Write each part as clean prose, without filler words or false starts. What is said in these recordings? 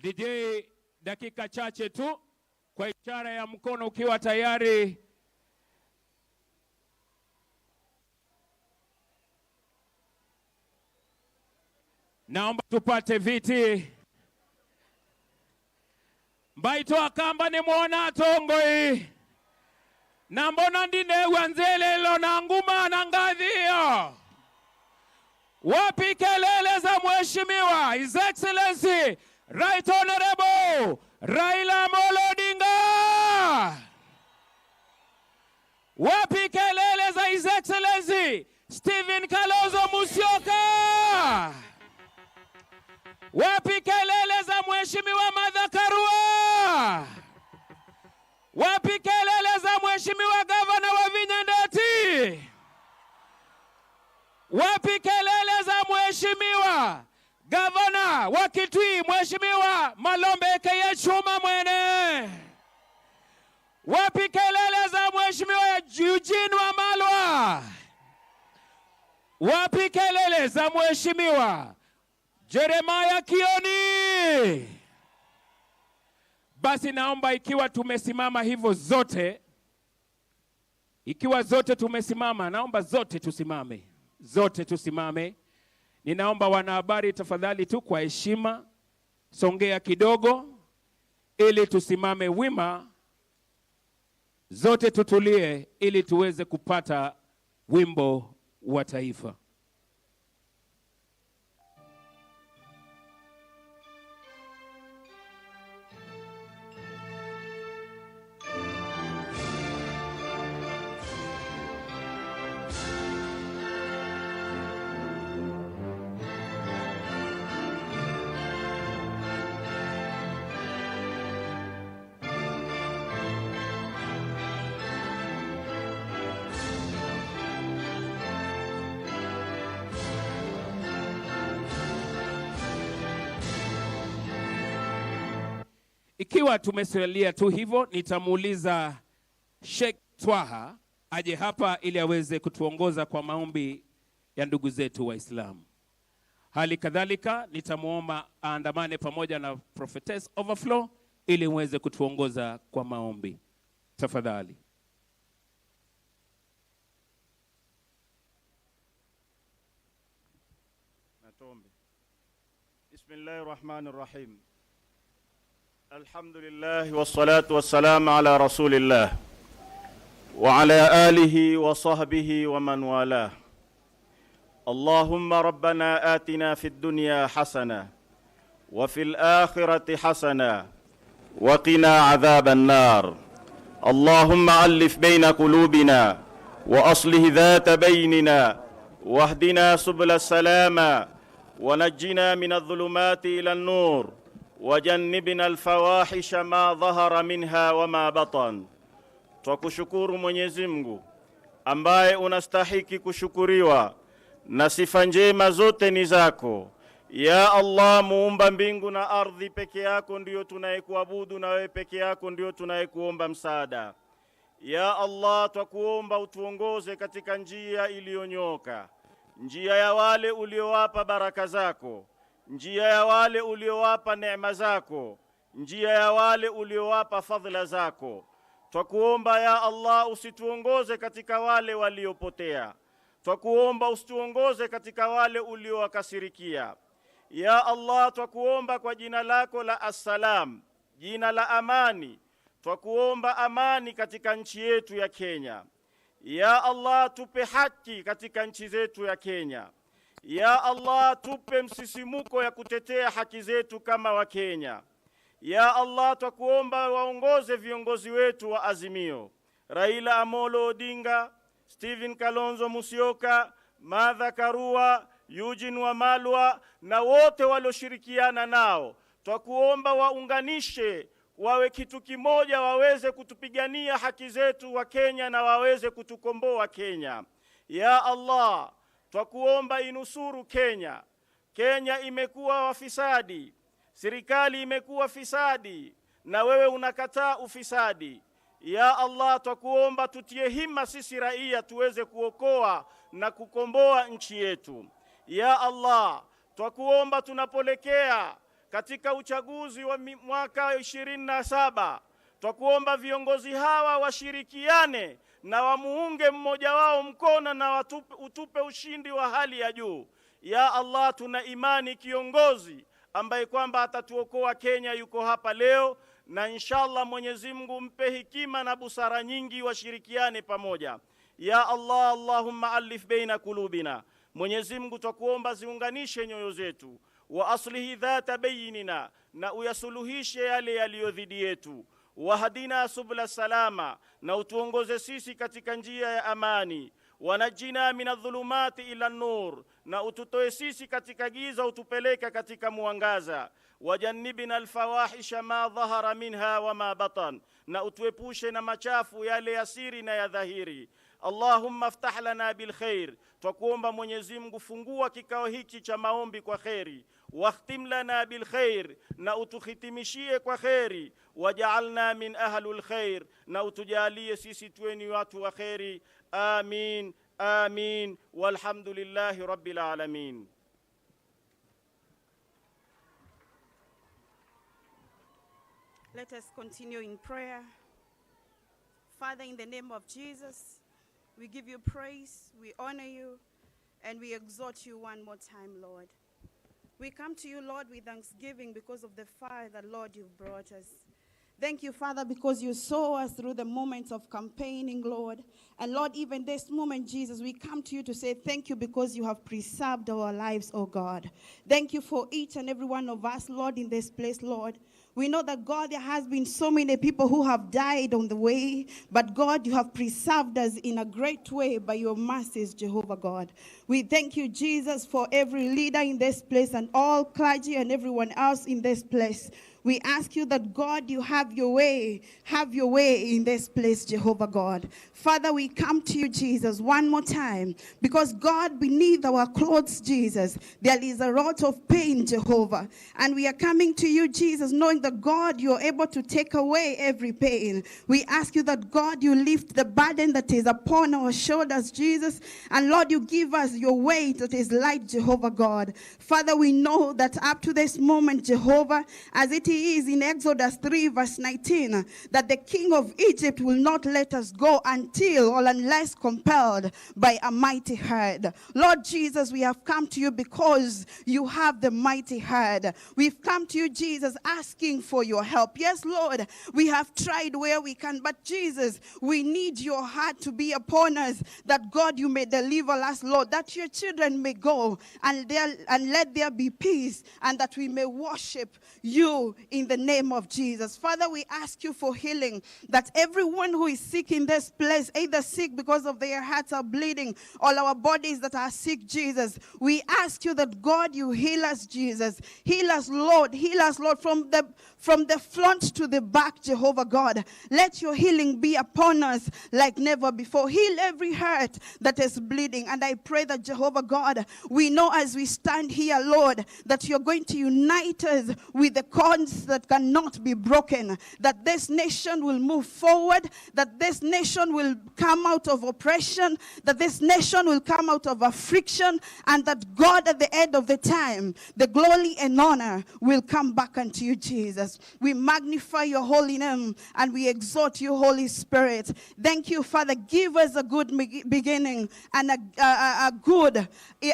DJ, dakika chache tu kwa ishara ya mkono ukiwa tayari. Naomba tupate viti. Mbaito akamba ni mwona tongoi. Na mbona ndine wanzelelo na nguma na ngadhio. Wapi kelele za mheshimiwa His Excellency Right Honorable Raila Odinga. Wapi kelele za His Excellency KALONZO MUSYOKA. Wapi kelele za mheshimiwa MASAKU. Wapi kelele za mheshimiwa gavana wa Vinyandati. Wapi kelele za mheshimiwa gavana wa Kitui mheshimiwa Malombe Keye Chuma mwene. Wapi kelele za mheshimiwa Eugene wa Malwa. Wapi kelele za mheshimiwa Jeremiah Kioni. Basi naomba ikiwa tumesimama hivyo zote, ikiwa zote tumesimama, naomba zote tusimame. Zote tusimame. Ninaomba wanahabari tafadhali tu kwa heshima songea kidogo ili tusimame wima. Zote tutulie ili tuweze kupata wimbo wa taifa. Ikiwa tumesalia tu hivyo, nitamuuliza Sheikh Twaha aje hapa ili aweze kutuongoza kwa maombi ya ndugu zetu Waislamu. Hali kadhalika nitamuomba aandamane pamoja na Prophetess Overflow ili muweze kutuongoza kwa maombi. Tafadhali. Natombe. Bismillahirrahmanirrahim. الحمد لله والصلاة والسلام على رسول الله وعلى آله وصحبه ومن والاه. اللهم ربنا آتنا في الدنيا حسنة وفي الآخرة حسنة وقنا عذاب النار. اللهم ألف بين قلوبنا وأصلح ذات بيننا واهدنا سبل السلام ونجنا من الظلمات إلى النور وجنبنا الفواحش ما ظهر منها وما بطن. Twakushukuru Mwenyezi Mungu ambaye unastahiki kushukuriwa na sifa njema zote ni zako. Ya Allah, muumba mbingu na ardhi, peke yako ndio tunayekuabudu na wewe peke yako ndio tunayekuomba msaada. Ya Allah, twakuomba utuongoze katika njia iliyonyoka, njia ya wale uliowapa baraka zako, njia ya wale uliowapa neema zako, njia ya wale uliowapa fadhila zako. Twakuomba ya Allah usituongoze katika wale waliopotea. Twakuomba usituongoze katika wale uliowakasirikia. Ya Allah, twakuomba kwa jina lako la Assalam, jina la amani, twakuomba amani katika nchi yetu ya Kenya. Ya Allah, tupe haki katika nchi zetu ya Kenya. Ya Allah, tupe msisimuko ya kutetea haki zetu kama wa Kenya. Ya Allah, twakuomba waongoze viongozi wetu wa Azimio, Raila Amolo Odinga, KALONZO MUSYOKA, MASAKU, Eugene wa Malwa na wote walioshirikiana nao. Twakuomba waunganishe, wawe kitu kimoja, waweze kutupigania haki zetu wa Kenya na waweze kutukomboa Kenya. Ya Allah, twakuomba inusuru Kenya. Kenya imekuwa wafisadi, serikali imekuwa fisadi na wewe unakataa ufisadi. Ya Allah, twakuomba tutie hima sisi raia tuweze kuokoa na kukomboa nchi yetu. Ya Allah, twakuomba tunapolekea katika uchaguzi wa mwaka 27. Twakuomba viongozi hawa washirikiane na wamuunge mmoja wao mkono na utupe ushindi wa hali ya juu. Ya Allah, tuna imani kiongozi ambaye kwamba atatuokoa Kenya yuko hapa leo, na inshallah Mwenyezi Mungu mpe hekima na busara nyingi, washirikiane pamoja. Ya Allah, Allahumma alif baina kulubina. Mwenyezi Mungu twakuomba ziunganishe nyoyo zetu, wa aslihi dhata bainina, na uyasuluhishe yale yaliyo dhidi yetu. Wahdina subula salama, na utuongoze sisi katika njia ya amani. Wanajina minadh-dhulumati ila nur, na ututoe sisi katika giza utupeleka katika mwangaza. Wajannibna alfawahisha ma dhahara minha wa ma batan, na utuepushe na machafu yale ya siri na ya dhahiri. Allahumma aftah lana bil khair, twakuomba Mwenyezi Mungu fungua kikao hiki cha maombi kwa khairi. Wakhtim lana bil khair, na utuhitimishie kwa khairi. Waj'alna min ahlul khair, na utujalie sisi tuweni watu wa khairi. Amin, amin, walhamdulillahi rabbil alamin. Let us continue in prayer. Father, in the name of Jesus, we give you praise, we honor you, and we exhort you one more time, Lord. We come to you, Lord, with thanksgiving because of the fire that, Lord, you've brought us. Thank you, Father, because you saw us through the moments of campaigning, Lord. And Lord, even this moment, Jesus, we come to you to say thank you because you have preserved our lives, oh God. Thank you for each and every one of us, Lord, in this place, Lord. We know that, God, there has been so many people who have died on the way, but God, you have preserved us in a great way by your mercies, Jehovah God. We thank you, Jesus, for every leader in this place and all clergy and everyone else in this place. We ask you that, God, you have your way in this place, Jehovah God. Father, we come to you, Jesus, one more time, because, God, beneath our clothes, Jesus, there is a lot of pain, Jehovah. And we are coming to you, Jesus, knowing that, God, you are able to take away every pain. We ask you that, God, you lift the burden that is upon our shoulders, Jesus. And, Lord, you give us your weight that is light, Jehovah God. Father, we know that up to this moment, Jehovah, as it is in Exodus 3 verse 19, that the king of Egypt will not let us go until or unless compelled by a mighty hand. Lord Jesus, we have come to you because you have the mighty hand. We've come to you, Jesus, asking for your help. Yes, Lord, we have tried where we can, but Jesus, we need your heart to be upon us, that, God, you may deliver us, Lord, that your children may go and let there be peace, and that we may worship you in the name of Jesus. Father, we ask you for healing, that everyone who is sick in this place, either sick because of their hearts are bleeding, all our bodies that are sick, Jesus, we ask you that, God, you heal us, Jesus. Heal us, Lord, from the front to the back, Jehovah God. Let your healing be upon us like never before. Heal every heart that is bleeding. And I pray that, Jehovah God, we know as we stand here, Lord, that you're going to unite us with the cords that cannot be broken, that this nation will move forward, that this nation will come out of oppression, that this nation will come out of affliction, and that, God, at the end of the time, the glory and honor will come back unto you, Jesus. We magnify your holy name and we exhort you, Holy Spirit. Thank you, Father. Give us a good beginning and a good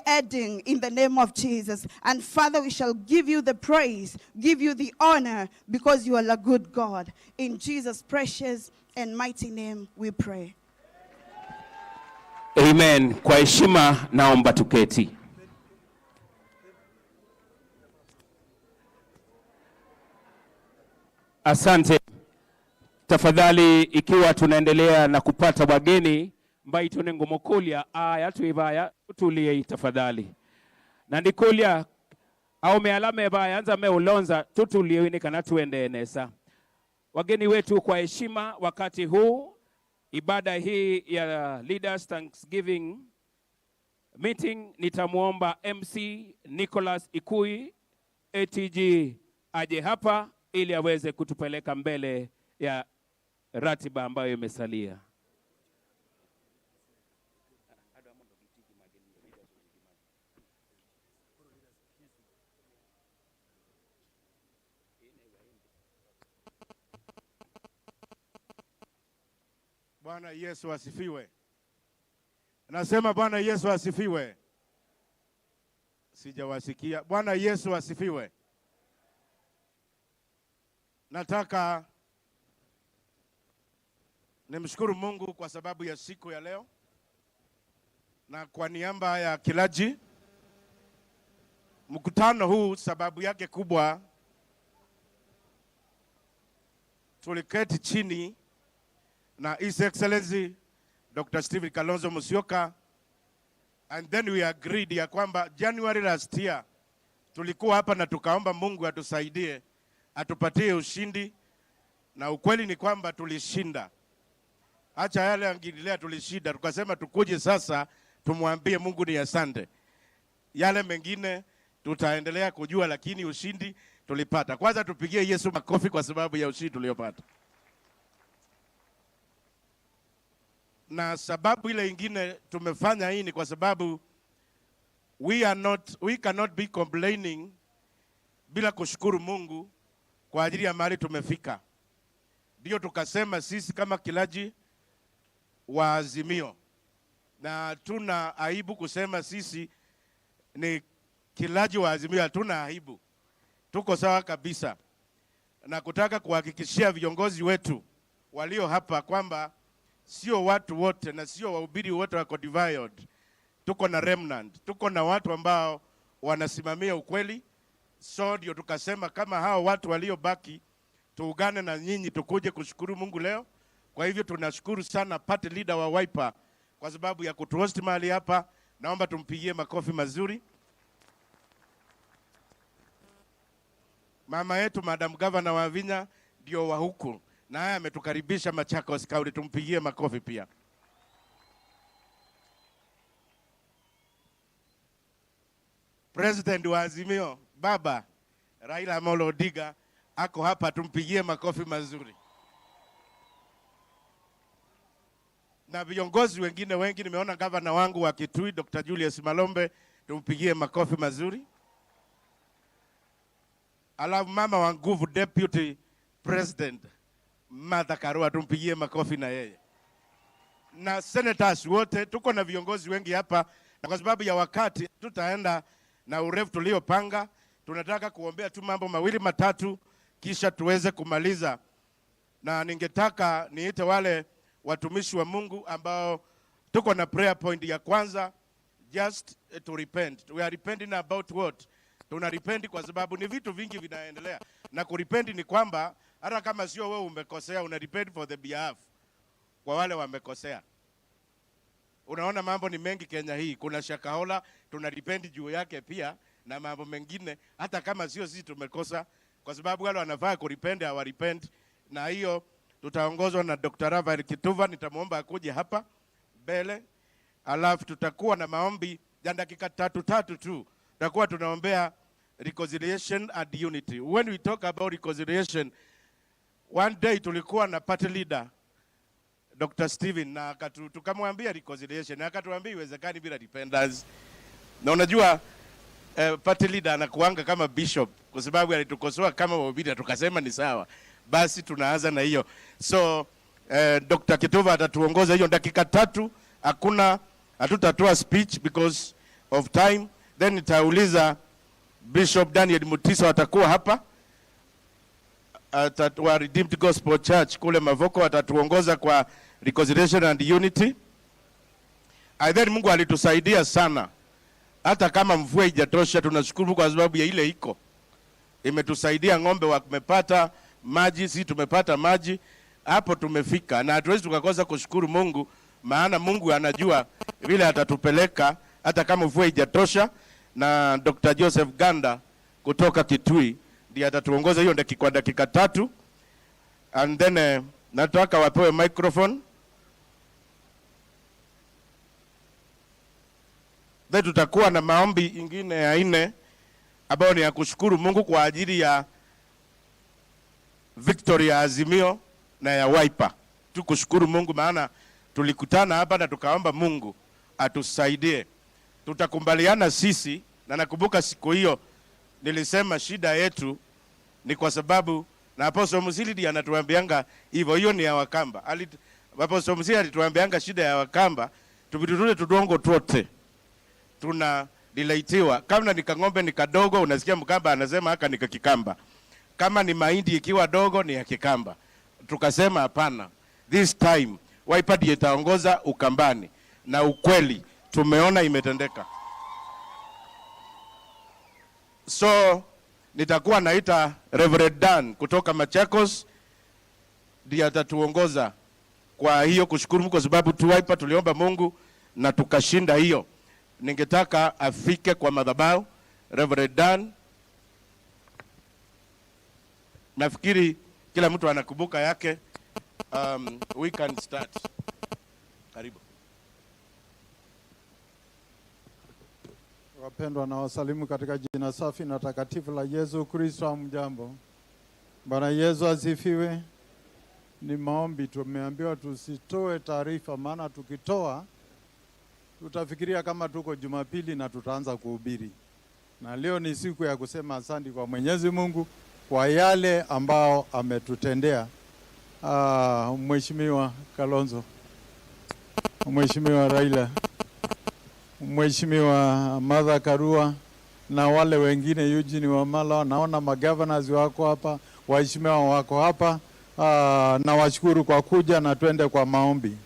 ending in the name of Jesus. And Father, we shall give you the praise, give you the honor, because you are a good God. In Jesus' precious and mighty name we pray. Amen. Kwa heshima naomba tuketi. Asante. Tafadhali, ikiwa tunaendelea na kupata wageni mbaitone ngomokulia aya tuibaya tutulie tafadhali. Na ndikulia au mealame baya anza meulonza tutulie wini kana tuende enesa. Wageni wetu, kwa heshima wakati huu ibada hii ya Leaders Thanksgiving meeting, nitamuomba MC Nicholas Ikui ATG aje hapa ili aweze kutupeleka mbele ya ratiba ambayo imesalia. Bwana Yesu asifiwe. Nasema Bwana Yesu asifiwe. Sijawasikia. Bwana Yesu asifiwe. Nataka nimshukuru Mungu kwa sababu ya siku ya leo. Na kwa niaba ya Kilaji, mkutano huu sababu yake kubwa, tuliketi chini na His Excellency Dr. Stephen KALONZO MUSYOKA, and then we agreed ya kwamba January last year tulikuwa hapa na tukaomba Mungu atusaidie, atupatie ushindi, na ukweli ni kwamba tulishinda. Acha yale angiendelea, tulishinda. Tukasema tukuje sasa tumwambie Mungu ni asante. Yale mengine tutaendelea kujua, lakini ushindi tulipata. Kwanza tupigie Yesu makofi kwa sababu ya ushindi tuliopata. Na sababu ile ingine tumefanya hii ni kwa sababu we cannot be complaining bila kushukuru Mungu kwa ajili ya mahali tumefika. Ndio tukasema sisi kama Kilaji wa Azimio, na tuna aibu kusema sisi ni Kilaji wa Azimio, hatuna aibu. Tuko sawa kabisa. Na kutaka kuhakikishia viongozi wetu walio hapa kwamba sio watu wote na sio wahubiri wote wako divided. Tuko na remnant, tuko na watu ambao wanasimamia ukweli. So ndio tukasema kama hao watu waliobaki tuungane na nyinyi tukuje kushukuru Mungu leo. Kwa hivyo tunashukuru sana party leader wa Wiper kwa sababu ya kutuhost mahali hapa. Naomba tumpigie makofi mazuri. Mama yetu Madam Governor wa Vinya ndio wa huku, na haya ametukaribisha Machakos County, tumpigie makofi pia. President wa Azimio Baba Raila Amolo Odinga ako hapa, tumpigie makofi mazuri. Na viongozi wengine wengi, nimeona gavana wangu wa Kitui Dr. Julius Malombe, tumpigie makofi mazuri. Alafu mama wa nguvu Deputy President Martha Karua, tumpigie makofi na yeye. Na senators wote, tuko na viongozi wengi hapa, na kwa sababu ya wakati tutaenda na urefu tuliopanga. Tunataka kuombea tu mambo mawili matatu kisha tuweze kumaliza. Na ningetaka niite wale watumishi wa Mungu ambao tuko na prayer point ya kwanza, just to repent. We are repenting about what? Tuna repent kwa sababu ni vitu vingi vinaendelea. Na kurepent ni kwamba hata kama sio wewe umekosea, una repent for the behalf kwa wale wamekosea. Unaona mambo ni mengi Kenya hii. Kuna Shakahola, tuna repent juu yake pia, na mambo mengine hata kama sio sisi tumekosa, kwa sababu wale wanafaa kurepent hawa repent. Na hiyo tutaongozwa na Dr. Rafael Kituva, nitamuomba akuje hapa mbele. Alafu tutakuwa na maombi ya dakika tatu tu. Tutakuwa tunaombea reconciliation and unity. When we talk about reconciliation, one day tulikuwa na party leader Dr. Stephen, na tukamwambia reconciliation, na akatuambia iwezekani bila repentance. Na unajua party leader anakuanga kama bishop kwa sababu alitukosoa kama wahubiri, tukasema ni sawa. Basi tunaanza na hiyo. So Dr. Kituva atatuongoza hiyo dakika 3. Hatutatoa speech because of time. Then nitauliza Bishop Daniel Mutiso atakuwa hapa. Wa Redeemed Gospel Church kule Mavoko atatuongoza kwa reconciliation and unity. Then Mungu alitusaidia sana. Hata kama mvua haijatosha, tunashukuru kwa sababu ya ile iko. Imetusaidia, ng'ombe wamepata maji, sisi tumepata maji. Hapo tumefika, na hatuwezi tukakosa kushukuru Mungu, maana Mungu anajua vile atatupeleka hata kama mvua haijatosha. Na Dr. Joseph Ganda kutoka Kitui ndiye atatuongoza hiyo dakika 3. And then nataka wapewe microphone. Then tutakuwa na maombi ingine ya 4 ambayo ni ya kushukuru Mungu kwa ajili ya victory ya Azimio na ya Wiper. Tukushukuru Mungu maana tulikutana hapa na tukaomba Mungu atusaidie. Tutakumbaliana sisi, na nakumbuka siku hiyo nilisema shida yetu ni kwa sababu, na Apostle Musilidi anatuambianga hivyo, hiyo ni ya Wakamba. Wapo somsia alituambianga shida ya Wakamba, tubitutule tudongo twote. Tuna dilaitiwa. Kama ni kang'ombe ni kadogo, unasikia Mkamba anasema haka ni kakikamba. Kama ni mahindi ikiwa dogo ni ya Kikamba. Tukasema hapana. This time Wiper itaongoza Ukambani, na ukweli tumeona imetendeka. So nitakuwa naita Reverend Dan kutoka Machakos ndiye atatuongoza kwa hiyo, kushukuru kwa sababu tu Wiper tuliomba Mungu na tukashinda hiyo. Ningetaka afike kwa madhabahu Reverend Dan. Nafikiri kila mtu anakumbuka yake. We can start. Karibu. Wapendwa na wasalimu katika jina safi na takatifu la Yesu Kristo. Mjambo. Bwana Yesu asifiwe. Ni maombi, tumeambiwa tusitoe taarifa, maana tukitoa tutafikiria kama tuko Jumapili na tutaanza kuhubiri. Na leo ni siku ya kusema asante kwa Mwenyezi Mungu kwa yale ambao ametutendea. Mheshimiwa Kalonzo, Mheshimiwa Raila, Mheshimiwa Martha Karua na wale wengine Eugene Wamala, naona magovernors wako hapa, waheshimiwa wako hapa. Na washukuru kwa kuja na twende kwa maombi.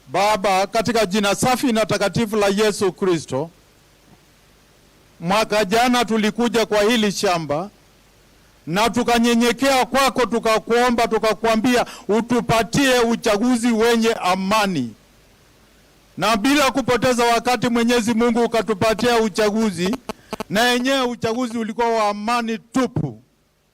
Baba, katika jina safi na takatifu la Yesu Kristo, mwaka jana tulikuja kwa hili shamba na tukanyenyekea kwako, tukakuomba, tukakuambia utupatie uchaguzi wenye amani. Na bila kupoteza wakati Mwenyezi Mungu ukatupatia uchaguzi, na yenyewe uchaguzi ulikuwa wa amani tupu.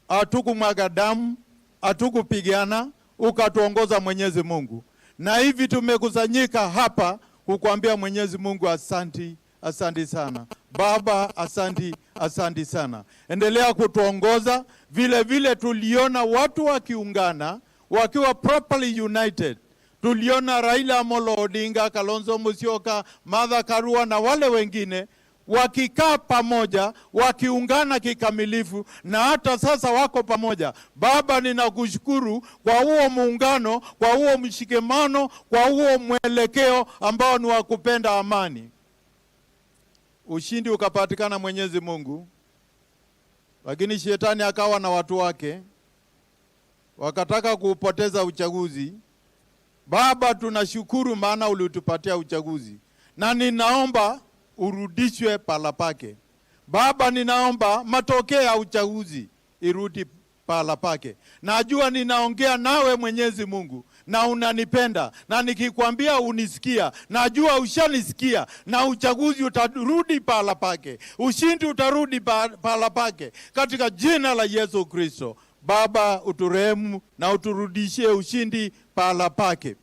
Hatukumwaga damu, hatukupigana, ukatuongoza Mwenyezi Mungu. Na hivi tumekusanyika hapa kukuambia Mwenyezi Mungu asanti, asanti sana. Baba, asanti, asanti sana. Endelea kutuongoza. Vile vile tuliona watu wakiungana, wakiwa properly united. Tuliona Raila Amolo Odinga, Kalonzo Musyoka, Martha Karua na wale wengine wakikaa pamoja, wakiungana kikamilifu, na hata sasa wako pamoja. Baba, ninakushukuru kwa huo muungano, kwa huo mshikamano, kwa huo mwelekeo ambao ni wa kupenda amani. Ushindi ukapatikana Mwenyezi Mungu, lakini shetani akawa na watu wake wakataka kuupoteza uchaguzi. Baba, tunashukuru maana ulitupatia uchaguzi, na ninaomba urudishwe pala pake. Baba, ninaomba matokeo ya uchaguzi irudi pala pake. Najua ninaongea nawe Mwenyezi Mungu na unanipenda, na nikikwambia unisikia. Najua ushanisikia, na uchaguzi utarudi pala pake. Ushindi utarudi pala pake katika jina la Yesu Kristo. Baba, uturehemu na uturudishie ushindi pala pake.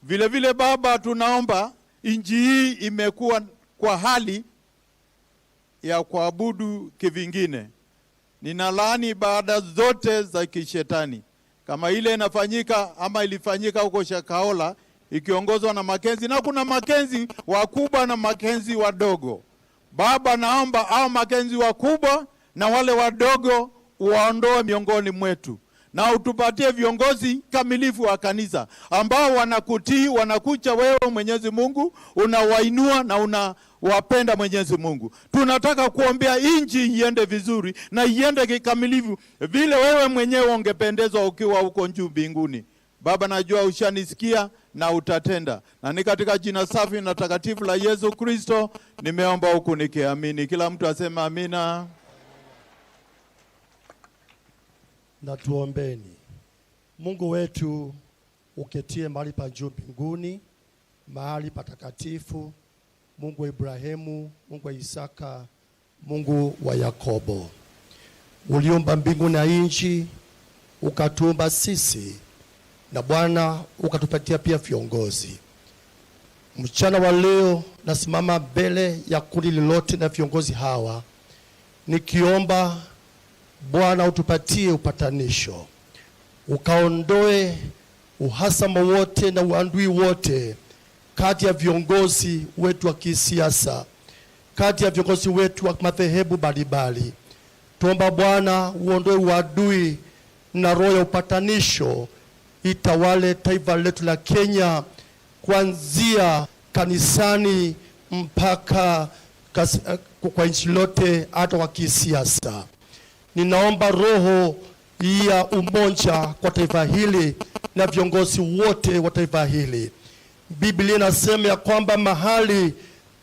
Vile vile Baba, tunaomba nchi hii imekuwa kwa hali ya kuabudu kivingine. Ninalaani ibada zote za kishetani kama ile inafanyika ama ilifanyika huko Shakahola ikiongozwa na Makenzi, na kuna Makenzi wakubwa na Makenzi wadogo. Baba, naomba hao Makenzi wakubwa na wale wadogo uwaondoe miongoni mwetu, na utupatie viongozi kamilifu wa kanisa ambao wanakutii, wanakucha wewe Mwenyezi Mungu, unawainua na unawapenda Mwenyezi Mungu. Tunataka kuombea nchi iende vizuri na iende kikamilifu vile wewe mwenyewe ungependezwa ukiwa huko juu mbinguni. Baba, najua ushanisikia na utatenda, na ni katika jina safi na takatifu la Yesu Kristo nimeomba huku nikiamini. Kila mtu asema amina. Na tuombeni. Mungu wetu uketie mahali pa juu mbinguni, mahali patakatifu, Mungu wa Ibrahimu, Mungu wa Isaka, Mungu wa Yakobo. Uliumba mbingu na nchi, ukatuumba sisi, na Bwana ukatupatia pia viongozi. Mchana wa leo nasimama mbele ya kundi lolote na viongozi hawa nikiomba Bwana utupatie upatanisho, ukaondoe uhasama wote na uadui wote kati ya viongozi wetu wa kisiasa, kati ya viongozi wetu wa madhehebu mbalimbali. Tuomba Bwana uondoe uadui na roho ya upatanisho itawale taifa letu la Kenya, kuanzia kanisani mpaka kwa nchi lote, hata kwa kisiasa. Ninaomba roho ya umoja kwa taifa hili na viongozi wote wa taifa hili. Biblia inasema ya kwamba mahali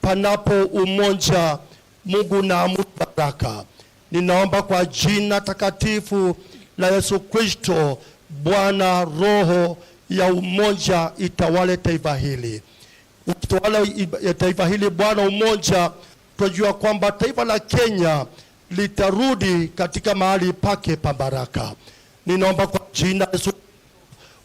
panapo umoja, Mungu naamuru baraka. Ninaomba kwa jina takatifu la Yesu Kristo, Bwana, roho ya umoja itawale taifa hili. Ukitawala taifa hili Bwana, umoja, tunajua kwamba taifa la Kenya litarudi katika mahali pake pa baraka. Ninaomba kwa jina Yesu,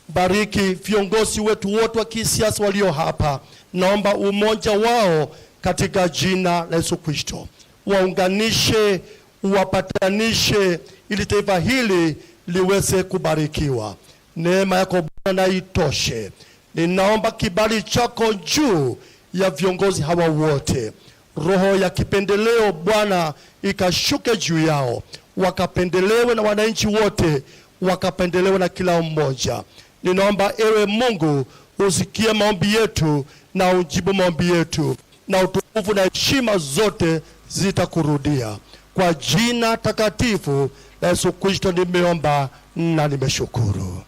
bariki viongozi wetu wote wa kisiasa walio hapa. Naomba umoja wao katika jina la Yesu Kristo. Waunganishe, uwapatanishe ili taifa hili liweze kubarikiwa. Neema yako Bwana itoshe. Ninaomba kibali chako juu ya viongozi hawa wote. Roho ya kipendeleo Bwana ikashuke juu yao, wakapendelewe na wananchi wote, wakapendelewe na kila mmoja. Ninaomba ewe Mungu usikie maombi yetu na ujibu maombi yetu, na utukufu na heshima zote zitakurudia. Kwa jina takatifu la Yesu Kristo nimeomba na nimeshukuru.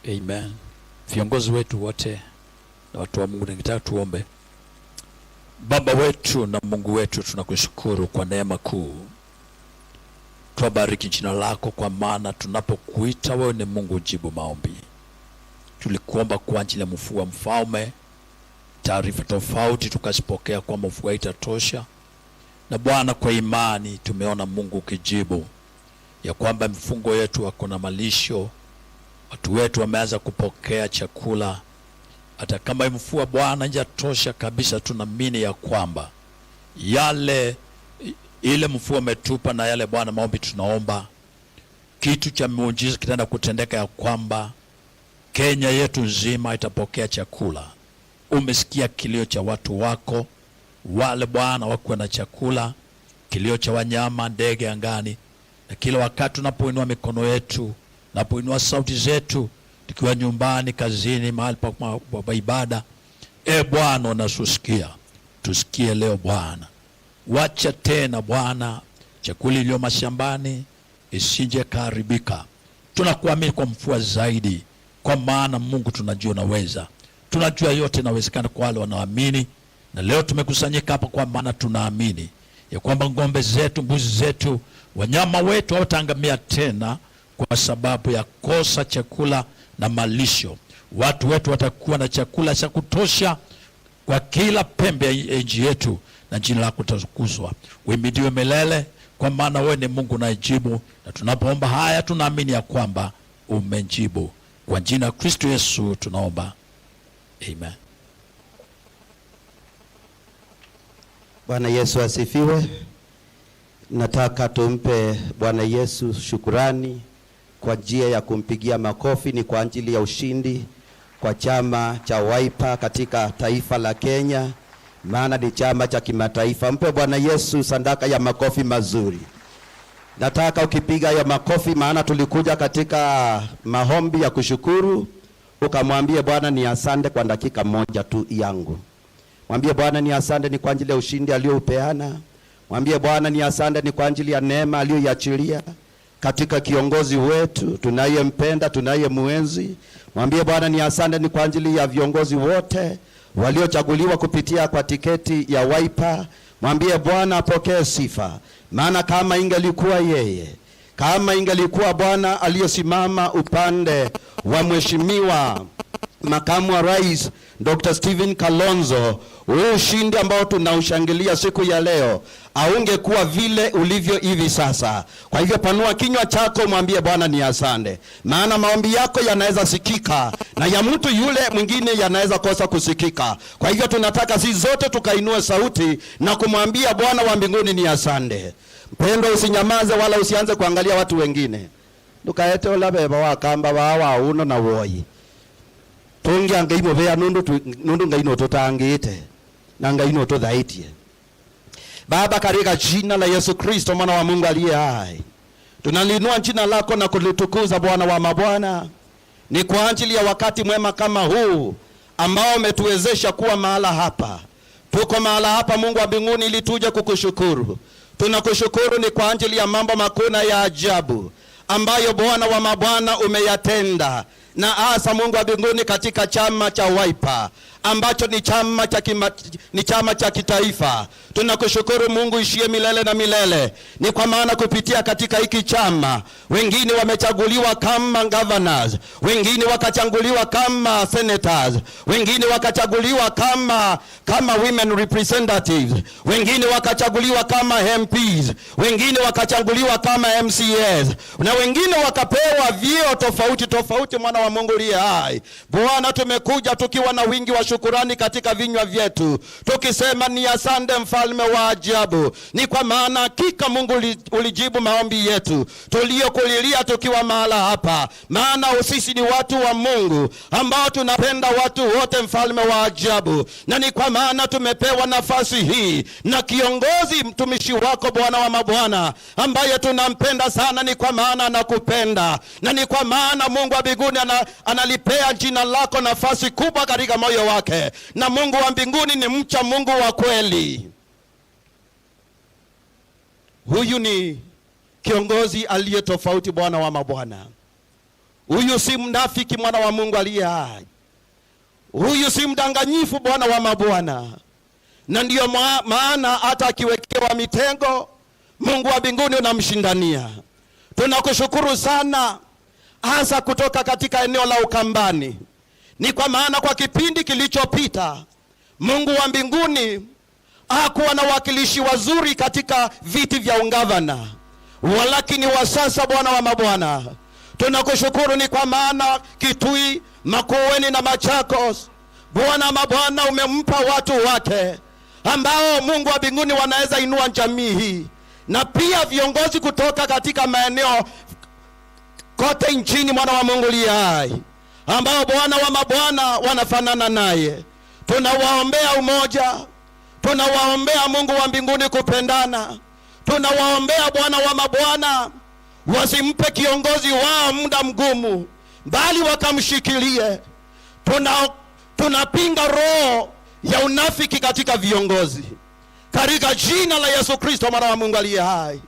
Amen. Viongozi wetu wote na watu wa Mungu, ningetaka tuombe. Baba wetu na Mungu wetu, tunakushukuru kwa neema kuu. Tubariki jina lako, kwa maana tunapokuita wewe ni Mungu jibu maombi. Tulikuomba kwa ajili ya mfua mfalme, taarifa tofauti tukazipokea kwa mfua itatosha. Na Bwana, kwa imani tumeona Mungu ukijibu ya kwamba mifungo yetu wako na malisho, watu wetu wameanza kupokea chakula. Hata kama mfua Bwana injatosha kabisa, tunaamini ya kwamba ile mfua umetupa na yale Bwana maombi tunaomba, kitu cha muujiza kitaenda kutendeka, ya kwamba Kenya yetu nzima itapokea chakula. Umesikia kilio cha watu wako wale Bwana, wako na chakula, kilio cha wanyama, ndege angani. Na kila wakati tunapoinua mikono yetu, napoinua sauti zetu, tukiwa nyumbani, kazini, mahali pa ibada, Bwana unasusikia. Tusikie leo Bwana. Wacha tena Bwana chakula iliyo mashambani isije karibika. Tunakuamini kwa mfua zaidi, kwa maana Mungu tunajua unaweza. Tunajua yote inawezekana kwa wale wanaoamini. Na leo tumekusanyika hapa kwa maana tunaamini ya kwamba ng'ombe zetu, mbuzi zetu, wanyama wetu hawataangamia tena kwa sababu ya kosa chakula na malisho. Watu wetu watakuwa na chakula cha kutosha kwa kila pembe ya nchi yetu, na jina lako litukuzwe. Uhimidiwe milele, kwa maana wewe ni Mungu unayejibu. Na tunapoomba haya tunaamini ya kwamba umejibu. Kwa jina la Kristo Yesu tunaomba. Amen. Bwana Yesu asifiwe. Nataka tumpe Bwana Yesu shukurani kwa njia ya kumpigia makofi. Ni kwa ajili ya ushindi kwa chama cha Wiper katika taifa la Kenya, maana ni chama cha kimataifa. Mpe Bwana Yesu sadaka ya makofi mazuri. Nataka ukipiga ya makofi, maana tulikuja katika maombi ya kushukuru, ukamwambie Bwana ni asante kwa dakika moja tu yangu. Mwambie Bwana ni asante ni kwa ajili ya ushindi aliyoupeana. Mwambie Bwana ni asante ni kwa ajili ya neema aliyoiachilia katika kiongozi wetu tunayempenda, tunayemuenzi. Mwambie Bwana ni asante ni kwa ajili ya viongozi wote waliochaguliwa kupitia kwa tiketi ya Wiper. Mwambie Bwana apokee sifa, maana kama ingelikuwa yeye, kama ingelikuwa Bwana aliyosimama upande wa mheshimiwa makamu wa rais Dr. Stephen Kalonzo, ushindi ambao tunaushangilia siku ya leo aungekuwa vile ulivyo hivi sasa. Kwa hivyo panua kinywa chako, mwambie Bwana ni asante, maana maombi yako yanaweza sikika na ya mtu yule mwingine yanaweza kosa kusikika. Kwa hivyo tunataka sisi zote tukainue sauti na kumwambia Bwana wa mbinguni ni asante. Mpendo, usinyamaze wala usianze kuangalia watu wengine. Tukaete olabeba wakamba wawa uno na woi. Tungia ngaimo bea nundu ngaino tutangite na ngaino tudhaitie. Baba, katika jina la Yesu Kristo mwana wa Mungu aliye hai, Tunaliinua jina lako na kulitukuza Bwana wa mabwana. Ni kwa ajili ya wakati mwema kama huu ambao umetuwezesha kuwa mahala hapa. Tuko mahala hapa Mungu wa mbinguni ili tuje kukushukuru. Tunakushukuru ni kwa ajili ya mambo makuu na ya ajabu ambayo Bwana wa mabwana umeyatenda. Na hasa Mungu wa mbinguni katika chama cha Wiper ambacho ni chama cha kitaifa. Tunakushukuru Mungu ishie milele na milele. Ni kwa maana kupitia katika hiki chama wengine wamechaguliwa kama governors, wengine wakachaguliwa kama senators, wengine wakachaguliwa kama women representatives, wengine wakachaguliwa kama MPs, wengine wakachaguliwa kama MCAs, na wengine wakapewa vyeo tofauti tofauti. Mwana wa Mungu aliye hai, Bwana, tumekuja tukiwa na wingi wa shukurani katika vinywa vyetu, tukisema ni asante mfalme wa ajabu. Ni kwa maana hakika Mungu ulijibu maombi yetu tuliokulilia tukiwa mahala hapa. Maana sisi ni watu wa Mungu ambao tunapenda watu wote, mfalme wa ajabu. Na ni kwa maana tumepewa nafasi hii na kiongozi mtumishi wako Bwana wa mabwana ambaye tunampenda sana. Ni kwa maana anakupenda, na ni kwa maana Mungu wa mbinguni analipea jina lako nafasi kubwa katika moyo wake. Na Mungu wa mbinguni ni mcha Mungu wa kweli. Huyu ni kiongozi aliye tofauti Bwana wa mabwana. Huyu si mnafiki, mwana wa Mungu aliye hai. Huyu si mdanganyifu, Bwana wa mabwana. Na ndiyo maana hata akiwekewa mitego, Mungu wa mbinguni unamshindania. Tunakushukuru sana hasa kutoka katika eneo la Ukambani. Ni kwa maana kwa kipindi kilichopita Mungu wa mbinguni hakuwa na wakilishi wazuri katika viti vya ungavana, walakini wa sasa Bwana wa mabwana tunakushukuru. Ni kwa maana Kitui, Makueni na Machakos, Bwana wa mabwana umempa watu wake ambao Mungu wa mbinguni wanaweza inua jamii hii, na pia viongozi kutoka katika maeneo kote nchini, mwana wa Mungu aliye hai, ambao Bwana wa mabwana wanafanana naye. Tunawaombea umoja, tunawaombea Mungu wa mbinguni kupendana, tunawaombea Bwana wa mabwana wasimpe kiongozi wao muda mgumu, bali wakamshikilie. Tunapinga roho ya unafiki katika viongozi katika jina la Yesu Kristo mwana wa Mungu aliye hai.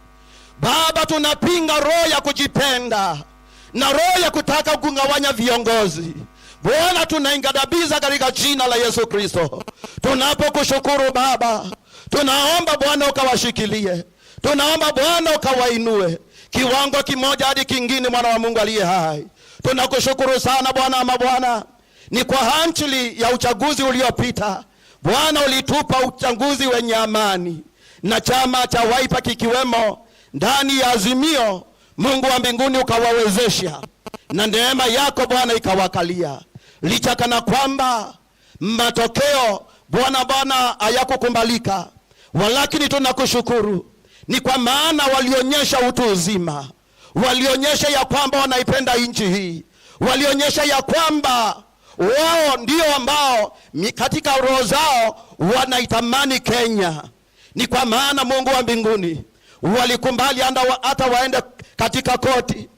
Baba, tunapinga roho ya kujipenda na roho ya kutaka kugawanya viongozi. Bwana, tunaingadabiza katika jina la Yesu Kristo. Tunapokushukuru Baba, tunaomba Bwana ukawashikilie, tunaomba Bwana ukawainue kiwango kimoja hadi kingine, mwana wa Mungu aliye hai. Tunakushukuru sana Bwana wa mabwana. Ni kwa ajili ya uchaguzi uliopita Bwana ulitupa uchaguzi wenye amani, na chama cha Wiper kikiwemo ndani ya Azimio. Mungu wa mbinguni ukawawezesha, na neema yako Bwana ikawakalia, licha kana kwamba matokeo Bwana hayakukubalika. Walakini tunakushukuru ni kwa maana walionyesha utu uzima, walionyesha ya kwamba wanaipenda nchi hii, walionyesha ya kwamba wao ndio ambao katika roho zao wanaitamani Kenya. Ni kwa maana Mungu wa mbinguni walikubali hata waende katika koti,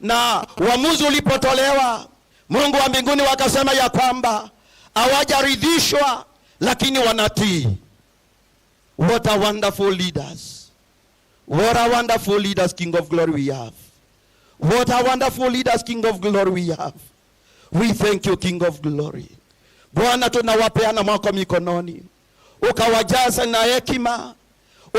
na uamuzi ulipotolewa, Mungu wa mbinguni wakasema ya kwamba hawajaridhishwa, lakini wanatii. What a wonderful leaders. What a wonderful leaders, King of glory we have. What a wonderful leaders, King of glory we have. We thank you, King of glory. Bwana, tunawapeana mwako mikononi, ukawajaza na hekima,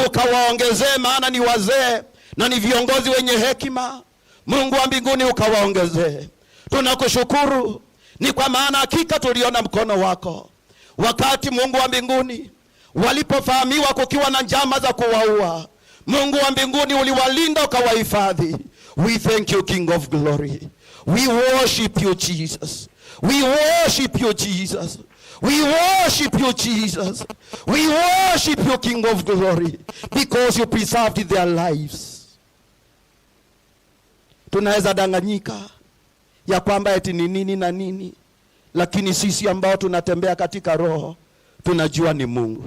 ukawaongezee, maana ni wazee na ni viongozi wenye hekima. Mungu wa mbinguni ukawaongezee. Tunakushukuru ni kwa maana hakika tuliona mkono wako wakati Mungu wa mbinguni walipofahamiwa kukiwa na njama za kuwaua. Mungu wa mbinguni uliwalinda ukawahifadhi. We thank you, King of glory. We worship you, Jesus. We worship you, Jesus. We worship you, Jesus. We worship you, King of glory, because you preserved their lives. Tunaweza danganyika ya kwamba eti ni nini na nini, lakini sisi ambao tunatembea katika roho tunajua ni Mungu,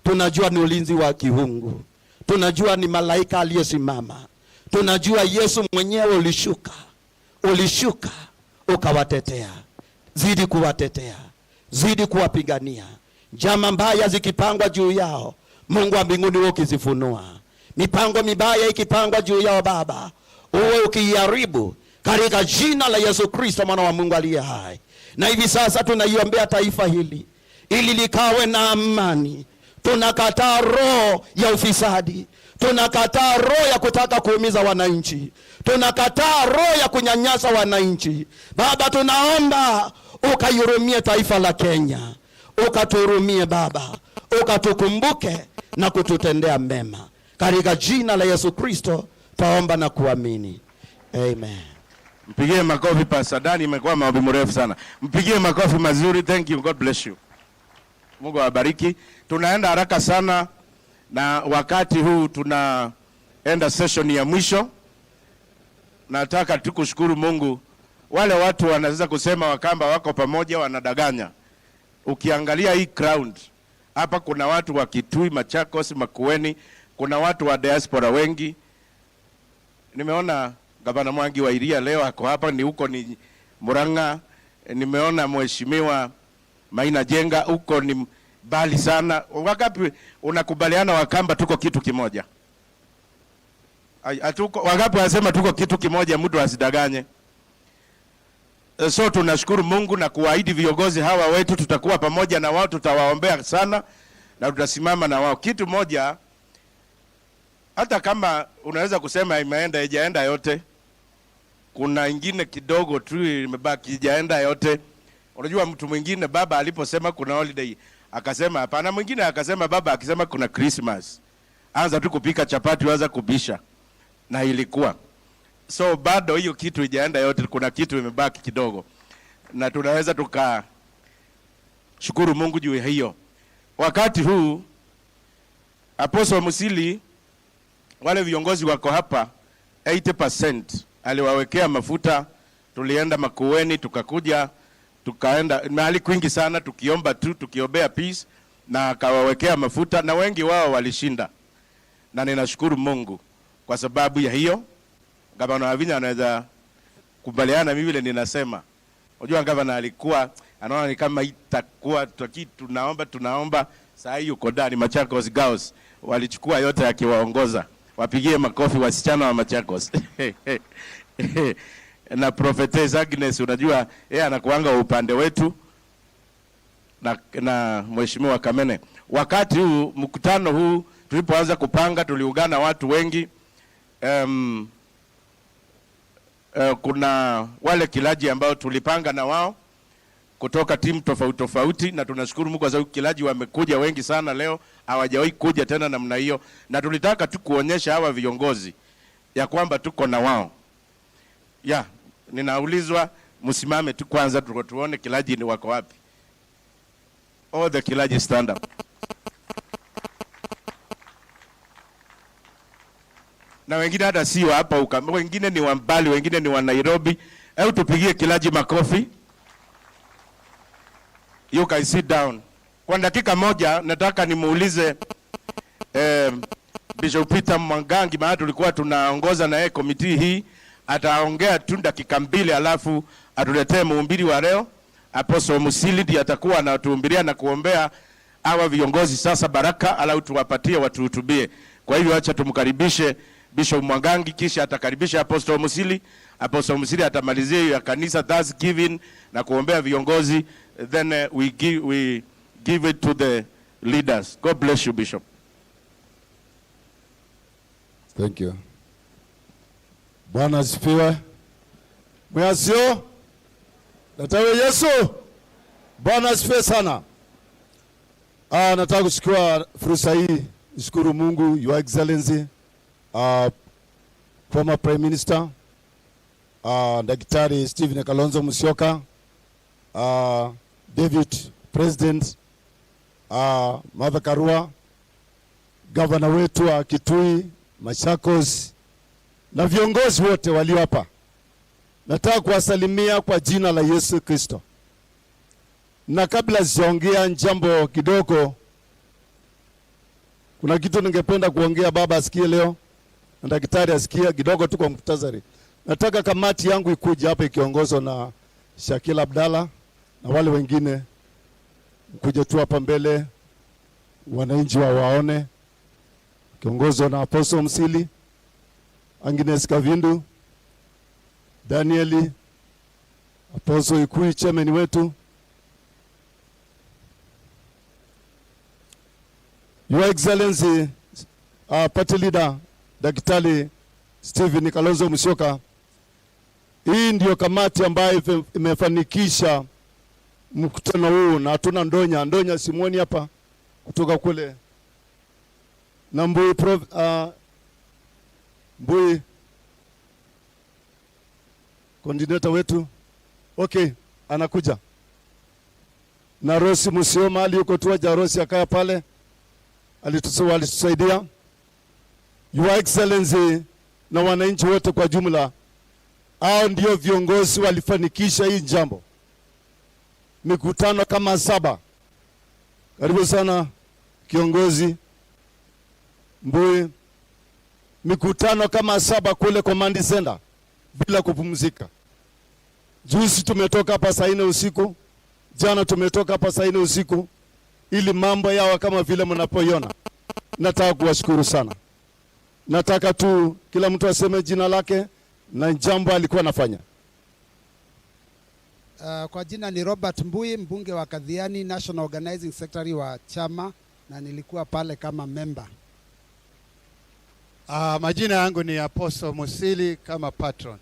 tunajua ni ulinzi wa kiungu, tunajua ni malaika aliyesimama, tunajua Yesu mwenyewe ulishuka ukawatetea. Zidi kuwatetea, zidi kuwapigania. Njama mbaya zikipangwa juu yao, Mungu wa mbinguni wewe ukizifunua. Mipango mibaya ikipangwa juu yao Baba, wewe ukiharibu katika jina la Yesu Kristo mwana wa Mungu aliye hai. Na hivi sasa tunaiombea taifa hili ili likawe na amani. Tunakataa roho ya ufisadi, tunakataa roho ya kutaka kuumiza wananchi, tunakataa roho ya kunyanyasa wananchi. Baba, tunaomba ukahurumie taifa la Kenya, ukatuhurumie Baba, ukatukumbuke na kututendea mema. Katika jina la Yesu Kristo taomba na kuamini. Amen. Mpigie makofi Pastor Dani, imekuwa maombi mrefu sana. Mpigie makofi mazuri. Thank you. God bless you. Mungu awabariki. Tunaenda haraka sana na wakati huu tunaenda session ya mwisho. Nataka tukushukuru Mungu. Wale watu wanaweza kusema Wakamba wako pamoja, wanadanganya. Ukiangalia hii crowd, hapa kuna watu wa Kitui, Machakos, Makueni, kuna watu wa diaspora wengi. Nimeona Gavana Mwangi wa Iria leo ako hapa, ni huko ni Murang'a. Nimeona Mheshimiwa Maina Jenga huko ni bali sana. Wangapi unakubaliana Wakamba tuko kitu kimoja? Atuko wangapi wanasema tuko kitu kimoja, mtu asidanganye. So tunashukuru Mungu na kuahidi viongozi hawa wetu tutakuwa pamoja na wao, tutawaombea sana na tutasimama na wao. Kitu moja, hata kama unaweza kusema imeenda ijaenda yote, kuna ingine kidogo tu imebaki ijaenda yote. Unajua mtu mwingine baba aliposema kuna holiday akasema hapana, mwingine akasema baba akisema kuna Christmas anza tu kupika chapati waanza kubisha, na ilikuwa so bado hiyo kitu ijaenda yote, kuna kitu imebaki kidogo, na tunaweza tukashukuru Mungu juu ya hiyo. Wakati huu Apostle Musili, wale viongozi wako hapa 80% aliwawekea mafuta. Tulienda Makueni, tukakuja, tukaenda mahali kwingi sana tukiomba tu, tukiombea peace, na akawawekea mafuta na wengi wao walishinda. Na ninashukuru Mungu kwa sababu ya hiyo. Gavana Wavinya anaweza kubaliana mimi vile ninasema. Unajua gavana alikuwa anaona ni kama itakuwa tunaomba saa hii yuko ndani Machakos Girls walichukua yote akiwaongoza. Wapigie makofi wasichana wa Machakos. Na Prophetess Agnes, unajua yeye anakuanga upande wetu, na Mheshimiwa Kamene. Wakati huu mkutano huu tulipoanza kupanga, tuliungana watu wengi. Kuna wale kilaji ambao tulipanga na wao kutoka timu tofauti tofauti, na tunashukuru Mungu kwa sababu kilaji wamekuja wengi sana leo, hawajawahi kuja tena namna hiyo, na tulitaka tu kuonyesha hawa viongozi ya kwamba tuko na wao. Ninaulizwa msimame tu kwanza tuone kilaji ni wako wapi. All the kilaji stand up. Na wengine hata sio hapa wengine ni wa mbali, wengine ni wa Nairobi. Hebu tupigie kilaji makofi. You can sit down. Kwa dakika moja nataka nimuulize Bishop Peter Mwangangi, maana tulikuwa tunaongoza na yeye komiti hii. Ataongea tu dakika mbili alafu atuletee mhubiri wa leo. Apostle Musili ndiye atakuwa anatuhubiria na kuombea hawa viongozi sasa baraka, alafu tuwapatie watuhutubie. Kwa hivyo acha tumkaribishe Bishop Mwangangi, kisha atakaribisha Apostle Musili. Apostle Musili atamalizia ya kanisa Thanksgiving na kuombea viongozi, then we give it to the leaders. God bless you, Bishop. Thank you. Bwana asifiwe. Mwasio. Natawe Yesu. Bwana asifiwe sana. Nataka kuchukua fursa hii nishukuru Mungu, Your Excellency, former Prime Minister, Daktari Stephen Kalonzo Musyoka, David President, Martha Karua, Governor wetu wa Kitui, Machakos, na viongozi wote walio hapa. Nataka kuwasalimia kwa jina la Yesu Kristo. Na kabla sijaongea jambo kidogo, kuna kitu ningependa kuongea baba asikie leo. na daktari asikia kidogo tu kwa muhtasari. Nataka kamati yangu ikuje hapa ikiongozwa na Shakila Abdalla na wale wengine, kuja tu hapa mbele, wananchi waone, kiongozwa na Apostle Msili, Agnes Kavindu, Danieli, Apostle Ikui, chairman wetu, Your Excellency, party leader Daktari Stephen Kalonzo Musyoka. Hii ndio kamati ambayo imefanikisha mkutano huu, na hatuna Ndonya Simoni hapa kutoka kule na Mbui coordinator wetu, okay, anakuja na Rosi Musioma ali yuko tu aja Rosi akaya pale, alitusaidia. Your Excellency na wananchi wote kwa jumla, hao ndio viongozi walifanikisha hii jambo. Mikutano kama 7. Karibu sana kiongozi Mbui. Mikutano kama 7 kule Command Center bila kupumzika. Juzi tumetoka hapa saa 4 usiku, jana tumetoka hapa saa 4 usiku, ili mambo yao kama vile mnapoiona. Nataka kuwashukuru sana. Nataka tu kila mtu aseme jina lake na jambo alikuwa anafanya. Kwa jina ni Robert Mbui, mbunge wa Kadhiani, National Organizing Secretary wa chama, na nilikuwa pale kama member. Majina yangu ni Apostle Musili kama patron.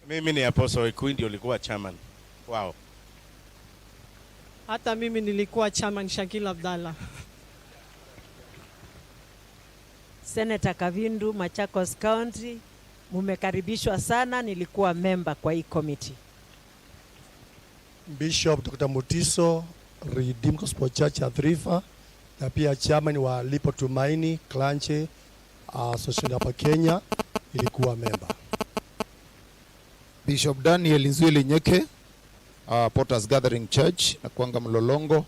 Mimi ni Apostle Ikui, ndio nilikuwa chairman. Wow. Hata mimi nilikuwa chairman Shakila Abdalla. Senator Kavindu, Machakos County, mumekaribishwa sana, nilikuwa member kwa hii committee. Bishop Dr. Mutiso, Redeemed Gospel Church at Rifa, na pia chairman wa Lipo Tumaini Clanche Association hapa Kenya, nilikuwa member. Bishop Daniel Nzwili Nyeke, Porters Gathering Church na kuanga Mlolongo,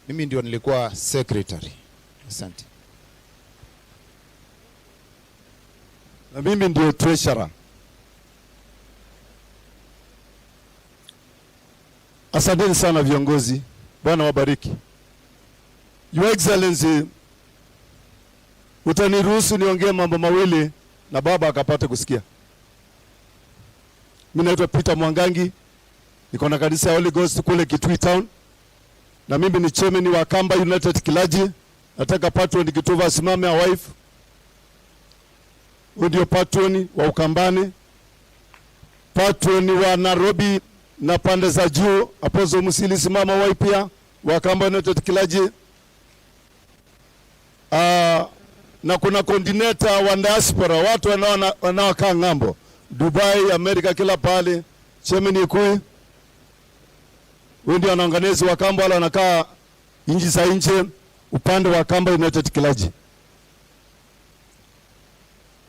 mimi ndio nilikuwa secretary. Asante. Na mimi ndio treasurer. Asanteni sana viongozi. Bwana wabariki. Your Excellency, utaniruhusu niongee mambo mawili na baba akapate kusikia. Mimi naitwa Peter Mwangangi, niko na kanisa ya Holy Ghost kule Kitui Town, na mimi ni chairman wa Kamba United Clergy. Nataka patron Kituva asimame a wife. Ndio patron wa Ukambani, patron wa Nairobi na pande za juu, Apostle Musili simama wai pia wa Kamba United Clergy. Na kuna coordinator wa diaspora, watu wanaokaa ng'ambo, Dubai, Amerika, kila pale, chairman Ikui. Ndio anaonganezi wa Kamba wala wanakaa nchi za nje upande wa Kamba United Clergy.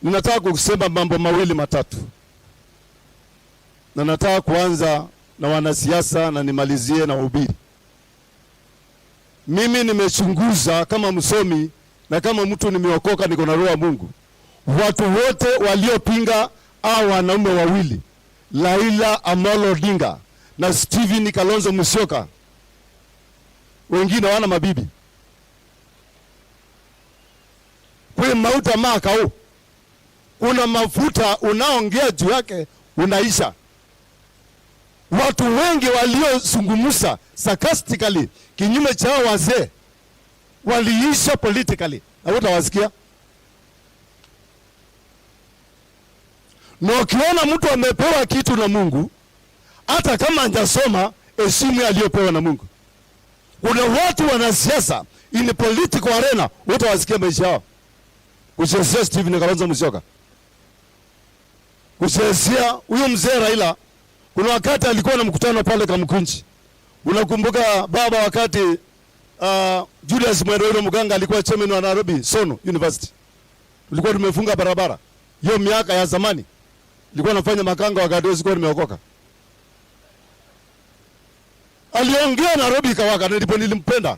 Ninataka kusema mambo mawili matatu. Na nataka kuanza na wanasiasa na nimalizie na ubiri. Mimi nimechunguza kama msomi na kama mtu nimeokoka, niko na roho ya Mungu. Watu wote waliopinga au wanaume wawili, Raila Amolo Odinga na Stephen Kalonzo Musyoka, wengine wana mabibi. Kwa mauta makao, una mafuta unaongea juu yake unaisha. Watu wengi waliozungumza sarcastically kinyume cha wazee waliisha politically, na utawasikia. Na ukiona mtu amepewa kitu na Mungu, hata kama hajasoma, heshimu aliyopewa na Mungu. Kuna watu wanasiasa in political arena, utawasikia maisha yao. Kuchezea Stephen Kalonzo Musyoka, kuchezea huyo mzee Raila. Kuna wakati alikuwa na mkutano pale Kamkunji. Unakumbuka baba, wakati Julius Mwerero Muganga alikuwa chairman wa Nairobi Sono University, tulikuwa tumefunga barabara. Hiyo miaka ya zamani nilikuwa nafanya makanga wakati huo sikuwa nimeokoka. Aliongea Nairobi kawaka, ndipo nilimpenda.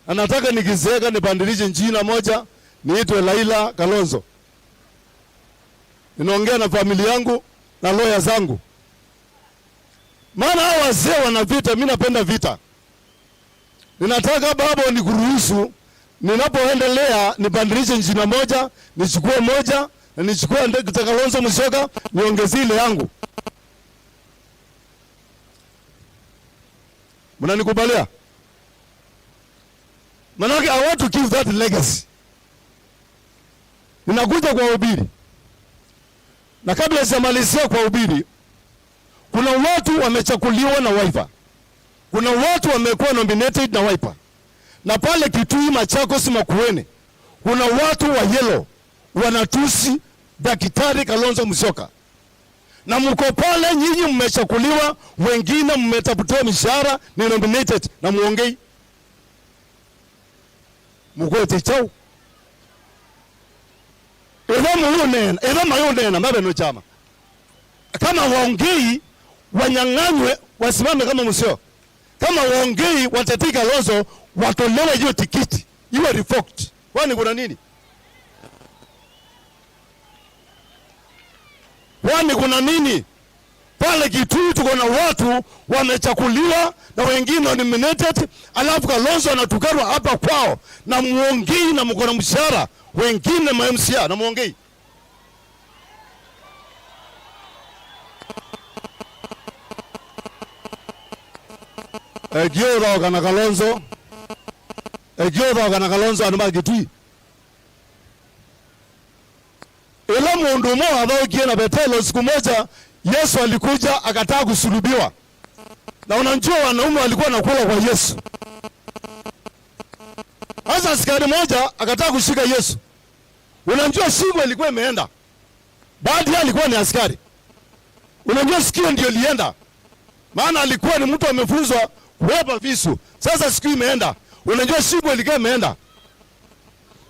Anataka nikizeeka nibadilishe jina moja niitwe Raila Kalonzo. Ninaongea na familia yangu na lawyer zangu. Maana hao wazee wana vita, mimi napenda vita. Ninataka baba nikuruhusu ninapoendelea nibadilishe jina moja, nichukue moja na nichukue ndege Kalonzo Musyoka niongezee ile yangu. Mnanikubalia? Manake I want to give that legacy. Ninakuja kwa ubiri. Na kabla sijamalizia kwa ubiri, kuna watu wamechakuliwa na Wiper. Kuna watu wamekuwa nominated na Wiper. Na pale Kitui, Machakos, Makueni, kuna watu wa yellow wanatusi Daktari Kalonzo Musyoka. Na mko pale nyinyi mmechakuliwa, wengine mmetafutiwa mishahara, ni nominated na muongei. Mko tichau. Eva mayonena mabe no chama. Kama waongei wanyang'anywe wasimame kama Musyoka. Kama waongei watetee Kalonzo watolewe hiyo tikiti. Iwe revoked. Kwani kuna nini? Kwani kuna nini? Pale Kitui tuko na watu wamechakuliwa na wengine nominated, alafu Kalonzo anatukarwa hapa kwao na muongei na mko na mshahara, wengine MCA na muongei. Egiora kana Kalonzo anuma Kitui. Ila mundu mmoja ambaye na Betelo, siku moja Yesu alikuja akataka kusulubiwa. Na unajua wanaume walikuwa nakula kwa Yesu. Hasa askari moja akataka kushika Yesu. Unajua shingo ilikuwa imeenda. Baadhi alikuwa ni askari. Unajua sikio ndio lienda. Maana alikuwa ni mtu amefunzwa kubeba visu. Sasa sikio imeenda. Unajua shingo ilikuwa imeenda.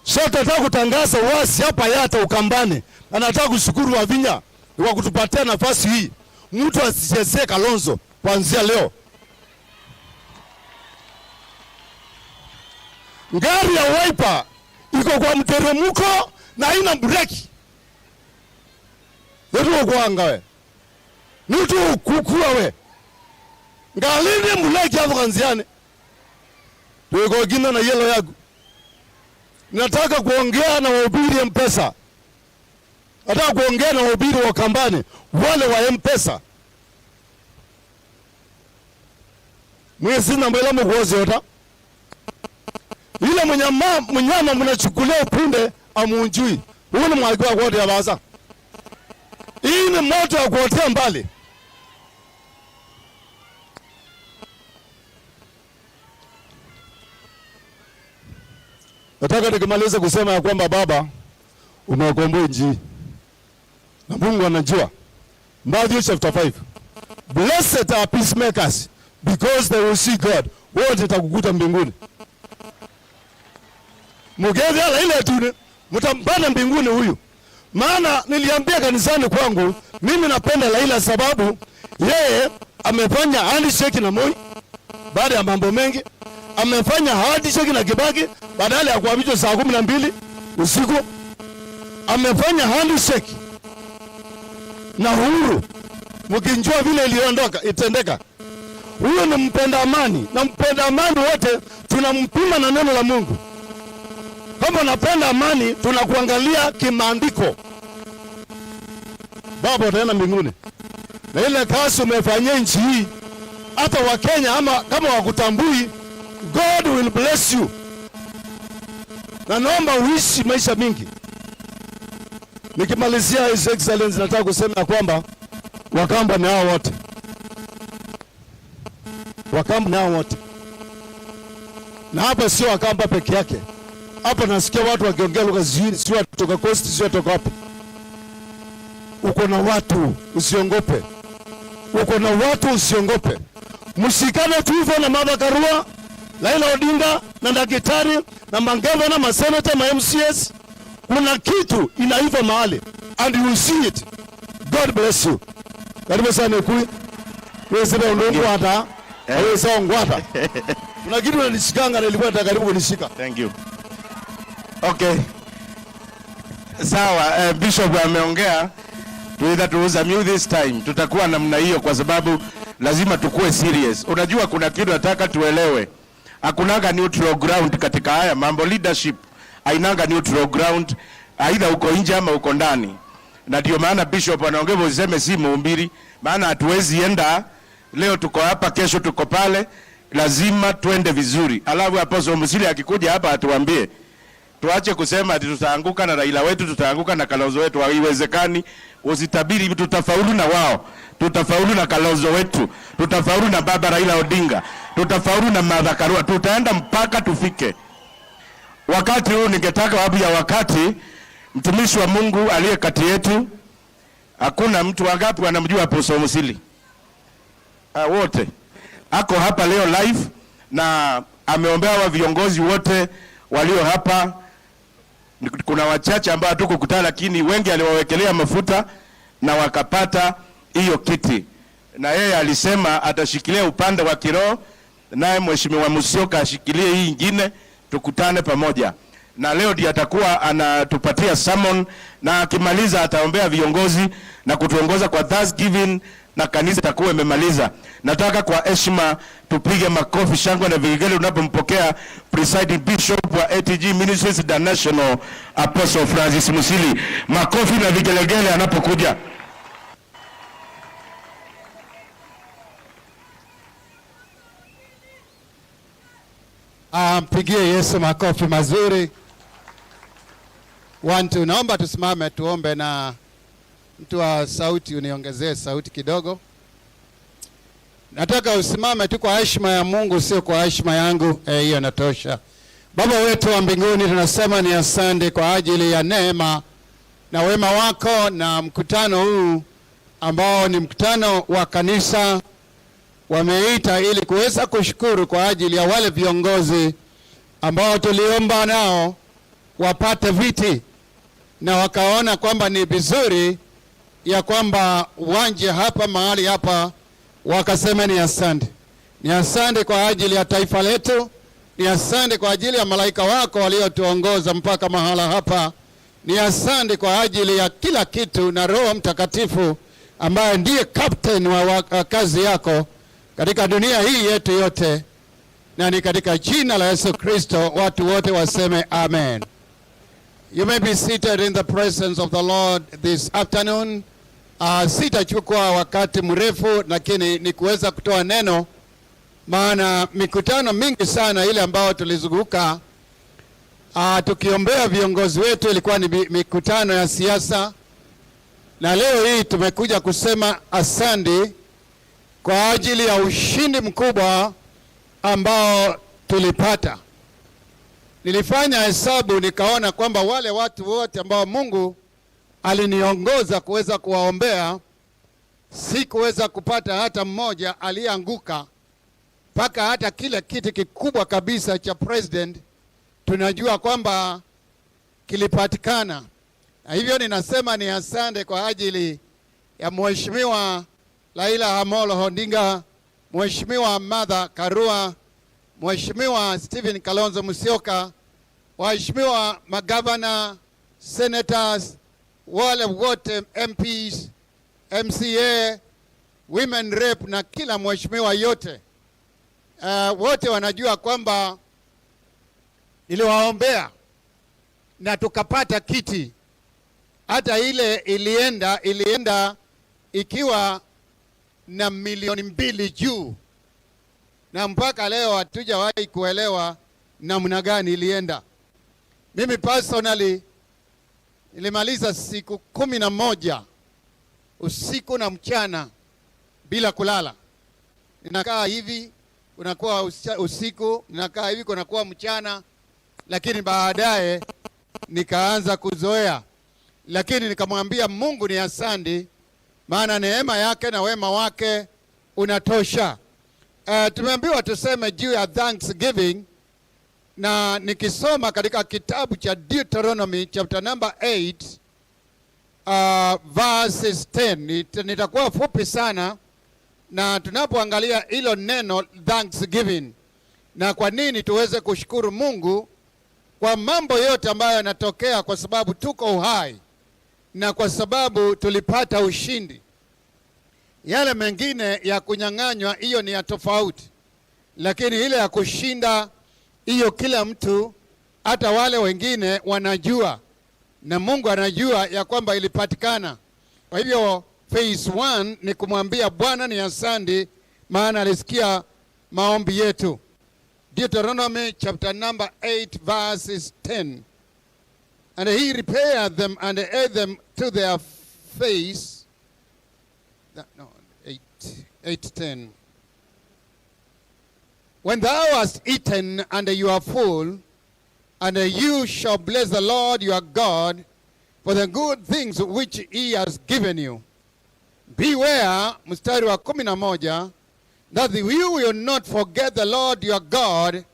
Sasa nataka kutangaza wasi hapa Yatta Ukambani. Anataka kushukuru Wavinya kwa kutupatia nafasi hii. Mtu asichezee Kalonzo kuanzia leo. Gari ya Wiper iko kwa mteremko na haina breki. Ndio kuanga we. Nitu kukua we. Ngalini muleki hapo kanziane. Tuko gina na yellow yangu. Nataka kuongea na wahubiri M-Pesa. Nataka kuongea na wahubiri wa Kambani, wale wa M-Pesa. Mwezi na mbele mgozi yote. Ile mnyama mnachukulia upunde amunjui. Huyu ni mwagwa wote ya baza. Hii ni moto ya kuotea mbali. Nataka nikimaliza kusema ya kwamba baba umewakomboa nchi. Na Mungu anajua. Matthew chapter 5. Blessed are peacemakers because they will see God. Wote watakukuta mbinguni. Mugezi ala ile tu mtampanda mbinguni huyu. Maana niliambia kanisani kwangu mimi napenda Raila sababu yeye amefanya handshake na Moi baada ya mambo mengi. Amefanya handshake na Kibaki badala ya kuapishwa saa 12 usiku. Amefanya handshake na Uhuru. Mkinjua vile iliondoka itendeka. Huyo ni mpenda amani, na mpenda amani wote tunampima na neno la Mungu. Kama unapenda amani tunakuangalia kimaandiko. Baba utaenda mbinguni. Na ile kazi umefanyia nchi hii, hata Wakenya ama kama wakutambui, God will bless you. Na naomba uishi maisha mingi. Nikimalizia His Excellency, nataka kusema kwamba Wakamba ni hao wote. Wakamba ni hao wote. Na hapa sio Wakamba peke yake. Hapa nasikia watu wakiongea lugha sio kutoka Coast, sio kutoka wapi. Uko na watu, usiongope. Uko na watu, usiongope. Mshikane tu hivyo na Martha Karua, Raila Odinga na Daktari na magavana, masenata, ma MCS. Kuna kitu inaiva mahali and you will see it. God bless you. Karibu sana kui. Wewe sema ndongo hata. Wewe sawa ngwata. Kuna kitu unanishikanga na ilikuwa karibu kunishika. Thank you. Okay. Sawa, Bishop ameongea. Tuweza tuuzamu this time. Tutakuwa namna hiyo kwa sababu lazima tukue serious. Unajua kuna kitu nataka tuelewe. Hakunaga neutral ground katika haya mambo. Leadership hainaga neutral ground, aidha uko nje ama uko ndani. Na ndio maana Bishop anaongea useme si mhubiri, maana hatuwezi enda leo tuko hapa kesho tuko pale, lazima twende vizuri. Alafu Apostle Musili akikuja hapa atuambie. Tuache kusema ati tutaanguka na Raila wetu, tutaanguka na Kalonzo wetu. Haiwezekani. Usitabiri tutafaulu na wao. Tutafaulu na Kalonzo wetu. Tutafaulu na baba Raila Odinga. Tutafaulu na MASAKU. Tutaenda mpaka tufike. Wakati huu ningetaka wabu ya wakati mtumishi wa Mungu aliye kati yetu. Hakuna mtu wangapi wanamjua Apostle Musili? Wote. Ako hapa leo live na ameombea wa viongozi wote walio hapa. Kuna wachache ambao hatukukutana lakini wengi aliwawekelea mafuta na wakapata hiyo kiti. Na yeye alisema atashikilia upande wa kiroho, naye Mheshimiwa MUSYOKA ashikilie hii nyingine, tukutane pamoja. Na leo ndiye atakuwa anatupatia sermon na akimaliza ataombea viongozi na kutuongoza kwa Thanksgiving na kanisa itakuwa imemaliza. Nataka kwa heshima tupige makofi, shangwe na vigele unapompokea Presiding Bishop wa ATG Ministries International Apostle Francis Musili. Makofi na vigelegele anapokuja. Mpigie Yesu makofi mazuri. Naomba tusimame tuombe, na mtu wa sauti uniongezee sauti kidogo. Nataka usimame tu kwa heshima ya Mungu, sio kwa heshima yangu. Hiyo inatosha. Baba wetu wa mbinguni, tunasema ni asante kwa ajili ya neema na wema wako na mkutano huu ambao ni mkutano wa kanisa wameita ili kuweza kushukuru kwa ajili ya wale viongozi ambao tuliomba nao wapate viti na wakaona kwamba ni vizuri ya kwamba wanje hapa mahali hapa, wakasema ni asante. Ni asante kwa ajili ya taifa letu, ni asante kwa ajili ya malaika wako waliotuongoza mpaka mahala hapa, ni asante kwa ajili ya kila kitu na Roho Mtakatifu ambaye ndiye captain wa kazi yako katika dunia hii yetu yote, na ni katika jina la Yesu Kristo watu wote waseme amen. You may be seated in the presence of the Lord this afternoon. Sitachukua wakati mrefu, lakini ni kuweza kutoa neno, maana mikutano mingi sana ile ambao tulizunguka tukiombea viongozi wetu ilikuwa ni mikutano ya siasa, na leo hii tumekuja kusema asante kwa ajili ya ushindi mkubwa ambao tulipata. Nilifanya hesabu nikaona kwamba wale watu wote ambao Mungu aliniongoza kuweza kuwaombea, si kuweza kupata hata mmoja aliyeanguka, mpaka hata kile kiti kikubwa kabisa cha president tunajua kwamba kilipatikana. Na hivyo ninasema ni asante kwa ajili ya Mheshimiwa Raila Odinga, Mheshimiwa Martha Karua, Mheshimiwa Stephen Kalonzo Musyoka, waheshimiwa magavana, senators, wale wote MPs, MCA, women rep na kila mheshimiwa yote. Wote wanajua kwamba niliwaombea na tukapata kiti. Hata ile ilienda ikiwa na milioni 2 juu, na mpaka leo hatujawahi kuelewa namna gani ilienda. Mimi personally nilimaliza siku 11 usiku na mchana bila kulala. Ninakaa hivi kunakuwa usiku, ninakaa hivi kunakuwa mchana, lakini baadaye nikaanza kuzoea. Lakini nikamwambia Mungu ni asante, maana neema yake na wema wake unatosha. Tumeambiwa tuseme juu ya Thanksgiving, na nikisoma katika kitabu cha Deuteronomy chapter number 8 verses 10, nitakuwa fupi sana, na tunapoangalia hilo neno Thanksgiving na kwa nini tuweze kushukuru Mungu kwa mambo yote ambayo yanatokea, kwa sababu tuko uhai na kwa sababu tulipata ushindi. Yale mengine ya kunyang'anywa, hiyo ni ya tofauti, lakini ile ya kushinda, hiyo kila mtu, hata wale wengine wanajua, na Mungu anajua ya kwamba ilipatikana. Kwa hivyo phase 1 ni kumwambia Bwana ni asante, maana alisikia maombi yetu. Deuteronomy chapter number 8 verses 10. And he repaired them and ate them to their face. No, 8:10. When thou hast eaten and you are full, and you shall bless the Lord your God for the good things which he has given you. Beware, mstari wa 11, that you will not forget the Lord your God,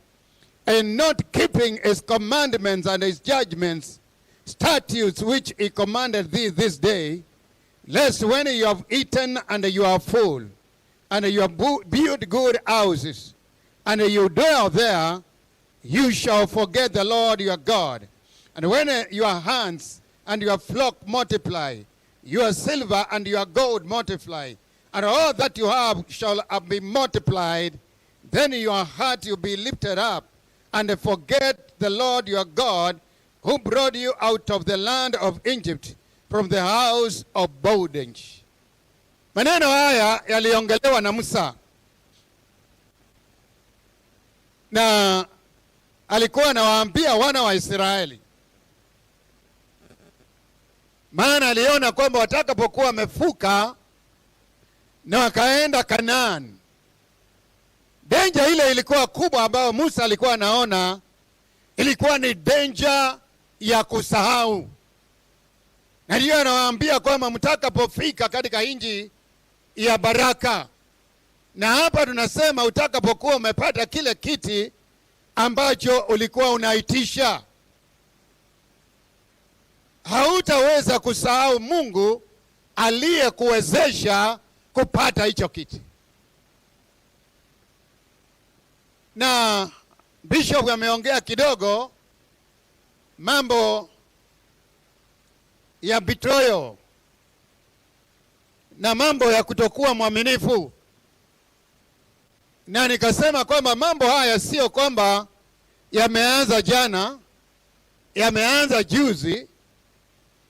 and not keeping his commandments and his judgments, statutes which he commanded thee this day, lest when you have eaten and you are full, and you have built good houses, and you dwell there, you shall forget the Lord your God. And when your hands and your flock multiply, your silver and your gold multiply, and all that you have shall be multiplied, then your heart will be lifted up, and forget the Lord your God, who brought you out of the land of Egypt, from the house of bondage. Maneno haya yaliongelewa na Musa, na alikuwa anawaambia wana wa Israeli, maana aliona kwamba watakapokuwa wamefuka na wakaenda Kanaani, danger ile ilikuwa kubwa ambayo Musa alikuwa anaona ilikuwa ni danger ya kusahau. Na ndiyo anawaambia kwamba mtakapofika katika nchi ya baraka, na hapa tunasema utakapokuwa umepata kile kiti ambacho ulikuwa unaitisha, hautaweza kusahau Mungu aliyekuwezesha kupata hicho kiti. Na Bishop ameongea kidogo mambo ya betrayal na mambo ya kutokuwa mwaminifu, na nikasema kwamba mambo haya sio kwamba yameanza jana, yameanza juzi.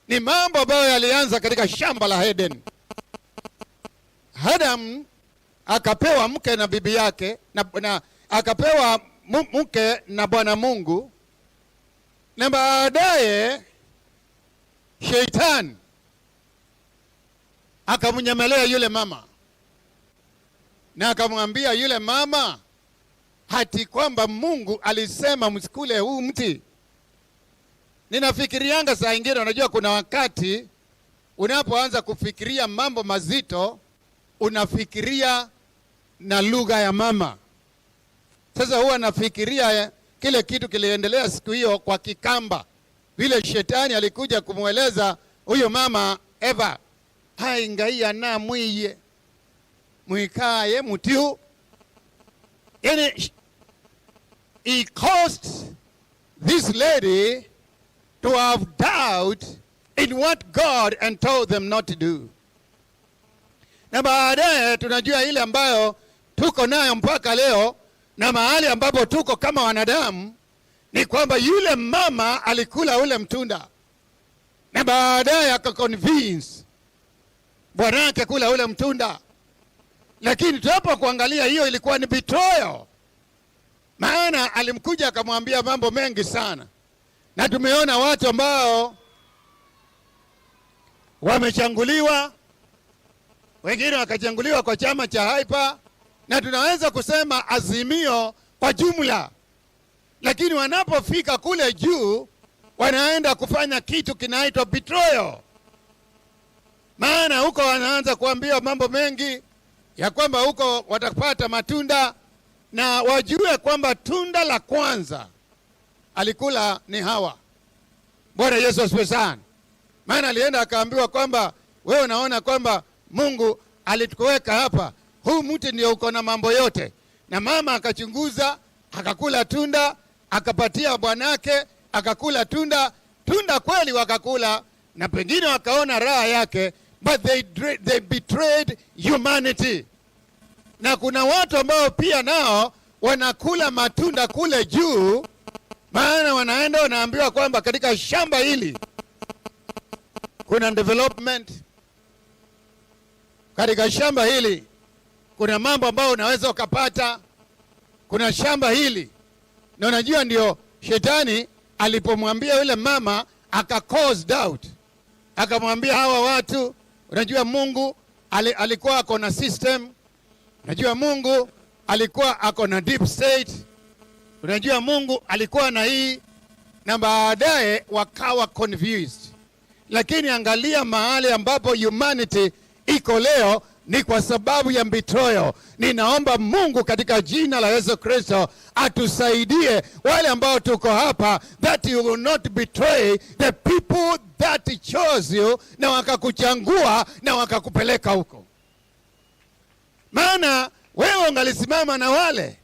Ni mambo ambayo yalianza katika shamba la Eden. Adam akapewa mke na bibi yake, na akapewa mke na Bwana Mungu, na baadaye Shetani akamnyemelea yule mama, na akamwambia yule mama hati kwamba Mungu alisema msikule huu mti. Ninafikirianga saa ingine, unajua kuna wakati unapoanza kufikiria mambo mazito unafikiria na lugha ya mama. Sasa huwa nafikiria kile kitu kiliendelea siku hiyo kwa Kikamba, vile Shetani alikuja kumweleza huyo mama Eva, haingaia na mwiye mwikaye mutiu. Yani, he caused this lady to have doubt in what God and told them not to do. Na baadaye tunajua ile ambayo tuko nayo mpaka leo, na mahali ambapo tuko kama wanadamu, ni kwamba yule mama alikula ule mtunda, na baadaye akaconvince bwanake kula ule mtunda. Lakini tunapo kuangalia, hiyo ilikuwa ni betrayal, maana alimkuja akamwambia mambo mengi sana. Na tumeona watu ambao wamechanguliwa, wengine wakachanguliwa kwa chama cha Hyper, na tunaweza kusema Azimio kwa jumla, lakini wanapofika kule juu wanaenda kufanya kitu kinaitwa betrayal. Maana huko wanaanza kuambia mambo mengi ya kwamba huko watapata matunda, na wajue kwamba tunda la kwanza alikula ni Hawa. Bwana Yesu asifiwe sana. Maana alienda akaambiwa kwamba wewe unaona kwamba Mungu alituweka hapa, huu mti ndio uko na mambo yote. Na mama akachunguza, akakula tunda, akapatia bwanake, akakula tunda kweli wakakula, na pengine wakaona raha yake, but they betrayed humanity. Na kuna watu ambao pia nao wanakula matunda kule juu, maana wanaenda wanaambiwa kwamba katika shamba hili kuna development, katika shamba hili kuna mambo ambayo unaweza ukapata, kuna shamba hili. Na unajua ndio shetani alipomwambia yule mama aka cause doubt, akamwambia hawa watu, unajua Mungu alikuwa ako na system, unajua Mungu alikuwa ako na deep state, unajua Mungu alikuwa na hii, na baadaye wakawa confused. Lakini angalia mahali ambapo humanity iko leo ni kwa sababu ya betrayal. Ninaomba Mungu katika jina la Yesu Kristo atusaidie wale ambao tuko hapa, that you will not betray the people that chose you, na wakakuchangua na wakakupeleka huko. Maana wewe ungalisimama na wale,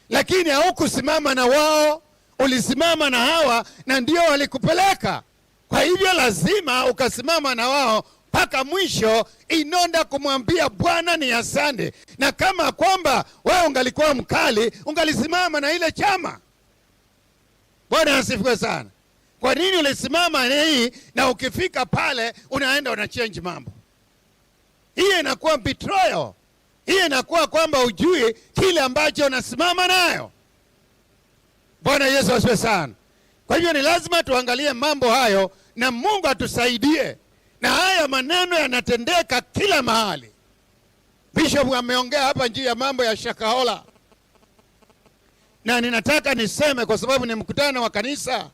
lakini haukusimama na wao, ulisimama na hawa na ndio walikupeleka. Kwa hivyo lazima ukasimama na wao mpaka mwisho, inonda kumwambia Bwana ni asante. Na kama kwamba wewe ungalikuwa mkali, ungalisimama na ile chama. Bwana asifiwe sana. Kwa nini ulisimama na hii na ukifika pale unaenda una change mambo? Hii inakuwa betrayal. Hii inakuwa kwamba ujui kile ambacho unasimama nayo. Bwana Yesu asifiwe sana. Kwa hivyo ni lazima tuangalie mambo hayo na Mungu atusaidie. Na haya maneno yanatendeka kila mahali. Bishop ameongea hapa juu ya mambo ya Shakahola. Na ninataka niseme kwa sababu ni mkutano wa kanisa,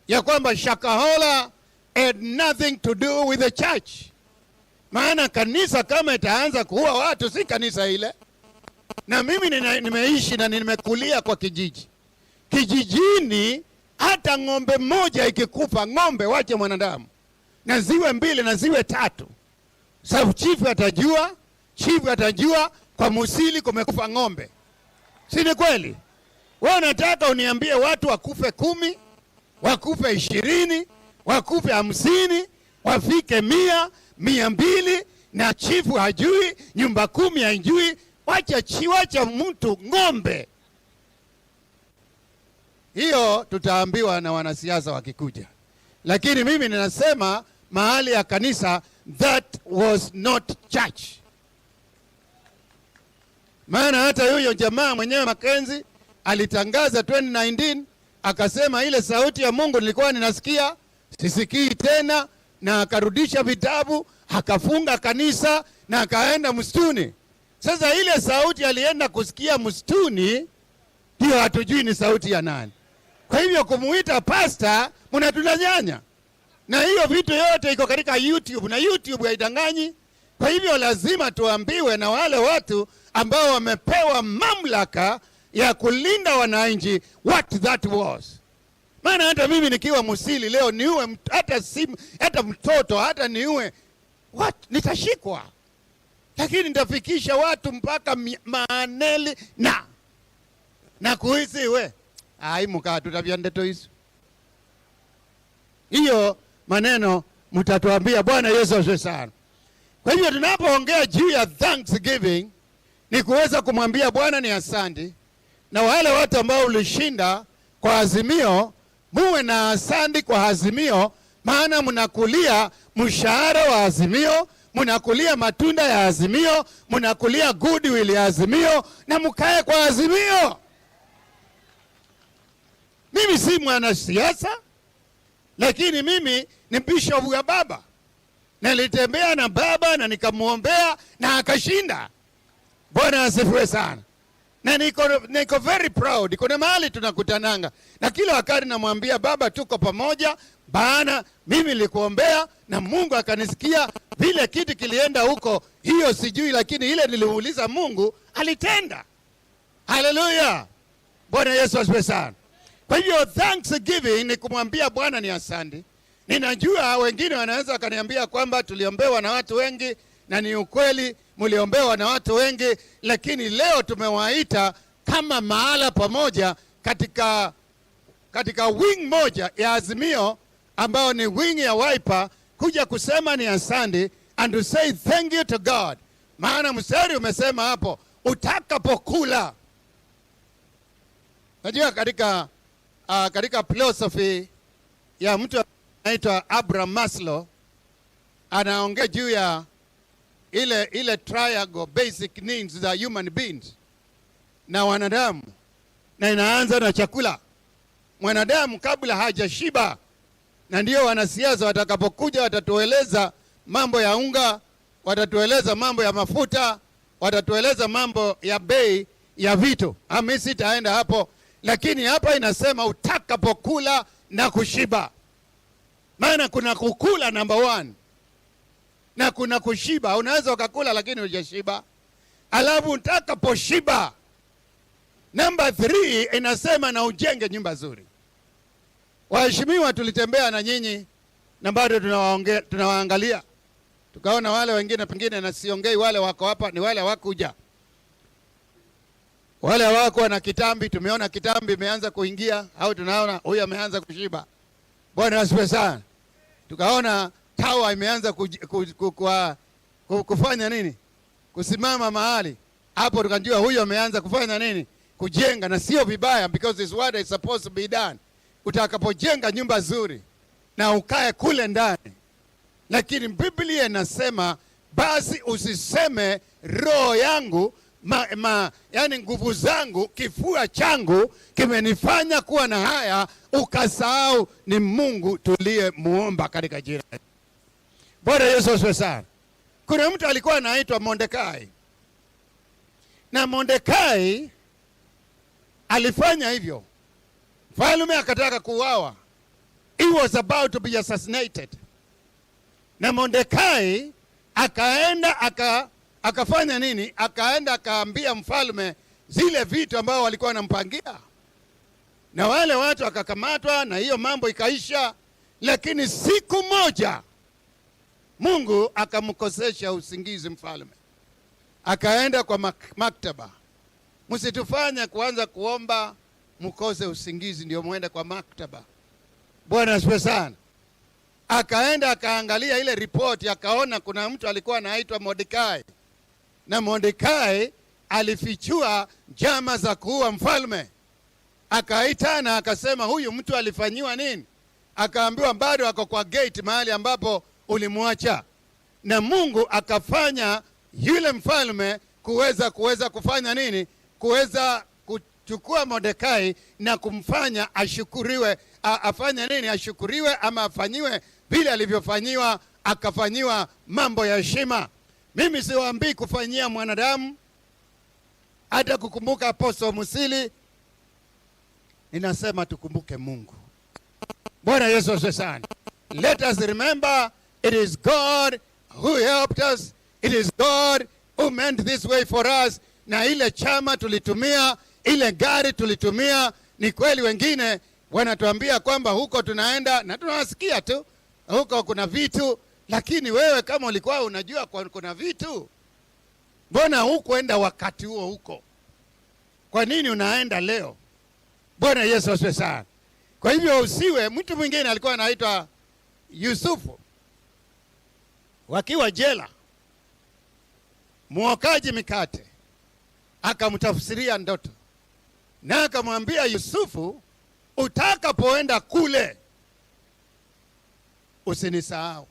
ya kwamba Shakahola had nothing to do with the church. Maana kanisa kama itaanza kuua watu, si kanisa ile. Na mimi nimeishi na nimekulia kwa kijiji. Kijijini hata ng'ombe moja ikikufa, ng'ombe wache mwanadamu, na ziwe 2 na ziwe 3, sababu chifu atajua kwa Musili kumekufa ng'ombe. Si ni kweli? Wewe unataka uniambie watu wakufe 10, wakufe 20, wakufe 50, wafike 100, 200, na chifu hajui, nyumba 10 haijui, wacha mtu ng'ombe. Hiyo tutaambiwa na wanasiasa wakikuja. Lakini mimi ninasema mahali ya kanisa, that was not church. Maana hata huyo jamaa mwenyewe Makenzi alitangaza 2019, akasema ile sauti ya Mungu nilikuwa ninasikia sisikii tena, na akarudisha vitabu, akafunga kanisa na akaenda msituni. Sasa ile sauti alienda kusikia msituni, hiyo hatujui ni sauti ya nani. Kwa hivyo kumuita pastor mnatudanganya. Na hiyo vitu yote iko katika YouTube, na YouTube haidanganyi. Kwa hivyo lazima tuambiwe na wale watu ambao wamepewa mamlaka ya kulinda wananchi what that was. Maana hata mimi nikiwa Musili leo niue hata mtoto, hata niue nitashikwa. Lakini nitafikisha watu mpaka Maaneli na kuhisi we mukatu tabia ndeto hizo. Hiyo maneno mtatuambia. Bwana Yesu asifiwe sana. Kwa hivyo tunapoongea juu ya Thanksgiving ni kuweza kumwambia Bwana ni asante, na wale watu ambao ulishinda kwa Azimio, muwe na asante kwa Azimio, maana mnakulia mshahara wa Azimio, mnakulia matunda ya Azimio, mnakulia goodwill ya Azimio, na mkae kwa Azimio. Mimi si mwanasiasa, lakini mimi ni bishop wa baba. Nilitembea na baba na nikamuombea na akashinda. Bwana asifiwe sana. Na niko very proud. Kuna mahali tunakutananga, na kila wakati namwambia baba tuko pamoja, bana mimi nilikuombea na Mungu akanisikia. Vile kitu kilienda huko, hiyo sijui, lakini ile niliuliza Mungu alitenda. Hallelujah. Bwana Yesu asifiwe sana. Kwa hivyo Thanksgiving ni kumwambia Bwana ni asante. Ninajua wengine wanaweza wakaniambia kwamba tuliombewa na watu wengi, na ni ukweli mliombewa na watu wengi, lakini leo tumewaita kama mahala pamoja katika wing moja ya Azimio ambao ni wing ya Wiper kuja kusema ni asante and to say thank you to God. Maana mstari umesema hapo utakapokula. Najua katika philosophy ya mtu anaitwa Abraham Maslow anaongea juu ya ile triangle basic needs za human beings na wanadamu, na inaanza na chakula. Mwanadamu kabla hajashiba, na ndio wanasiasa watakapokuja watatueleza mambo ya unga, watatueleza mambo ya mafuta, watatueleza mambo ya bei ya vitu. Mimi sitaenda hapo, lakini hapa inasema utakapokula na kushiba. Maana kuna kukula number 1 na kuna kushiba. Unaweza ukakula lakini hujashiba. Alafu utakaposhiba, number 3 inasema na ujenge nyumba nzuri. Waheshimiwa, tulitembea na nyinyi na bado tunawaangalia. Tukaona wale wengine, pengine na siongei wale wako hapa, ni wale wakuja. Wale wako na kitambi, tumeona kitambi imeanza kuingia, au tunaona huyu ameanza kushiba. Bwana asifiwe sana. Tukaona tawa imeanza kufanya nini? Kusimama mahali. Hapo tukajua huyu ameanza kufanya nini? Kujenga, na sio vibaya, because it's what is supposed to be done. Utakapojenga nyumba nzuri na ukae kule ndani. Lakini Biblia inasema basi usiseme roho yangu yani nguvu zangu, kifua changu kimenifanya kuwa na haya, ukasahau ni Mungu tuliye muomba katika jina. Bwana Yesu asifiwe sana. Kuna mtu alikuwa anaitwa Mordekai. Na Mordekai alifanya hivyo. Mfalme akataka kuuawa. He was about to be assassinated. Na Mordekai akaenda akafanya nini? Akaenda akaambia mfalme zile vitu ambao walikuwa wanampangia. Na wale watu akakamatwa na hiyo mambo ikaisha. Lakini siku moja Mungu akamkosesha usingizi mfalme. Akaenda kwa maktaba. Msitufanye kuanza kuomba mkose usingizi ndio muende kwa maktaba. Bwana asifiwe sana. Akaenda akaangalia ile report, akaona kuna mtu alikuwa anaitwa Mordekai. Na Mordekai alifichua njama za kuua mfalme. Akaita na akasema huyu mtu alifanyiwa nini? Akaambiwa bado ako kwa gate mahali ambapo ulimwacha. Na Mungu akafanya yule mfalme kuweza kufanya nini? Kuweza kuchukua Mordekai na kumfanya ashukuriwe. Afanya nini? Ashukuriwe ama afanyiwe vile alivyofanyiwa, akafanyiwa mambo ya heshima. Mimi siwaambii kufanyia mwanadamu, hata kukumbuka Apostle Musili. Ninasema tukumbuke Mungu. Bwana Yesu asifiwe sana. Let us remember it is God who helped us. It is God who meant this way for us. Na ile chama tulitumia, ile gari tulitumia, ni kweli wengine wanatuambia kwamba huko tunaenda, na tunawasikia tu huko kuna vitu, lakini wewe kama ulikuwa unajua kuna vitu, mbona hukuenda wakati huo huko? Kwa nini unaenda leo? Bwana Yesu asifiwe sana. Kwa hivyo usiwe mtu mwingine alikuwa anaitwa Yusufu. Wakiwa jela, mwokaji mikate akamtafsiria ndoto. Na akamwambia Yusufu, utakapoenda kule usinisahau.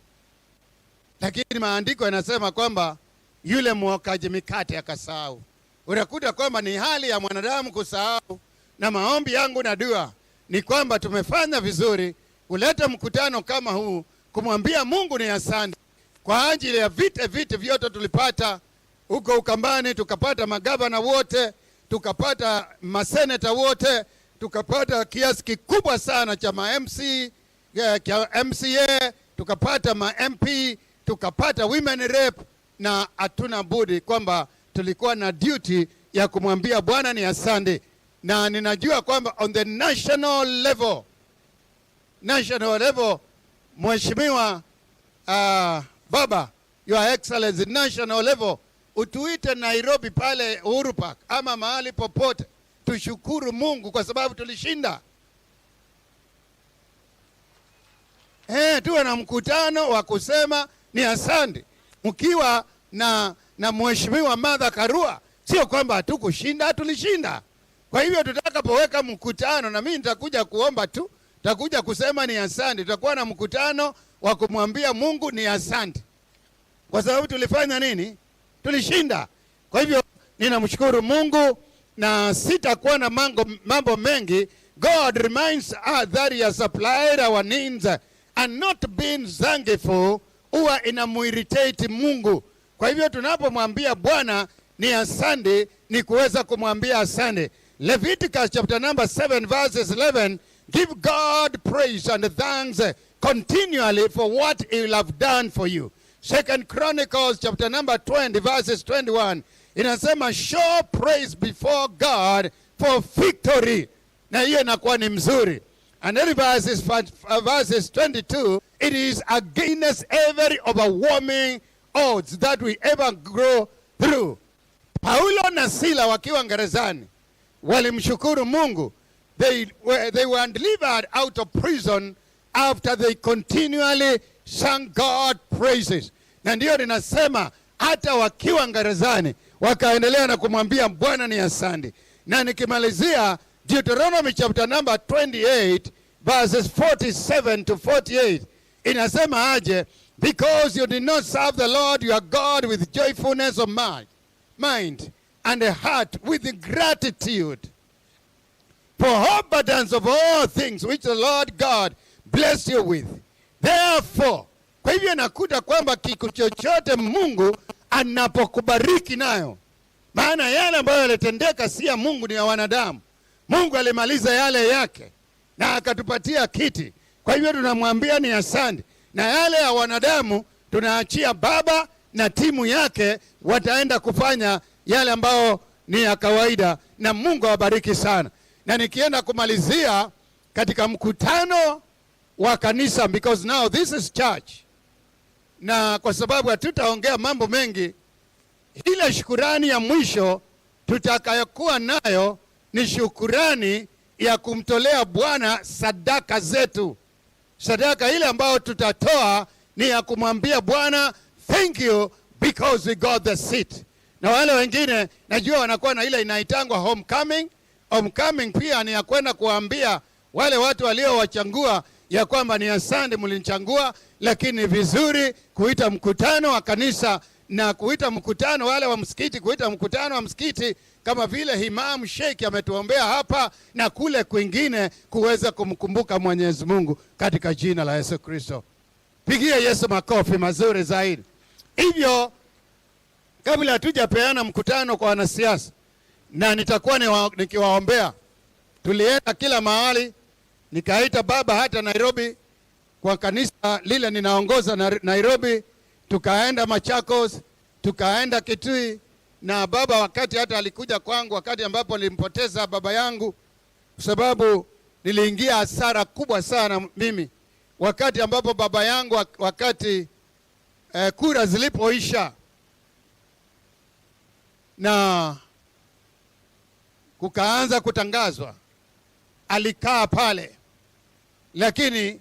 Lakini maandiko yanasema kwamba yule mwokaji mikate akasahau. Unakuta kwamba ni hali ya mwanadamu kusahau. Na maombi yangu na dua ni kwamba tumefanya vizuri kuleta mkutano kama huu, kumwambia Mungu ni asante kwa ajili ya vitu vyote tulipata huko Ukambani. Tukapata magavana wote, tukapata maseneta wote, tukapata kiasi kikubwa sana cha MCA, tukapata MP, tukapata women rep, na hatuna budi kwamba tulikuwa na duty ya kumwambia Bwana ni asante. Na ninajua kwamba on the national level, Mheshimiwa Baba, Your Excellency, national level, utuite Nairobi pale Uhuru Park ama mahali popote, tushukuru Mungu kwa sababu tulishinda. Tuwe na mkutano wa kusema ni asante. Mkiwa na Mheshimiwa Martha Karua, sio kwamba hatukushinda, tulishinda. Kwa hivyo tutakapoweka mkutano, na mimi nitakuja kuomba tu, nitakuja kusema ni asante. Tutakuwa na mkutano wa kumwambia Mungu ni asante. Kwa sababu tulifanya nini? Tulishinda. Kwa hivyo ninamshukuru Mungu na sitakuwa na mambo mengi. God reminds us that he has supplied our needs, and not being thankful huwa inamuirritate Mungu. Kwa hivyo tunapomwambia Bwana ni asante, ni kuweza kumwambia asante. Leviticus chapter number 7 verses 11, give God praise and thanks continually for what he will have done for you. 2 Chronicles chapter number 20 verses 21, inasema show praise before God for victory. Na hiyo inakuwa ni mzuri. And then verses 22, it is against every overwhelming odds that we ever go through. Paulo na Sila wakiwa gerezani walimshukuru Mungu. They were delivered out of prison after they continually sang God praises. Na ndio ninasema hata wakiwa gerezani wakaendelea na kumwambia Bwana ni asante. Na nikimalizia Deuteronomy chapter number 28 verses 47 to 48, inasema aje? Because you did not serve the Lord your God with joyfulness of mind and a heart with gratitude for abundance of all things which the Lord God blessed you with. Therefore, kwa hivyo nakuta kwamba kitu chochote Mungu anapokubariki nayo, maana yale ambayo yalitendeka si ya Mungu, ni ya wanadamu. Mungu alimaliza yale yake na akatupatia kiti. Kwa hivyo tunamwambia ni asante. Na yale ya wanadamu tunaachia Baba na timu yake, wataenda kufanya yale ambayo ni ya kawaida, na Mungu awabariki sana. Na nikienda kumalizia katika mkutano wa kanisa, because now this is church, na kwa sababu hatutaongea mambo mengi, ile shukurani ya mwisho tutakayokuwa nayo ni shukurani ya kumtolea Bwana sadaka zetu. Sadaka ile ambayo tutatoa ni ya kumwambia Bwana thank you because we got the seat. Na wale wengine najua wanakuwa na ile inaitangwa homecoming. Homecoming pia ni ya kwenda kuambia wale watu waliowachangua ya kwamba ni asante mlinichangua, lakini ni vizuri kuita mkutano wa kanisa na kuita mkutano wale wa msikiti, kuita mkutano wa msikiti kama vile Imam Sheikh ametuombea hapa na kule kwingine, kuweza kumkumbuka Mwenyezi Mungu katika jina la Yesu Kristo. Pigia Yesu makofi mazuri zaidi. Hivyo kabla hatujapeana mkutano kwa wanasiasa, na nitakuwa nikiwaombea, tulienda kila mahali, nikaita baba hata Nairobi kwa kanisa lile ninaongoza na Nairobi, tukaenda Machakos, tukaenda Kitui. Na baba wakati hata alikuja kwangu wakati ambapo nilimpoteza baba yangu, kwa sababu niliingia hasara kubwa sana mimi wakati ambapo baba yangu wakati kura zilipoisha na kukaanza kutangazwa, alikaa pale. Lakini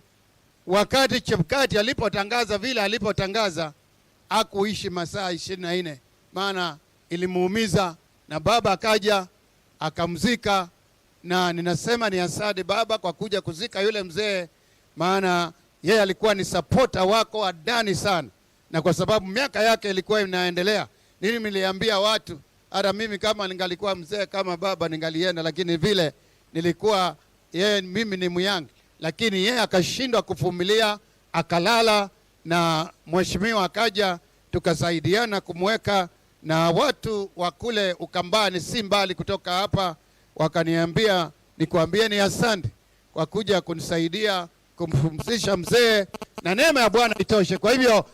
wakati Chebukati alipotangaza vile alipotangaza, hakuishi masaa 24, maana ilimuumiza, na baba akaja akamzika. Na ninasema ni asante baba kwa kuja kuzika yule mzee, maana yeye alikuwa ni supporter wako adani sana, na kwa sababu miaka yake ilikuwa inaendelea. Niliambia watu hata mimi kama ningalikuwa mzee kama baba ningalienda, lakini vile nilikuwa mimi ni myangi, lakini yeye akashindwa kuvumilia, akalala, na mheshimiwa akaja, tukasaidiana kumweka. Na watu wa kule Ukambani si mbali kutoka hapa wakaniambia nikuambie ni asante kwa kuja kunisaidia kumpumzisha mzee, na neema ya Bwana itoshe. Kwa hivyo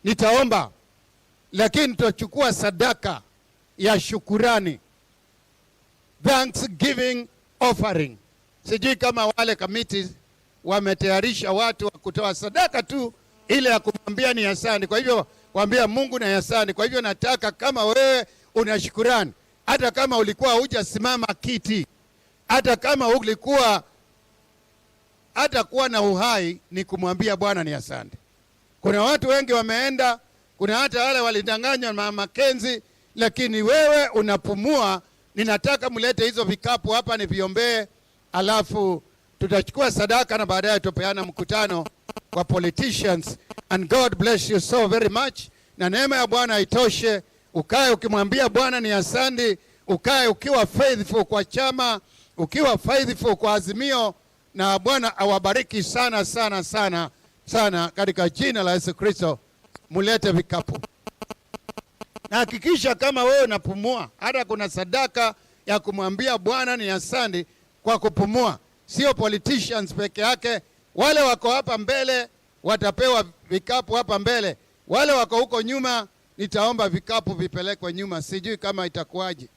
nitaomba, lakini tutachukua sadaka ya shukurani, Thanksgiving offering. Sijui kama wale committees wametayarisha watu wa kutoa sadaka tu ile ya kumwambia ni asante. Kwa hivyo kuambia Mungu na asante. Kwa hivyo nataka kama wewe una shukurani, hata kama ulikuwa hujasimama kiti, hata kama ulikuwa hata kuwa na uhai ni kumwambia Bwana ni asante. Kuna watu wengi wameenda, kuna hata wale walidanganywa na Makenzi, lakini wewe unapumua. Ninataka mlete hizo vikapu hapa niviombee, alafu tutachukua sadaka na baadaye tupeana mkutano kwa politicians. And God bless you so very much. Na neema ya Bwana itoshe. Ukae ukimwambia Bwana ni asante, ukae ukiwa faithful kwa chama, ukiwa faithful kwa Azimio, na Bwana awabariki sana sana sana sana katika jina la Yesu Kristo. Mulete vikapu. Na hakikisha kama wewe unapumua, hata kuna sadaka ya kumwambia Bwana ni asante kwa kupumua. Sio politicians peke yake. Wale wako hapa mbele watapewa vikapu hapa mbele. Wale wako huko nyuma nitaomba vikapu vipelekwe nyuma. Sijui kama itakuwaje.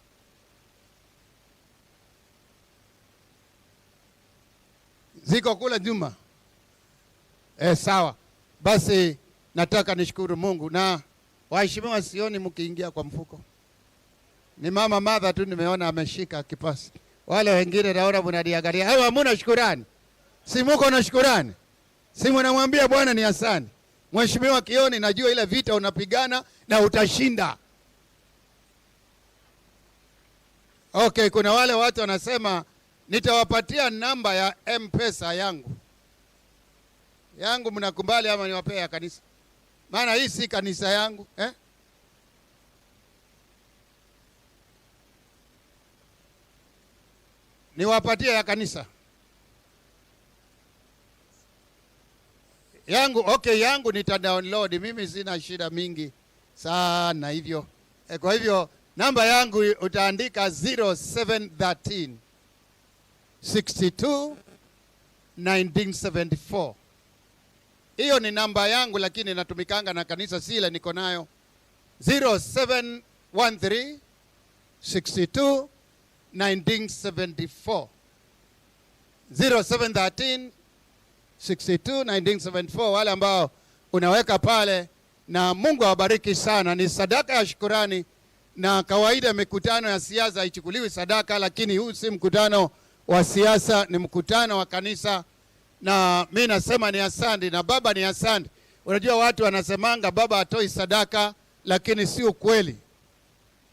Ziko kule nyuma. Sawa. Basi nataka nishukuru Mungu, na waheshimiwa sioni mkiingia kwa mfuko. Ni Mama Martha tu nimeona ameshika kipasi. Wale wengine naona mnaniangalia. Hawa hamna shukrani. Si mko na shukrani? Si mnamwambia Bwana ni asante? Mheshimiwa Kioni, najua ile vita unapigana na utashinda. Okay, kuna wale watu wanasema nitawapatia namba ya M-Pesa yangu. Yangu mnakubali ama niwapee ya kanisa? Maana hii si kanisa yangu, Niwapatie ya kanisa. Yangu, okay, yangu nitadownload. Mimi sina shida mingi sana hivyo. Kwa hivyo namba yangu utaandika 0713 62 1974. Hiyo ni namba yangu, lakini natumikanga na kanisa, sile niko nayo. 0713 62 1974. 0713 62 1974. Wale ambao unaweka pale, na Mungu awabariki sana. Ni sadaka ya shukrani, na kawaida mikutano ya siasa haichukuliwi sadaka, lakini huu si mkutano wa siasa, ni mkutano wa kanisa. Na mimi nasema ni asante, na baba ni asante. Unajua watu wanasemanga baba hatoi sadaka, lakini si ukweli.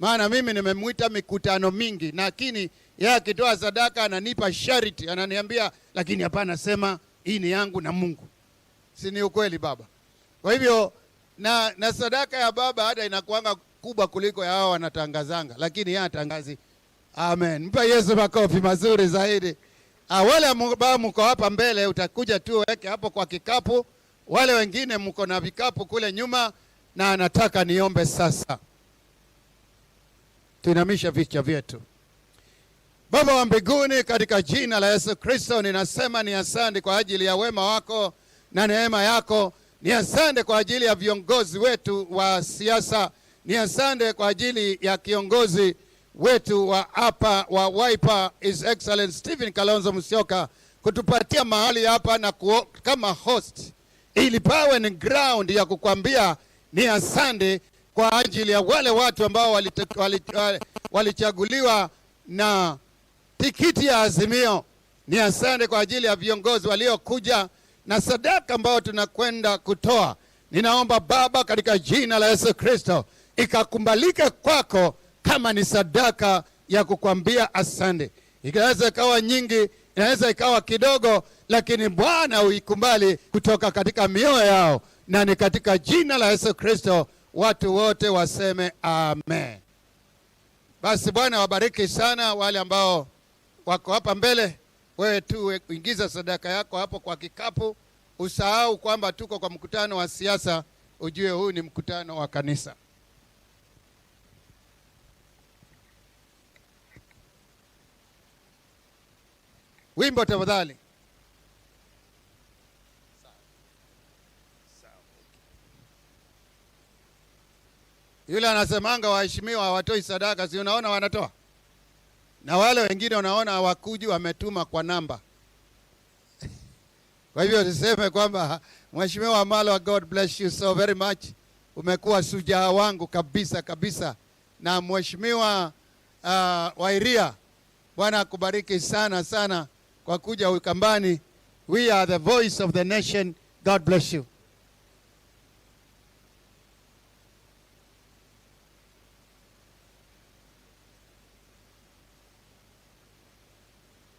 Maana mimi nimemwita mikutano mingi, lakini yeye akitoa sadaka ananipa charity, ananiambia lakini hapana, sema hii ni yangu na Mungu. Si ni ukweli baba? Kwa hivyo na sadaka ya baba hata inakuanga kubwa kuliko ya hao wanatangazanga, lakini yeye atangazi. Amen. Mpa Yesu makofi mazuri zaidi. Wale ambao mko hapa mbele utakuja tu weke hapo kwa kikapu. Wale wengine mko na vikapu kule nyuma, na nataka niombe sasa. Tuinamisha vichwa vyetu. Baba wa mbinguni, katika jina la Yesu Kristo ninasema ni asante kwa ajili ya wema wako na neema yako. Ni asante kwa ajili ya viongozi wetu wa siasa. Ni asante kwa ajili ya kiongozi wetu wa hapa wa Wiper, His Excellency Stephen Kalonzo Musyoka, kutupatia mahali hapa na kama host, ili pawe ni ground ya kukwambia ni asante kwa ajili ya wale watu ambao walichaguliwa na tikiti ya Azimio. Ni asante kwa ajili ya viongozi waliokuja na sadaka ambao tunakwenda kutoa. Ninaomba Baba, katika jina la Yesu Kristo, ikakumbalike kwako kama ni sadaka ya kukwambia asante. Inaweza ikawa nyingi, inaweza ikawa kidogo, lakini Bwana uikubali kutoka katika mioyo yao, na ni katika jina la Yesu Kristo watu wote waseme amen. Basi Bwana wabariki sana wale ambao wako hapa mbele. Wewe tu uingiza sadaka yako hapo kwa kikapu. Usahau kwamba tuko kwa mkutano wa siasa, ujue huu ni mkutano wa kanisa. Wimbo tafadhali. Yule anasemanga waheshimiwa hawatoi sadaka, si unaona wanatoa? Na wale wengine unaona hawakuji, wametuma kwa namba. Kwa hivyo niseme kwamba Mheshimiwa Malo, God bless you so very much. Umekuwa shujaa wangu kabisa kabisa. Na Mheshimiwa Wairia, Bwana akubariki sana sana kwa kuja Ukambani. We are the voice of the nation. God bless you.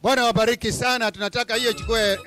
Bwana wabariki sana. Tunataka hiyo chukue.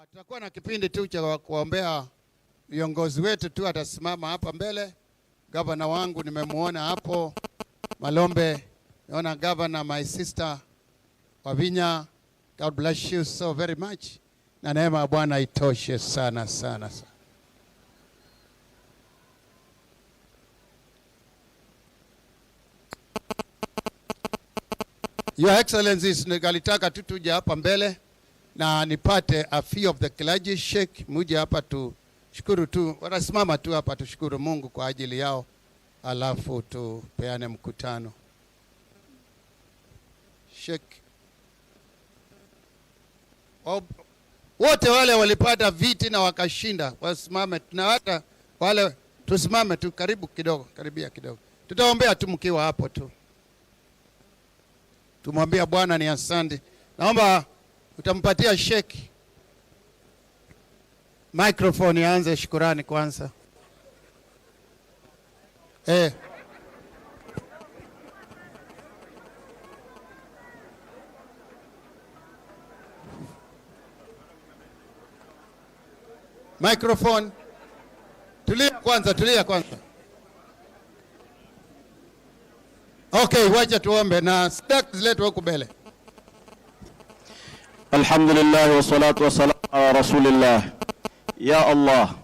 Tutakuwa na kipindi tu cha kuombea viongozi wetu tu, atasimama hapa mbele. Gavana wangu nimemuona hapo Malombe, naona Gavana my sister Wavinya. God bless you so very much. Na neema ya Bwana itoshe sana sana sana. Your Excellencies, ningalitaka tu tuje hapa mbele na nipate a few of the clergy shake. Muje hapa tu shukuru tu, wanasimama tu hapa tushukuru Mungu kwa ajili yao, alafu tupeane mkutano. Shake. Wote wale walipata viti na wakashinda wasimame, na hata wale tusimame tu karibu kidogo, karibia kidogo. Tutaombea tu mkiwa hapo tu. Tumwambia Bwana ni asante. Naomba utampatia sheki. Microphone yaanze shukurani kwanza. Microphone. Tulia kwanza, tulia kwanza. Okay, wacha tuombe na sadaka ziletwe huko mbele. Alhamdulillah wa salatu wa salam ala rasulillah. Ya Allah,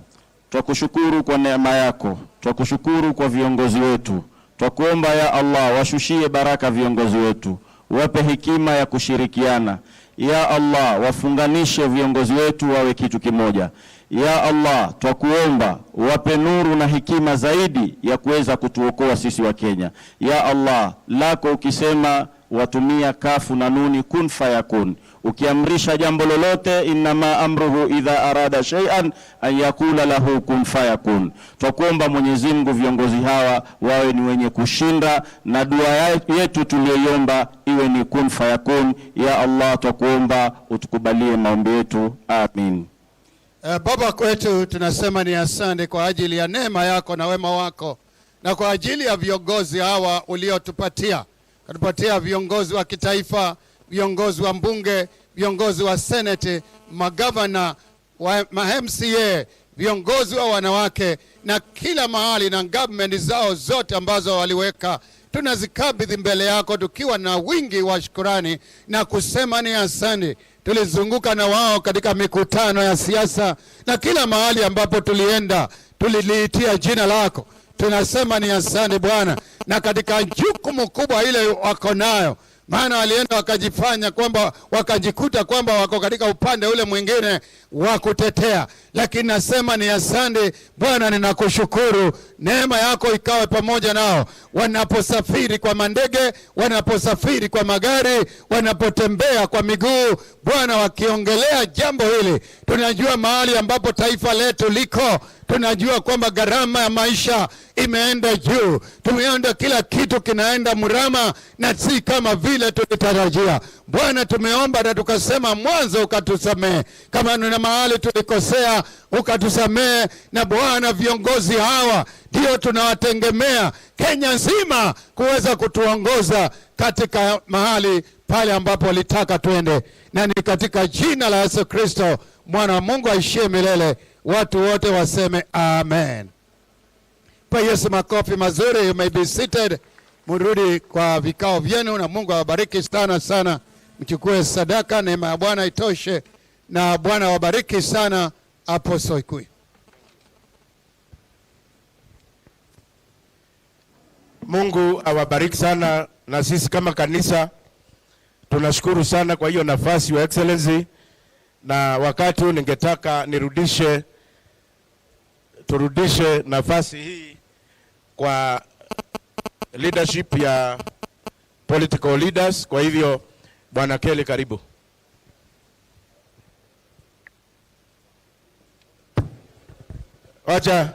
twakushukuru kwa neema yako, twakushukuru kwa viongozi wetu. Twakuomba ya Allah washushie baraka viongozi wetu, wape hekima ya kushirikiana. Ya Allah, wafunganishe viongozi wetu wawe kitu kimoja. Ya Allah, twakuomba wape nuru na hekima zaidi ya kuweza kutuokoa sisi wa Kenya. Ya Allah, lako ukisema watumia kafu na nuni kun fayakun. Ukiamrisha jambo lolote, inama amruhu idha arada shay'an an yakula lahu kun fayakun. Twakuomba Mwenyezi Mungu viongozi hawa wawe ni wenye kushinda, na dua yetu tuliyoiomba iwe ni kun fayakun. Ya Allah, twakuomba utukubalie maombi yetu. Amin. Baba kwetu, tunasema ni asante kwa ajili ya neema yako na wema wako, na kwa ajili ya viongozi hawa uliotupatia. Katupatia viongozi wa kitaifa, viongozi wa mbunge, viongozi wa senate, magavana, ma-MCA, viongozi wa wanawake na kila mahali na government zao zote ambazo waliweka. Tunazikabidhi mbele yako tukiwa na wingi wa shukrani na kusema ni asante. Tulizunguka na wao katika mikutano ya siasa na kila mahali ambapo tulienda tuliliitia jina lako. Tunasema ni asante Bwana, na katika jukumu kubwa ile wako nayo, maana walienda wakajifanya kwamba wakajikuta kwamba wako katika upande ule mwingine wa kutetea, lakini nasema ni asante Bwana. Ninakushukuru, neema yako ikawe pamoja nao wanaposafiri kwa mandege, wanaposafiri kwa magari, wanapotembea kwa miguu. Bwana, wakiongelea jambo hili, tunajua mahali ambapo taifa letu liko, tunajua kwamba gharama ya maisha imeenda juu, tumeenda kila kitu kinaenda mrama na si kama vile tulitarajia. Bwana, tumeomba na tukasema mwanzo ukatusamee kama na mahali tulikosea, ukatusamee. Na Bwana, viongozi hawa ndio tunawategemea Kenya nzima kuweza kutuongoza katika mahali pale ambapo walitaka twende, na ni katika jina la Yesu Kristo mwana wa Mungu aishie milele. Watu wote waseme amen. Pa Yesu makofi mazuri. You may be seated. Murudi kwa vikao vyenu na Mungu awabariki sana sana. Mchukue sadaka, neema ya Bwana itoshe, na Bwana wabariki sana. Apostle Ikui. Mungu awabariki sana, na sisi kama kanisa tunashukuru sana kwa hiyo nafasi, Your Excellency. Na wakati huu ningetaka turudishe nafasi hii kwa leadership ya political leaders. Kwa hivyo Bwana Kelly, karibu. Wacha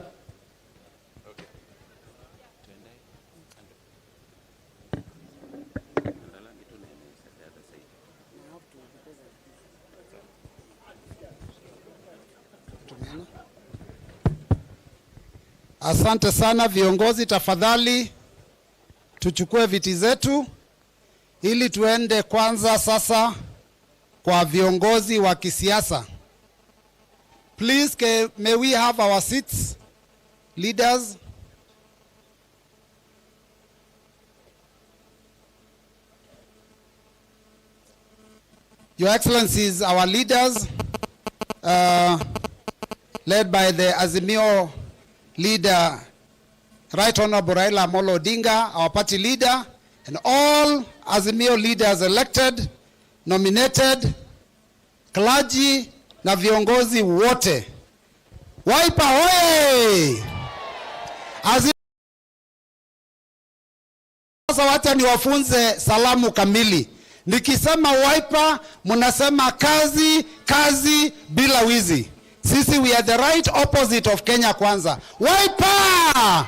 Asante sana viongozi, tafadhali tuchukue viti zetu ili tuende kwanza sasa kwa viongozi wa kisiasa. Please, may we have our seats, leaders? Your Excellencies, our leaders, led by the Azimio leader, Right Honorable Raila Odinga, our party leader, and all Azimio leaders elected, nominated, clergy na viongozi wote. Wiper hoye! Sasa wacha niwafunze salamu kamili. Nikisema Wiper, mnasema kazi, kazi bila wizi. Sisi we are the right opposite of Kenya Kwanza. Wiper!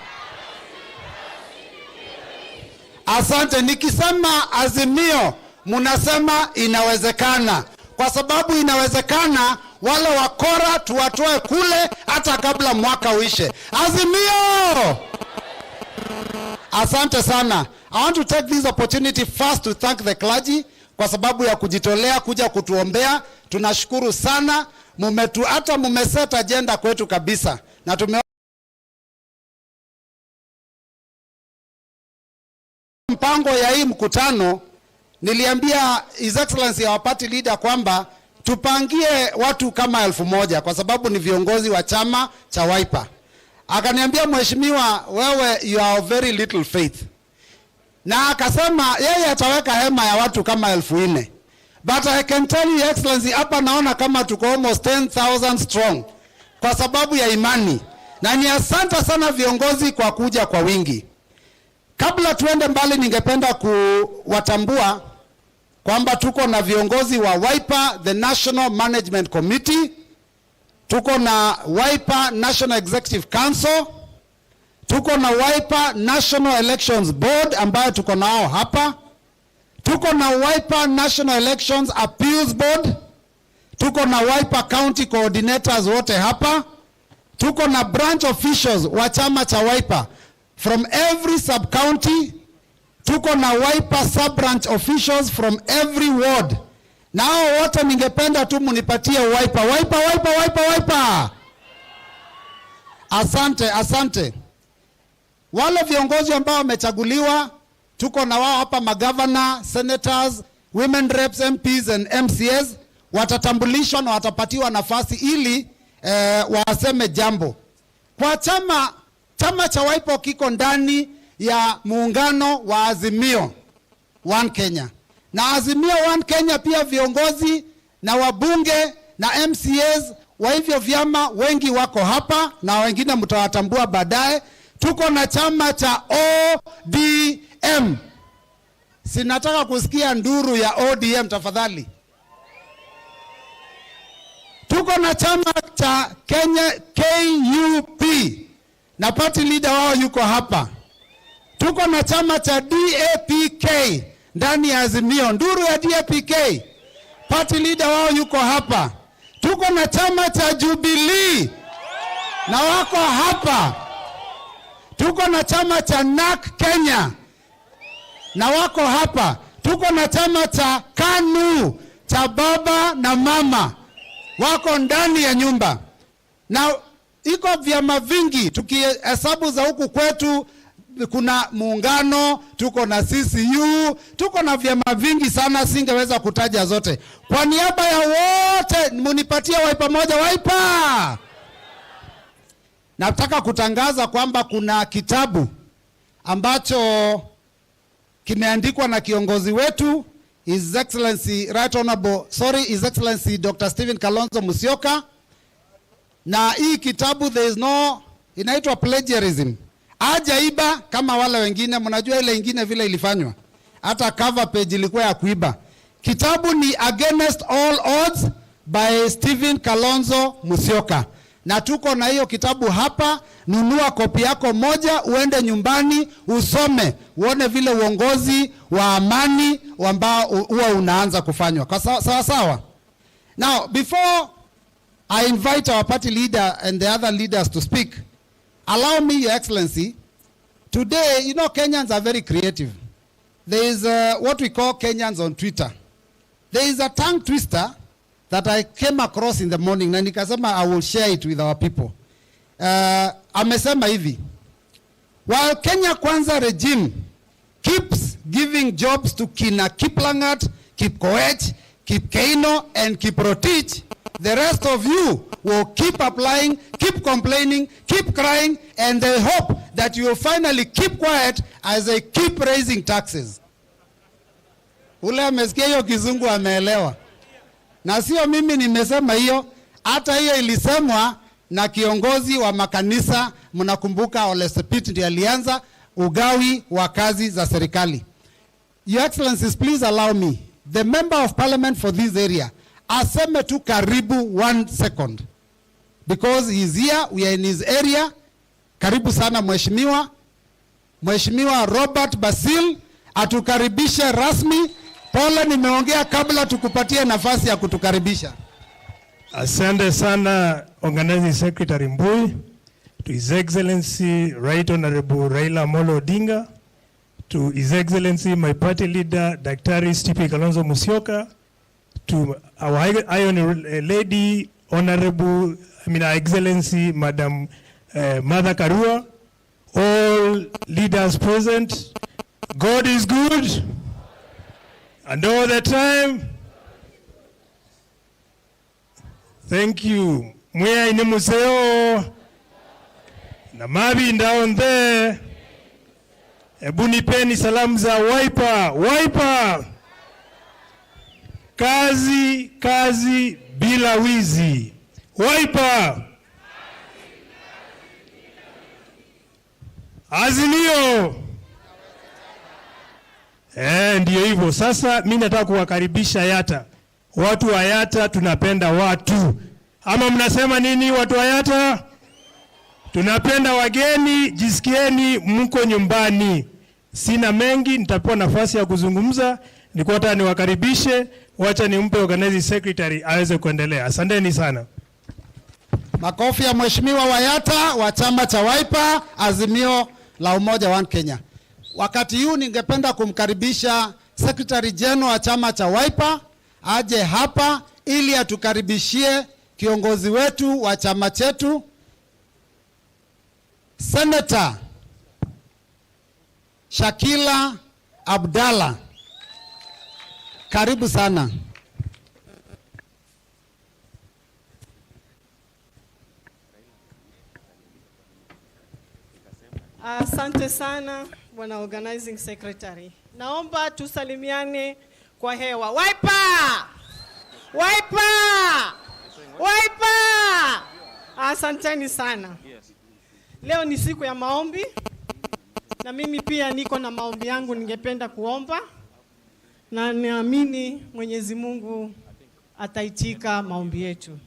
Asante. Nikisema Azimio, mnasema inawezekana. Kwa sababu inawezekana, wale wakora tuwatoe kule hata kabla mwaka uishe. Azimio! Asante sana. I want to take this opportunity first to thank the clergy kwa sababu ya kujitolea kuja kutuombea. Tunashukuru sana. Hata mumeset agenda kwetu kabisa. Na mpango ya hii mkutano, niliambia His Excellency our party leader kwamba tupangie watu kama 1000 kwa sababu ni viongozi wa chama cha Wiper. Akaniambia, mheshimiwa, wewe you are very little faith. Na akasema yeye ataweka hema ya watu kama 4000. But I can tell you, Excellency, hapa naona kama tuko almost 10,000 strong kwa sababu ya imani. Na ni asante sana viongozi kwa kuja kwa wingi. Kabla tuende mbali, ningependa kuwatambua kwamba tuko na viongozi wa Wiper, the National Management Committee, tuko na Wiper National Executive Council, tuko na Wiper National Elections Board ambayo tuko nao hapa, tuko na Wiper National Elections Appeals Board, tuko na Wiper County Coordinators wote hapa, tuko na branch officials wa chama cha Wiper from every sub-county, tuko na Wiper sub-branch officials from every ward. Nao wote ningependa tu munipatie Wiper. Wiper, Wiper, Wiper, Wiper. Asante, asante. Wale viongozi ambao wamechaguliwa, tuko na wao hapa, magavana, senators, women reps, MPs and MCS, watatambulishwa na watapatiwa nafasi ili waseme jambo. Kwa chama cha Wiper kiko ndani ya muungano wa Azimio One Kenya. Na Azimio One Kenya pia viongozi na wabunge na MCAs wa hivyo vyama wengi wako hapa na wengine mtawatambua baadaye. Tuko na chama cha ODM. Sinataka kusikia nduru ya ODM tafadhali. Tuko na chama cha Kenya KUP na party leader wao yuko hapa. Tuko na chama cha DAPK ndani ya Azimio, nduru ya DAPK, party leader wao yuko hapa. Tuko na chama cha Jubilee na wako hapa. Tuko na chama cha NAK Kenya na wako hapa. Tuko na chama cha KANU cha baba na mama wako ndani ya nyumba. Na iko vyama vingi, tukihesabu za huku kwetu kuna muungano, tuko na CCU, tuko na vyama vingi sana, singeweza kutaja zote. Kwa niaba ya wote, munipatie Wiper moja. Wiper! Nataka kutangaza kwamba kuna kitabu ambacho kimeandikwa na kiongozi wetu His Excellency His Excellency Dr. Stephen Kalonzo Musyoka. Na hii kitabu inaitwa plagiarism. Hajaiba kama wale wengine, mnajua ile ingine vile ilifanywa. Hata cover page ilikuwa ya kuiba. Kitabu ni Against All Odds by Stephen Kalonzo Musyoka. Na tuko na hiyo kitabu hapa. Nunua kopi yako moja, uende nyumbani, usome, uone vile uongozi wa amani ambao huwa unaanza kufanywa. Kwa sawa sawa. Now, before I invite our party leader and the other leaders to speak, allow me, Your Excellency, today, you know, Kenyans are very creative. There is what we call Kenyans on Twitter. There is a tongue twister that I came across in the morning, na nikasema I will share it with our people. Amesema hivi, while Kenya Kwanza regime keeps giving jobs to kina Kiplangat, Kipkoech, Kipkeino, and Kiprotich, the rest of you will keep applying, keep complaining, keep crying, and they hope that you will finally keep quiet as they keep raising taxes. Ule amesikia hiyo kizungu ameelewa. Na sio mimi nimesema hiyo, hata hiyo ilisemwa na kiongozi wa makanisa. Mnakumbuka Ole Sepit ndiye alianza ugawi wa kazi za serikali. Your Excellencies, please allow me, the member of parliament for this area, aseme tu karibu 1 second. Because he is here, we are in his area. Karibu sana mheshimiwa. Mheshimiwa Robert Basil, atukaribishe rasmi. Pole nimeongea kabla tukupatie nafasi ya kutukaribisha. Asante sana Organizing Secretary Mbui, to His Excellency Right Honorable Raila Molo Odinga, to His Excellency my party leader Daktari Stephen Kalonzo Musyoka, to our Iron Lady Honorable, Her Excellency Madam Mother Karua, all leaders present. God is good, and all the time. Thank you. Mwea ine museo na mabi down there. Ebu nipeni salamu za Wiper. Kazi, kazi bila wizi. Wiper. Azimio. Ndiyo hivyo. Sasa mimi nataka kuwakaribisha Yatta. Watu wa Yatta tunapenda watu. Ama mnasema nini watu wa Yatta? Tunapenda wageni, jisikieni mko nyumbani. Sina mengi, nitapewa nafasi ya kuzungumza. Nilikuwa nataka niwakaribishe, wacha nimpe Organizing Secretary aweze kuendelea. Asanteni sana. Makofi ya mheshimiwa wa Yatta wa chama cha Wiper, Azimio la Umoja One Kenya. Wakati huu ningependa kumkaribisha Secretary General wa chama cha Wiper aje hapa ili atukaribishie kiongozi wetu wa chama chetu Senator Shakila Abdalla. Karibu sana. Asante sana Bwana Organizing Secretary. Naomba tusalimiane kwa hewa. Wiper! Wiper! Wiper! Asanteni sana. Leo ni siku ya maombi. Na mimi pia niko na maombi yangu ningependa kuomba. Na naamini Mwenyezi Mungu ataitika maombi yetu.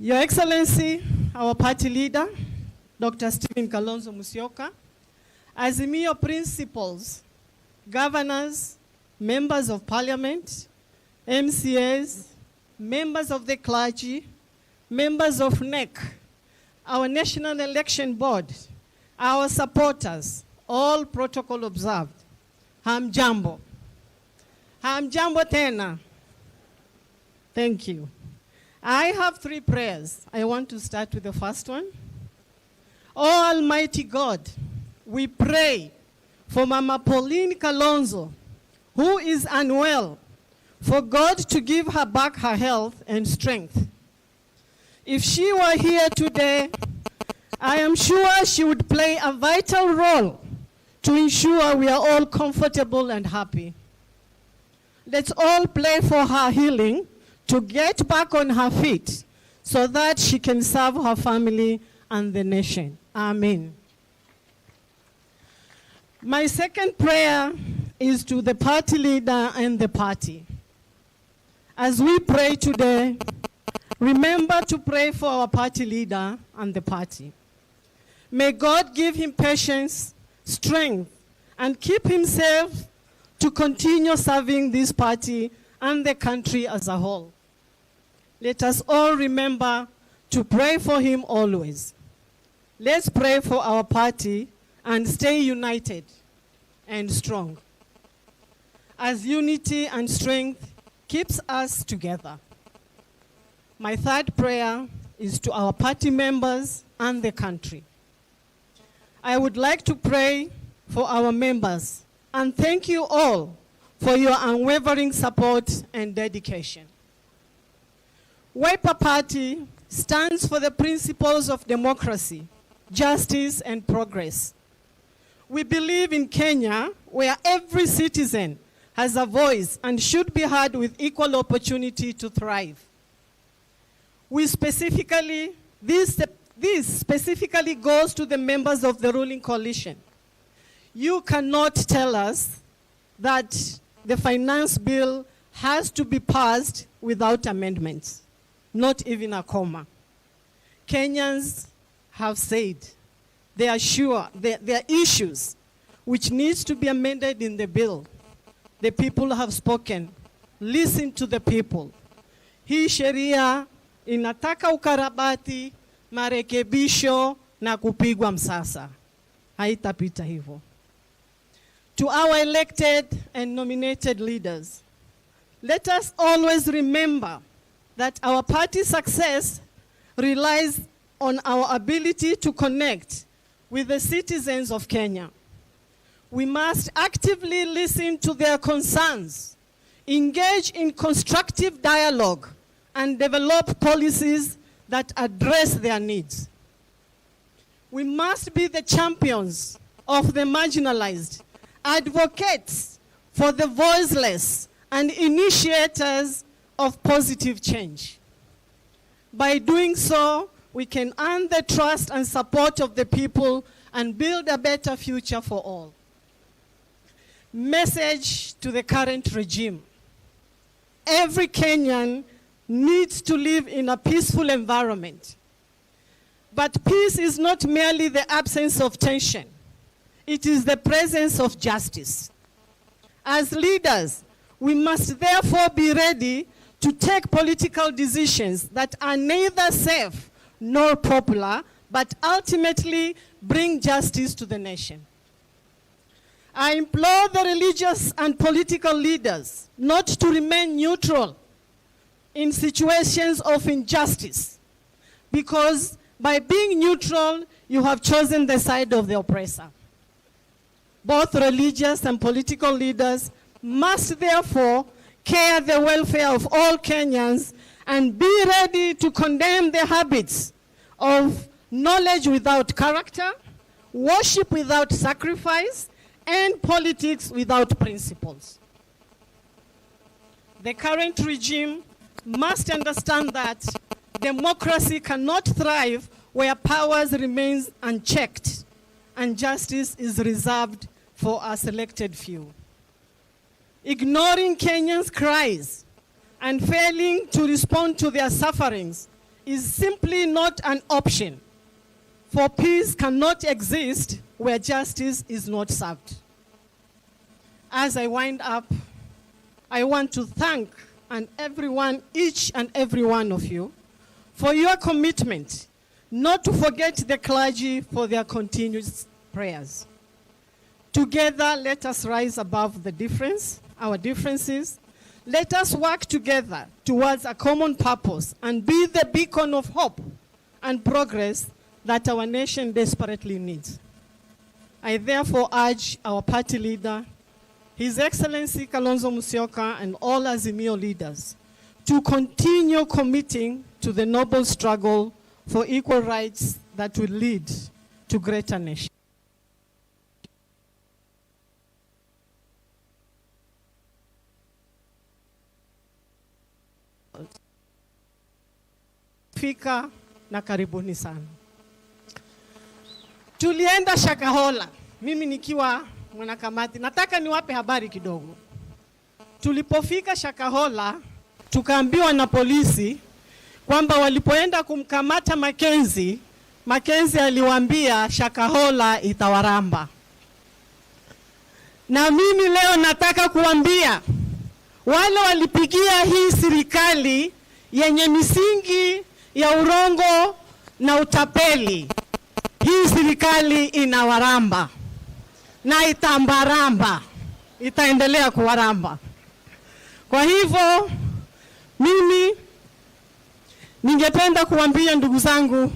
Your Excellency, our party leader, Dr. Stephen Kalonzo Musyoka, Azimio principals, governors, members of parliament, MCAs, members of the clergy, members of NEC, our National Election Board, our supporters, all protocol observed. Hamjambo. Hamjambo tena. Thank you. I have 3 prayers. I want to start with the first one. Oh Almighty God, we pray for Mama Pauline Kalonzo, who is unwell, for God to give her back her health and strength. If she were here today, I am sure she would play a vital role to ensure we are all comfortable and happy. Let's all pray for her healing to get back on her feet so that she can serve her family and the nation. Amen. My second prayer is to the party leader and the party. As we pray today, remember to pray for our party leader and the party. May God give him patience, strength, and keep himself to continue serving this party and the country as a whole. Let us all remember to pray for him always. Let's pray for our party and stay united and strong. As unity and strength keeps us together. My third prayer is to our party members and the country. I would like to pray for our members and thank you all for your unwavering support and dedication. Wiper Party stands for the principles of democracy, justice, and progress. We believe in Kenya, where every citizen has a voice and should be heard with equal opportunity to thrive. This specifically goes to the members of the ruling coalition. You cannot tell us that the finance bill has to be passed without amendments, not even a comma. Kenyans have said they are sure there are issues which needs to be amended in the bill. The people have spoken. Listen to the people. Hii sheria inataka ukarabati, marekebisho na kupigwa msasa. Haitapita hivyo. To our elected and nominated leaders, let us always remember that our party's success relies on our ability to connect with the citizens of Kenya. We must actively listen to their concerns, engage in constructive dialogue, and develop policies that address their needs. We must be the champions of the marginalized, advocates for the voiceless, and initiators of positive change. By doing so, we can earn the trust and support of the people and build a better future for all. Message to the current regime. Every Kenyan needs to live in a peaceful environment. But peace is not merely the absence of tension. It is the presence of justice. As leaders, we must therefore be ready to take political decisions that are neither safe nor popular, but ultimately bring justice to the nation. I implore the religious and political leaders not to remain neutral in situations of injustice, because by being neutral, you have chosen the side of the oppressor. Both religious and political leaders must therefore care the welfare of all Kenyans and be ready to condemn the habits of knowledge without character, worship without sacrifice, and politics without principles. The current regime must understand that democracy cannot thrive where powers remain unchecked and justice is reserved for a selected few. Ignoring Kenyans' cries and failing to respond to their sufferings is simply not an option, for peace cannot exist where justice is not served. As I wind up, I want to thank each and every one of you for your commitment, not to forget the clergy for their continuous prayers. Together, let us rise above our differences. Let us work together towards a common purpose and be the beacon of hope and progress that our nation desperately needs. I therefore urge our party leader, His Excellency KALONZO Musyoka, and all Azimio leaders to continue committing to the noble struggle for equal rights that will lead to greater nation. Fika na karibuni sana. Tulienda Shakahola, mimi nikiwa mwanakamati. Nataka niwape habari kidogo. Tulipofika Shakahola, tukaambiwa na polisi kwamba walipoenda kumkamata Mackenzie aliwaambia Shakahola itawaramba. Na mimi leo nataka kuambia wale walipigia hii serikali yenye misingi ya urongo na utapeli, hii serikali inawaramba na itambaramba, itaendelea kuwaramba. Kwa hivyo mimi ningependa kuambia ndugu zangu,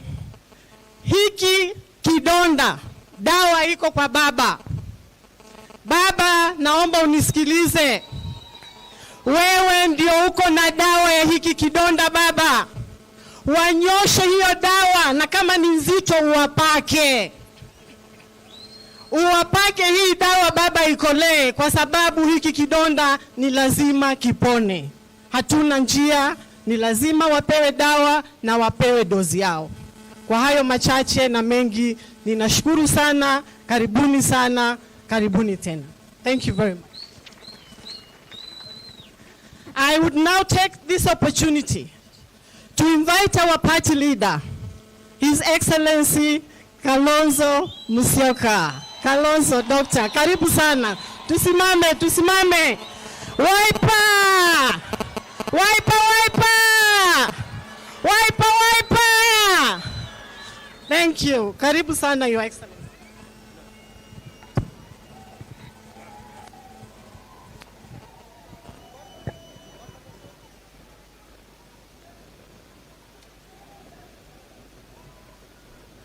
hiki kidonda, dawa iko kwa baba. Baba, naomba unisikilize. Wewe ndio uko na dawa ya hiki kidonda baba. Wanyoshe hiyo dawa, na kama ni nzito uwapake. Uwapake hii dawa baba, ikolee, kwa sababu hiki kidonda ni lazima kipone. Hatuna njia, ni lazima wapewe dawa na wapewe dozi yao. Kwa hayo machache na mengi, ninashukuru sana. Karibuni sana, karibuni tena. Thank you very much. I would now take this opportunity to invite our party leader, His Excellency Kalonzo Musyoka. Kalonzo, Doctor, karibu sana. Tusimame, tusimame. Wiper! Wiper, wiper! Wiper, wiper! Thank you. Karibu sana, Your Excellency.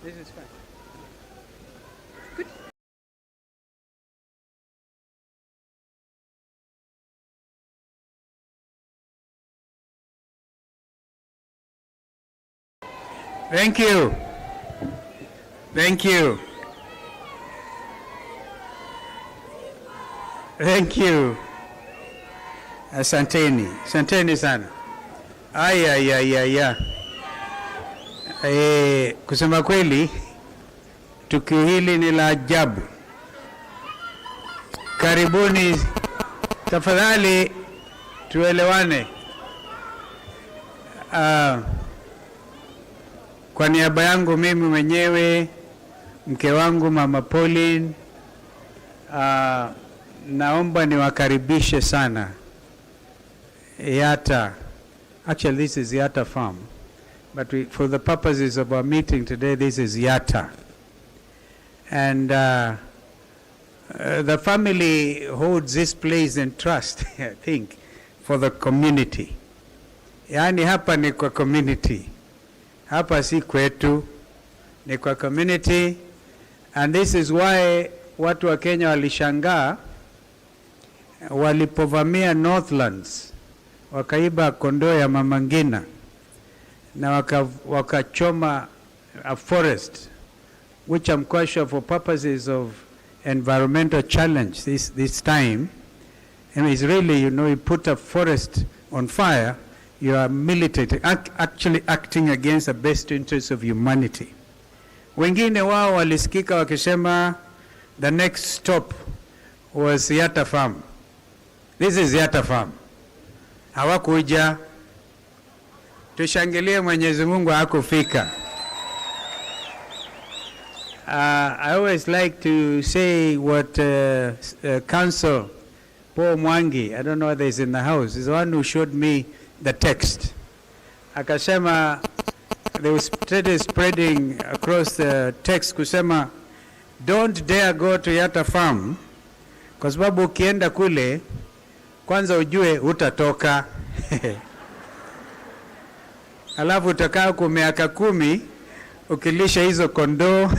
This is fine. Good. Thank you. Thank you. Thank you. Asanteni. Asanteni sana. Kusema kweli, tukio hili ni la ajabu. Karibuni, tafadhali tuelewane. Kwa niaba yangu mimi mwenyewe, mke wangu Mama Pauline, naomba niwakaribishe sana Yatta. Actually, this is Yatta Farm. But for the purposes of our meeting today, this is Yatta. And the family holds this place in trust, I think, for the community. Yani hapa ni kwa community. Hapa si kwetu, ni kwa community. And this is why watu wa Kenya walishangaa walipovamia Northlands, wakaiba kondoo ya Mama Ngina, na wakachoma a forest, which I'm quite sure for purposes of environmental challenge this time. And it's really, you know, you put a forest on fire, you are militating, actually acting against the best interests of humanity. Wengine wao walisikika wakisema the next stop was Yatta Farm. This is Yatta Farm. Hawakuja. Tushangilie Mwenyezi Mungu hakufika. I always like to say what Council Paul Mwangi, I don't know whether he's in the house, is the one who showed me the text. Akasema, they were spreading across the text kusema, don't dare go to Yatta Farm, kwa sababu ukienda kule, kwanza ujue utatoka. Alafu utakaa kwa miaka 10 ukilisha hizo kondoo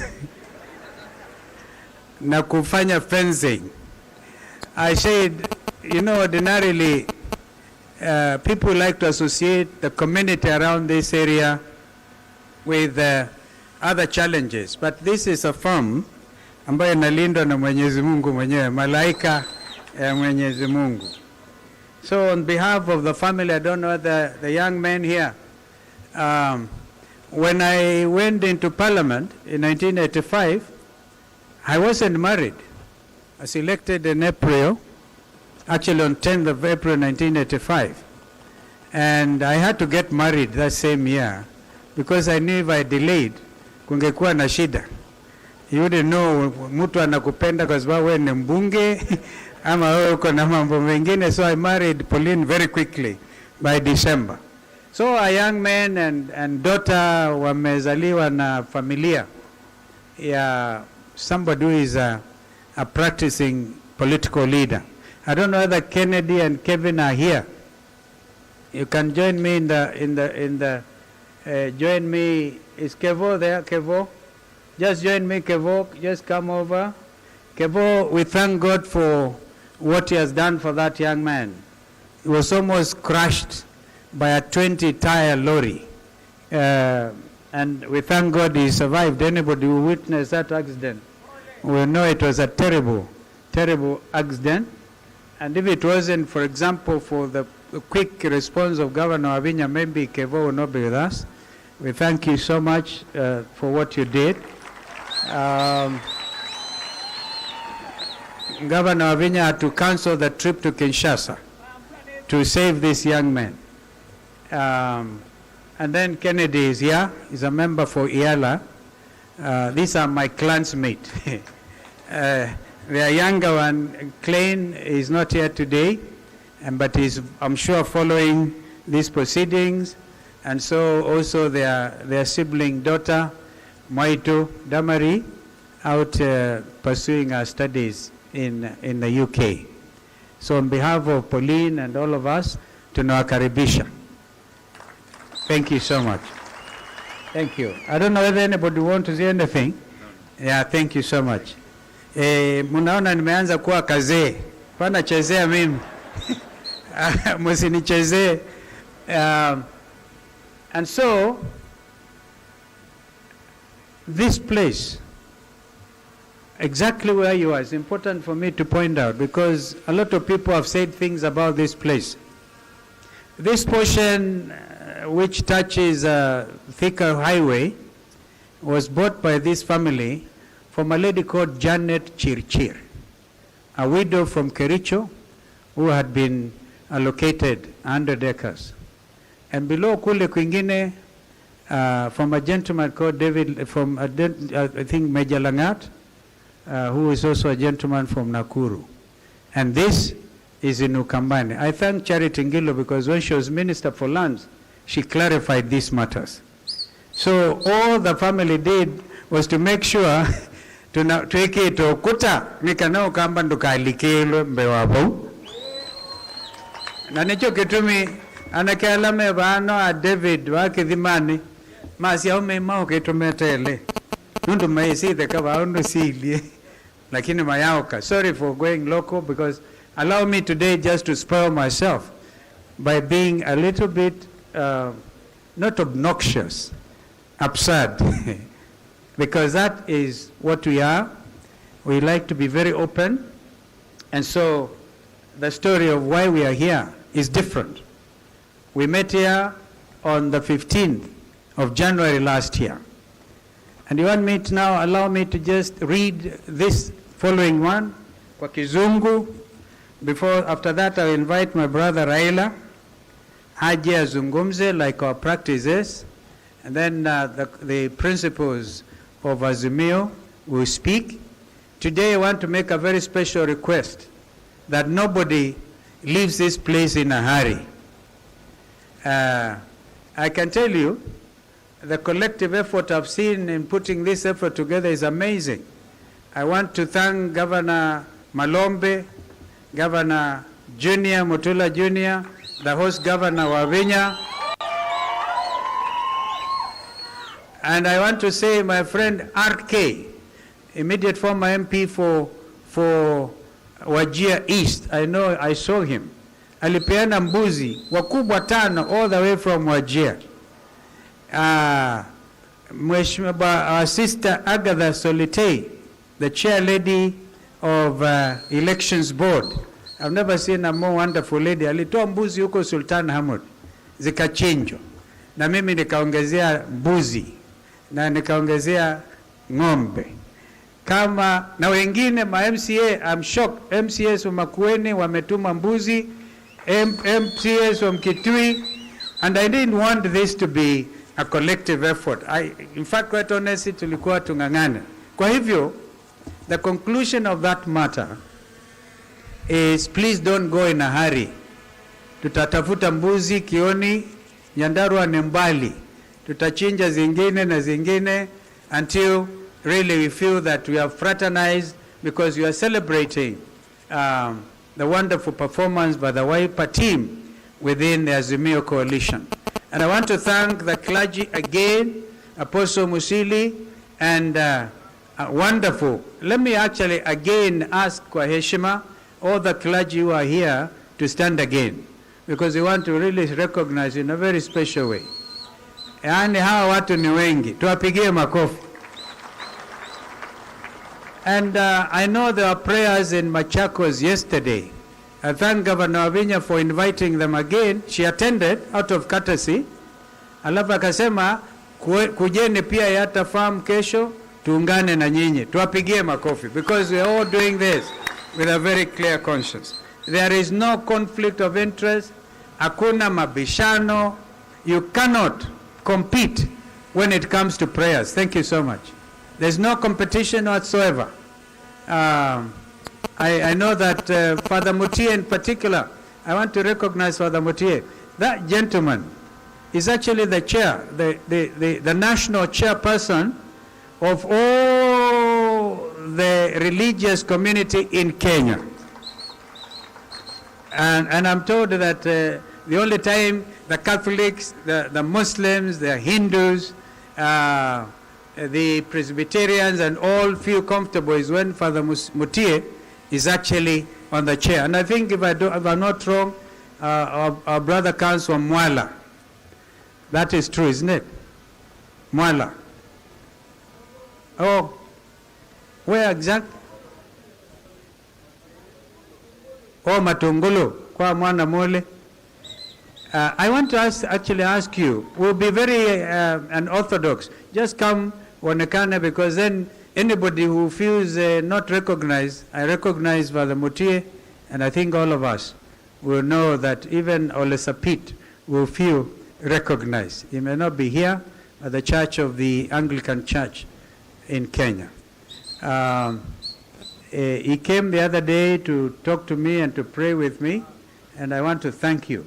na kufanya fencing. I said, you know, ordinarily people like to associate the community around this area with other challenges, but this is a farm ambayo inalindwa na Mwenyezi Mungu mwenyewe, malaika ya Mwenyezi Mungu. So on behalf of the family, I don't know the young man here, when I went into Parliament in 1985, I wasn't married. I was elected in April, actually on 10th of April 1985. And I had to get married that same year because I knew if I delayed, kungekuwa na shida. You wouldn't know mtu anakupenda kwa sababu wewe ni mbunge ama wewe uko na mambo mengine. So I married Pauline very quickly by December. So a young man and daughter wamezaliwa na familia ya somebody who is a practicing political leader. I don't know whether Kennedy and Kevin are here. You can join me join me. Is Kevo there? Kevo? Just join me, Kevo. Just come over. Kevo, we thank God for what he has done for that young man. He was almost crushed by a 20-tire lorry. And we thank God he survived. Anybody who witnessed that accident will know it was a terrible, terrible accident. And if it wasn't, for example, for the quick response of Governor Wavinya, maybe Kevo will not be with us. We thank you so much for what you did. Governor Wavinya had to cancel the trip to Kinshasa to save this young man. And then Kennedy is here. He's a member for IALA. These are my clansmates. The younger one, Klein, is not here today, but he's, I'm sure, following these proceedings. And so also their sibling daughter, Maito Damari, out pursuing her studies in the UK. So on behalf of Pauline and all of us, tunawakaribisha. Thank you so much. Thank you. I don't know whether anybody want to say anything. Yeah, thank you so much. Munaona nimeanza kuwa kazee. Pana chezea mimi. Musinichezee. And so, this place, exactly where you are, is important for me to point out because a lot of people have said things about this place. This portion, which touches Thika Highway, was bought by this family from a lady called Janet Chirchir, a widow from Kericho who had been allocated 100 acres. And below kule kwingine, from a gentleman called David, from I think Major Langat, who is also a gentleman from Nakuru. And this is in Ukambani. I thank Charity Ngilo because when she was Minister for Lands, she clarified these matters. So all the family did was to make sure tuweke to kuta nikana ukamba ndukalikelo mbewapo. Na nicho kitumi anakalame bano a David wakithimani masi aume mao kitumetele. Nundu maisi the kaba undu sili. Lakini mayaoka. Sorry for going local because allow me today just to spoil myself by being a little bit not obnoxious, absurd. Because that is what we are. We like to be very open. And so the story of why we are here is different. We met here on the 15th of January last year. And you want me to now allow me to just read this following one, kwa Kizungu. After that, I will invite my brother Raila, Haji azungumze like our practice is, and then the principals of Azimio will speak. Today, I want to make a very special request that nobody leaves this place in a hurry. I can tell you, the collective effort I've seen in putting this effort together is amazing. I want to thank Governor Malombe, Governor Junior, Mutula Junior, the host Governor Wavinya. And I want to say my friend RK, immediate former MP for Wajir East. I know, I saw him. Alipeana mbuzi, wakubwa tano all the way from Wajir. Our sister Agatha Solitei, the chair lady of elections board. I've never seen a more wonderful lady. Alitoa mbuzi huko Sultan Hamud, zikachinjwa. Na mimi nikaongezea mbuzi, na nikaongezea ng'ombe. Kama na wengine ma MCA, I'm shocked. MCAs wa Makueni wametuma mbuzi, MCAs wa Mkitui, and I didn't want this to be a collective effort. In fact, quite honestly, tulikuwa tungangana. Kwa hivyo, the conclusion of that matter is please don't go in a hurry. Tutatafuta mbuzi Kioni, Nyandarua ni mbali. Tutachinja zingine na zingine until really we feel that we have fraternized because we are celebrating the wonderful performance by the Wiper team within the Azimio coalition. And I want to thank the clergy again, Apostle Musili, and wonderful. Let me actually again ask kwa heshima all the clergy who are here to stand again, because we want to really recognize in a very special way. Yaani hawa watu ni wengi, tuwapigie makofi. And I know there were prayers in Machakos yesterday. I thank Governor Wavinya for inviting them again. She attended out of courtesy. Alafu akasema kujeni pia Yatta Farm kesho tuungane na nyinyi. Tuwapigie makofi, because we are all doing this with a very clear conscience. There is no conflict of interest. Hakuna mabishano. You cannot compete when it comes to prayers. Thank you so much. There's no competition whatsoever. I know that Father Mutie in particular, I want to recognize Father Mutie. That gentleman is actually the chair, the national chairperson of all the religious community in Kenya. And I'm told that the only time the Catholics, the Muslims, the Hindus, the Presbyterians and all feel comfortable is when Father Mutie is actually on the chair. And I think if I'm not wrong, our brother comes from Mwala. That is true, isn't it? Mwala. Oh, where exactly? Oh, Matungulu, kwa mwana mole. I want to actually ask you, we'll be very unorthodox. Just come onekane, because then anybody who feels not recognized, I recognize Father Mutie, and I think all of us will know that even Olesapit will feel recognized. He may not be here at the Church of the Anglican Church in Kenya. He came the other day to talk to me and to pray with me, and I want to thank you.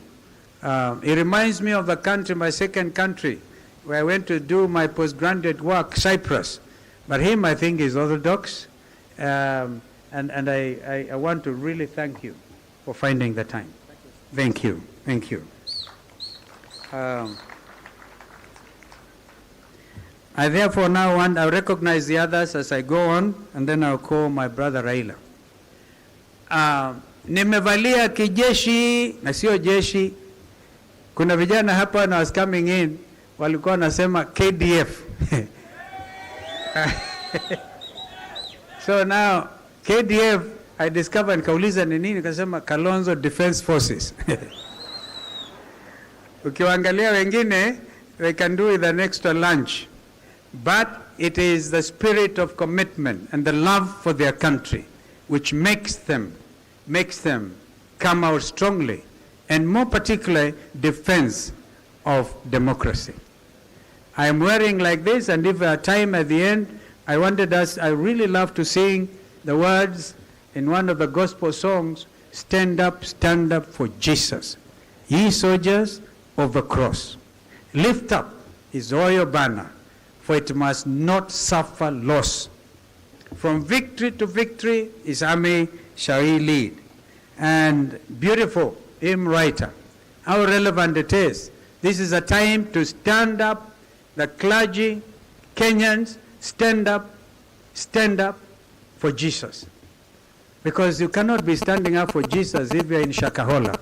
It reminds me of the country, my second country, where I went to do my postgraduate work, Cyprus. But him, I think, is Orthodox, and I want to really thank you for finding the time. Thank you. Thank you. I therefore now I recognize the others as I go on, and then I'll call my brother Raila. Nimevalia kijeshi na sio jeshi. Kuna vijana hapa when I was coming in walikuwa nasema KDF. So now KDF I discovered nikauliza ni nini, nikasema Kalonzo Defense Forces. Ukiwaangalia wengine they can do with an extra lunch, but it is the spirit of commitment and the love for their country which makes them come out strongly, and more particularly defense of democracy. I am wearing like this, and if a time at the end, I really love to sing the words in one of the gospel songs, stand up for Jesus. Ye soldiers of the cross, lift up his royal banner, for it must not suffer loss. From victory to victory his army shall he lead. And beautiful hymn writer, how relevant it is. This is a time to stand up, the clergy, Kenyans, stand up for Jesus. Because you cannot be standing up for Jesus if you're in Shakahola.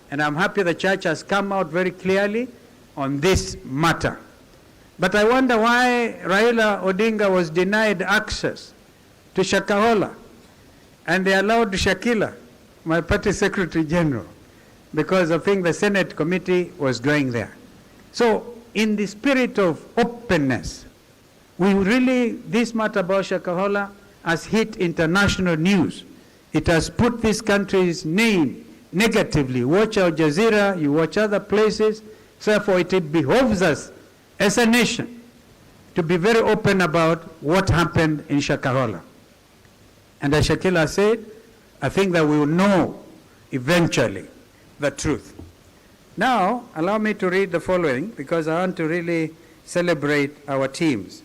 And I'm happy the church has come out very clearly on this matter. But I wonder why Raila Odinga was denied access to Shakahola, and they allowed Shakila, my party secretary general, because I think the Senate committee was going there. So in the spirit of openness, this matter about Shakahola has hit international news. It has put this country's name negatively. Watch Al Jazeera, you watch other places. So therefore it behoves us as a nation to be very open about what happened in Shakahola. And as Shakila said, I think that we will know eventually the truth. Now, allow me to read the following, because I want to really celebrate our teams.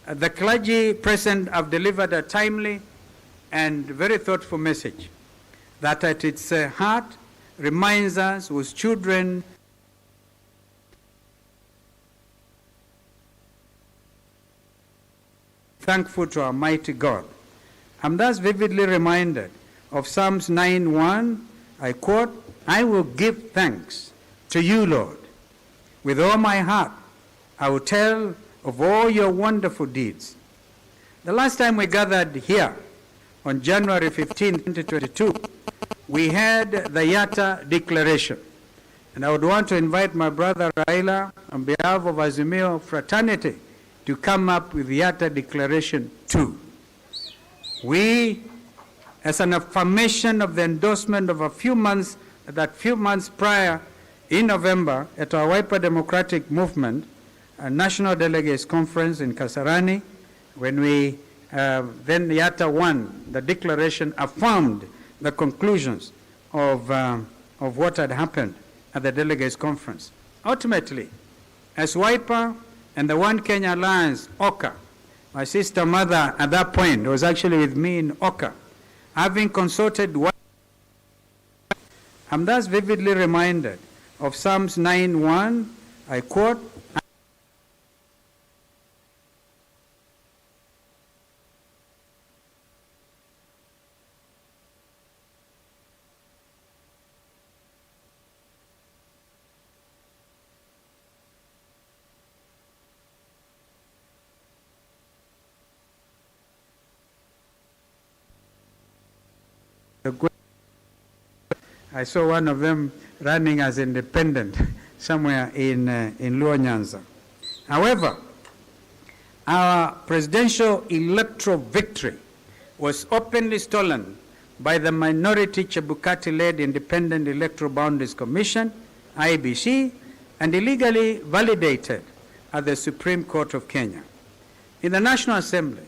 The clergy present have delivered a timely and very thoughtful message that at its heart, reminds us, whose children thankful to our mighty God. I'm thus vividly reminded of Psalms 9:1. I quote, I will give thanks to you, Lord. With all my heart, I will tell of all your wonderful deeds. The last time we gathered here, on January 15, 2022, we had the Yatta Declaration. And I would want to invite my brother Raila, on behalf of Azimio fraternity, to come up with the Yatta Declaration 2. We, as an affirmation of the endorsement of a few months prior, in November, at our Wiper Democratic Movement, a National Delegates Conference in Kasarani, when we then Yatta 1, the declaration affirmed the conclusions of what had happened at the Delegates Conference. Ultimately, as Wiper and the One Kenya Alliance, OKA, my sister mother at that point was actually with me in OKA, having consulted, I'm thus vividly reminded of Psalms 9:1, I quote, I saw one of them running as independent somewhere in Luo Nyanza. However, our presidential electoral victory was openly stolen by the minority Chebukati-led Independent Electoral Boundaries Commission, IEBC, and illegally validated at the Supreme Court of Kenya. In the National Assembly,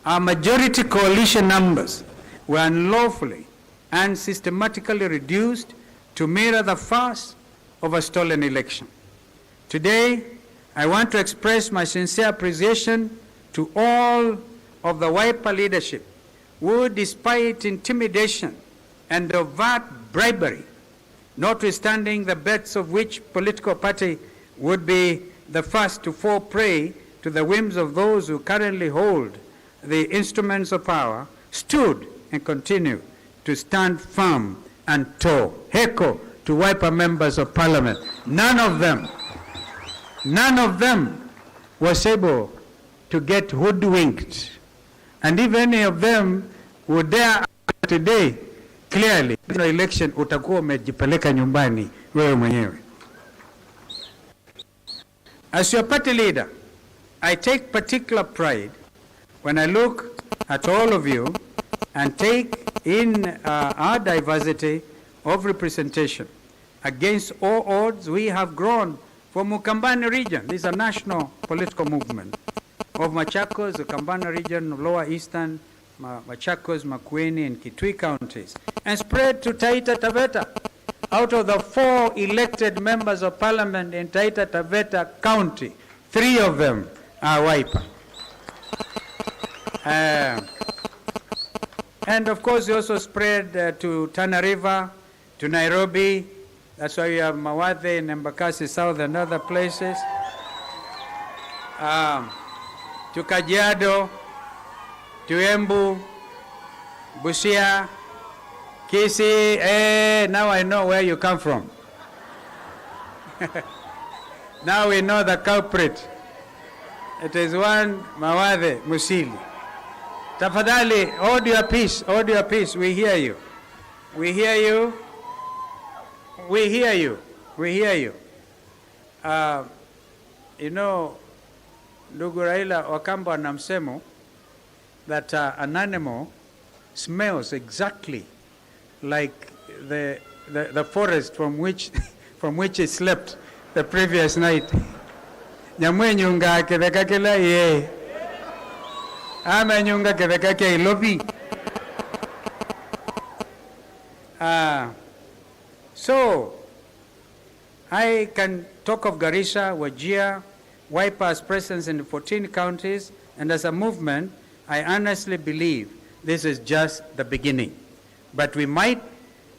our majority coalition numbers were unlawfully and systematically reduced to mirror the farce of a stolen election. Today, I want to express my sincere appreciation to all of the Wiper leadership who, despite intimidation and overt bribery, notwithstanding the bets of which political party would be the first to fall prey to the whims of those who currently hold the instruments of power, stood and continue to stand firm and tall. Heko to Wiper members of parliament. None of them was able to get hoodwinked. And if any of them would dare today, clearly, the election utakuwa umejipeleka nyumbani wewe mwenyewe. As your party leader, I take particular pride when I look at all of you and take in our diversity of representation. Against all odds, we have grown from Ukambani region. This is a national political movement of Machakos, the Ukambani region of Lower Eastern, Machakos, Makueni, and Kitui counties, and spread to Taita Taveta. Out of the 4 elected members of parliament in Taita Taveta County, 3 of them are Wiper. And of course, we also spread to Tana River, to Nairobi. That's why we have Mawathe and Embakasi South and other places. To Kajiado, to Embu, Busia, Kisii. Now I know where you come from. Now we know the culprit. It is one Mawathe Musili. Tafadhali, hold your peace, hold your peace. We hear you. We hear you. We hear you. We hear you. You know, ndugu Raila Wakamba ana msemo that an animal smells exactly like the forest from which it slept the previous night. Nyamwenyunga kethekakela ye. Amenyunga kethekake ilobi. So, I can talk of Garissa, Wajir, Wiper's presence in 14 counties, and as a movement, I honestly believe this is just the beginning. But we might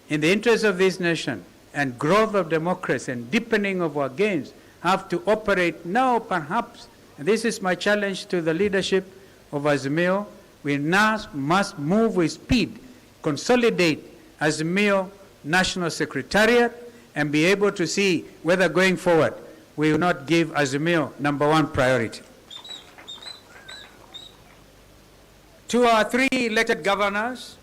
in the interest of this nation and growth of democracy and deepening of our gains, have to operate now perhaps, and this is my challenge to the leadership of Azimio, we now must move with speed, consolidate Azimio National Secretariat, and be able to see whether going forward we will not give Azimio #1 priority. To our 3 elected governors,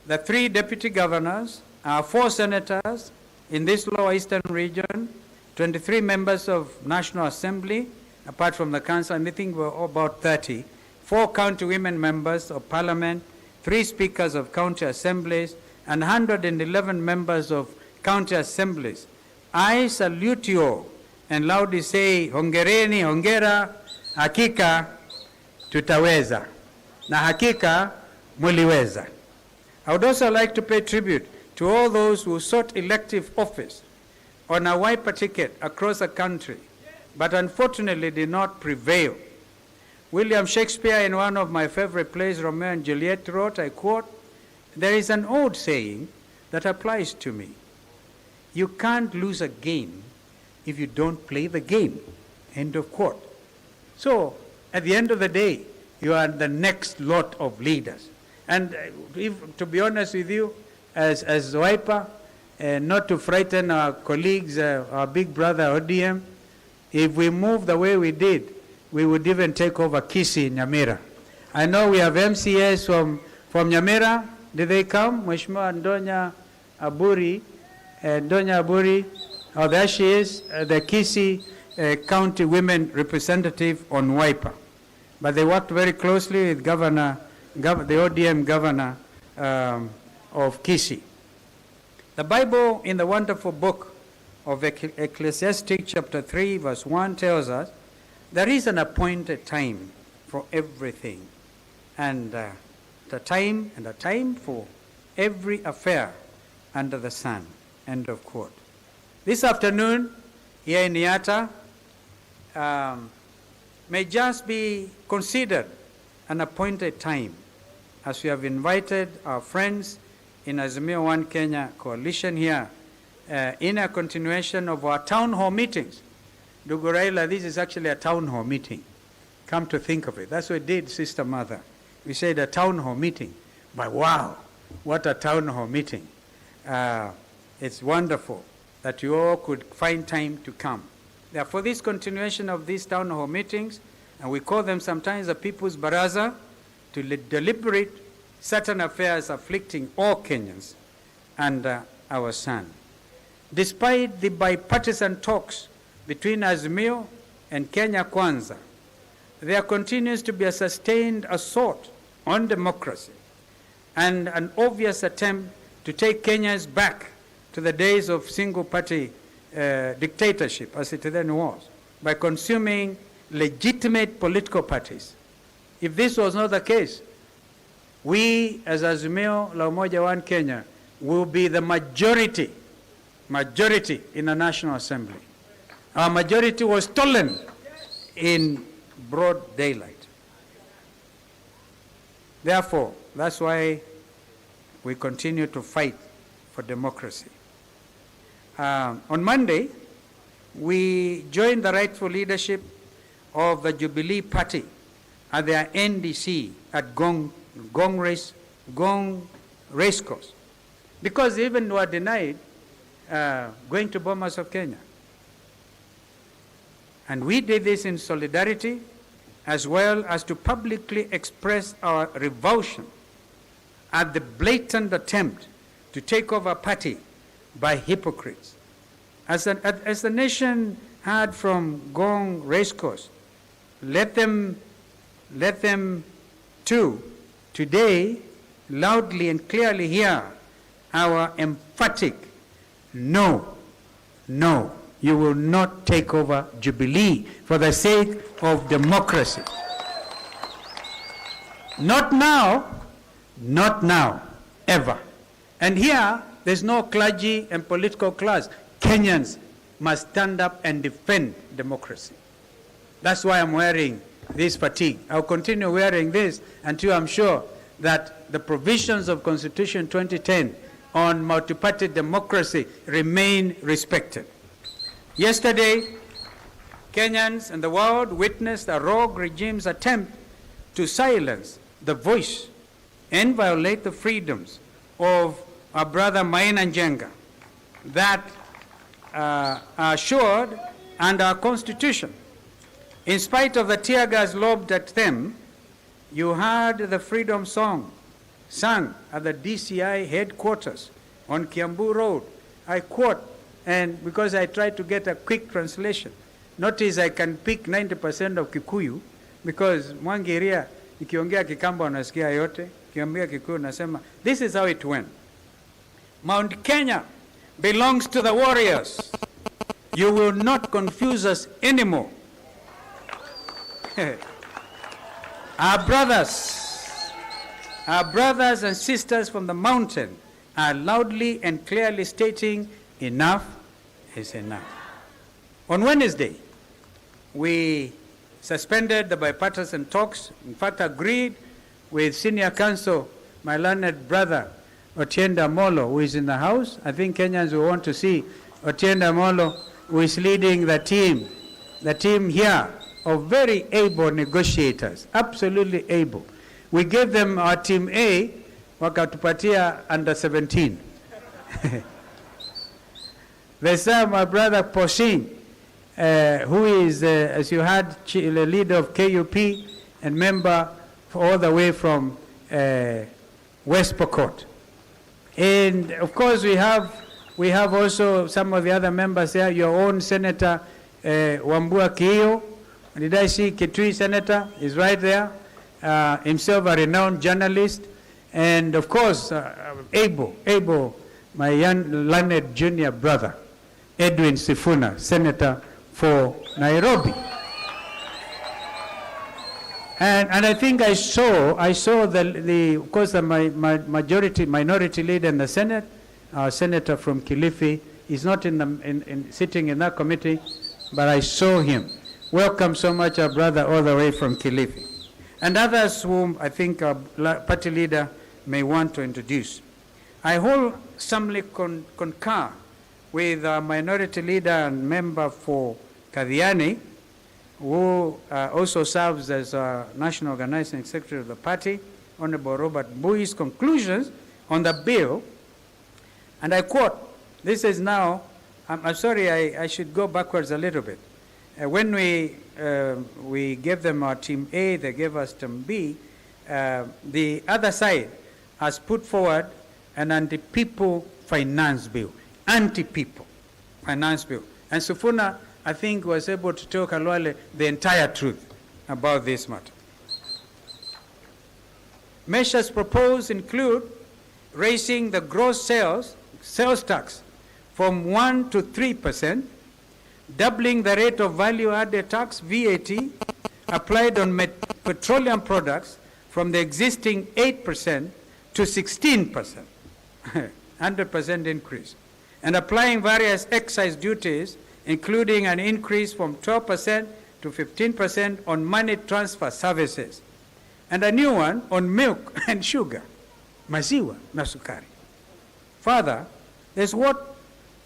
the 3 deputy governors, our 4 senators in this Lower Eastern region, 23 members of National Assembly, apart from the council, I think we're about 30, 4 county women members of parliament, 3 speakers of county assemblies, and 111 members of county assemblies. I salute you all and loudly say, hongereni, hongera, hakika tutaweza, na hakika muliweza. I would also like to pay tribute to all those who sought elective office on a Wiper ticket across the country, but unfortunately did not prevail. William Shakespeare, in one of my favorite plays, Romeo and Juliet, wrote, I quote, "There is an old saying that applies to me. You can't lose a game if you don't play the game." End of quote. So, at the end of the day, you are the next lot of leaders. And to be honest with you, as Wiper, not to frighten our colleagues, our big brother ODM, if we move the way we did, we would even take over Kisii, Nyamira. I know we have MCAs from Nyamira. Did they come? Mheshimiwa Ndonya Aburi, oh, there she is, the Kisii County Women Representative on Wiper. But they worked very closely with the ODM governor of Kisii. The Bible, in the wonderful book of Ecclesiastes chapter 3 verse 1 tells us there is an appointed time for everything, and a time for every affair under the sun. End of quote. This afternoon, here in Yatta, may just be considered an appointed time, as we have invited our friends in Azimio One Kenya Coalition here in a continuation of our town hall meetings. Ndugu Raila, this is actually a town hall meeting. Come to think of it. That's what we did, Sister Mother. We said a town hall meeting. But wow, what a town hall meeting. It's wonderful that you all could find time to come. Therefore, this continuation of these town hall meetings, and we call them sometimes the People's Baraza, to deliberate certain affairs afflicting all Kenyans under our sun. Despite the bipartisan talks between Azimio and Kenya Kwanza, there continues to be a sustained assault on democracy and an obvious attempt to take Kenyans back to the days of single-party dictatorship, as it then was, by consuming legitimate political parties. If this was not the case, we, as Azimio la Umoja One Kenya, will be the majority in the National Assembly. Our majority was stolen in broad daylight. Therefore, that's why we continue to fight for democracy. On Monday, we joined the rightful leadership of the Jubilee Party at their NDC at Gong Racecourse, because they even were denied going to Bomas of Kenya. And we did this in solidarity, as well as to publicly express our revulsion at the blatant attempt to take over party by hypocrites. As the nation heard from Gong Racecourse, let them too today loudly and clearly hear our emphatic no, you will not take over Jubilee for the sake of democracy. Not now, ever. And here, there's no clergy and political class. Kenyans must stand up and defend democracy. That's why I'm wearing this fatigue. I'll continue wearing this until I'm sure that the provisions of Constitution 2010 on multi-party democracy remain respected. Yesterday, Kenyans and the world witnessed a rogue regime's attempt to silence the voice and violate the freedoms of our brother Maina Njenga that are assured under our Constitution. In spite of the tear gas lobbed at them, you heard the freedom song sung at the DCI headquarters on Kiambu Road. I quote, and because I tried to get a quick translation, notice I can pick 90% of Kikuyu, because Mwangiria, ikiongea Kikamba unasikia yote, ikiongea Kikuyu nasema, this is how it went. Mount Kenya belongs to the warriors. You will not confuse us anymore. Our brothers and sisters from the mountain are loudly and clearly stating enough is enough. On Wednesday, we suspended the bipartisan talks, in fact agreed with senior counsel, my learned brother, Otienda Molo, who is in the house. I think Kenyans will want to see Otienda Molo, who is leading the team here of very able negotiators, absolutely able. We gave them our team A, wakatupatia under 17. There's my brother Poshin, who is, as you heard, the leader of KUP and member all the way from West Pokot. And of course we have also some of the other members there, your own Senator Wambua Kiyo. Did I see Kitui Senator is right there, himself a renowned journalist, and of course able, my young learned junior brother, Edwin Sifuna, Senator for Nairobi. And I think I saw the of course the minority leader in the Senate, our senator from Kilifi, is not sitting in that committee, but I saw him. Welcome so much, our brother, all the way from Kilifi. And others whom I think our party leader may want to introduce. I wholesomely concur with our minority leader and member for Kathiani, who also serves as our national organizing secretary of the party, Honorable Robert Mbui's conclusions on the bill. And I quote, this is now, I'm sorry, I should go backwards a little bit. When we gave them our team A, they gave us team B, the other side has put forward an anti-people finance bill. Anti-people finance bill. And Sifuna, I think, was able to tell Kalwale the entire truth about this matter. Measures proposed include raising the gross sales tax from 1% to 3%, doubling the rate of value-added tax, VAT, applied on petroleum products from the existing 8% to 16%, 100% increase, and applying various excise duties, including an increase from 12% to 15% on money transfer services, and a new one on milk and sugar, maziwa na sukari. Further, there's what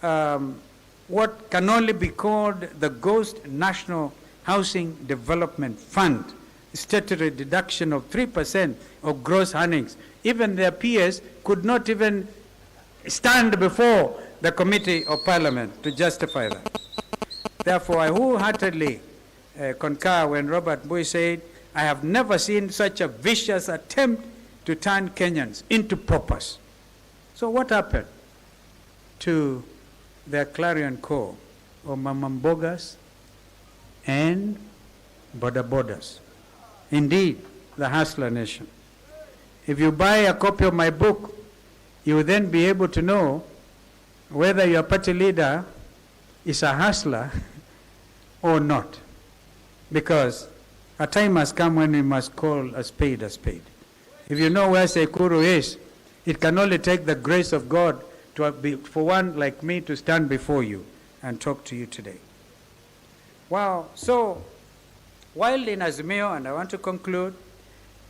can only be called the Ghost National Housing Development Fund, statutory deduction of 3% of gross earnings. Even their peers could not even stand before the Committee of Parliament to justify that. Therefore, I wholeheartedly concur when Robert Mbui said, I have never seen such a vicious attempt to turn Kenyans into paupers. So what happened to the clarion call of Mamambogas and Bodabodas? Indeed, the hustler nation. If you buy a copy of my book, you will then be able to know whether your party leader is a hustler or not. Because a time has come when we must call a spade a spade. If you know where Sekuru is, it can only take the grace of God for one like me to stand before you and talk to you today. Wow. So, while in Azimio, and I want to conclude,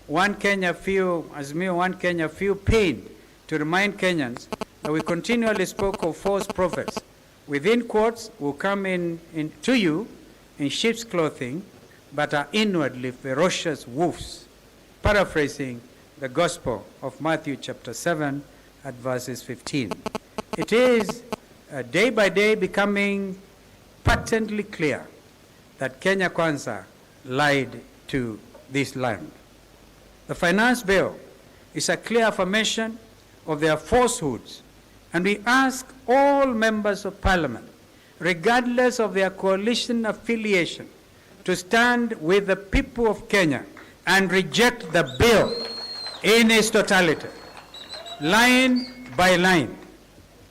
Azimio One Kenya feel pain to remind Kenyans that we continually spoke of false prophets, within quotes, will come in to you in sheep's clothing, but are inwardly ferocious wolves, paraphrasing the Gospel of Matthew chapter 7 at verses 15. It is day by day becoming patently clear that Kenya Kwanza lied to this land. The finance bill is a clear affirmation of their falsehoods, and we ask all members of parliament, regardless of their coalition affiliation, to stand with the people of Kenya and reject the bill in its totality, line by line.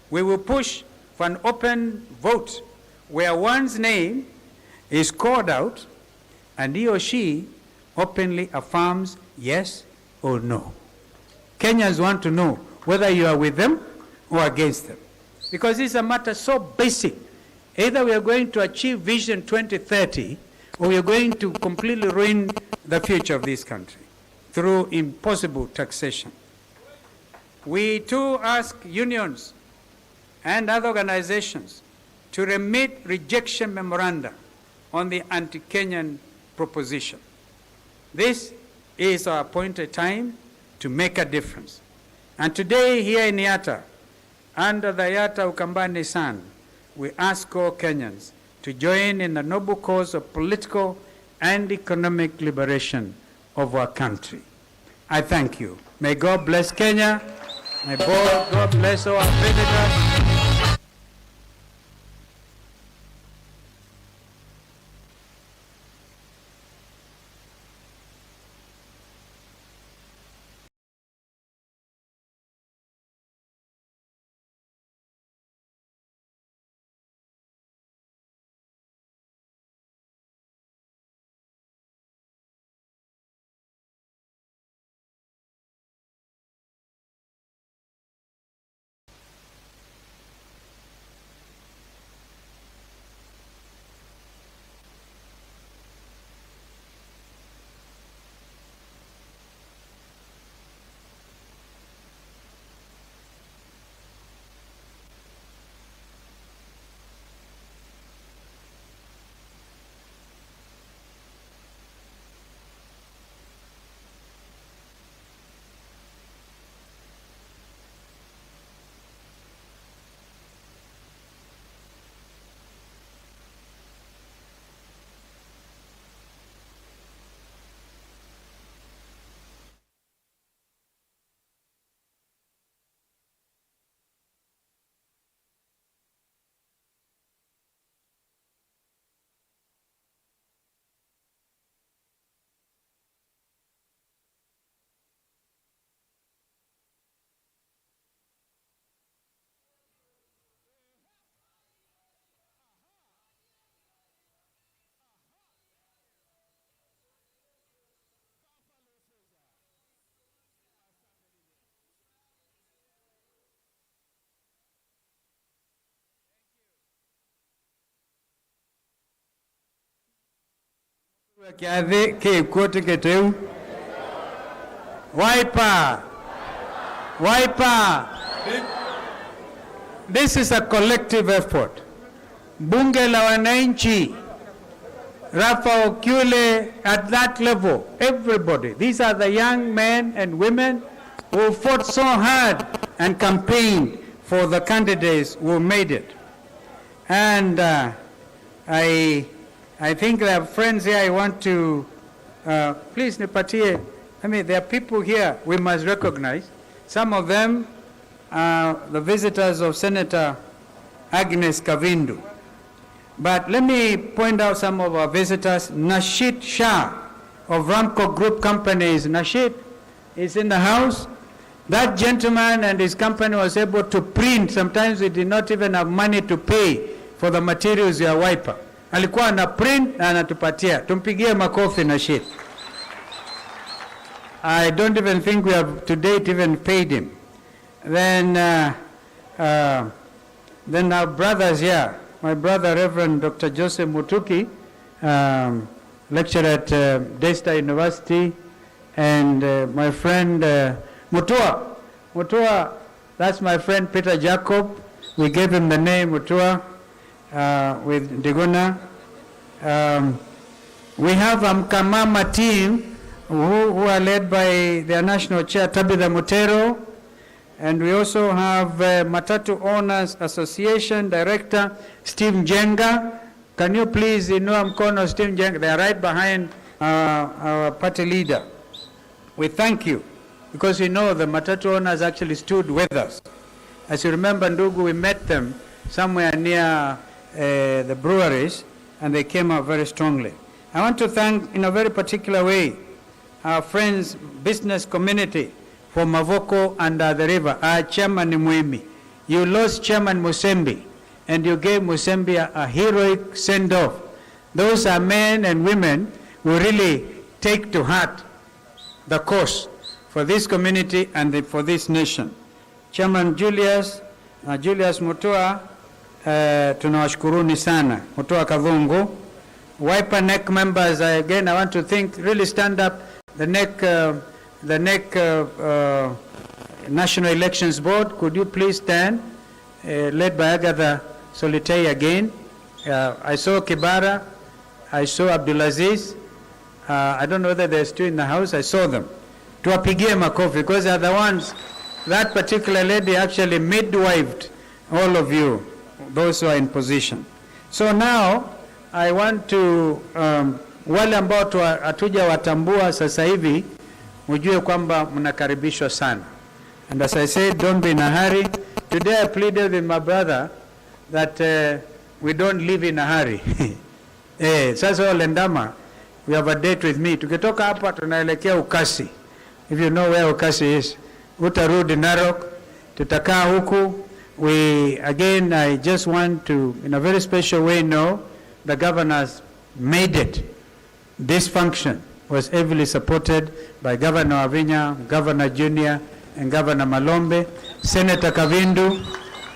We will push for an open vote where one's name is called out and he or she openly affirms yes or no. Kenyans want to know whether you are with them or against them, because this is a matter so basic. Either we are going to achieve Vision 2030 or we are going to completely ruin the future of this country through impossible taxation. We too ask unions and other organizations to remit rejection memoranda on the anti-Kenyan proposition. This is our appointed time to make a difference. And today here in Yatta, under the Yatta Ukambani Sun, we ask all Kenyans to join in the noble cause of political and economic liberation of our country. I thank you. May God bless Kenya. May God bless our visitors. Kyathi kikote keteu. Wiper. Wiper. This is a collective effort. Bunge la wananchi, Rafa Okyule at that level, everybody. These are the young men and women who fought so hard and campaigned for the candidates who made it. And I think there are friends here I want to, please nipatie, there are people here we must recognize. Some of them are the visitors of Senator Agnes Kavindu. But let me point out some of our visitors. Nashid Shah of Ramco Group Companies. Nashid is in the house. That gentleman and his company was able to print. Sometimes we did not even have money to pay for the materials ya wiper. Alikuwa na print na anatupatia. Tumpigie makofi Nashid. I don't even think we have to date even paid him. Then our brothers here. My brother, Reverend Dr. Joseph Mutuki, lecturer at Daystar University, and my friend Mutua. Mutua That's my friend Peter Jacob. We gave him the name Mutua with Diguna. We have Mkamama team who are led by their national chair Tabitha Mutero. And we also have Matatu Owners Association Director Steve Njenga. Can you please inua mkono Steve Njenga? They are right behind our party leader. We thank you because you know the Matatu owners actually stood with us. As you remember, Ndugu, we met them somewhere near the breweries and they came out very strongly. I want to thank in a very particular way our friends, business community for Mavoko and the river. Our chairman Muimi. You lost Chairman Musembi and you gave Musembi a heroic send-off. Those are men and women who really take to heart the cause for this community and for this nation. Chairman Julius Mutua, tunawashukuruni sana. Mutua Kavungu. Wiper NEC members, again, I want to think, really stand up. The NEC National Elections Board, could you please stand? Led by Agatha Solitei again. I saw Kibara, I saw Abdulaziz. I don't know whether they're still in the house. I saw them. Tuwapigie makofi because they're the ones, that particular lady actually midwifed all of you, those who are in position. So now, I want to, wale ambao hatuja watambua sasa hivi, mjue kwamba mnakaribishwa sana. And as I said, don't be in a hurry. Today I pleaded with my brother that we don't live in a hurry. Sasa Lendama, we have a date with me. Tukitoka hapa tunaelekea Ukasi. If you know where Ukasi is, utarudi Narok, tutakaa huku. Again, I just want to, in a very special way, know the governors made it. This function was heavily supported by Governor Avinya, Governor Junior, and Governor Malombe. Senator Kavindu,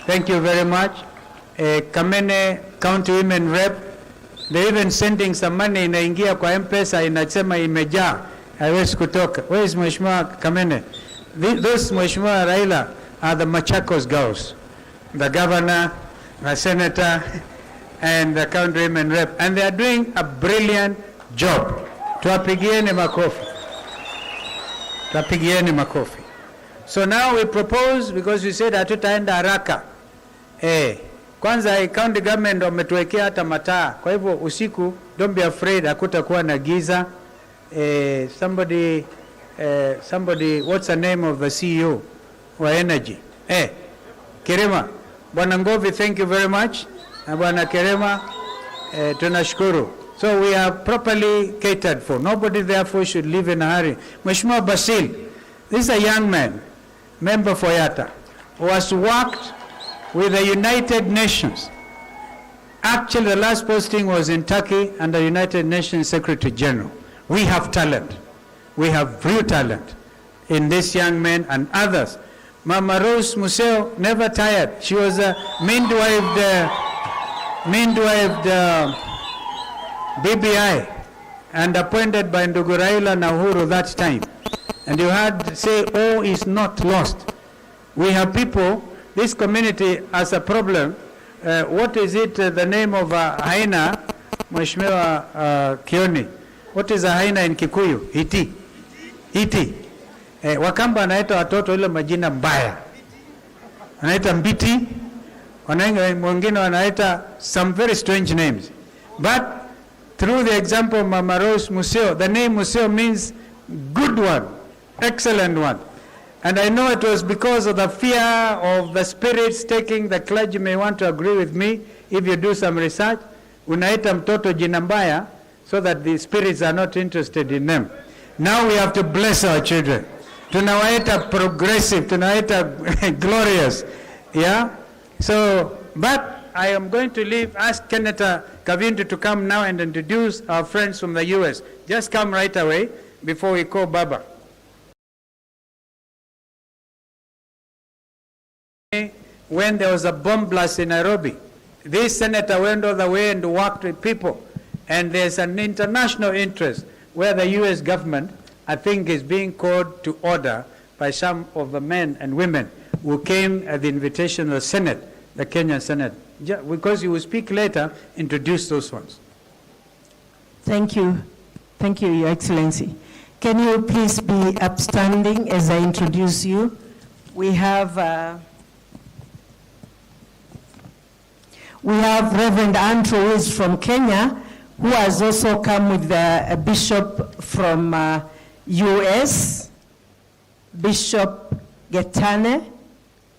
thank you very much. Kamene County Women Rep, they're even sending some money inaingia kwa M-Pesa inasema imejaa, haiwezi kutoka. Where is Mheshimiwa Kamene? Those Mheshimiwa Raila are the Machakos girls. The governor, the senator, and the county women rep. And they are doing a brilliant job. Tuwapigieni makofi. Tuwapigieni makofi. So now we propose, because we said hatutaenda haraka. Kwanza county government wametuwekea hata mataa. Kwa hivyo usiku, don't be afraid, hakutakuwa na giza. Somebody, what's the name of the CEO wa energy? Kirema. Bwana Ngovi, thank you very much. Bwana Kirema, tunashukuru. So we are properly catered for. Nobody therefore should live in a hurry. Mheshimiwa Basil, this is a young man, member for Yatta, who has worked with the United Nations. Actually, the last posting was in Turkey under United Nations Secretary General. We have talent. We have real talent in this young man and others. Mama Rose Museo never tired. She was a midwifed BBI and appointed by Ndugu Raila na Uhuru that time. And you had say, all is not lost. We have people, this community has a problem. What is it, the name of Haina, Mheshimiwa Kioni? What is a Haina in Kikuyu? Iti. Iti. Wakamba anaita watoto ile majina mbaya. Anaita Mbiti. Wengine wanaita some very strange names. But through the example of Mama Rose Museo, the name Museo means good one, excellent one. And I know it was because of the fear of the spirits taking, the clergy may want to agree with me, if you do some research, unaita mtoto jina mbaya, so that the spirits are not interested in them. Now we have to bless our children. Tunawaita progressive, tunawaita glorious. Yeah? So, but I am going to ask Senator Kavindu to come now and introduce our friends from the US. Just come right away before we call Baba. When there was a bomb blast in Nairobi, this senator went all the way and worked with people. And there's an international interest where the US government, I think, is being called to order by some of the men and women who came at the invitation of the Senate, the Kenyan Senate. Because you will speak later, introduce those ones. Thank you. Thank you, Your Excellency. Can you please be upstanding as I introduce you? We have Reverend Andrew, who is from Kenya, who has also come with a bishop from US, Bishop Getane,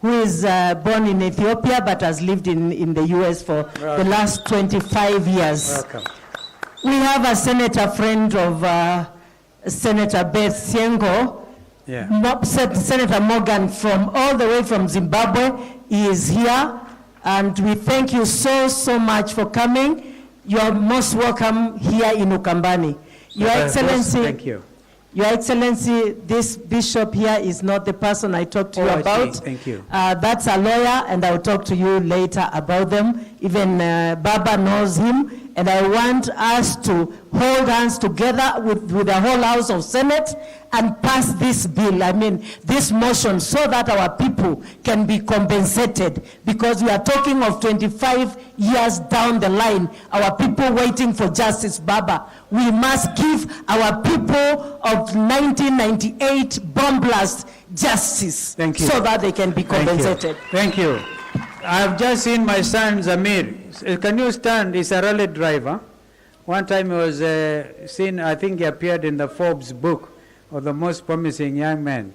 who is born in Ethiopia but has lived in the US for the last 25 years. Welcome. We have a senator friend of Senator Beth Siengo, Senator Morgan from all the way from Zimbabwe. He is here, and we thank you so much for coming. You are most welcome here in Ukambani. Your Excellency, thank you. Your Excellency, this bishop here is not the person I talked to you about. Thank you. That's a lawyer, and I'll talk to you later about them. Even Baba knows him, and I want us to hold hands together with the whole House of Senate and pass this bill, this motion, so that our people can be compensated, because we are talking of 25 years down the line, our people waiting for justice, Baba. We must give our people of 1998 bomb blast justice. Thank you. So that they can be compensated. Thank you. I've just seen my son Zamir. Can you stand? He's a rally driver. One time he was seen, I think he appeared in the Forbes book of the most promising young men.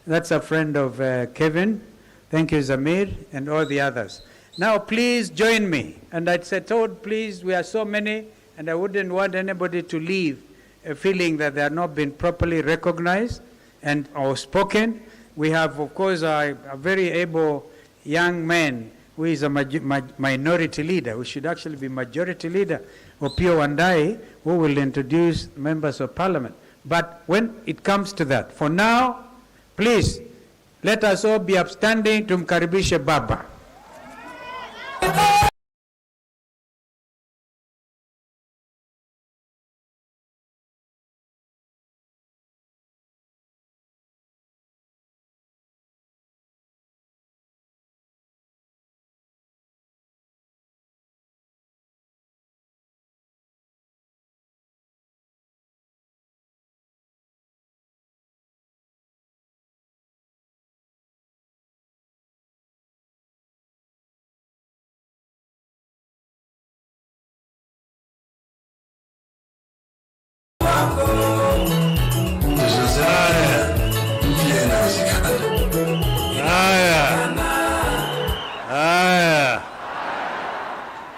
That's a friend of Kevin. Thank you, Zamir, and all the others. Now, please join me. And I said, please, we are so many, and I wouldn't want anybody to leave feeling that they are not being properly recognized and or spoken. We have, of course, a very able young man who is a minority leader, who should actually be majority leader, Opio Wandai, who will introduce members of parliament. But when it comes to that, for now, please, let us all be upstanding to mkaribishe Baba.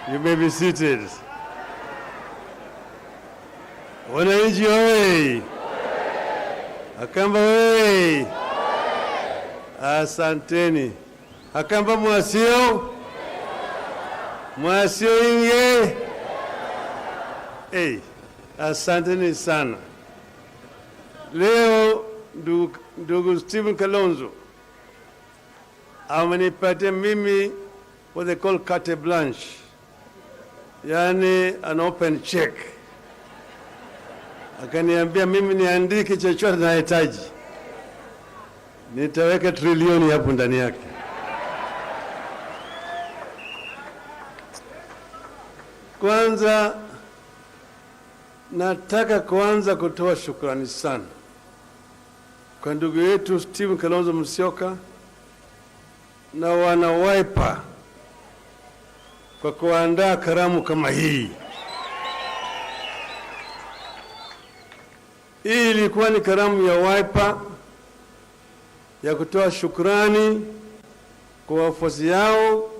You may be seated. Wananchi hoye! Akamba hoye! Asanteni. Akamba mwasio? Mwasio inge? Asanteni sana. Leo ndugu Stephen Kalonzo amenipatia mimi what they call carte blanche, yani an open check. Akaniambia mimi niandike chochote nahitaji, nitaweka trilioni hapo ndani yake. Kwanza nataka kuanza kutoa shukrani sana kwa ndugu yetu Stephen Kalonzo Musyoka na wana Wiper kwa kuandaa karamu kama hii. Hii ilikuwa ni karamu ya Wiper ya kutoa shukrani kwa wafuasi yao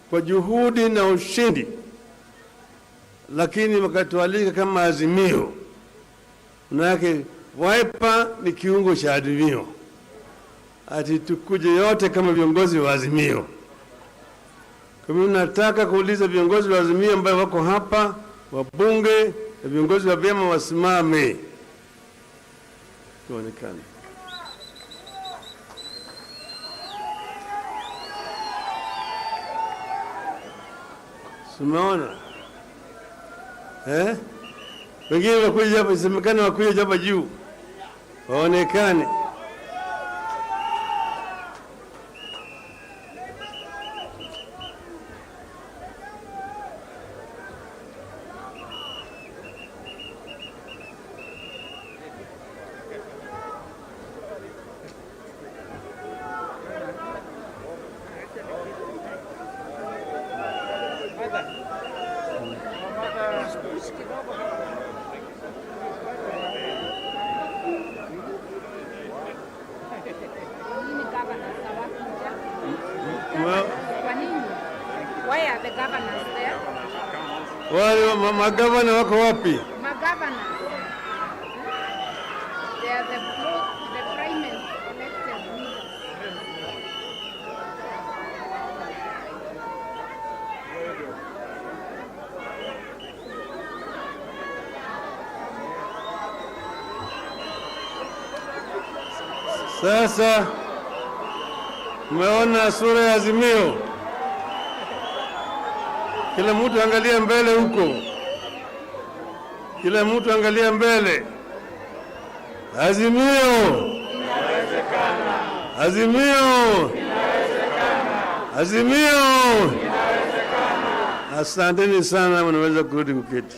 kwa juhudi na ushindi, lakini wakatualika kama Azimio. Manake Wiper ni kiungo cha Azimio, ati tukuje yote kama viongozi wa Azimio. Kwa hiyo nataka kuuliza viongozi wa Azimio ambao wako hapa, wabunge na viongozi wa vyama wasimame tuonekane. Sumaona? Wengine wakuja hapa, isemekana wakuja hapa juu, waonekane. Wale magavana wako wapi? Magavana. They are the primary elected leaders. Sasa umeona sura ya Azimio. Kila mtu angalia mbele huko. Kila mtu angalia mbele. Azimio. Inawezekana. Azimio. Inawezekana. Azimio. Inawezekana. Asanteni sana, mnaweza kurudi kuketi.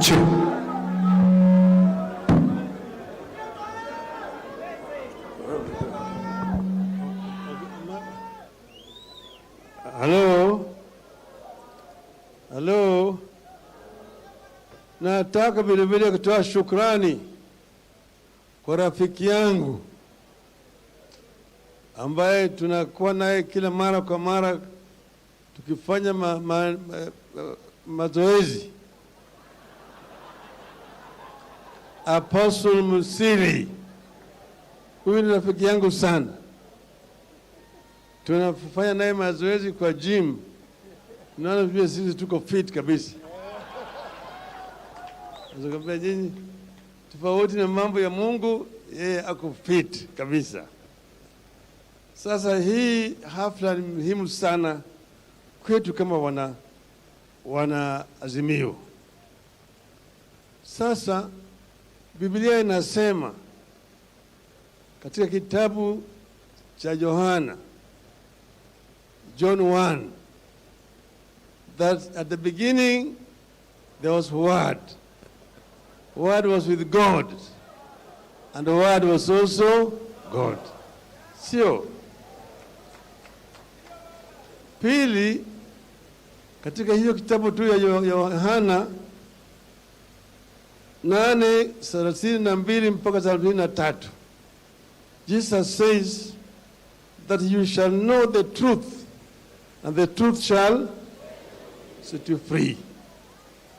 Chip. Halo. Nataka vilevile kutoa shukrani kwa rafiki yangu ambaye tunakuwa naye kila mara kwa mara tukifanya mazoezi. Apostle Musili. Huyu ni rafiki yangu sana. Tunafanya naye mazoezi kwa gym. Naona pia sisi tuko fit kabisa. Nazungumzia nyinyi tofauti na mambo ya Mungu, yeye ako fit kabisa. Sasa hii hafla ni muhimu sana kwetu kama wana Azimio. Sasa Biblia inasema katika kitabu cha Yohana, John 1, that at the beginning there was Word. Word was with God, and the Word was also God. Sio? Pili, katika hiyo kitabu tu ya Yohana 8:32 mpaka 33, Jesus says that you shall know the truth, and the truth shall set you free.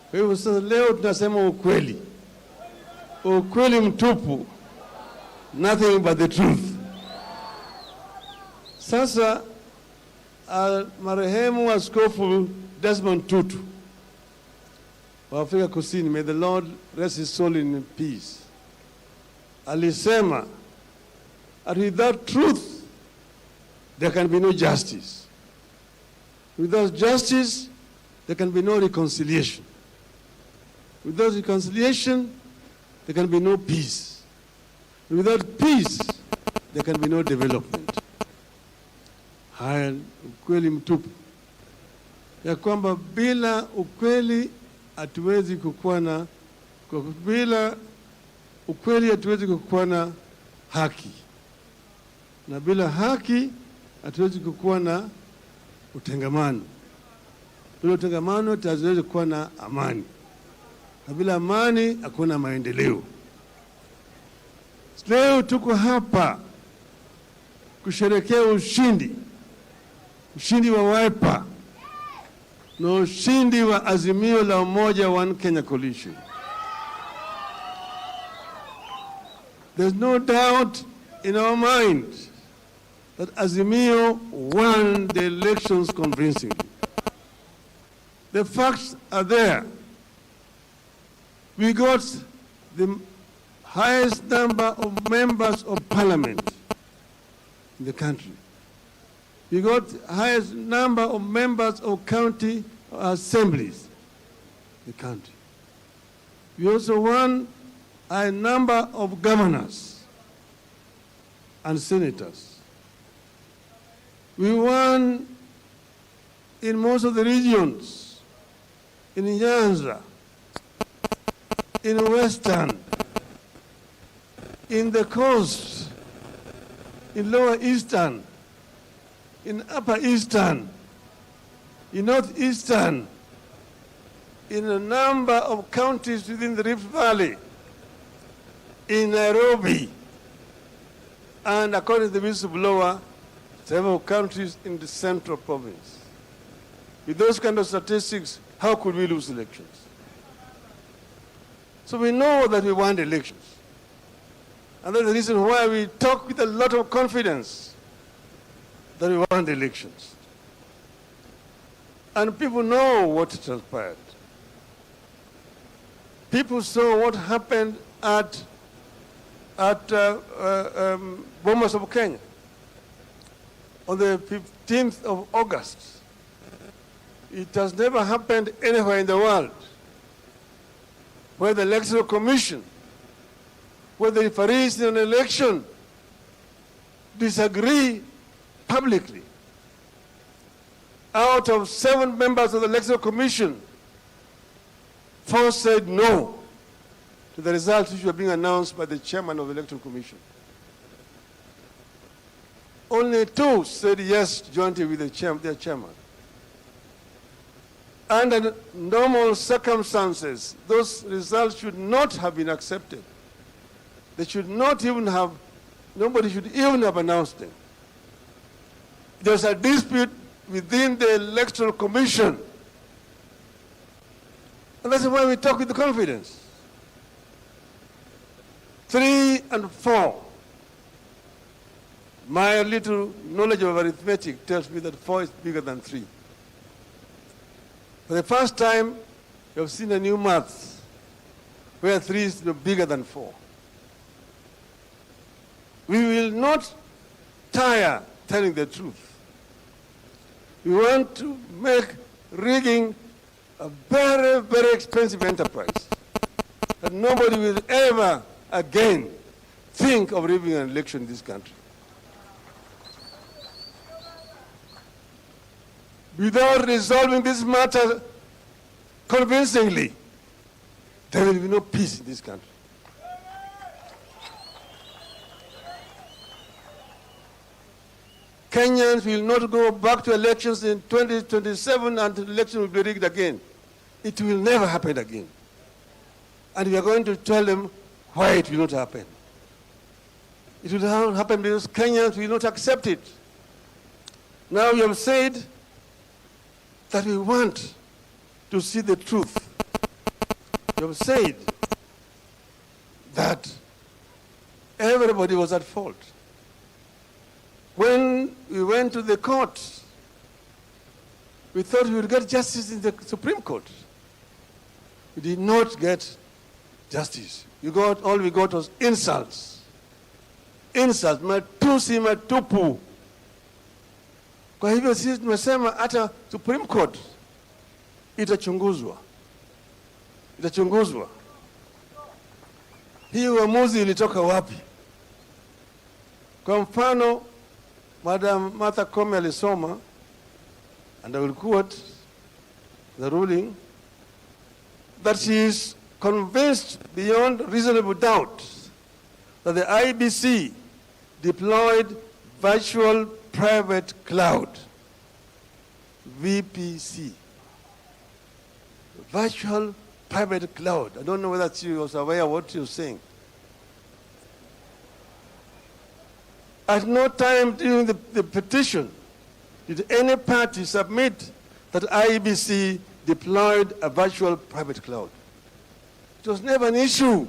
Kwa hivyo sasa leo tunasema ukweli. Ukweli mtupu. Nothing but the truth. Sasa marehemu Askofu Desmond Tutu wa Afrika Kusini, may the Lord rest his soul in peace, alisema that without truth there can be no justice. Without justice there can be no reconciliation. Without reconciliation there can be no peace. Without peace there can be no development. Haya ukweli mtupu, ya kwamba bila ukweli hatuwezi kukuwa na, bila ukweli hatuwezi kukuwa na haki, na bila haki hatuwezi kukuwa na utengamano. Bila utengamano hatuwezi kuwa na amani, na bila amani hakuna maendeleo. Leo tuko hapa kusherehekea ushindi wa Wiper na ushindi wa Azimio la Umoja One Kenya Coalition. There's no doubt in our mind that Azimio won the elections convincingly. The facts are there. We got the highest number of members of parliament in the country. We got the highest number of members of county assemblies in the country. We also won a number of governors and senators. We won in most of the regions, in Nyanza, in Western, in the coast, in Lower Eastern, in Upper Eastern, in Northeastern, in a number of counties within the Rift Valley, in Nairobi, and according to the whistleblower, several countries in the Central Province. With those kind of statistics, how could we lose elections? So we know that we won elections. And that's the reason why we talk with a lot of confidence that we won the elections. And people know what transpired. People saw what happened at Bomas of Kenya on the 15th of August. It has never happened anywhere in the world where the Electoral Commission, where the referees in an election disagree publicly. Out of 7 members of the Electoral Commission, 4 said no to the results which were being announced by the chairman of the Electoral Commission. Only 2 said yes jointly with their chairman. Under normal circumstances, those results should not have been accepted. They should not even have, nobody should even have announced them. There's a dispute within the Electoral Commission. And that's why we talk with confidence. 3 and 4. My little knowledge of arithmetic tells me that 4 is bigger than 3. For the first time, we have seen a new math where 3 is bigger than 4. We will not tire telling the truth. We want to make rigging a very, very expensive enterprise that nobody will ever again think of rigging an election in this country. Without resolving this matter convincingly, there will be no peace in this country. Kenyans will not go back to elections in 2027 and the election will be rigged again. It will never happen again. And we are going to tell them why it will not happen. It will not happen because Kenyans will not accept it. Now we have said that we want to see the truth. We have said that everybody was at fault. When we went to the court, we thought we would get justice in the Supreme Court. We did not get justice. All we got was insults. Insults, matusi matupu. Kwa hivyo sisi tumesema hata Supreme Court itachunguzwa. Itachunguzwa. Hii uamuzi ilitoka wapi? Kwa mfano, Madam Martha Koome alisoma, and I will quote the ruling, that she is convinced beyond reasonable doubt that the IBC deployed virtual private cloud, VPC. Virtual private cloud. I don't know whether she was aware of what she was saying. At no time during the petition did any party submit that IBC deployed a virtual private cloud. It was never an issue.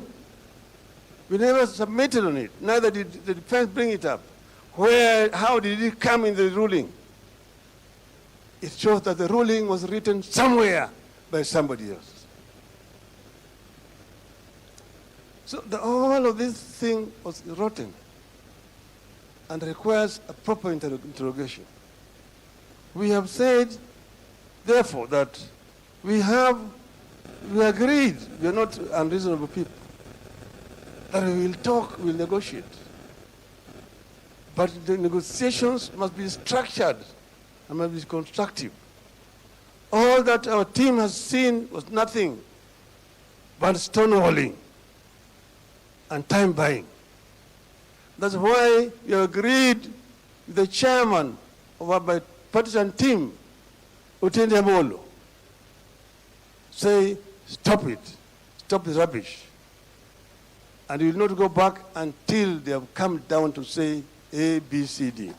We never submitted on it. Neither did the defense bring it up. How did it come in the ruling? It shows that the ruling was written somewhere by somebody else. So all of this thing was rotten and requires a proper interrogation. We have said, therefore, that we have We agreed, we are not unreasonable people, that we will talk, we will negotiate. But the negotiations must be structured and must be constructive. All that our team has seen was nothing but stonewalling and time buying. That's why we agreed with the chairman of our bipartisan team, Odinga, say, stop it, stop this rubbish. And we will not go back until they have come down to say A, B, C, D.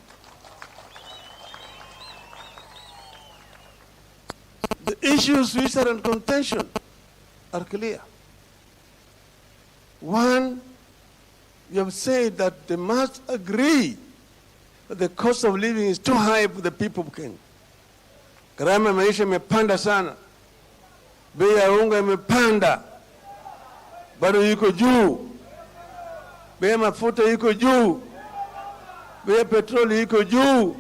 The issues which are in contention are clear. One, we have said that they must agree that the cost of living is too high for the people of Kenya. Gharama ya maisha imepanda sana. Bei ya unga imepanda. Bado iko juu. Bei ya mafuta iko juu. Bei ya petroli iko juu.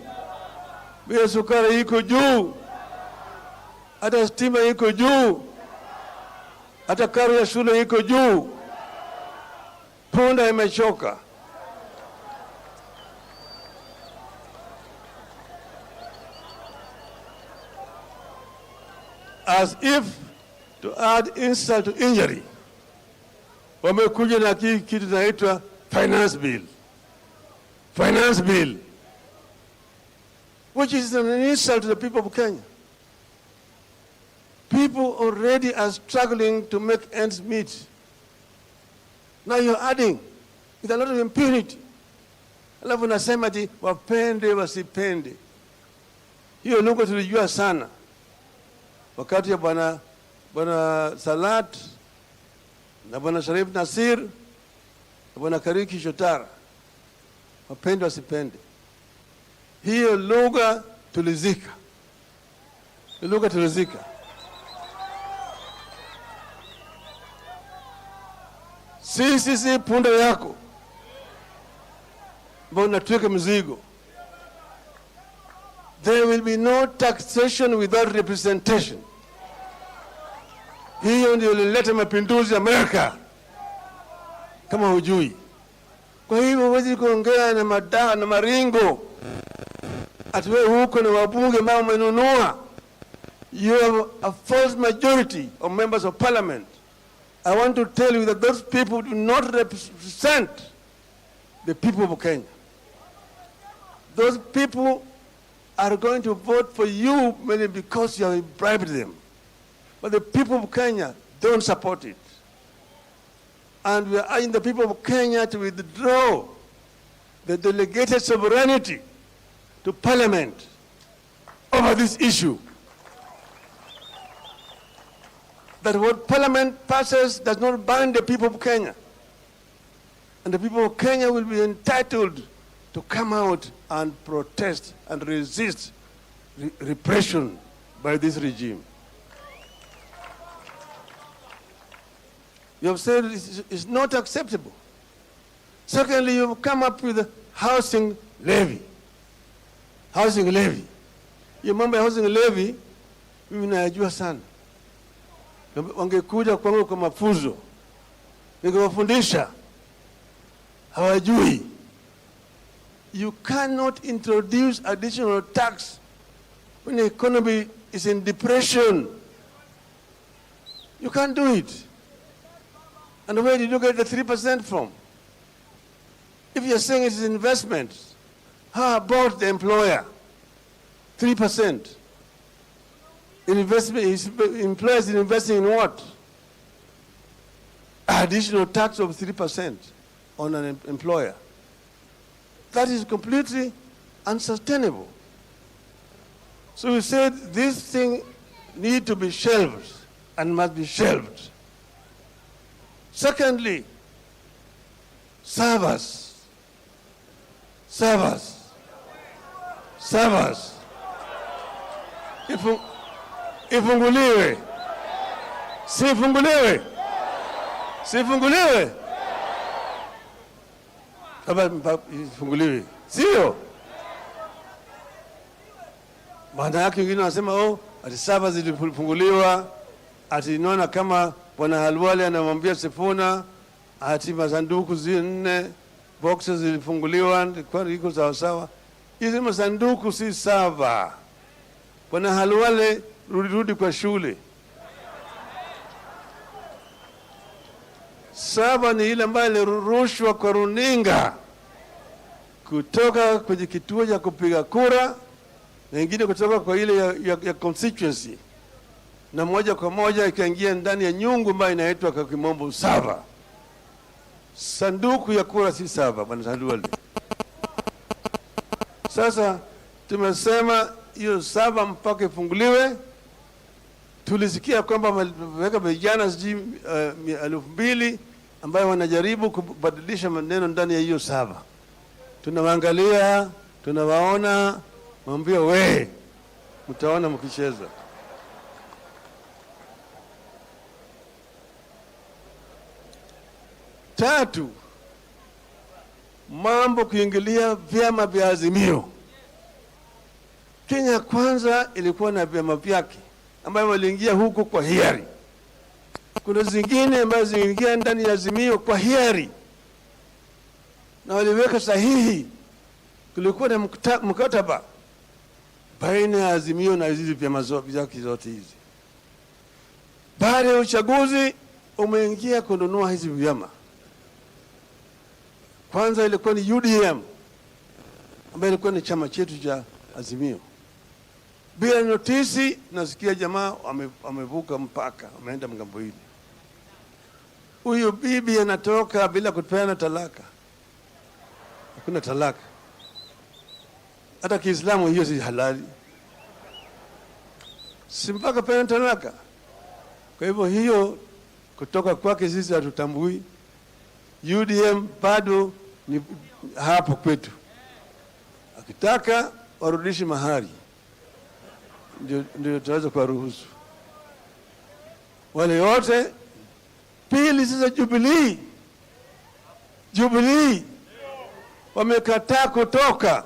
Bei ya sukari iko juu. Hata stima iko juu. Hata karo ya shule iko juu. Punda imechoka. As if to add insult to injury, wamekuja na kitu kinaitwa finance bill. Finance bill, which is an insult to the people of Kenya. People already are struggling to make ends meet. Now you're adding with a lot of impunity. Alafu nasema ati wapende wasipende. Hiyo lugha tulijua sana wakati ya bwana Salat na bwana Sharif Nasir na bwana Kariki Shotara. Wapende wasipende. Hiyo lugha tulizika. Lugha tulizika. Sisi punda yako ambao unatweka mzigo. There will be no taxation without representation. Hiyo ndio ilileta mapinduzi Amerika, kama hujui. Kwa hivyo huwezi kuongea na madaha na maringo ati wewe huko na wabunge ambao umenunua. You have a false majority of members of parliament. I want to tell you that those people do not represent the people of Kenya. Those people are going to vote for you mainly because you have bribed them. But the people of Kenya don't support it. And we are urging the people of Kenya to withdraw the delegated sovereignty to parliament over this issue. That what parliament passes does not bind the people of Kenya. And the people of Kenya will be entitled to come out and protest and resist repression by this regime. You have said it's not acceptable. Secondly, you have come up with a housing levy. Housing levy. You remember housing levy? Mimi najua sana. Wangekuja kwangu kwa mafunzo, ningewafundisha. Hawajui. You cannot introduce additional tax when the economy is in depression. You can't do it. And where did you get the 3% from? If you're saying it's investment, how about the employer? 3%. Employers investing in what? Additional tax of 3% on an employer. That is completely unsustainable. So we said this thing need to be shelved and must be shelved. Secondly, servers. Ifunguliwe. Sifunguliwe. Kama ifunguliwe. Sio. Maana yake wengine wanasema ati servers zilifunguliwa ati naona kama bwana Halwale anamwambia Sifuna ati masanduku 4 boxes zilifunguliwa kwa iko sawa sawa. Hizi masanduku si sawa. Bwana Halwale, rudi kwa shule. Saba ni ile ambayo ilirushwa kwa runinga kutoka kwenye kituo cha kupiga kura na ingine kutoka kwa ile ya constituency, na moja kwa moja ikaingia ndani ya nyungu ambayo inaitwa kwa kimombo saba. Sanduku ya kura si saba, bwana Halwale. Sasa tumesema hiyo saba mpaka ifunguliwe. Tulisikia kwamba wameweka vijana 2,000 ambayo wanajaribu kubadilisha maneno ndani ya hiyo saba. Tunawaangalia, tunawaona, mwambie we, mtaona mkicheza. Tatu, mambo kuingilia vyama vya Azimio. Kenya Kwanza ilikuwa na vyama vyake ambayo waliingia huko kwa hiari. Kuna zingine ambazo ziliingia ndani ya Azimio kwa hiari na waliweka sahihi. Kulikuwa na mkataba baina ya Azimio na hizi vyama zote hizi. Baada ya uchaguzi umeingia kununua hizi vyama. Kwanza ilikuwa ni UDM ambayo ilikuwa ni chama chetu cha Azimio. Bila notisi, nasikia jamaa wamevuka mpaka, wameenda ngambo hili. Huyu bibi anatoka bila kupeana talaka. Hakuna talaka. Hata Kiislamu hiyo si halali. Si mpaka peana talaka. Kwa hivyo hiyo kutoka kwake sisi hatutambui. UDM bado ni hapo kwetu. Akitaka warudishe mahari, ndio tutaweza kuwaruhusu wale wote. Pili, sasa Jubilee wamekataa kutoka.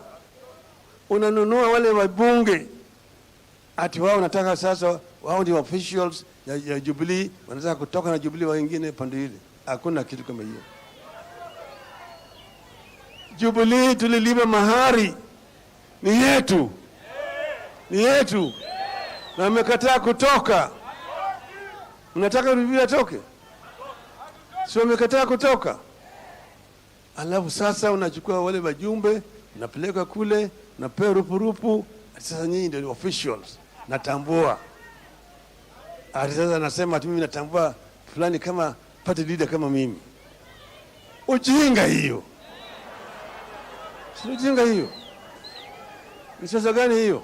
Unanunua wale wabunge ati wao wanataka sasa wao ndio officials ya Jubilee, wanataka kutoka na Jubilee wengine pande ile. Hakuna kitu kama hiyo. Jubilee tulilipa mahari, ni yetu, na wamekataa kutoka. Unataka Jubilee atoke? Sio, wamekataa kutoka. Alafu sasa unachukua wale wajumbe, unapeleka kule, unapewa rupurupu. Sasa nyinyi ndio officials, natambua. Sasa nasema ati mimi natambua fulani kama party leader kama mimi. Ujinga hiyo. Si ujinga hiyo. Ni sasa gani hiyo?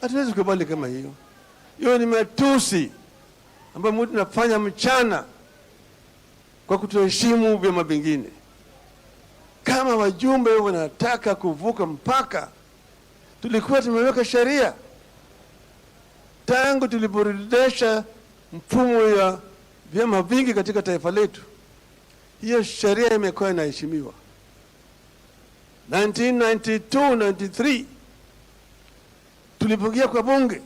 Hatuwezi kukubali kama hiyo. Hiyo ni matusi ambayo mtu anafanya mchana kwa kutoheshimu vyama vingine. Kama wajumbe wanataka kuvuka mpaka, tulikuwa tumeweka sheria tangu tuliporejesha mfumo ya vyama vingi katika taifa letu. Hiyo sheria imekuwa inaheshimiwa. 1992-93 tulipoingia kwa bunge,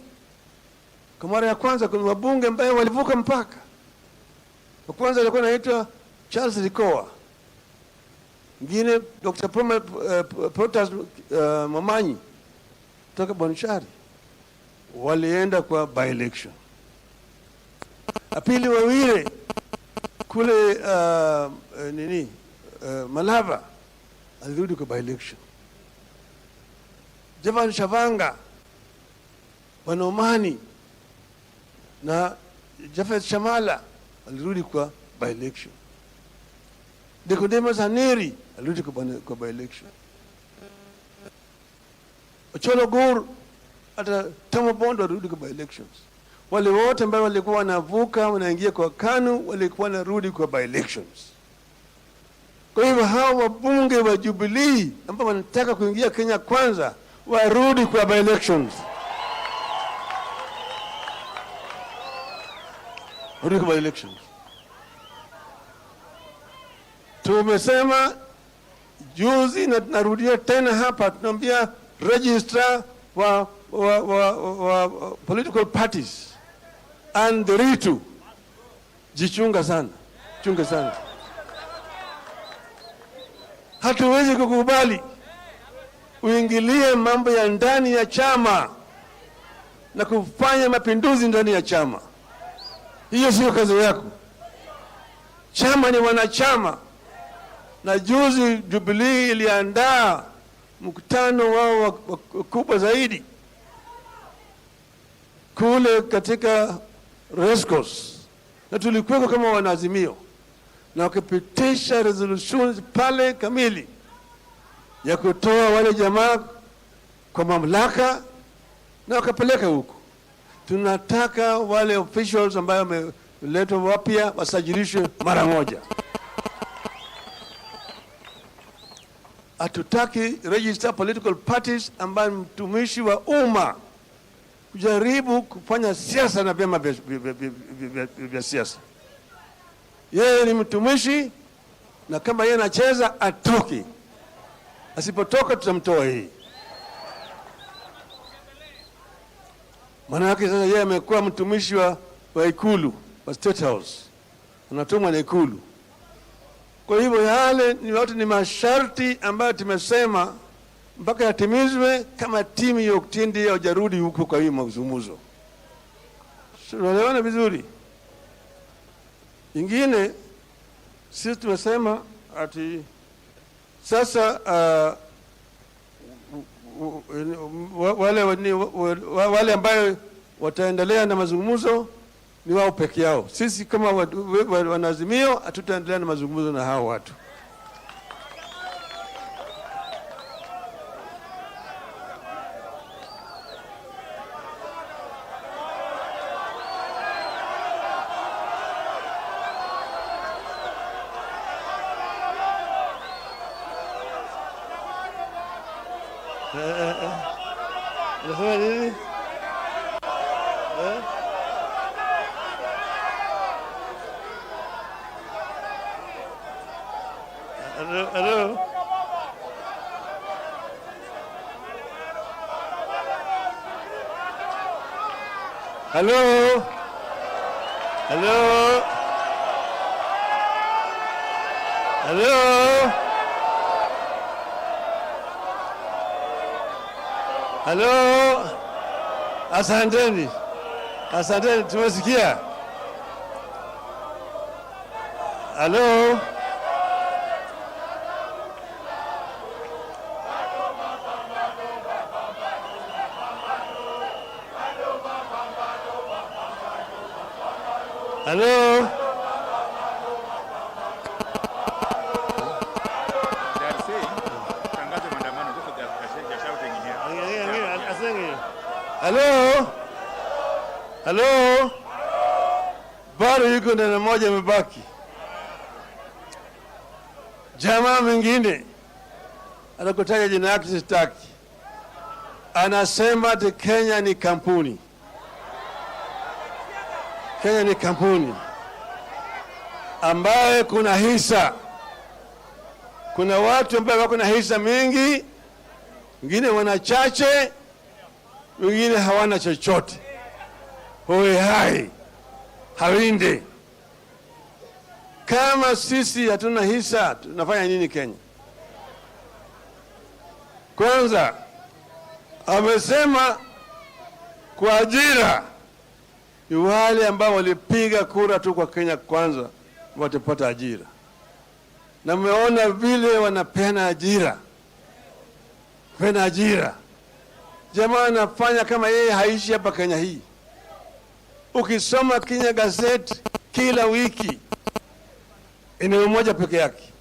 kwa mara ya kwanza kuna wabunge ambao walivuka mpaka. Wa kwanza alikuwa anaitwa Charles Likoa, mwingine Dr. Protas Mamanyi kutoka Bonchari, walienda kwa by-election. Apili Wawire kule Malava alirudi kwa by-election. Javan Shavanga, Wanomani na Jafet Shamala alirudi kwa by-election. Nicodemus Haneri alirudi kwa by-election. Ocholo Gur hata Tomo Bondo alirudi kwa by-elections. Wale wote ambao walikuwa wanavuka wanaingia kwa KANU walikuwa wanarudi kwa by-elections. Kwa hivyo hao wabunge wa Jubilee ambao wanataka kuingia Kenya Kwanza warudi kwa by-elections. Warudi kwa by-elections. Tumesema juzi na tunarudia tena hapa, tunaambia registrar wa political parties Andritu, jichunga sana, chunga sana. Hatuwezi kukubali uingilie mambo ya ndani ya chama na kufanya mapinduzi ndani ya chama. Hiyo sio kazi yako. Chama ni wanachama, na juzi Jubilee iliandaa mkutano wao kubwa zaidi kule katika Rescos, na tulikuwa kama wanaazimio, na wakapitisha resolutions pale kamili ya kutoa wale jamaa kwa mamlaka na wakapeleka huko. Tunataka wale officials ambao wameletwa wapya wasajilishwe mara moja. Hatutaki register political parties ambayo mtumishi wa umma kujaribu kufanya siasa na vyama vya siasa. Yeye ni mtumishi, na kama yeye anacheza atoki. Asipotoka tutamtoa hii. Maana yake sasa yeye amekuwa mtumishi wa ikulu, wa State House. Anatumwa na ikulu. Kwa hivyo yale ni watu, ni masharti ambayo tumesema mpaka yatimizwe kama timu ya Uktindi ya ujarudi huko kwa hii mazungumzo. Tunaelewana vizuri. Ingine sisi tumesema ati sasa wale ambayo wataendelea na mazungumzo ni wao peke yao. Sisi kama wanaazimio hatutaendelea na mazungumzo na hao watu. Unasema nini? Hello? Hello? Hello? Hello? Hello? Asanteni. Asanteni, tumesikia. Hello? Hello? Hello? Hello? Bado yuko neno moja imebaki. Jamaa mwingine anakutaja jina yake sitaki. Anasema ati Kenya ni kampuni. Kenya ni kampuni ambaye kuna hisa. Kuna watu ambao wako na hisa mingi, wengine wana chache, wengine hawana chochote. Hoe hai, hawinde. Kama sisi hatuna hisa, tunafanya nini Kenya? Kwanza, amesema kwa ajira ni wale ambao walipiga kura tu kwa Kenya kwanza watapata ajira. Na mmeona vile wanapeana ajira. Peana ajira. Jamaa anafanya kama yeye haishi hapa Kenya hii. Ukisoma Kenya gazeti kila wiki eneo moja peke yake.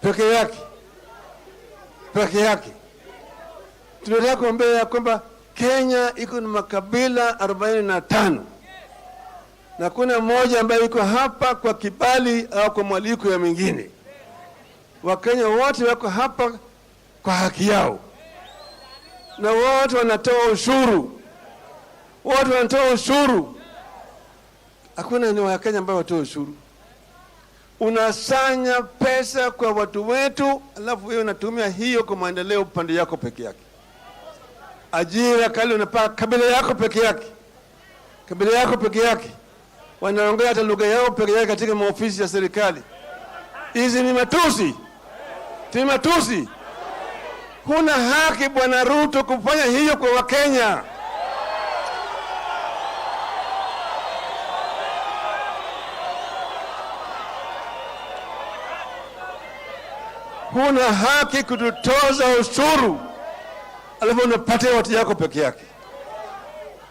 Peke yake. Peke yake. Tunataka kuambia kwamba Kenya iko na makabila 45. Na kuna mmoja ambaye yuko hapa kwa kibali au kwa mwaliko ya mwingine. Wakenya wote wako hapa kwa haki yao. Na wote wanatoa ushuru. Wote wanatoa ushuru. Hakuna ni Wakenya ambao watoa ushuru. Unasanya pesa kwa watu wetu, alafu wewe unatumia hiyo kwa maendeleo upande yako peke yake. Ajira kali unapata kabila yako peke yake. kabila yako peke yake, wanaongea hata lugha yao peke yake katika maofisi ya serikali. Hizi ni matusi, ni matusi. Huna haki Bwana Ruto kufanya hiyo kwa Wakenya. Huna haki kututoza ushuru alafu unapatia watu yako peke yake.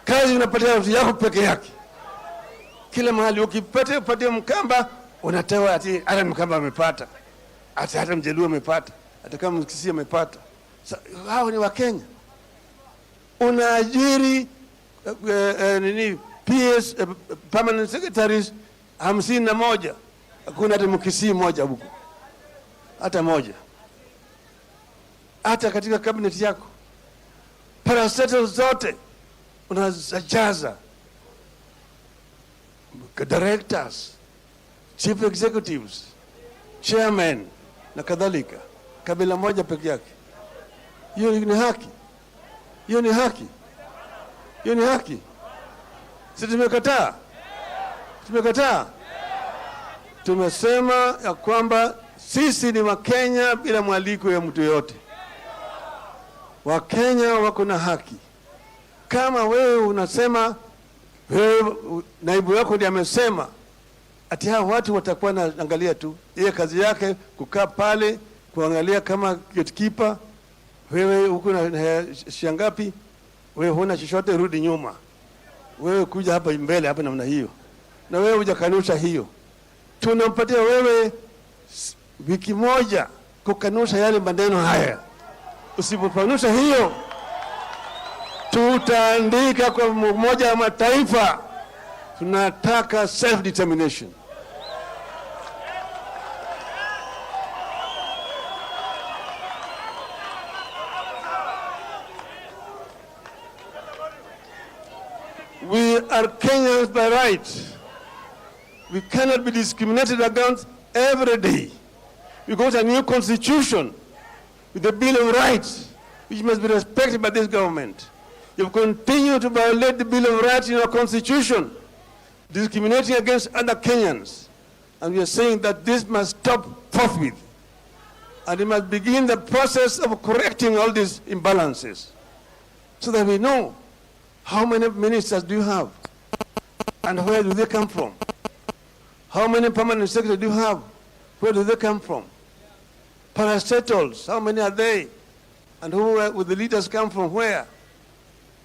Kazi unapatia watu yako peke yake. Kila mahali upatie Mkamba unatoa ati hata Mkamba amepata, hata Mjaluo amepata, hata kama Mkisii amepata. Hao ni Wakenya. Unaajiri PS permanent secretaries 51, hakuna hata Mkisii moja huko, hata moja. Hata katika cabinet yako parastatals zote unazajaza directors, chief executives, chairman na kadhalika, kabila moja peke yake. Hiyo ni haki? Hiyo ni haki? Hiyo ni haki? Sisi tumekataa, tumekataa. Tumesema ya kwamba sisi ni Wakenya bila mwaliko ya mtu yote. Wakenya wako na haki. Kama wewe unasema, wewe naibu yako ndiye amesema ati hao watu watakuwa naangalia tu, yeye kazi yake kukaa pale kuangalia kama gatekeeper, wewe uko na shangapi, wewe huna chochote, rudi nyuma. Wewe kuja hapa mbele hapa namna hiyo, na wewe hujakanusha hiyo. Tunampatia wewe wiki moja kukanusha yale maneno haya. Usipokanusha hiyo, tutaandika kwa Umoja wa Mataifa tunataka self determination. We are Kenyans by right. We cannot be discriminated against every day. We got a new constitution with the Bill of Rights, which must be respected by this government. You continue to violate the Bill of Rights in our constitution, discriminating against other Kenyans. And we are saying that this must stop forthwith. And we must begin the process of correcting all these imbalances so that we know how many ministers do you have and where do they come from? How many permanent secretaries do you have? Where do they come from? Parastatals, how many are they? And who will the leaders come from where?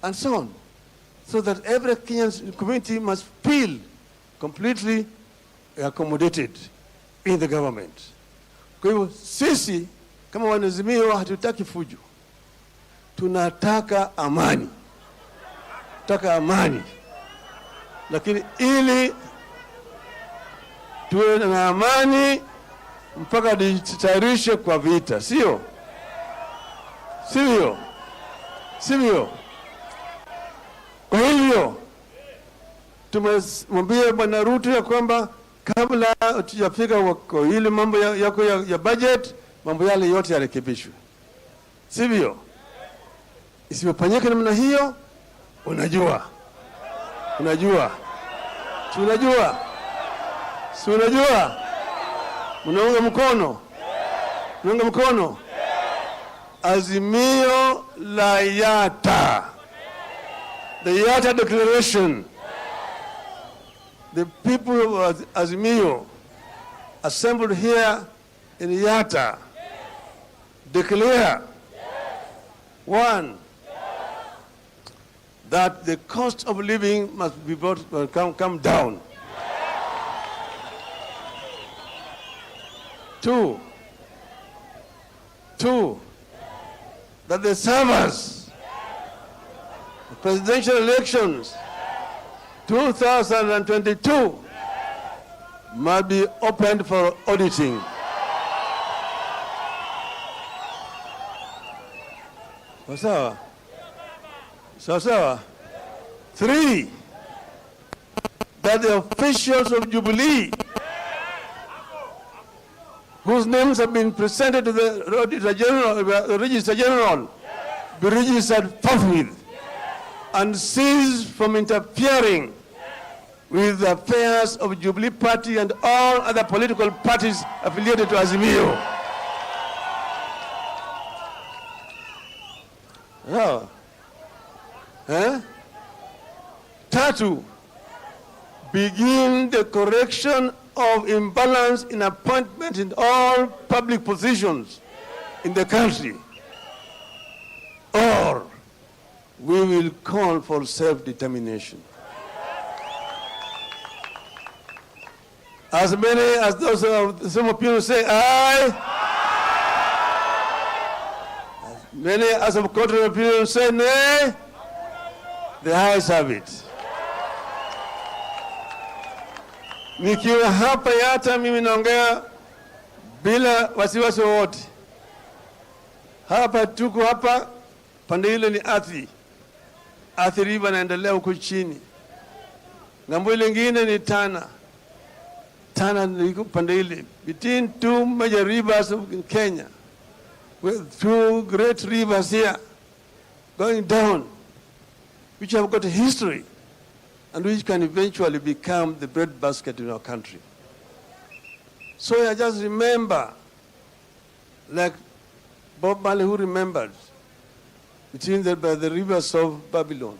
And so on. So that every Kenyan community must feel completely accommodated in the government. Kwa hivyo sisi kama wanazimio hatutaki fujo. Tunataka amani. Tunataka amani. Lakini ili tuwe na amani mpaka tutayarishe kwa vita, sio? Sivyo? Sivyo? Kwa hivyo tumemwambia Bwana Ruto ya kwamba kabla tujafika kwa ile mambo yako ya budget, mambo yale yote yarekebishwe. Sivyo? Isipofanyika namna hiyo, unajua. Si unajua? Mnaunga mkono? Mnaunga mkono? Azimio la Yatta. The Yatta Declaration. The people of Azimio assembled here in Yatta declare, one, that the cost of living must be come down. Two, that the servers, the presidential elections 2022 must be opened for auditing. Sawa? Sawa? Three, that the officials of Jubilee whose names have been presented to the Register General be registered forthwith and cease from interfering with the affairs of Jubilee Party and all other political parties affiliated to Azimio. Tatu, begin the correction of imbalance in appointment in all public positions in the country, or we will call for self-determination. As many as those some of you say aye, as many as of contrary opinion say nay, the ayes have it. Nikiwa hapa Yatta, mimi naongea bila wasiwasi wote. Hapa tuko hapa, pande ile ni Athi River naendelea huko chini. Ngambo ile nyingine ni Tana iko pande ile, between two major rivers in Kenya, with two great rivers here going down, which have got a history and which can eventually become the breadbasket in our country. So I just remember, like Bob Marley who remembered, between the rivers of Babylon.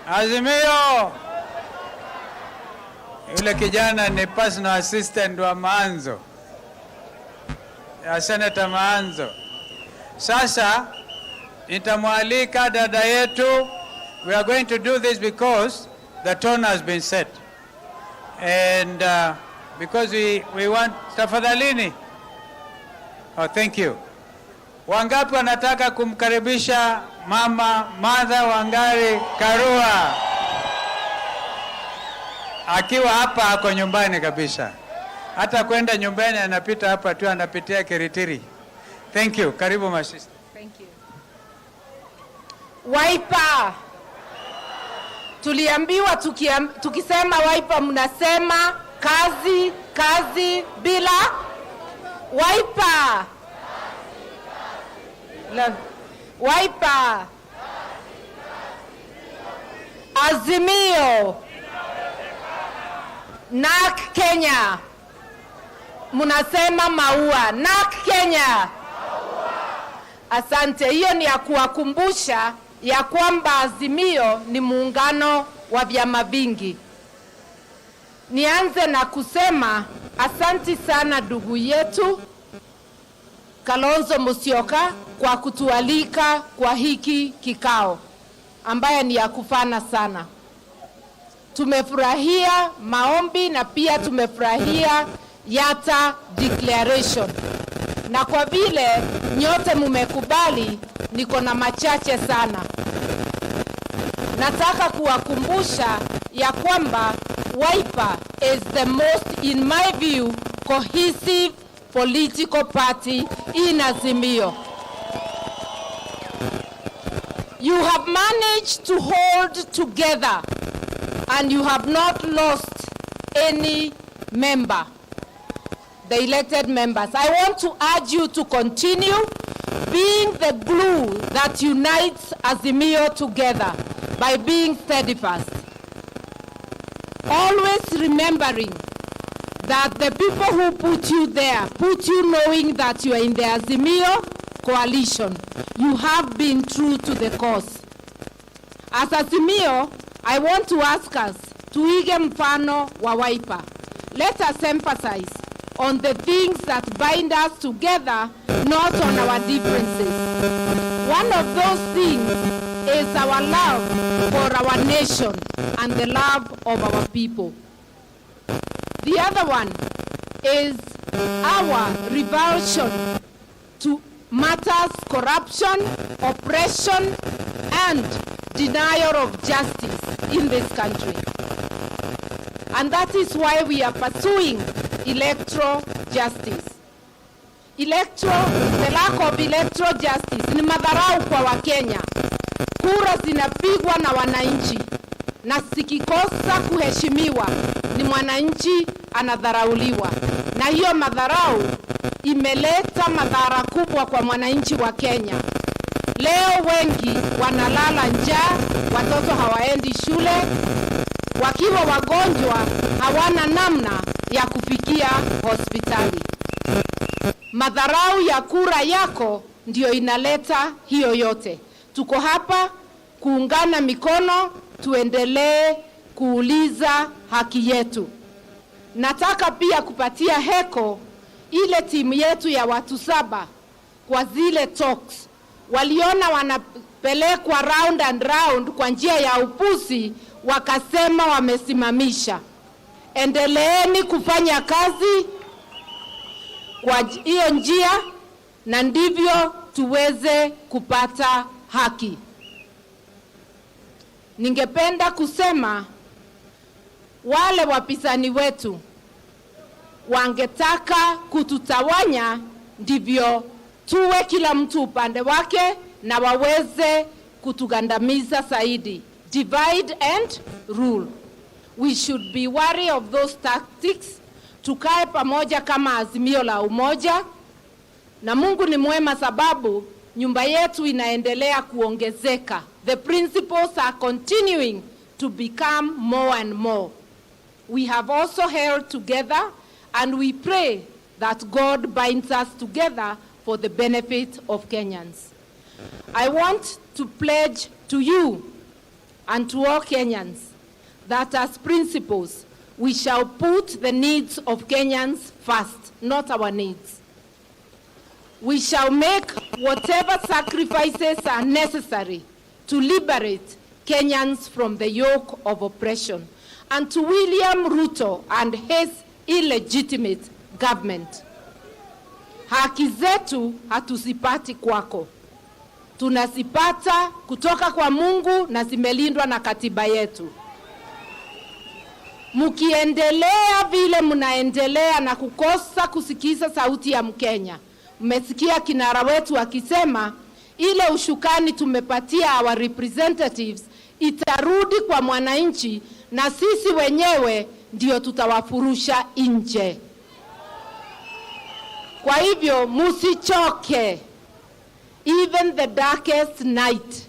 Azimio! Yule kijana ni personal assistant wa Maanzo, ya Senator Maanzo. Sasa nitamwalika dada yetu. We are going to do this because the tone has been set, and because we want tafadhalini. Oh, thank you. Wangapi wanataka kumkaribisha Mama Martha Wangari Karua? Akiwa hapa ako nyumbani kabisa. Hata kwenda nyumbani anapita hapa tu, anapitia Kiritiri. Thank you. Karibu my sister. Thank you. Wiper. Tuliambiwa tukisema Wiper mnasema kazi bila Wiper. Wiper. Azimio. NAK Kenya. Munasema maua. NAK Kenya. Asante. Hiyo ni ya kuwakumbusha ya kwamba Azimio ni muungano wa vyama vingi. Nianze na kusema asanti sana ndugu yetu Kalonzo Musyoka kwa kutualika kwa hiki kikao ambaye ni ya kufana sana. Tumefurahia maombi na pia tumefurahia Yatta Declaration. Na kwa vile nyote mumekubali, niko na machache sana. Nataka kuwakumbusha ya kwamba Wiper is the most, in my view, cohesive political party in Azimio. You have managed to hold together and you have not lost any member, the elected members. I want to urge you to continue being the glue that unites Azimio together by being steadfast. Always remembering that the people who put you there, put you knowing that you are in the Azimio coalition. You have been true to the cause. As Azimio, I want to ask us, tuige mfano wa Wiper. Let us emphasize on the things that bind us together, not on our differences. One of those things is our love for our nation and the love of our people. The other one is our revulsion to matters corruption, oppression, and denial of justice in this country. And that is why we are pursuing electoral justice. The lack of electoral justice ni madharau kwa Wakenya. Kura zinapigwa na wananchi, na sikikosa kuheshimiwa ni mwananchi anadharauliwa. Na hiyo madharau imeleta madhara kubwa kwa mwananchi wa Kenya. Leo wengi wanalala njaa, watoto hawaendi shule, wakiwa wagonjwa hawana namna ya kufikia hospitali. Madharau ya kura yako ndio inaleta hiyo yote. Tuko hapa kuungana mikono, tuendelee kuuliza haki yetu. Nataka pia kupatia heko ile timu yetu ya watu 7 kwa zile talks. Waliona wanapelekwa round and round kwa njia ya upusi, wakasema wamesimamisha. Endeleeni kufanya kazi kwa hiyo njia, na ndivyo tuweze kupata haki. Ningependa kusema wale wapinzani wetu wangetaka kututawanya, ndivyo tuwe kila mtu upande wake na waweze kutugandamiza zaidi. Divide and rule. We should be wary of those tactics. Tukae pamoja kama Azimio la umoja, na Mungu ni mwema sababu nyumba yetu inaendelea kuongezeka. The principles are continuing to become more and more. We have also held together, and we pray that God binds us together for the benefit of Kenyans. I want to pledge to you and to all Kenyans that as principles, we shall put the needs of Kenyans first, not our needs. We shall make whatever sacrifices are necessary to liberate Kenyans from the yoke of oppression. And to William Ruto and his illegitimate government, haki zetu hatuzipati kwako. Tunazipata kutoka kwa Mungu na zimelindwa na katiba yetu. Mukiendelea vile mnaendelea na kukosa kusikiza sauti ya Mkenya. Mmesikia kinara wetu akisema ile ushukani tumepatia our representatives itarudi kwa mwananchi, na sisi wenyewe ndio tutawafurusha nje. Kwa hivyo musichoke. Even the darkest night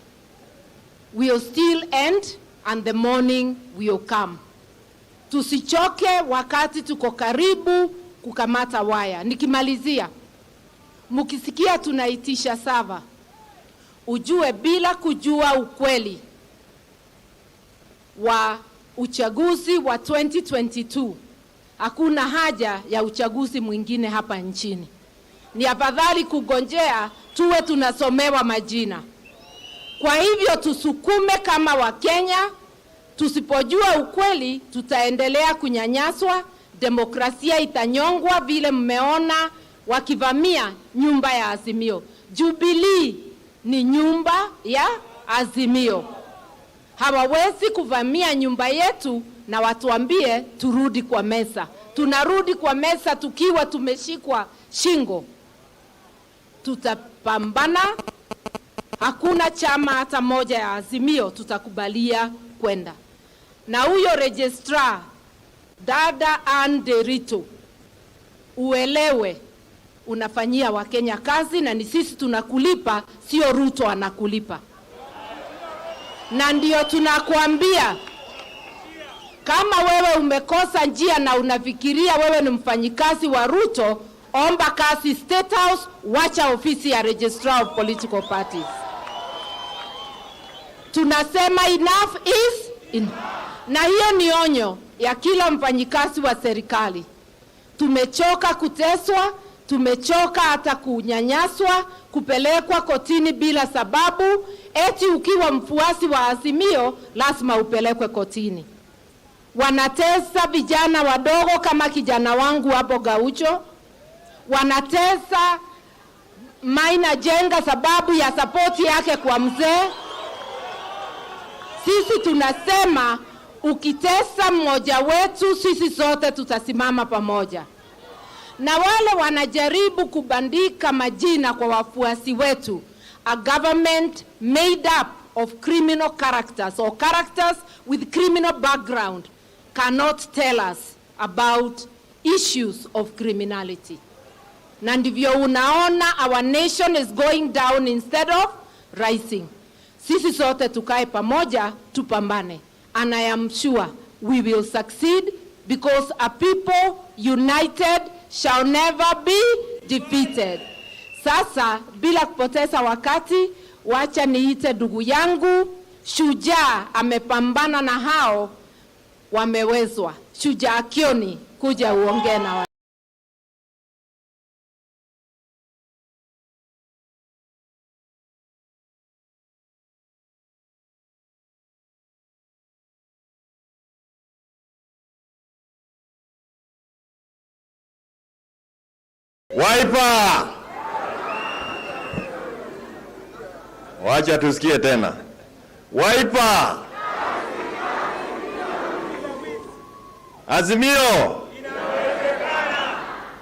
will still end and the morning will come. Tusichoke wakati tuko karibu kukamata waya. Nikimalizia, mukisikia tunaitisha sava, ujue bila kujua ukweli wa uchaguzi wa 2022 hakuna haja ya uchaguzi mwingine hapa nchini. Ni afadhali kugonjea tuwe tunasomewa majina. Kwa hivyo tusukume kama Wakenya. Tusipojua ukweli tutaendelea kunyanyaswa, demokrasia itanyongwa vile mmeona wakivamia nyumba ya Azimio. Jubilee ni nyumba ya Azimio. Hawawezi kuvamia nyumba yetu na watuambie turudi kwa meza. Tunarudi kwa meza tukiwa tumeshikwa shingo. Tutapambana. Hakuna chama hata moja ya Azimio tutakubalia kwenda. Na huyo registrar dada Anderito, uelewe unafanyia Wakenya kazi na ni sisi tunakulipa, sio Ruto anakulipa. Na ndio tunakuambia, kama wewe umekosa njia na unafikiria wewe ni mfanyikazi wa Ruto, omba kazi State House, wacha ofisi ya Registrar of Political Parties. Tunasema enough is enough. Na hiyo ni onyo ya kila mfanyikazi wa serikali. Tumechoka kuteswa, tumechoka hata kunyanyaswa, kupelekwa kotini bila sababu. Eti ukiwa mfuasi wa Azimio lazima upelekwe kotini. Wanatesa vijana wadogo kama kijana wangu hapo Gaucho. Wanatesa Maina Jenga sababu ya sapoti yake kwa mzee. Sisi tunasema ukitesa mmoja wetu, sisi sote tutasimama pamoja. Na wale wanajaribu kubandika majina kwa wafuasi wetu, a government made up of criminal characters or characters with criminal background cannot tell us about issues of criminality. Na ndivyo unaona our nation is going down instead of rising. Sisi sote tukae pamoja, tupambane. And I am sure we will succeed because a people united shall never be defeated. Sasa bila kupoteza wakati, wacha niite ndugu yangu shujaa, amepambana na hao wamewezwa. Shujaa Kioni, kuja uongee na watu. Wiper! Wacha tusikie tena. Wiper! Azimio!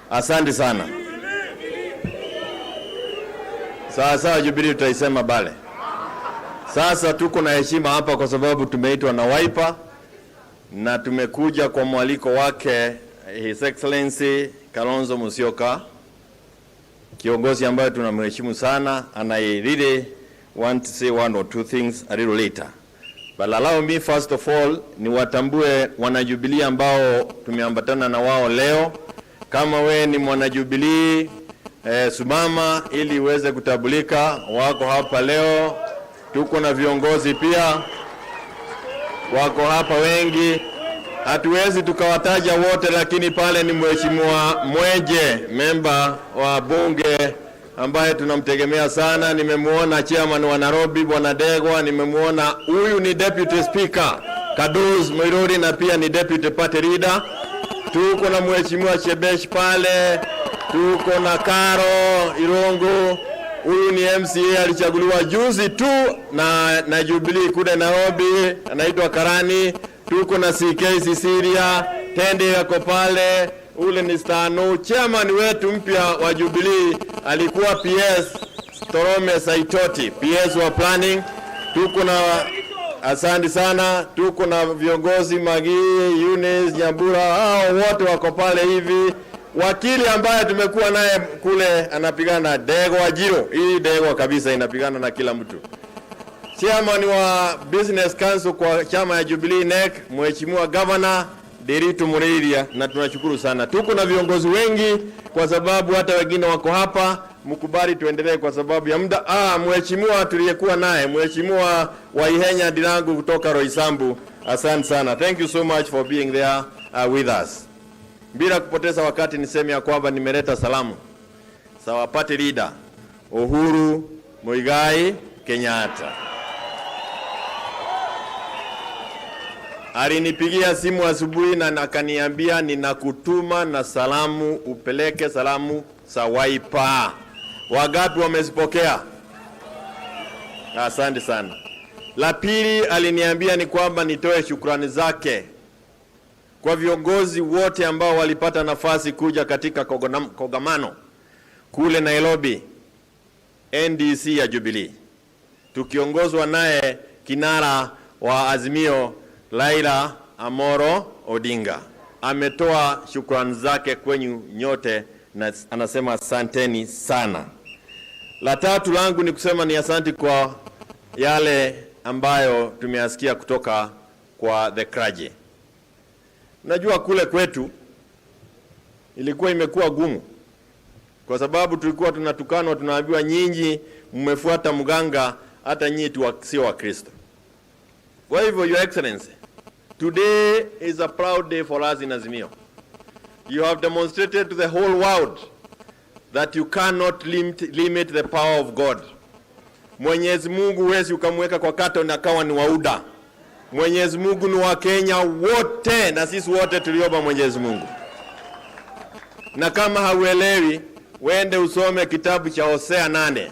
Asante sana. Sasa Jubilee tutaisema bale. Sasa tuko na heshima hapa kwa sababu tumeitwa na Wiper na tumekuja kwa mwaliko wake His Excellency Kalonzo Musyoka, kiongozi ambaye tunamheshimu sana, and I really want to say one or two things a little later. But allow me first of all ni watambue wanajubilee ambao tumeambatana na wao leo. Kama we ni mwanajubilee, sumama ili uweze kutambulika, wako hapa leo. Tuko na viongozi pia wako hapa wengi. Hatuwezi tukawataja wote, lakini pale ni mheshimiwa Mweje, member wa bunge ambaye tunamtegemea sana. Nimemuona chairman wa Nairobi Bwana Degwa, nimemuona huyu ni deputy speaker Kaduz Mwiruri na pia ni deputy party leader. Tuko na mheshimiwa Shebesh pale, tuko na Karo Irongo, huyu ni MCA alichaguliwa juzi tu na Jubilee kule Nairobi, anaitwa Karani. Tuko na CK Sisiria, Tende yako pale, ule ni Stano. Chairman wetu mpya wa Jubilee alikuwa PS Torome Saitoti, PS wa planning. Tuko na asante sana, tuko na viongozi Magi, Eunice, Nyambura, hao wote wako pale hivi. Wakili ambaye tumekuwa naye kule anapigana Degwa Jiro, hii Degwa kabisa inapigana na kila mtu. Chairman wa Business Council kwa chama ya Jubilee NEC, Mheshimiwa Governor Deritu Mureiria, na tunashukuru sana. Tuko na viongozi wengi kwa sababu hata wengine wako hapa. Mkubali tuendelee kwa sababu ya muda. Mheshimiwa tuliyekuwa naye, Mheshimiwa Waihenya Dirangu kutoka Roysambu, asante sana. Thank you so much for being there with us. Bila kupoteza wakati niseme ya kwamba nimeleta salamu za party leader Uhuru Muigai Kenyatta. Alinipigia simu asubuhi na akaniambia ninakutuma na salamu, upeleke salamu za Wiper. Wangapi wamezipokea? Asante sana. La pili aliniambia ni kwamba nitoe shukrani zake kwa viongozi wote ambao walipata nafasi kuja katika kongamano kule Nairobi, NDC ya Jubilee, tukiongozwa naye kinara wa Azimio Raila Amolo Odinga. Ametoa shukrani zake kwenyu nyote na anasema asanteni sana. La tatu langu ni kusema ni asante kwa yale ambayo tumeasikia kutoka kwa the clergy. Najua kule kwetu ilikuwa imekuwa gumu kwa sababu tulikuwa tunatukanwa, tunaambiwa nyinyi mmefuata mganga, hata nyinyi sio wa Kristo. Kwa hivyo, Your Excellency, today is a proud day for us in Azimio. You have demonstrated to the whole world that you cannot limit the power of God. Mwenyezi Mungu huwezi ukamweka kwa kato na kawa ni wauda. Mwenyezi Mungu ni wa Kenya wote na sisi wote tulioba Mwenyezi Mungu. Na kama hauelewi, wende usome kitabu cha Hosea 8.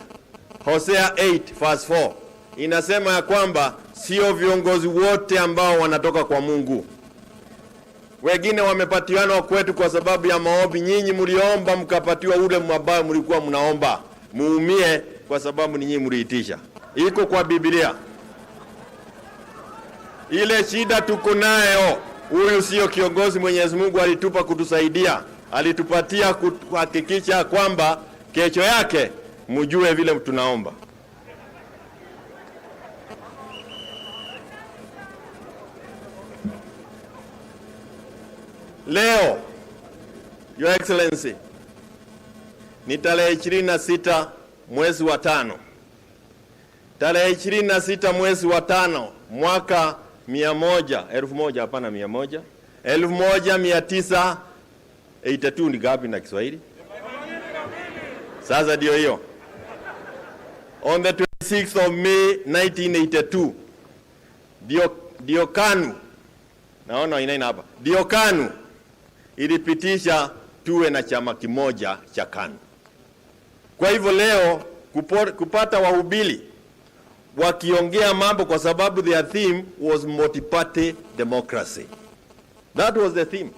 Hosea 8 verse 4. Inasema ya kwamba sio viongozi wote ambao wanatoka kwa Mungu. Wengine wamepatiwa kwetu kwa sababu ya maombi. Nyinyi mliomba mkapatiwa ule ambao mlikuwa mnaomba. Muumie kwa sababu ni nyinyi mliitisha. Iko kwa Biblia. Ile shida tuko nayo, huyu sio kiongozi Mwenyezi Mungu alitupa kutusaidia. Alitupatia kuhakikisha kwamba kesho yake mjue vile tunaomba. Leo, Your Excellency, ni tarehe 26 mwezi wa 5. Tarehe 26 mwezi wa 5 mwaka 1982 ni gapi na Kiswahili? Sasa ndio hiyo. On the 26th of May 1982, ndio KANU, naona inaina hapa, ndio KANU ilipitisha tuwe na chama kimoja cha KANU. Kwa hivyo leo kupata wahubiri wakiongea mambo kwa sababu their theme was multi-party democracy. That was the theme.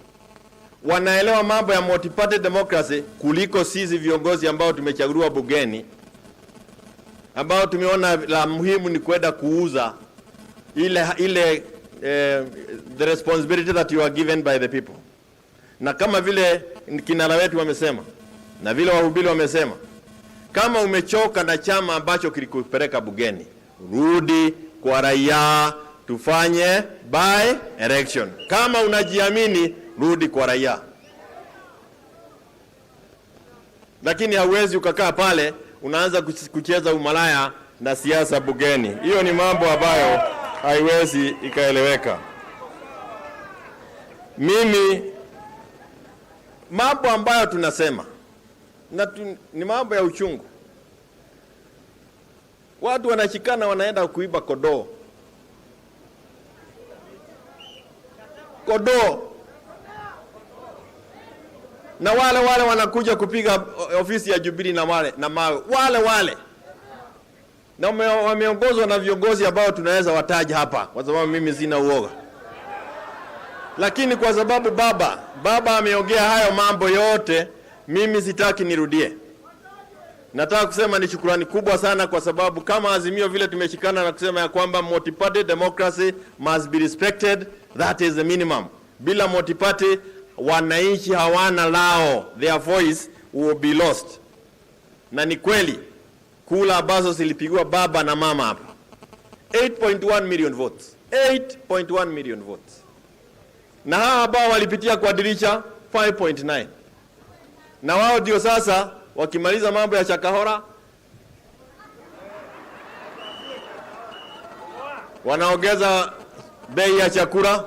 Wanaelewa mambo ya multi-party democracy kuliko sisi viongozi ambao tumechaguliwa bungeni, ambao tumeona la muhimu ni kwenda kuuza the responsibility that you are given by the people. Na kama vile kinara wetu wamesema na vile wahubiri wamesema, kama umechoka na chama ambacho kilikupeleka bungeni, rudi kwa raia tufanye by election. Kama unajiamini, rudi kwa raia. Lakini hauwezi ukakaa pale unaanza kucheza umalaya na siasa bungeni. Hiyo ni mambo ambayo haiwezi ikaeleweka. Mimi mambo ambayo tunasema ni mambo ya uchungu. Watu wanashikana wanaenda kuiba kodoo. Na wale wanakuja kupiga ofisi ya Jubilee na mawe. Wale. Na wameongozwa na viongozi ambao tunaweza wataja hapa kwa sababu mimi sina uoga. Lakini kwa sababu baba ameongea hayo mambo yote, mimi sitaki nirudie. Nataka kusema ni shukrani kubwa sana kwa sababu kama Azimio vile tumeshikana na kusema ya kwamba multi-party democracy must be respected. That is the minimum. Bila multi-party wananchi hawana lao, their voice will be lost. Na ni kweli kula ambazo zilipigwa baba na mama hapa, 8.1 million votes. 8.1 million votes. na hawa ambao walipitia kwa dirisha 5.9, na wao ndio sasa wakimaliza mambo ya Chakahora wanaongeza bei ya chakula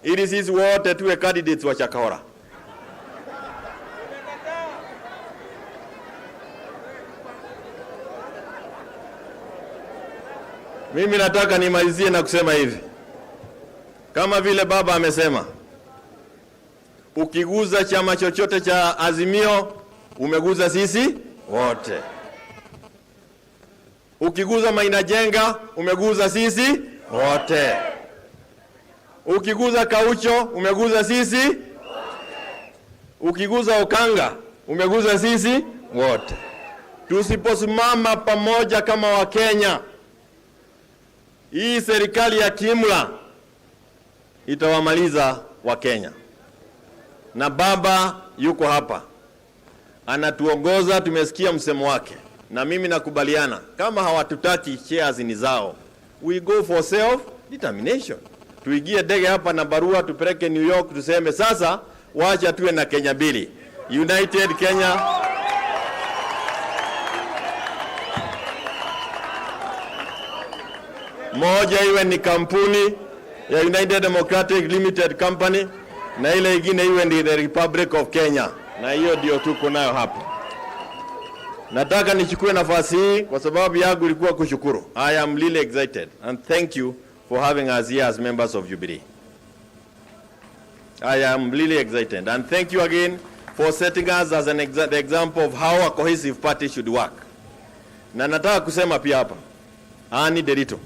ili sisi wote tuwe candidates wa Chakahora. Mimi nataka nimalizie na kusema hivi, kama vile baba amesema, ukiguza chama chochote cha Azimio umeguza sisi wote. Ukiguza Maina Jenga umeguza sisi wote. Ukiguza Kaucho umeguza sisi. Ukiguza Okanga umeguza sisi wote. Tusiposimama pamoja kama Wakenya, hii serikali ya kimla itawamaliza Wakenya. Na baba yuko hapa, anatuongoza, tumesikia msemo wake, na mimi nakubaliana. Kama hawatutaki shares ni zao, we go for self determination. Tuigie ndege hapa na barua tupeleke New York, tuseme sasa wacha tuwe na Kenya mbili, United Kenya. Moja iwe ni kampuni ya United Democratic Limited Company na ile ingine iwe ni the Republic of Kenya, na hiyo ndio tuko nayo hapa. Nataka nichukue nafasi hii kwa sababu yangu ilikuwa kushukuru. I am really excited and thank you for having us here as members of Jubilee. I am really excited and thank you again for setting us as the example of how a cohesive party should work. Na nataka kusema pia hapa, Ani Derito,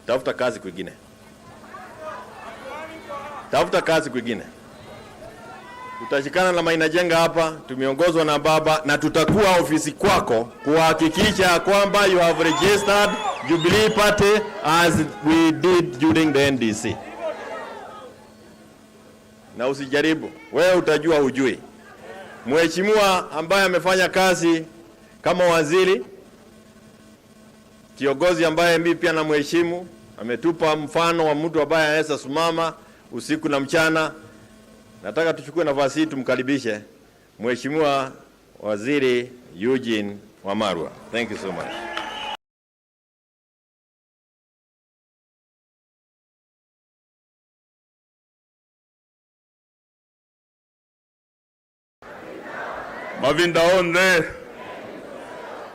tafuta kazi kwingine. Tafuta kazi kwingine. Tutashikana na Maina Jenga hapa, tumeongozwa na baba, na tutakuwa ofisi kwako kuhakikisha kwamba you have registered Jubilee Party as we did during the NDC. Na usijaribu, wewe utajua hujui. Mheshimiwa ambaye amefanya kazi kama waziri, kiongozi ambaye mimi pia namheshimu, ametupa mfano wa mtu ambaye anaweza simama usiku na mchana. Nataka tuchukue nafasi hii tumkaribishe Mheshimiwa Waziri Eugene Wamalwa. Thank you so much. Mavinda onde,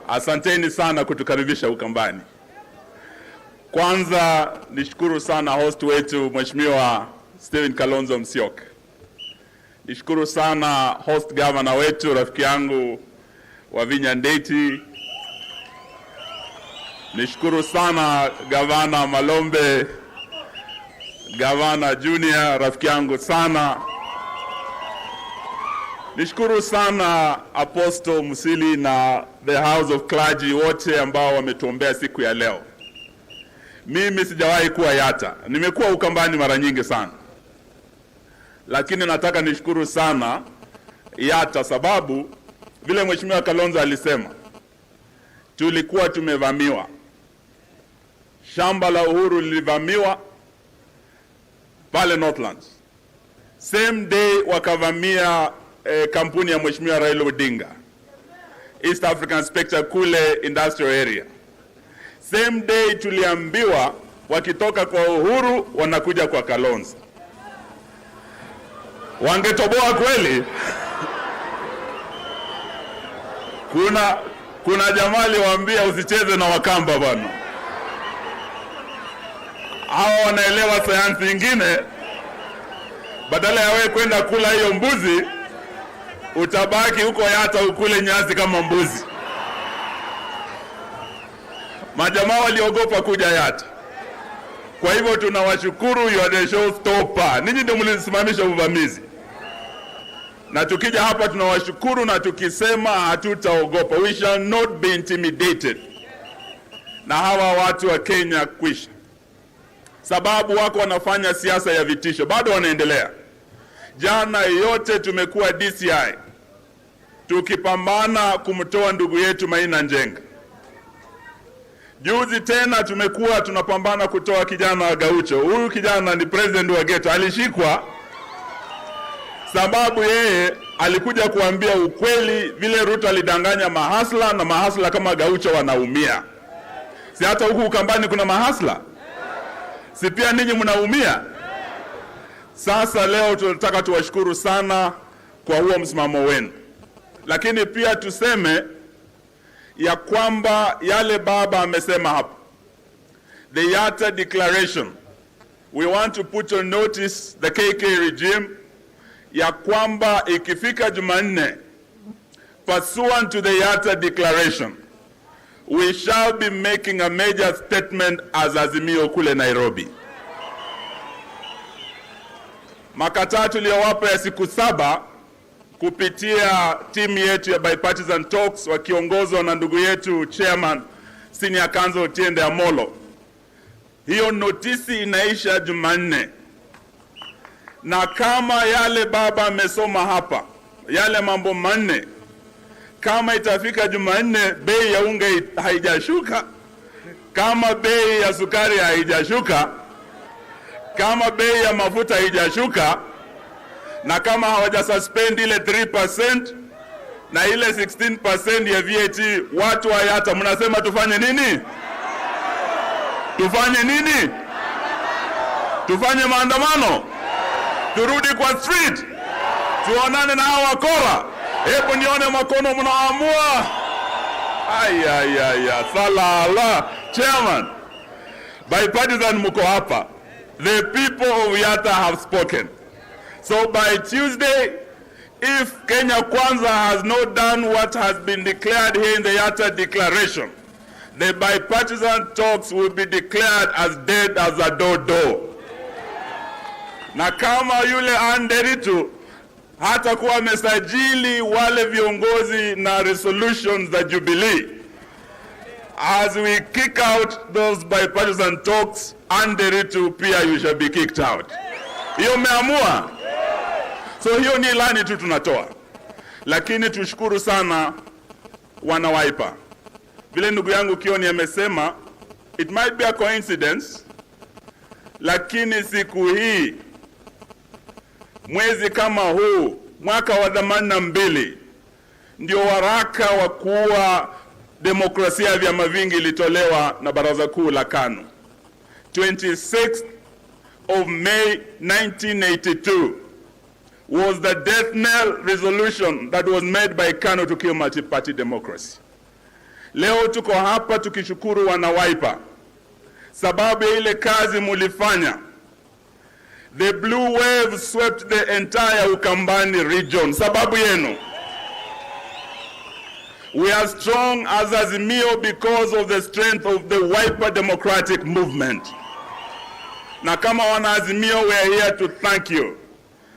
asanteni sana kutukaribisha Ukambani. Kwanza nishukuru sana host wetu Mheshimiwa Stephen Kalonzo Musyoka. Nishukuru sana host governor wetu rafiki yangu Wavinya Ndeti. Nishukuru sana gavana Malombe, gavana Junior rafiki yangu sana. Nishukuru sana Apostle Musili na the House of Clergy wote ambao wametuombea siku ya leo. Mimi sijawahi kuwa Yatta. Nimekuwa Ukambani mara nyingi sana. Lakini nataka nishukuru sana Yatta sababu vile Mheshimiwa Kalonzo alisema, tulikuwa tumevamiwa. Shamba la Uhuru lilivamiwa pale Northlands. Same day wakavamia kampuni ya Mheshimiwa Raila Odinga, East African Spectre kule industrial area. Same day tuliambiwa wakitoka kwa Uhuru wanakuja kwa Kalonzo. Wangetoboa kweli? Kuna jamaa aliwaambia usicheze na Wakamba bwana. Hao wanaelewa sayansi nyingine. Badala ya wewe kwenda kula hiyo mbuzi, utabaki huko Yatta ukule nyasi kama mbuzi. Majamaa waliogopa kuja Yatta. Kwa hivyo tunawashukuru, you are the showstopper. Ninyi ndio mlisimamisha uvamizi. Na tukija hapa tunawashukuru na tukisema hatutaogopa. We shall not be intimidated. Na hawa watu wa Kenya kwisha. Sababu wako wanafanya siasa ya vitisho. Bado wanaendelea. Jana yote tumekuwa DCI. Tukipambana kumtoa ndugu yetu Maina Njenga. Juzi tena tumekuwa tunapambana kutoa kijana wa Gaucho. Huyu kijana ni president wa ghetto, alishikwa sababu yeye alikuja kuambia ukweli vile Ruto alidanganya mahasla, na mahasla kama Gaucho wanaumia. Si hata huku Ukambani kuna mahasla? Si pia ninyi mnaumia? Sasa leo tunataka tuwashukuru sana kwa huo msimamo wenu. Lakini pia tuseme ya kwamba yale baba amesema hapo, the Yatta Declaration, we want to put on notice the KK regime ya kwamba ikifika Jumanne, pursuant to the Yatta Declaration, we shall be making a major statement as Azimio kule Nairobi. Makataa tuliyowapa ya siku 7 kupitia timu yetu ya Bipartisan Talks wakiongozwa na ndugu yetu Chairman Senior Counsel Otiende Amolo. Hiyo notisi inaisha Jumanne. Na kama yale baba amesoma hapa, yale mambo manne, kama itafika Jumanne bei ya unga haijashuka, kama bei ya sukari haijashuka, kama bei ya mafuta haijashuka, na kama hawajasuspend ile 3% na ile 16% ya VAT, watu wa Yatta mnasema tufanye nini? Tufanye nini? Tufanye maandamano? Turudi kwa street? Tuonane na hao wakora? Hebu nione makono mnaamua. Ay, salala. Chairman, Bipartisan mko hapa. The people of Yatta have spoken. So by Tuesday, if Kenya Kwanza has not done what has been declared here in the Yatta Declaration, the Bipartisan Talks will be declared as dead as a dodo. Na kama yule Nderitu hata kuwa amesajili wale viongozi na resolutions za Jubilee, as we kick out those Bipartisan Talks, Nderitu pia you shall be kicked out. Hiyo meamua? So hiyo ni ilani tu tunatoa. Lakini tushukuru sana wana Wiper. Vile ndugu yangu Kioni amesema, it might be a coincidence, lakini siku hii, mwezi kama huu, mwaka wa 82, ndio waraka wa kuwa demokrasia ya vyama vingi ilitolewa na Baraza Kuu la KANU. 26th of May 1982 was the death knell resolution that was made by KANU to kill multi-party democracy. Leo tuko hapa tukishukuru wana Wiper sababu ya ile kazi mulifanya. The blue wave swept the entire Ukambani region. Sababu yenu. We are strong as Azimio because of the strength of the Wiper democratic movement. Na kama wana Azimio, we are here to thank you.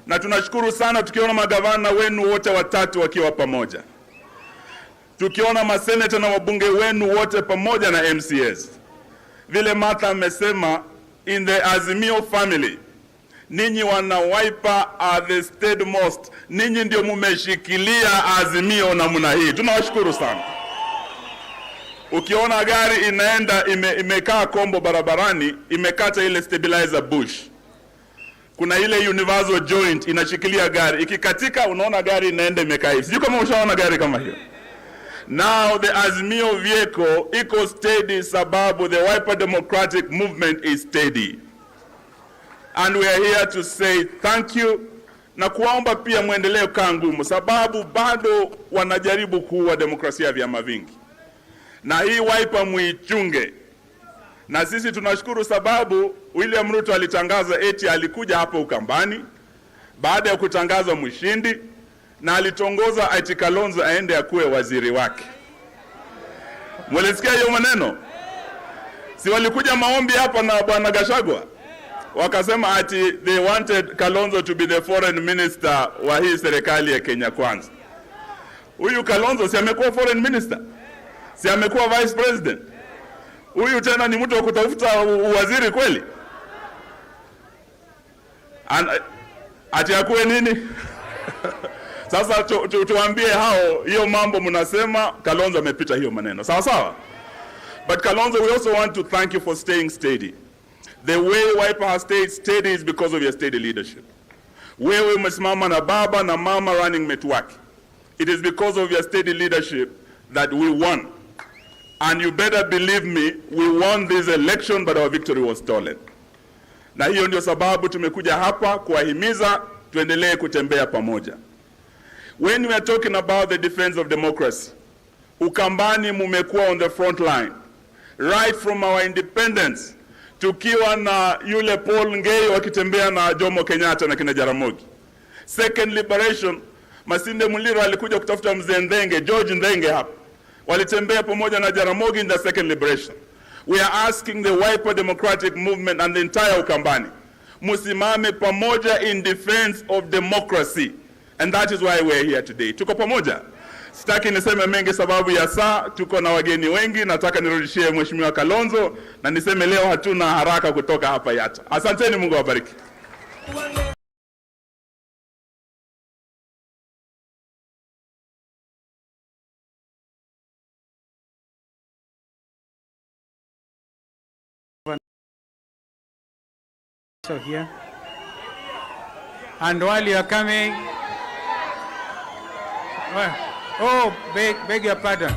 Na tunashukuru sana tukiona magavana wenu wote watatu wakiwa pamoja. Tukiona maseneta na wabunge wenu wote pamoja na MCS. Vile Martha amesema, in the Azimio family, ninyi wana Wiper are the steadmost. Ninyi ndio mumeshikilia Azimio na muna hii. Tunawashukuru sana. Ukiona gari inaenda imekaa kombo barabarani, imekata ile stabilizer bush. Kuna ile universal joint inashikilia gari. Ikikatika unaona gari inaenda imekaa hivi. Sijui kama ushaona gari kama hiyo. Now the Azimio vehicle iko steady sababu the Wiper democratic movement is steady. And we are here to say thank you, na kuomba pia muendelee kaa ngumu sababu bado wanajaribu kuua demokrasia ya vyama vingi. Na hii Wiper muichunge. Na sisi tunashukuru sababu William Ruto alitangaza eti alikuja hapa Ukambani baada ya kutangazwa mshindi, na alitongoza ati Kalonzo aende akuwe waziri wake. Mwelisikia hiyo maneno? Si walikuja maombi hapa na Bwana Gachagua? Wakasema ati they wanted Kalonzo to be the foreign minister wa hii serikali ya Kenya Kwanza. Huyu Kalonzo si amekuwa foreign minister? Si amekuwa vice president? Huyu tena ni mtu wa kutafuta waziri kweli? Ati akuwe nini? Sasa tuambie hao hiyo mambo mnasema Kalonzo amepita hiyo maneno. Sawa sawa? But Kalonzo, we also want to thank you for staying steady. The way Wiper has stayed steady is because of your steady leadership. Wewe umesimama na baba na mama running mate wake. It is because of your steady leadership that we won. And you better believe me, we won this election, but our victory was stolen. Na hiyo ndio sababu tumekuja hapa kuwahimiza tuendelee kutembea pamoja. When we are talking about the defense of democracy, Ukambani mumekuwa on the front line. Right from our independence, tukiwa na yule Paul Ngei wakitembea na Jomo Kenyatta na kina Jaramogi. Second liberation, Masinde Muliro alikuja kutafuta mzee Ndenge, George Ndenge hapa. Walitembea pamoja na Jaramogi in the second liberation. We are asking the Wiper Democratic Movement and the entire Ukambani, musimame pamoja in defense of democracy. And that is why we are here today. Tuko pamoja. Sitaki niseme mengi sababu ya saa, tuko na wageni wengi. Nataka nirudishie Mheshimiwa Kalonzo na niseme leo hatuna haraka kutoka hapa Yatta. Asanteni, Mungu awabariki. So here, and while you are coming, oh, beg your pardon.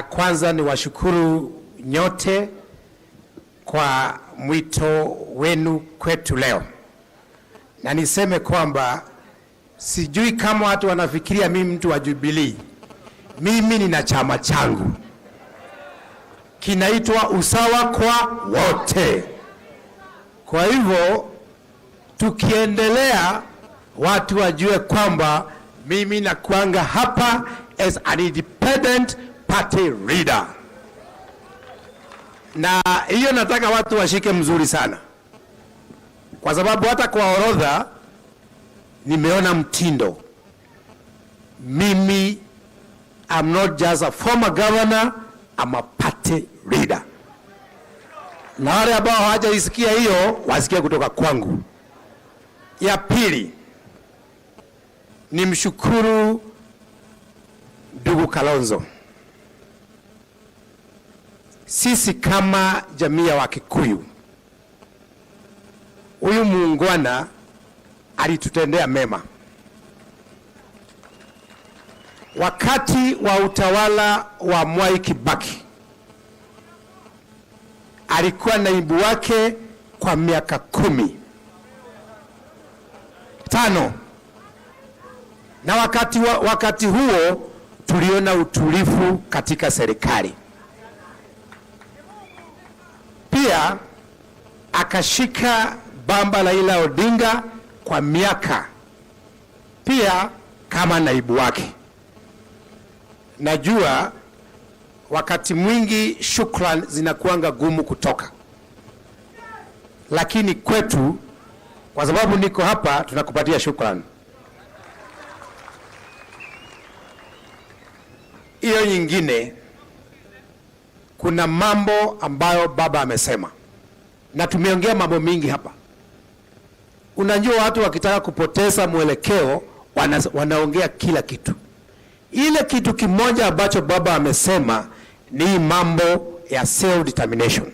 Kwanza ni washukuru nyote kwa mwito wenu kwetu leo. Na niseme kwamba sijui kama watu wanafikiria mimi mtu wa Jubilee. Mimi nina chama changu. Kinaitwa Usawa kwa Wote. Kwa hivyo tukiendelea watu wajue kwamba mimi nakuanga hapa as an independent party leader. Na hiyo nataka watu washike mzuri sana. Kwa sababu hata kwa orodha nimeona mtindo. Mimi I'm not just a former governor, I'm a party leader. Na wale ambao hawajaisikia hiyo wasikie kutoka kwangu. Ya pili, nimshukuru ndugu Kalonzo. Sisi kama jamii ya Wakikuyu, huyu muungwana alitutendea mema. Wakati wa utawala wa Mwai Kibaki, alikuwa naibu wake kwa miaka 15. Na wakati huo tuliona utulivu katika serikali. Pia akashika bamba Raila Odinga kwa miaka pia kama naibu wake. Najua wakati mwingi shukrani zinakuanga gumu kutoka, lakini kwetu, kwa sababu niko hapa, tunakupatia shukrani. Hiyo nyingine, kuna mambo ambayo baba amesema na tumeongea mambo mingi hapa. Unajua watu wakitaka kupoteza mwelekeo wanaongea kila kitu. Ile kitu kimoja ambacho baba amesema ni mambo ya self determination.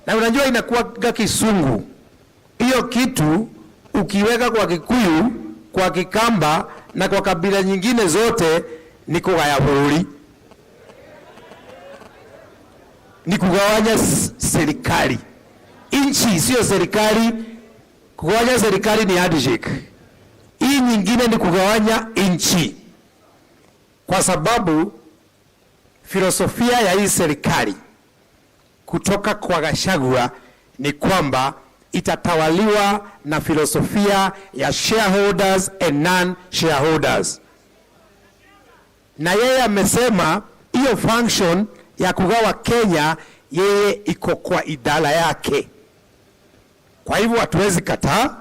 Na unajua inakuwa kisungu. Hiyo kitu ukiweka kwa Kikuyu, kwa Kikamba na kwa kabila nyingine zote ni kugaya bururi. Ni kugawanya serikali. Inchi sio serikali. Kugawanya serikali ni handshake. Hii nyingine ni kugawanya inchi. Kwa sababu filosofia ya hii serikali kutoka kwa Gachagua ni kwamba itatawaliwa na filosofia ya shareholders and non-shareholders. na yeye amesema hiyo function ya kugawa Kenya yeye iko kwa idara yake. Kwa hivyo hatuwezi kataa,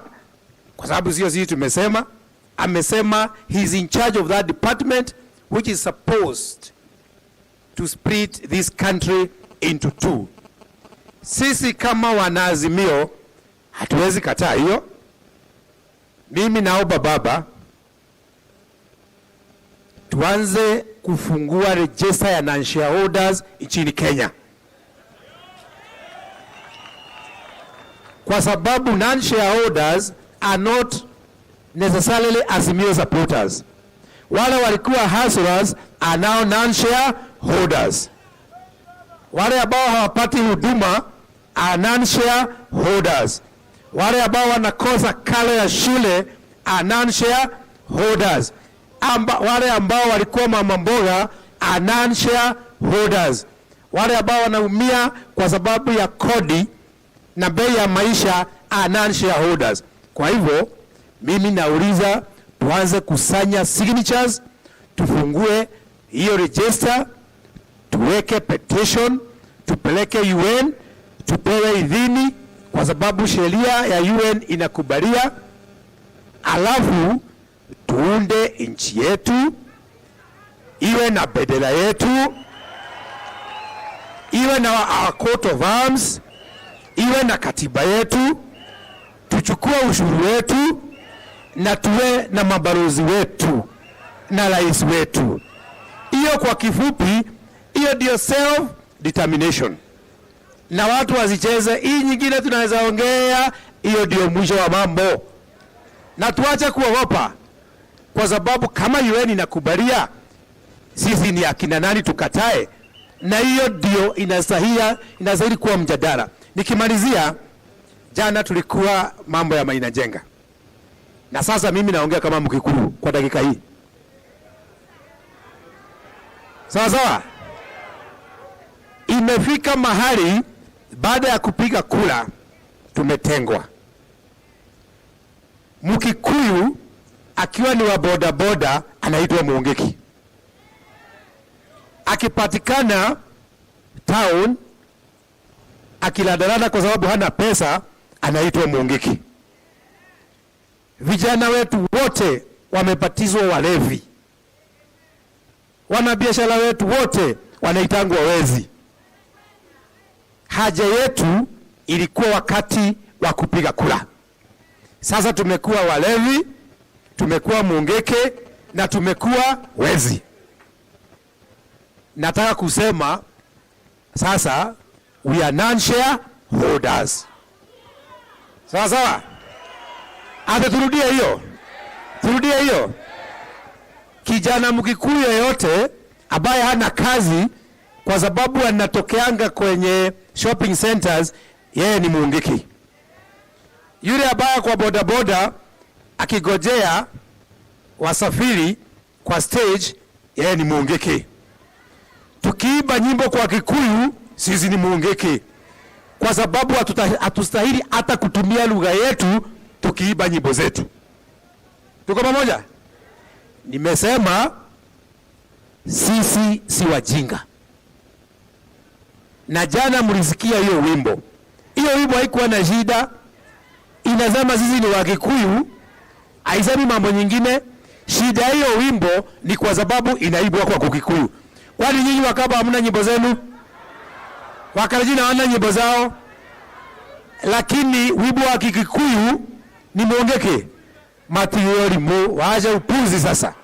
kwa sababu sio sisi tumesema. Amesema he's in charge of that department which is supposed to split this country into two. Sisi kama wanaazimio hatuwezi kataa hiyo. Mimi naomba baba tuanze kufungua register ya non-shareholders nchini Kenya, kwa sababu non-shareholders are not necessarily Azimio supporters. Wale walikuwa hustlers are now non-shareholders. Wale ambao hawapati huduma are non-shareholders. Wale ambao wanakosa karo ya shule are non-shareholders. Wale ambao walikuwa mama mboga are non-shareholders. Wale ambao wanaumia kwa sababu ya kodi na bei ya maisha are non-shareholders. Kwa hivyo mimi nauliza tuanze kusanya signatures, tufungue hiyo register, tuweke petition, tupeleke UN, tupewe idhini, kwa sababu sheria ya UN inakubalia. Alafu tuunde nchi yetu, iwe na bendera yetu, iwe na our coat of arms, iwe na katiba yetu, tuchukue ushuru wetu, na tuwe na mabalozi wetu na rais wetu. Hiyo kwa kifupi, hiyo ndio self determination. Na watu wazicheze hii nyingine tunaweza ongea, hiyo ndio mwisho wa mambo. Na tuache kuogopa, kwa sababu kama UN inakubalia, sisi ni akina nani tukatae? Na hiyo ndio inastahili kuwa mjadala. Nikimalizia, jana tulikuwa mambo ya Maina Jenga. Na sasa mimi naongea kama Mkikuyu kwa dakika hii. Sawa sawa? Imefika mahali baada ya kupiga kura tumetengwa. Mkikuyu akiwa ni wa boda boda anaitwa Muungiki. Akipatikana town akiladarana kwa sababu hana pesa anaitwa Muungiki. Vijana wetu wote wamepatizwa walevi. Wanabiashara wetu wote wanaitangwa wezi. Haja yetu ilikuwa wakati wa kupiga kura. Sasa tumekuwa walevi, tumekuwa Muungeke na tumekuwa wezi. Nataka kusema sasa we are non-shareholders. Sawa sawa? Ata turudie hiyo. Turudie hiyo. Kijana Mkikuyu yote ambaye hana kazi kwa sababu anatokeanga kwenye shopping centers, yeye ni Muungiki. Yule ambaye kwa boda boda akigojea wasafiri kwa stage, yeye ni Muungiki. Tukiimba nyimbo kwa Kikuyu, sisi ni Muungiki. Kwa sababu hatustahili hata kutumia lugha yetu tukiimba nyimbo zetu. Tuko pamoja? Nimesema sisi si wajinga. Na jana mlisikia hiyo wimbo. Hiyo wimbo haikuwa na shida. Inasema sisi ni Wakikuyu, haisemi mambo nyingine. Shida hiyo wimbo ni kwa sababu inaibwa kwa Kikuyu. Kwani nyinyi Wakamba hamna nyimbo zenu? Wakalenjin hawana nyimbo zao? Lakini wimbo wa Kikuyu ni Muungeke. Matiori mu waacha upuzi sasa.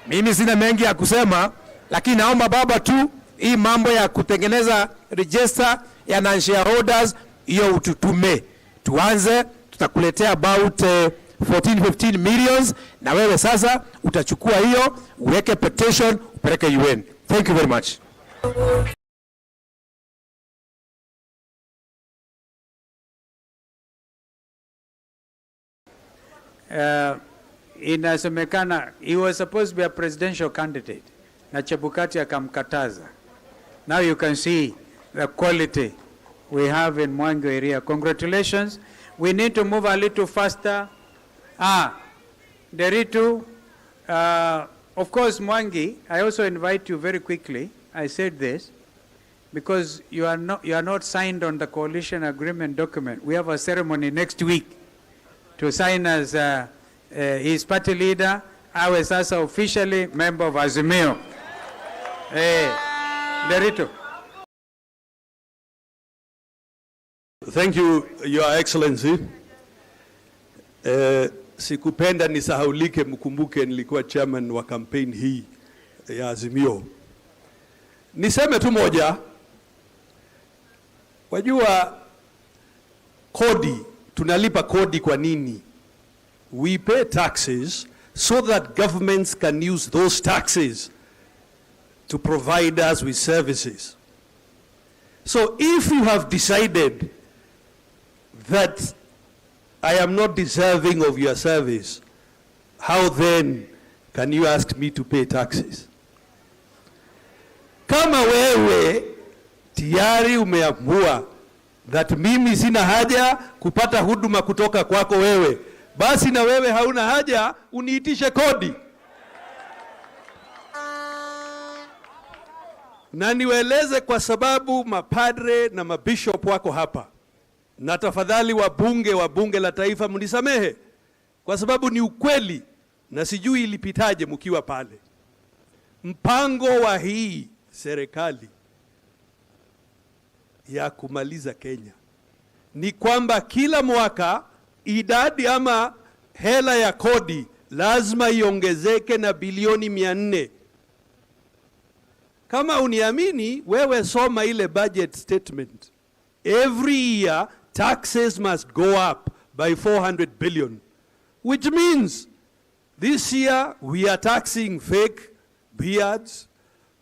Mimi sina mengi ya kusema, lakini naomba baba tu hii mambo ya kutengeneza register ya non-shareholders hiyo ututume. Tuanze, tutakuletea about 14-15 millions na wewe sasa utachukua hiyo, uweke petition, upeleke UN. Thank you very much. Inasemekana he was supposed to be a presidential candidate na Chebukati akamkataza. Now you can see the quality we have in Mwangi area. Congratulations. We need to move a little faster. Deritu, of course, Mwangi, I also invite you very quickly. I said this because you are not signed on the coalition agreement document. We have a ceremony next week to sign as his party leader. I was also officially member of Azimio. Derito. Thank you, Your Excellency. Sikupenda nisahaulike, mkumbuke nilikuwa chairman wa campaign hii ya Azimio. Niseme tu moja, wajua kodi, tunalipa kodi kwa nini? We pay taxes so that governments can use those taxes to provide us with services. So if you have decided that I am not deserving of your service, how then can you ask me to pay taxes? Kama wewe tayari umeamua that mimi sina haja kupata huduma kutoka kwako wewe, basi na wewe hauna haja uniitishe kodi. Na niwaeleze kwa sababu mapadre na mabishop wako hapa. Na tafadhali wa bunge la taifa mnisamehe kwa sababu ni ukweli na sijui ilipitaje mkiwa pale. Mpango wa hii serikali ya kumaliza Kenya ni kwamba kila mwaka idadi ama hela ya kodi lazima iongezeke na bilioni 400. Kama uniamini, wewe soma ile budget statement. Every year taxes must go up by 400 billion, which means this year we are taxing fake beards,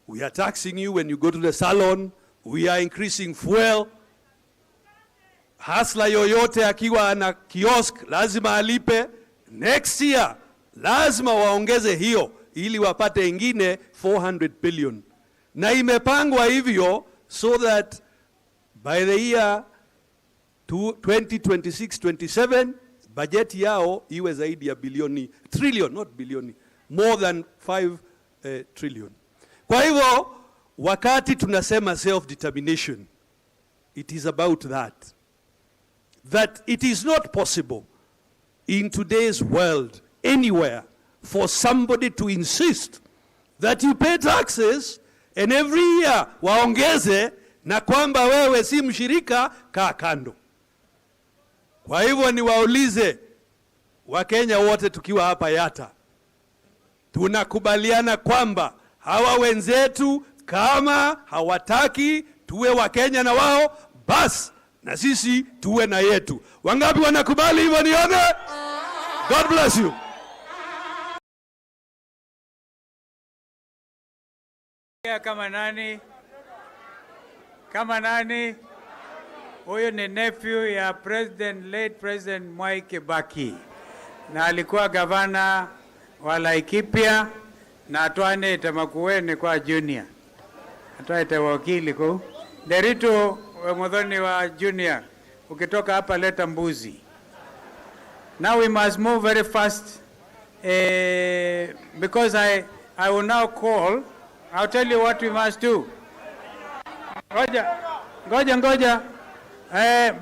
we are taxing you when you go to the salon, we are increasing fuel. Hasla yoyote akiwa ana kiosk lazima alipe. Next year lazima waongeze hiyo ili wapate ingine 400 billion. Na imepangwa hivyo so that by the year 2026-27 budget yao iwe zaidi ya bilioni, trillion, not bilioni, more than 5 trillion. Kwa hivyo wakati tunasema self-determination, it is about that it is not possible in today's world anywhere for somebody to insist that you pay taxes and every year waongeze na kwamba wewe si mshirika, kaa kando. Kwa hivyo niwaulize Wakenya wote tukiwa hapa Yatta, tunakubaliana kwamba hawa wenzetu kama hawataki tuwe Wakenya na wao, basi na sisi tuwe na yetu. Wangapi wanakubali hivyo nione? God bless you. Kama nani? Kama nani? Huyu ni nephew ya late President Mwai Kibaki. Na alikuwa gavana wa Laikipia na atwane tamakuweni kwa junior. Atwaite wakili ku. Derito Modhoni wa junior. Ukitoka hapa leta mbuzi. Now we must move very fast because I will now call. I'll tell you what we must do. Ngoja.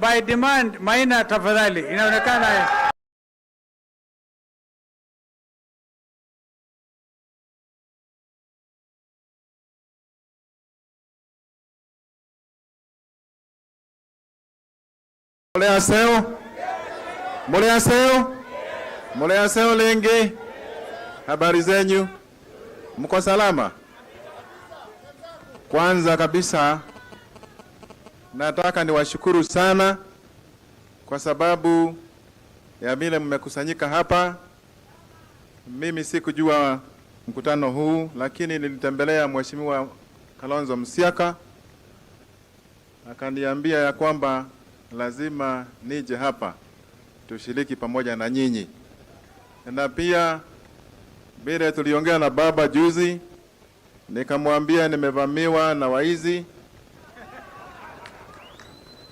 By demand, Maina tafadhali. Inaonekana Mulea lenge. Habari zenyu? Mko salama? Kwanza kabisa nataka niwashukuru sana kwa sababu ya vile mmekusanyika hapa. Mimi sikujua mkutano huu, lakini nilitembelea Mheshimiwa Kalonzo Musyoka akaniambia ya kwamba lazima nije hapa tushiriki pamoja na nyinyi. Na pia vile tuliongea na baba juzi, nikamwambia nimevamiwa na waizi.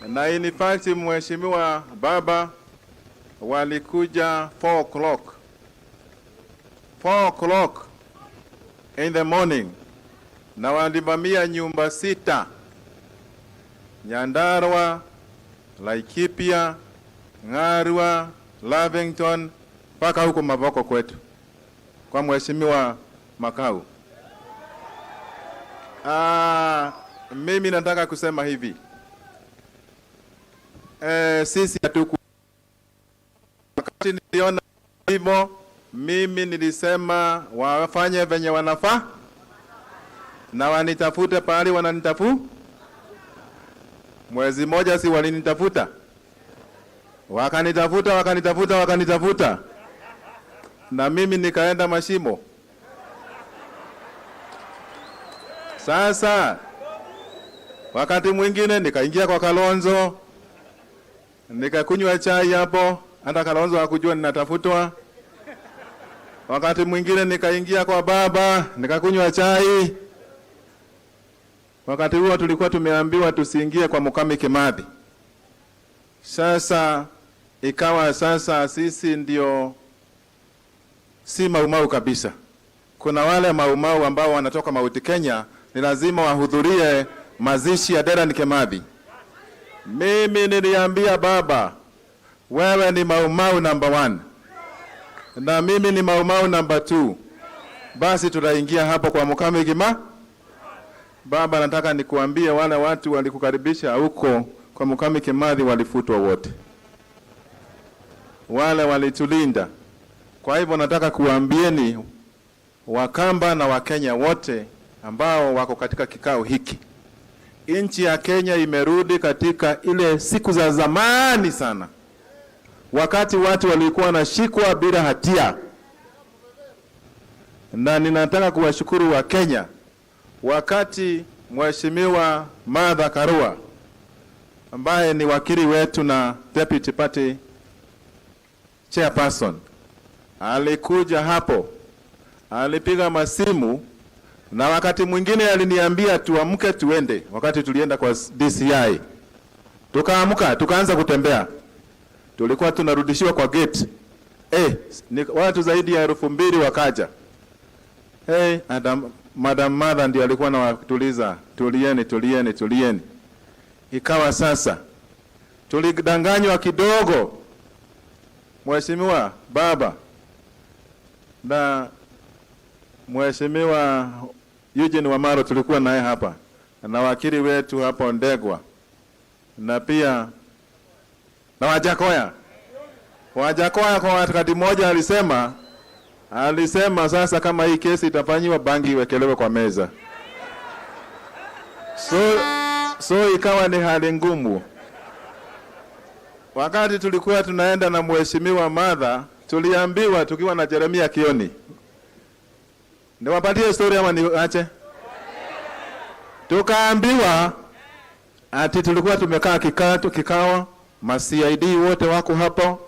Na in fact Mheshimiwa baba walikuja 4 o'clock in the morning, na walivamia nyumba 6, Nyandarua, Laikipia, Ngarua, Lavington, mpaka huko Mavoko kwetu kwa mheshimiwa Makau. Mimi nataka kusema hivi, sisi hatuku, wakati niliona hivyo, mimi nilisema wafanye venye wanafaa na wanitafute pahali wananitafu. Mwezi moja si walinitafuta, wakanitafuta, na mimi nikaenda mashimo. Sasa wakati mwingine nikaingia kwa Kalonzo, nikakunywa chai hapo, hata Kalonzo hakujua ninatafutwa. Wakati mwingine nikaingia kwa baba, nikakunywa chai. Wakati huo tulikuwa tumeambiwa tusiingie kwa Mukami Kimathi. Sasa ikawa sasa sisi ndio si maumau kabisa. Kuna wale maumau ambao wanatoka Mount Kenya, ni lazima wahudhurie mazishi ya Dedan Kimathi. Mimi niliambia baba, wewe ni maumau number 1 na mimi ni maumau number 2. Basi tutaingia hapo kwa Mukami Kimathi. Baba, nataka nikuambie wale watu walikukaribisha huko kwa Mukami Kimathi walifutwa wote. Wale walitulinda. Kwa hivyo nataka kuambieni Wakamba na Wakenya wote ambao wako katika kikao hiki, nchi ya Kenya imerudi katika ile siku za zamani sana, wakati watu walikuwa wanashikwa bila hatia. Na ninataka kuwashukuru wa Kenya, wakati mheshimiwa Martha Karua ambaye ni wakili wetu na deputy party chairperson alikuja hapo, alipiga masimu, na wakati mwingine aliniambia tuamke tuende. Wakati tulienda kwa DCI, tukaamka tukaanza kutembea, tulikuwa tunarudishiwa kwa gate. Ni watu zaidi ya 2,000 wakaja. Madam Martha ndio alikuwa anawatuliza, tulieni. Ikawa sasa tulidanganywa kidogo. Mheshimiwa baba na Mheshimiwa Eugene Wamaro tulikuwa naye hapa, na wakili wetu hapa Ndegwa, na pia na Wajakoya kwa wakati mmoja alisema sasa kama hii kesi itafanywa, bangi iwekelewe kwa meza. So ikawa ni hali ngumu. Wakati tulikuwa tunaenda na mheshimiwa Martha, tuliambiwa tukiwa na Jeremia Kioni. Niwapatie story ama niache? Tukaambiwa ati tulikuwa tumekaa kikao, ma-CID wote wako hapo.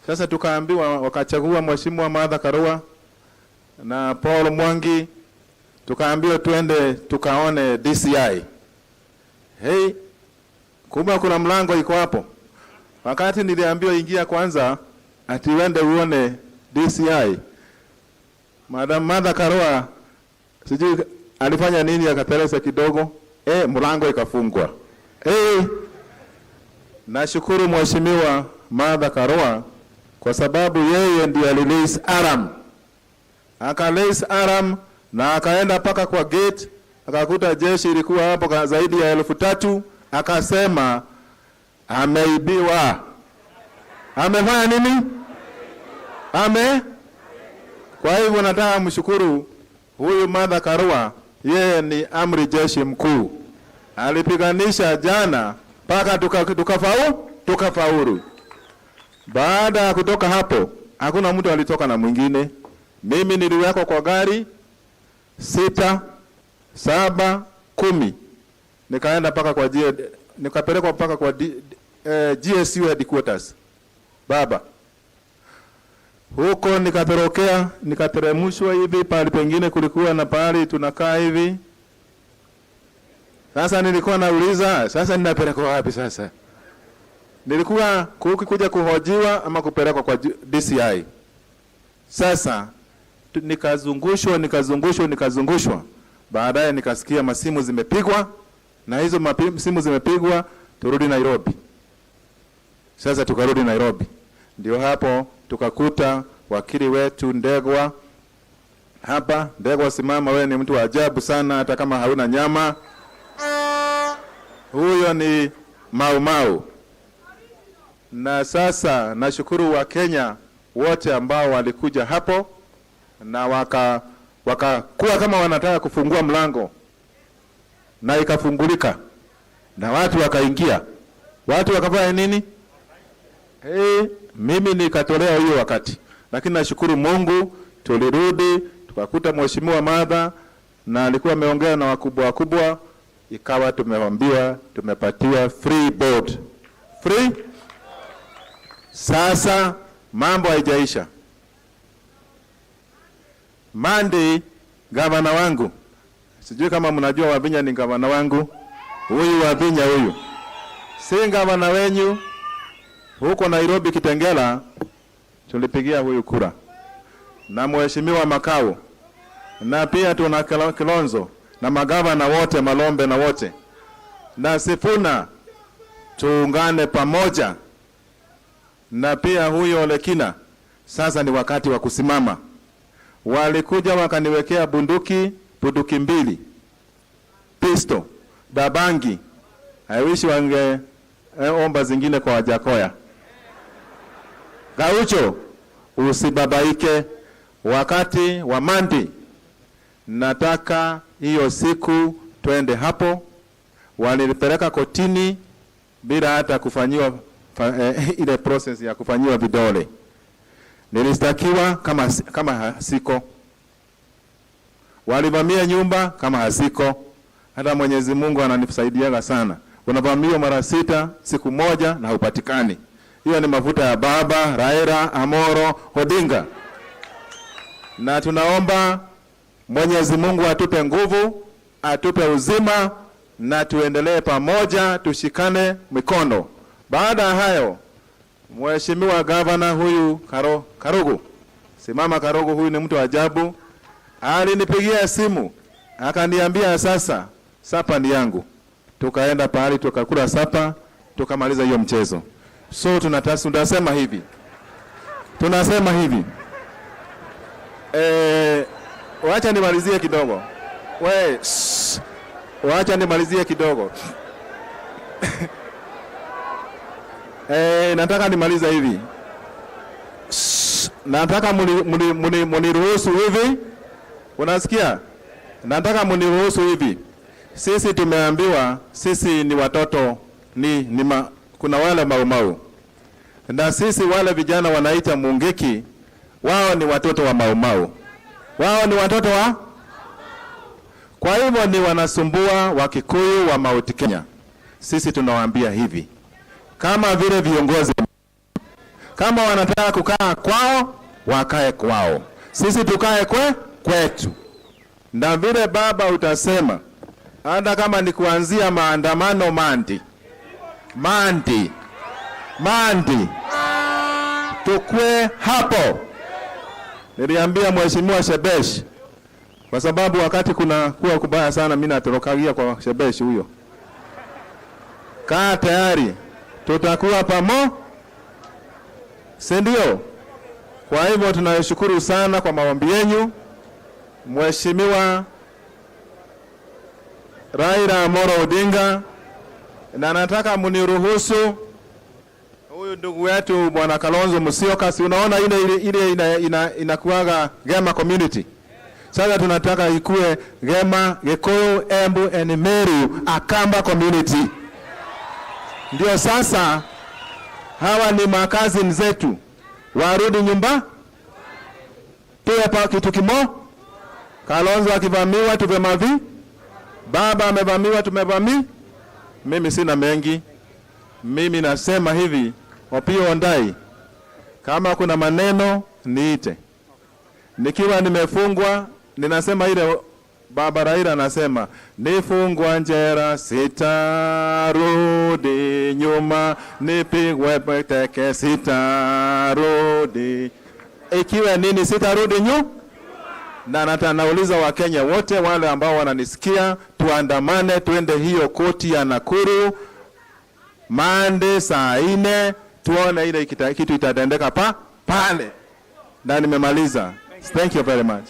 Sasa tukaambiwa, wakachagua mheshimiwa Martha Karua na Paul Mwangi, tukaambiwa tuende tukaone DCI. Kumbe kuna mlango iko hapo. Wakati niliambiwa ingia kwanza, ati wende uone DCI, Madam Martha Karua sijui alifanya nini, akateleza kidogo, mlango ikafungwa. Nashukuru mheshimiwa Martha Karua kwa sababu yeye ndiye alilace alarm. Akalace alarm na akaenda paka kwa gate, akakuta jeshi ilikuwa hapo zaidi ya 3,000, akasema ameibiwa. Amefanya nini? Kwa hivyo nataka mshukuru huyu Martha Karua, yeye ni amri jeshi mkuu. Alipiganisha jana paka tukafaulu. Baada ya kutoka hapo, hakuna mtu alitoka na mwingine. Mimi niliwekwa kwa gari 6, 7, 10. Nikaenda paka nikapelekwa paka kwa GSU headquarters. Baba. Huko nikatorokea, nikateremshwa hivi, pale pengine kulikuwa na pale tunakaa hivi. Sasa nilikuwa nauliza, sasa ninapelekwa wapi sasa? Nilikuwa kuja kuhojiwa ama kupelekwa kwa DCI. Sasa nikazungushwa. Baadaye nikasikia masimu zimepigwa, na hizo simu zimepigwa turudi Nairobi. Sasa tukarudi Nairobi. Ndio hapo tukakuta wakili wetu Ndegwa hapa. Ndegwa, simama, wewe ni mtu wa ajabu sana hata kama hauna nyama. Huyo ni Mau Mau. Na sasa nashukuru wa Kenya wote ambao walikuja hapo na wakakuwa kama wanataka kufungua mlango, na ikafungulika na watu wakaingia. Watu wakafanya nini? Mimi nikatolea hiyo wakati, lakini nashukuru Mungu tulirudi tukakuta Mheshimiwa Martha na alikuwa ameongea na wakubwa, ikawa tumeambiwa tumepatiwa free board. Free. Sasa mambo haijaisha. Monday gavana wangu, sijui kama mnajua Wavinya ni gavana wangu. Huyu Wavinya huyu si gavana wenyu. Huko Nairobi Kitengela tulipigia huyu kura, na Mheshimiwa Makau, na pia tuna Kalonzo na magavana wote, Malombe na wote, na Sifuna, tuungane pamoja, na pia huyo Lekina. Sasa ni wakati wa kusimama. Walikuja wakaniwekea bunduki 2 pisto, dabangi. I wish wange omba zingine kwa Wajakoya. Gaucho, usibabaike. Wakati wa Mandi nataka hiyo siku twende hapo. Walipeleka kotini bila hata kufanyiwa ile process ya kufanyiwa vidole. Nilistakiwa kama hasiko. Walivamia nyumba kama hasiko. Hata Mwenyezi Mungu ananisaidiaga sana. Unavamiwa mara 6 siku moja na upatikani. Hiyo ni mafuta ya baba Raila Amoro Odinga. Na tunaomba Mwenyezi Mungu atupe nguvu, atupe uzima, na tuendelee pamoja, tushikane mikono. Baada ya hayo, Mheshimiwa Gavana huyu Karugu, simama Karugu, huyu ni mtu wa ajabu. Alinipigia simu akaniambia sasa sapa ni yangu. Tukaenda pahali tukakula sapa, tukamaliza hiyo mchezo. So tunasema hivi. Wacha nimalizie kidogo. Wacha nimalizie kidogo. Nataka nimaliza hivi. Nataka muniruhusu hivi. Unasikia? Nataka muniruhusu hivi. Sisi tumeambiwa sisi ni watoto kuna wale Mau. Na sisi wale vijana wanaita Mungiki, wao ni watoto wa Mau. Wao ni watoto wa? Kwa hivyo ni wanasumbua Wakikuyu wa Mount Kenya. Sisi tunawaambia hivi. Kama vile viongozi, kama wanataka kukaa kwao, wakae kwao. Sisi tukae kwetu. Na vile baba utasema, hata kama ni kuanzia maandamano Mandi. Tukwe hapo. Niliambia Mheshimiwa Shebesh, kwa sababu wakati kuna kuwa kubaya sana mimi natorokagia kwa Shebesh huyo. Kaa tayari. Tutakuwa si ndio? Kwa hivyo tunashukuru sana kwa maombi yenu. Mheshimiwa Raila Amolo Odinga, na nataka muniruhusu huyu ndugu wetu Bwana Kalonzo Musyoka, si unaona ile inakuaga Gema community. Sasa tunataka ikue Gema, Gikuyu, Embu and Meru Akamba community. Ndio sasa hawa ni makazi zetu. Warudi nyumba. Pia pa kitu kimo. Kalonzo akivamiwa tuvemavi. Baba amevamiwa tumevami. Mimi sina mengi. Mimi nasema hivi, Opio Ondai, kama kuna maneno niite. Nikiwa nimefungwa, ninasema ile Baba Raila anasema, nifungwa njera sitarudi nyuma, nipigwe teke sitarudi. Ikiwa nini sitarudi nyuma? na nauliza Wakenya wote wale ambao wananisikia, tuandamane tuende hiyo koti ya Nakuru Monday saa 4, tuone ile kitu itatendeka pale. Na nimemaliza. Thank you very much.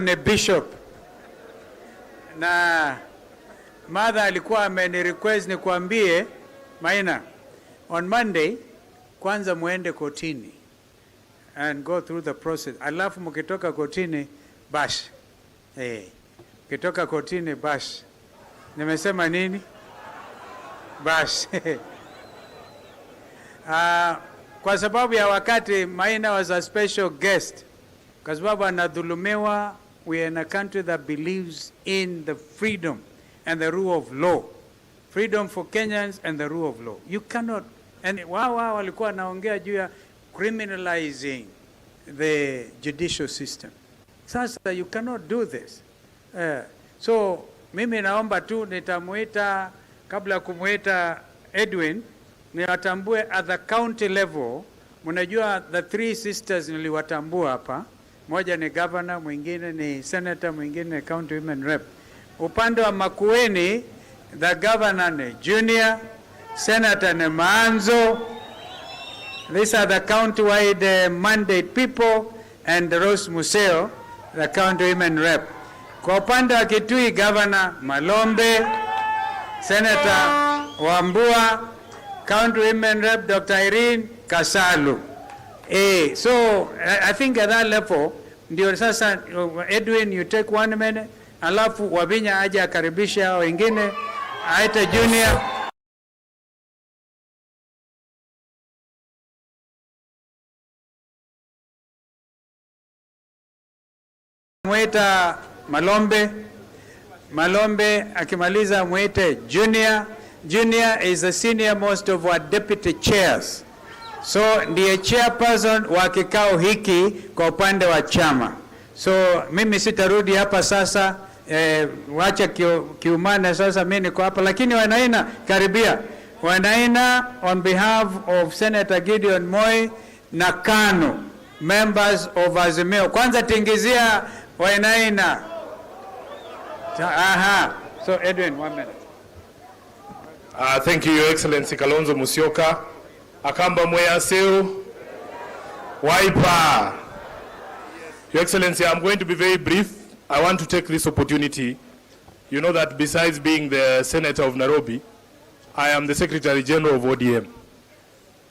Ni Bishop na mother alikuwa amenirequest nikuambie Maina, on Monday kwanza muende kotini and go through the process, alafu mkitoka kotini bash. Kitoka kotini bash. Nimesema nini? Bash. Kwa sababu ya wakati, Maina was a special guest kwa sababu anadhulumiwa. We are in a country that believes in the freedom and the rule of law. Freedom for Kenyans and the rule of law. You cannot, and wao walikuwa wanaongea juu ya criminalizing the judicial system. Sasa you cannot do this. So mimi naomba tu nitamuita, kabla kumuita Edwin, niwatambue at the county level. Mnajua the three sisters niliwatambua hapa. Moja ni governor, mwingine ni senator, mwingine ni county women rep. Upande wa Makueni, the governor ni Junior, senator ni Maanzo. These are the county-wide mandate people, and Rose Museo, the county women rep. Kwa upande wa Kitui, governor Malombe, senator Wambua, county women rep Dr. Irene Kasalu. So I think at that level, ndio sasa Edwin, you take 1 minute, alafu Wabinya aje akaribisha wengine, aite Junior. Mwita Malombe akimaliza mwite Junior. Junior is the senior most of our deputy chairs. So ndiye chairperson wa kikao hiki kwa upande wa chama. So mimi sitarudi hapa sasa, wacha kiumane sasa, mimi niko hapa, lakini Wanaina karibia. Wanaina on behalf of Senator Gideon Moi na KANU, members of Azimio. Kwanza tingizia Wanaina. So Edwin, 1 minute. Thank you, Your Excellency Kalonzo Musyoka. Akamba Mweyaseu, Wiper. Your Excellency, I'm going to be very brief. I want to take this opportunity. You know that besides being the Senator of Nairobi, I am the Secretary General of ODM.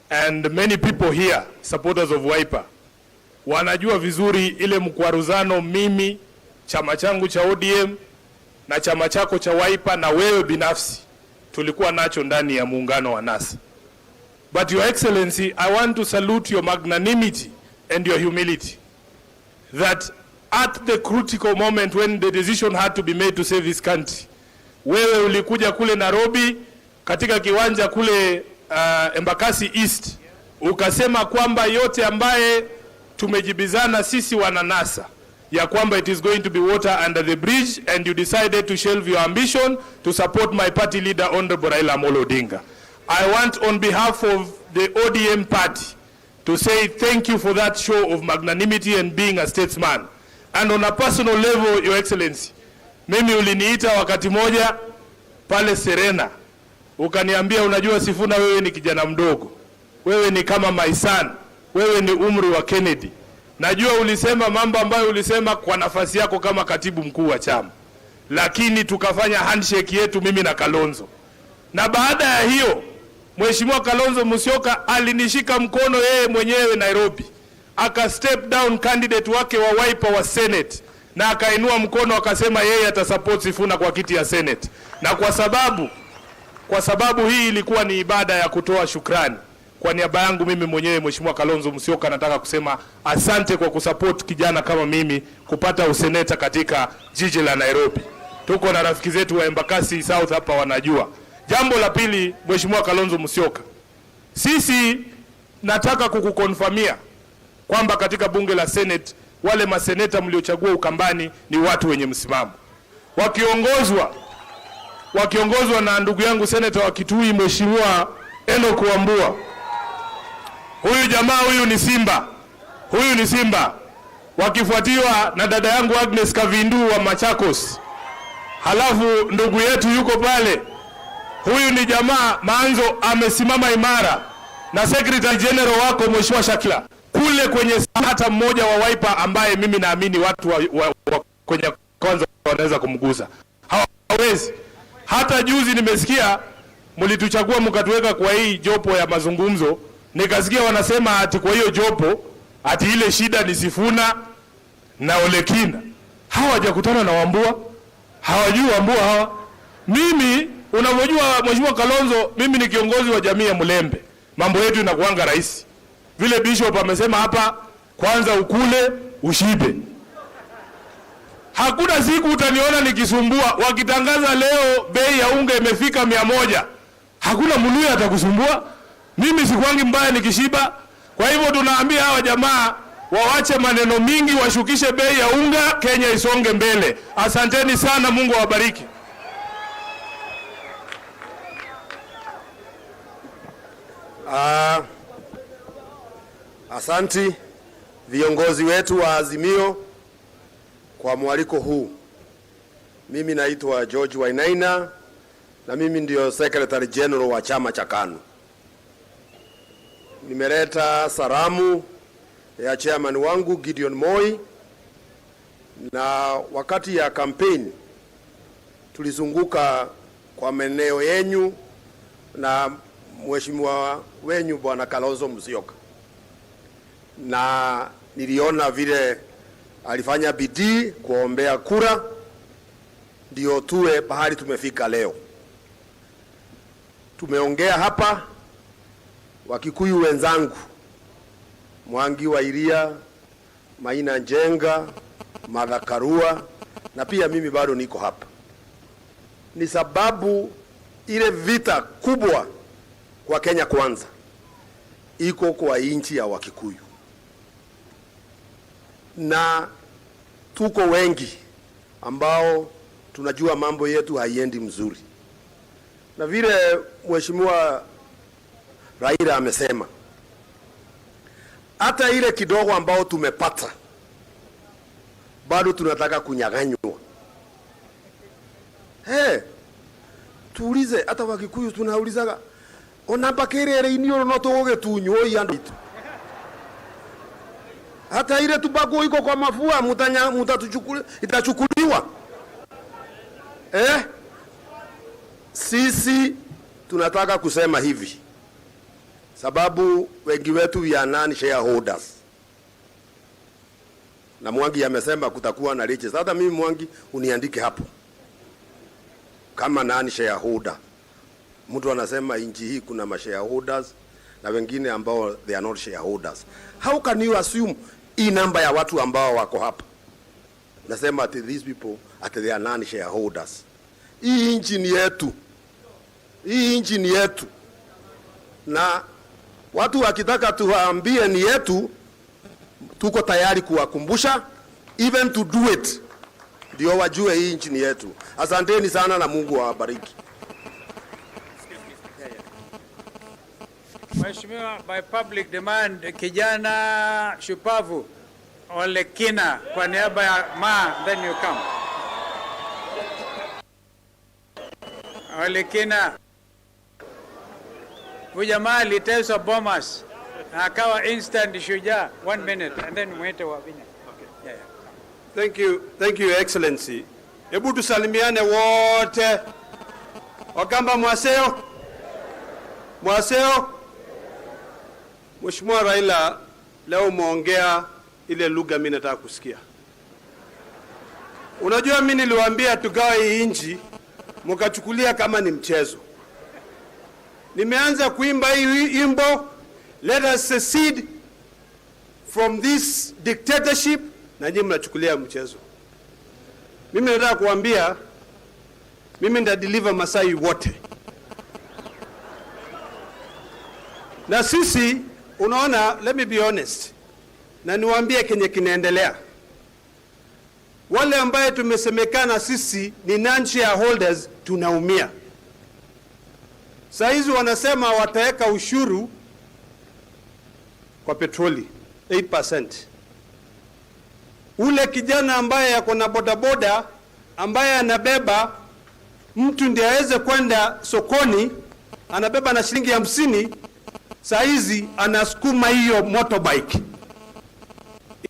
And many people here, supporters of Wiper, wanajua vizuri ile mkwaruzano mimi, chama changu cha ODM, na chama chako cha Wiper, na wewe binafsi, tulikuwa nacho ndani ya muungano wa NASA. But Your Excellency, I want to salute your magnanimity and your humility. That at the critical moment when the decision had to be made to save this country, wewe ulikuja kule Nairobi katika kiwanja kule Embakasi East, ukasema kwamba yote ambaye tumejibizana sisi wana NASA, ya kwamba it is going to be water under the bridge, and you decided to shelve your ambition to support my party leader Honorable Raila Odinga. I want on behalf of the ODM party to say thank you for that show of magnanimity and being a statesman. And on a personal level, Your Excellency, mimi uliniita wakati moja pale Serena, ukaniambia unajua Sifuna, wewe ni kijana mdogo, wewe ni kama my son, wewe ni umri wa Kennedy. Najua ulisema mambo ambayo ulisema kwa nafasi yako kama katibu mkuu wa chama, lakini tukafanya handshake yetu mimi na Kalonzo. Na baada ya hiyo, Mheshimiwa Kalonzo Musyoka alinishika mkono yeye mwenyewe Nairobi, aka step down candidate wake wa Wiper wa Senate, na akainua mkono akasema yeye atasupport Sifuna kwa kiti ya Senate. Na kwa sababu hii ilikuwa ni ibada ya kutoa shukrani, kwa niaba yangu mimi mwenyewe Mheshimiwa Kalonzo Musyoka nataka kusema asante kwa kusupport kijana kama mimi kupata useneta katika jiji la Nairobi. Tuko na rafiki zetu wa Embakasi South hapa wanajua. Jambo la pili, Mheshimiwa Kalonzo Musyoka, sisi nataka kukukonfirmia kwamba katika bunge la Senate wale maseneta mliochagua Ukambani ni watu wenye msimamo, wakiongozwa na ndugu yangu seneta wa Kitui Mheshimiwa Enoch Wambua, Huyu jamaa huyu ni Simba. Huyu ni Simba. Wakifuatiwa na dada yangu Agnes Kavindu wa Machakos. Halafu ndugu yetu yuko pale. Huyu ni jamaa Manzo amesimama imara. Na Secretary General wako Mheshimiwa Shakila. Kule kwenye hata mmoja wa Wiper ambaye mimi naamini watu wa kwenye kwanza wanaweza kumgusa. Hawezi. Hata juzi nimesikia mlituchagua mkatuweka kwa hii jopo ya mazungumzo. Nikasikia wanasema ati kwa hiyo jopo ati ile shida ni Sifuna na Olekina. Hawajakutana na Wambua. Hawajui Wambua hawa. Mimi unavyojua Mheshimiwa Kalonzo, mimi ni kiongozi wa jamii ya Mlembe. Mambo yetu inakuanga rahisi. Vile Bishop amesema hapa, kwanza ukule ushibe. Hakuna siku utaniona nikisumbua. Wakitangaza leo bei ya unga imefika 100. Hakuna Mluya atakusumbua. Mimi sikwangi mbaya nikishiba. Kwa hivyo tunaambia hawa jamaa wawache maneno mingi, washukishe bei ya unga, Kenya isonge mbele. Asanteni sana, Mungu awabariki. Asanti viongozi wetu wa Azimio kwa mwaliko huu. Mimi naitwa George Wainaina na mimi ndio Secretary General wa chama cha KANU. Nimeleta salamu ya chairman wangu Gideon Moi, na wakati ya campaign tulizunguka kwa maeneo yenyu na mheshimiwa wenyu Bwana Kalonzo Musyoka, na niliona vile alifanya bidii kuombea kura ndio tuwe pahali tumefika leo. Tumeongea hapa, Wakikuyu wenzangu Mwangi wa Iria, Maina Njenga, Martha Karua, na pia mimi bado niko hapa. Ni sababu ile vita kubwa kwa Kenya kwanza iko kwa inchi ya Wakikuyu, na tuko wengi ambao tunajua mambo yetu haiendi mzuri, na vile Mheshimiwa Raila amesema hata ile kidogo ambao tumepata bado tunataka kunyaganywa. Tuulize hata Wakikuyu, tunaulizaga onapakere inio no toge tunyo yando. Hata ile tubako iko kwa mafua mutatuchukua, itachukuliwa. Sisi tunataka kusema hivi, sababu wengi wetu we are non-shareholders. Na Mwangi amesema kutakuwa na riches. Hata mimi Mwangi uniandike hapo kama non-shareholder. Mtu anasema inchi hii kuna ma-shareholders na wengine ambao they are not shareholders. How can you assume hii namba ya watu ambao wako hapa nasema that these people at they are non-shareholders? Hii inchi ni yetu. Hii inchi ni yetu. Na watu wakitaka tuwaambie ni yetu, tuko tayari kuwakumbusha, even to do it, ndio wajue hii nchi ni yetu. Asanteni sana na Mungu awabariki. Mheshimiwa, by public demand, kijana shupavu Olekina kwa niaba ya then you come. Olekina, huyu jamaa aliteswa Bomas akawa instant shujaa. 1 minute and then mwete Wavinya. Okay. Yeah. Thank you Excellency. Hebu tusalimiane wote. Wakamba mwaseo. Mheshimiwa Raila, leo umeongea ile lugha mimi nataka kusikia. Unajua mimi niliwaambia tugawe hii nchi, mkachukulia kama ni mchezo. Nimeanza kuimba hii imbo, let us secede from this dictatorship, na nyinyi mnachukulia mchezo. Mimi nataka kuambia, mimi nita deliver Masai wote. Na sisi, unaona, let me be honest, na niwaambie kenye kinaendelea. Wale ambaye tumesemekana sisi ni non-shareholders tunaumia. Saizi wanasema wataweka ushuru kwa petroli 8%. Ule kijana ambaye yako na bodaboda ambaye anabeba mtu ndiye aweze kwenda sokoni, anabeba na shilingi 50, saa hizi anasukuma hiyo motorbike,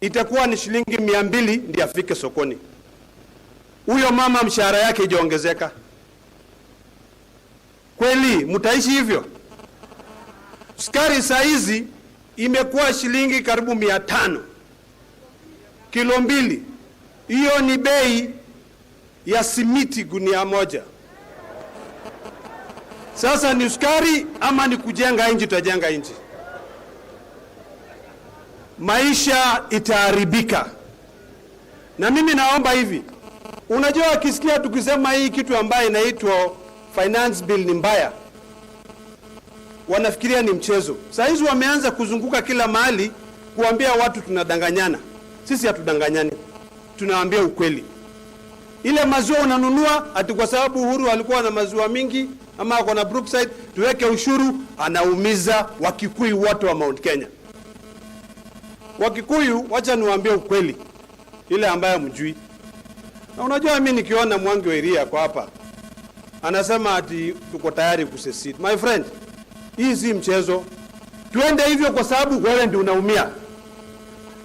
itakuwa ni shilingi 200 ndiye afike sokoni. Huyo mama mshahara yake ijaongezeka. Kweli mtaishi hivyo? Sukari saa hizi imekuwa shilingi karibu 500 kilo 2. Hiyo ni bei ya simiti gunia moja. Sasa ni sukari ama ni kujenga nchi? Tutajenga nchi, maisha itaharibika. Na mimi naomba hivi, unajua akisikia tukisema hii kitu ambayo inaitwa finance bill ni mbaya, wanafikiria ni mchezo. Saa hizi wameanza kuzunguka kila mahali kuambia watu tunadanganyana. Sisi hatudanganyani, tunawaambia ukweli. Ile maziwa unanunua ati kwa sababu Uhuru alikuwa na maziwa mingi ama ako na Brookside tuweke ushuru, anaumiza Wakikuyu wote wa Mount Kenya. Wakikuyu, wacha niwaambie ukweli ile ambayo mjui. Na unajua mimi nikiona Mwangi wa Iria kwa hapa anasema ati tuko tayari kusecede. My friend, hii si mchezo. Tuende hivyo kwa sababu wewe ndio unaumia.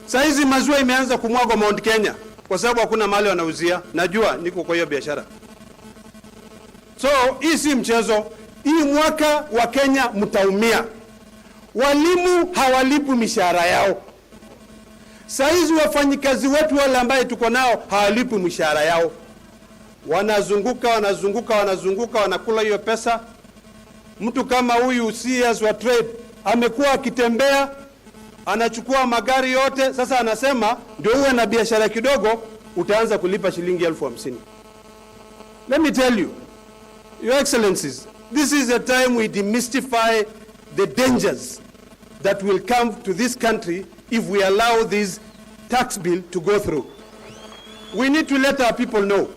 Saa hizi maziwa imeanza kumwagwa Mount Kenya kwa sababu hakuna mahali wanauzia. Najua niko kwa hiyo biashara. So hii si mchezo. Hii mwaka wa Kenya mtaumia. Walimu hawalipi mishahara yao. Saa hizi wafanyikazi wetu wale ambaye tuko nao hawalipi mishahara yao. Wanazunguka wanakula hiyo pesa. Mtu kama huyu CS wa trade amekuwa akitembea, anachukua magari yote, sasa anasema ndio uwe na biashara kidogo utaanza kulipa shilingi 50,000. Let me tell you, Your Excellencies, this is a time we demystify the dangers that will come to this country if we allow this tax bill to go through. We need to let our people know.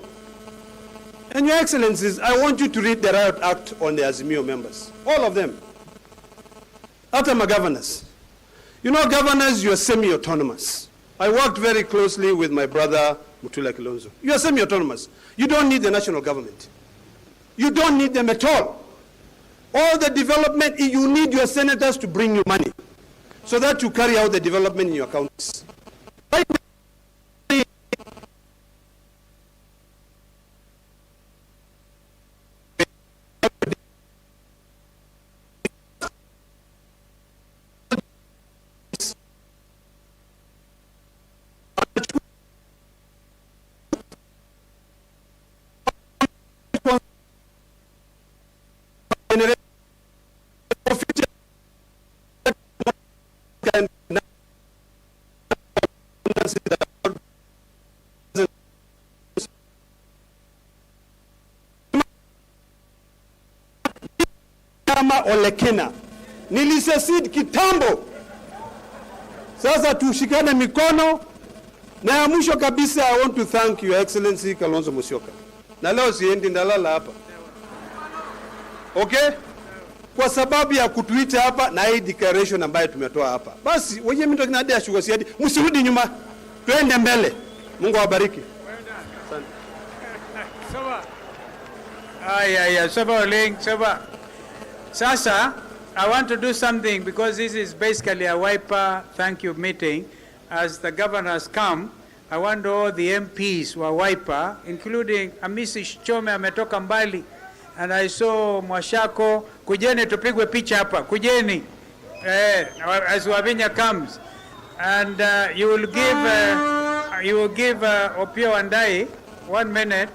And Your Excellencies, I want you to read the Riot Act on the Azimio members. All of them. After my governors. You know, governors, you are semi-autonomous. I worked very closely with my brother, Mutula KALONZO. You are semi-autonomous. You don't need the national government. You don't need them at all. All the development, you need your senators to bring you money so that you carry out the development in your counties. Right now, kama Olekina nilisecede kitambo. Sasa tushikane mikono. Na ya mwisho kabisa, I want to thank Your Excellency KALONZO MUSYOKA. Na leo siendi, ndalala hapa. Okay? Kwa sababu ya kutuita hapa na hii declaration ambayo tumetoa hapa. Basi wenye mtu kinadi ya shughuli siadi, msirudi nyuma. Tuende mbele. Mungu awabariki. Sasa, I want to do something because this is basically a wiper thank you meeting. As the governors come, I want all the MPs who are wiper, including Amisi Chome ametoka mbali, and I saw Mwashako. Kujeni tupigwe picha hapa. Kujeni. As Wavinya comes. And you will give Opio Wandai 1 minute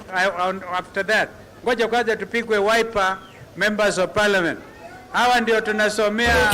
after that. Ngoja kwanza tupigwe wiper members of parliament. Hawa ndio tunasomea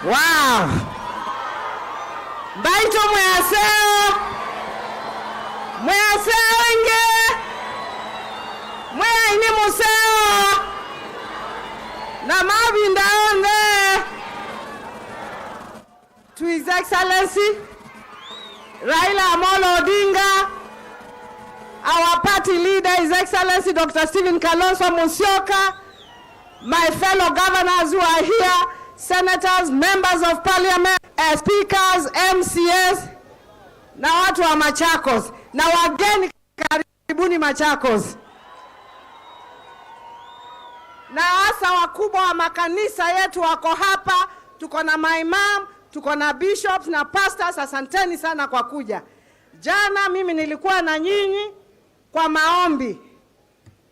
Wow. Baito mwaseo. Mwaseo inge. Mwaya ini museo. Na mabinda onge. To His Excellency Raila Amolo Odinga, our party leader, His Excellency Dr. KALONZO MUSYOKA, my fellow governors who are here, senators, members of parliament, speakers, MCS, na watu wa Machakos, na wageni karibuni Machakos, na hasa wakubwa wa makanisa yetu wako hapa, tuko na maimam, tuko na bishops na pastors. Asanteni sana kwa kuja. Jana mimi nilikuwa na nyinyi kwa maombi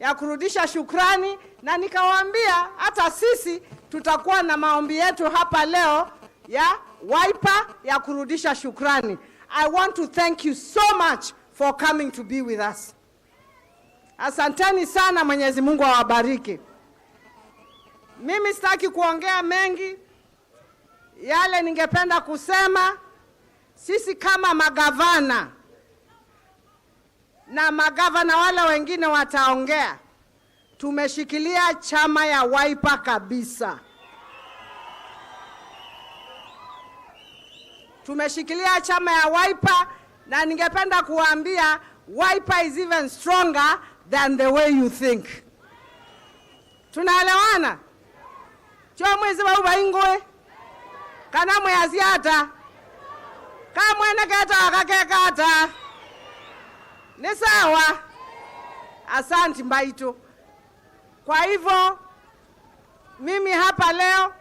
ya kurudisha shukrani, na nikawaambia hata sisi tutakuwa na maombi yetu hapa leo ya Wiper ya kurudisha shukrani. I want to thank you so much for coming to be with us. Asanteni sana, Mwenyezi Mungu awabariki. Mimi sitaki kuongea mengi. Yale ningependa kusema, sisi kama magavana na magavana wale wengine wataongea, tumeshikilia chama ya Wiper kabisa. Tumeshikilia chama ya Wiper, na ningependa kuambia Wiper is even stronger than the way you think. Tunaelewana? Chwa mwezi wa ubaingwe. Kana mweaziata. Kama mwene kata wakakekata. Ni sawa. Asanti Mbaito. Kwa hivyo, mimi hapa leo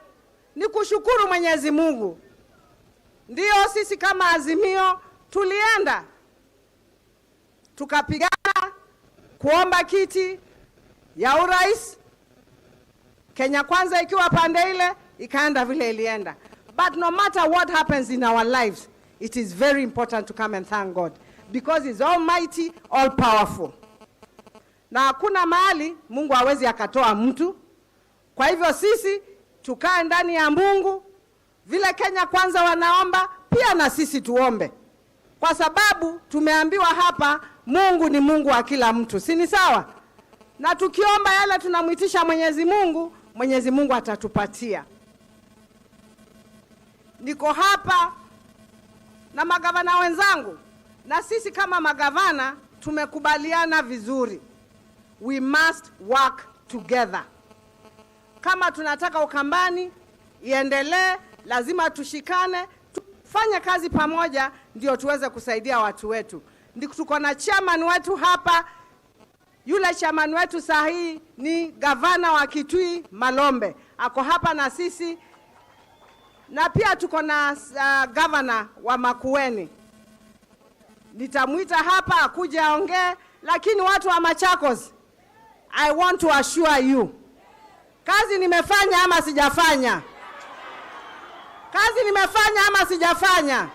ni kushukuru Mwenyezi Mungu. Ndio sisi kama Azimio tulienda tukapigana kuomba kiti ya urais. Kenya Kwanza ikiwa pande ile, ikaenda vile ilienda. But no matter what happens in our lives, it is very important to come and thank God, because He's almighty, all powerful. Na hakuna mahali Mungu hawezi akatoa mtu. Kwa hivyo sisi tukae ndani ya Mungu, vile Kenya Kwanza wanaomba, pia na sisi tuombe. Kwa sababu tumeambiwa hapa Mungu ni Mungu wa kila mtu. Si ni sawa? Na tukiomba yale tunamuitisha Mwenyezi Mungu, Mwenyezi Mungu atatupatia. Niko hapa na magavana wenzangu, na sisi kama magavana tumekubaliana vizuri. We must work together. Kama tunataka Ukambani iendelee, lazima tushikane, tufanye kazi pamoja, ndio tuweze kusaidia watu wetu. Ndiko tuko na chairman wetu hapa. Yule chairman wetu sahihi ni gavana wa Kitui Malombe. Ako hapa na sisi. Na pia tuko na gavana wa Makueni. Nitamuita hapa akuje aongee, lakini watu wa Machakos, I want to assure you, kazi nimefanya ama sijafanya? Kazi nimefanya ama sijafanya?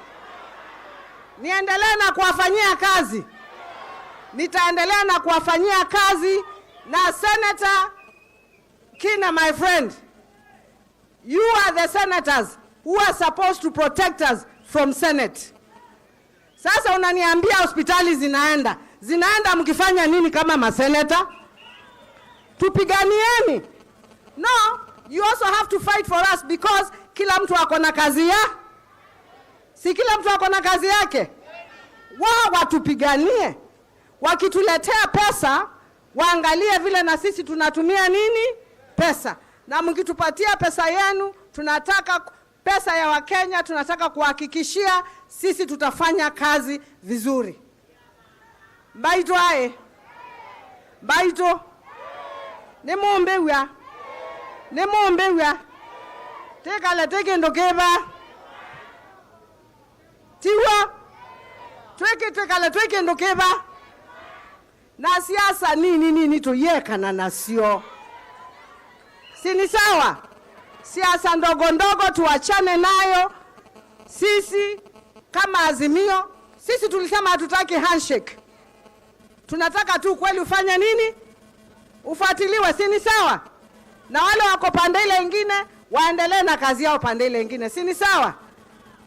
Niendelee na kuwafanyia kazi. Nitaendelea na kuwafanyia kazi. Na Senator Kina, my friend, you are the senators who are supposed to protect us from Senate. Sasa unaniambia hospitali zinaenda mkifanya nini kama maseneta? Tupiganieni. No, you also have to fight for us, because kila mtu ako na kazi ya. Si kila mtu ako na kazi yake. Wao watupiganie. Wakituletea pesa, waangalie vile na sisi tunatumia nini pesa. Na mkitupatia pesa yenu, tunataka pesa ya Wakenya, tunataka kuhakikishia sisi tutafanya kazi vizuri. Mbaito ae. Mbaito. Nemombe wya. Nemombe wya. Teke ndokeba. Tiwa. Tweke ndokeba. Na siasa nini tuyekana na sio. Si ni sawa? Siasa ndogo ndogo tuachane nayo. Sisi kama Azimio, sisi tulisema hatutaki handshake. Tunataka tu kweli ufanye nini? Ufuatiliwe, si ni sawa? Na wale wako pande ile nyingine waendelee na kazi yao pande ile nyingine, si ni sawa?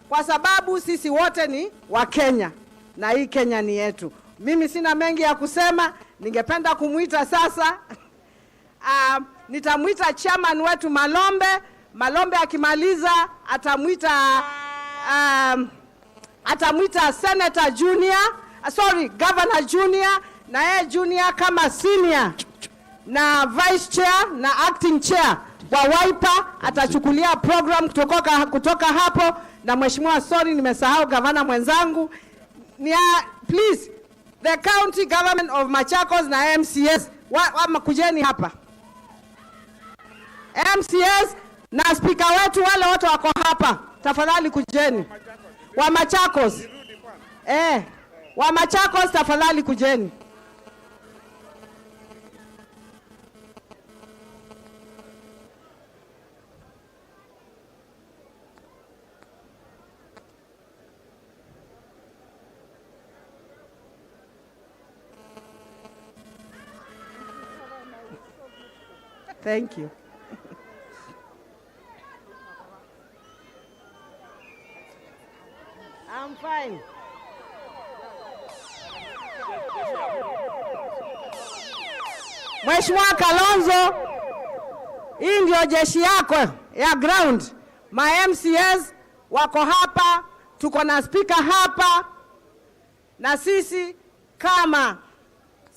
Kwa sababu sisi wote ni wa Kenya na hii Kenya ni yetu. Mimi sina mengi ya kusema, ningependa kumuita sasa nitamuita chairman wetu Malombe. Malombe akimaliza atamuita Senator Junior, Governor Junior, na yeye Junior kama senior na vice chair na acting chair wa Wiper atachukulia program kutoka hapo. Na mheshimiwa, nimesahau gavana mwenzangu, please the county government of Machakos na MCS kujeni hapa. MCS na speaker wetu wale wote wako hapa, tafadhali kujeni. Wa Machakos. Wa Machakos tafadhali kujeni. Thank you. I'm fine. Mheshimiwa Kalonzo, hii ndio jeshi yako ya ground. My MCS wako hapa, tuko na speaker hapa, na sisi kama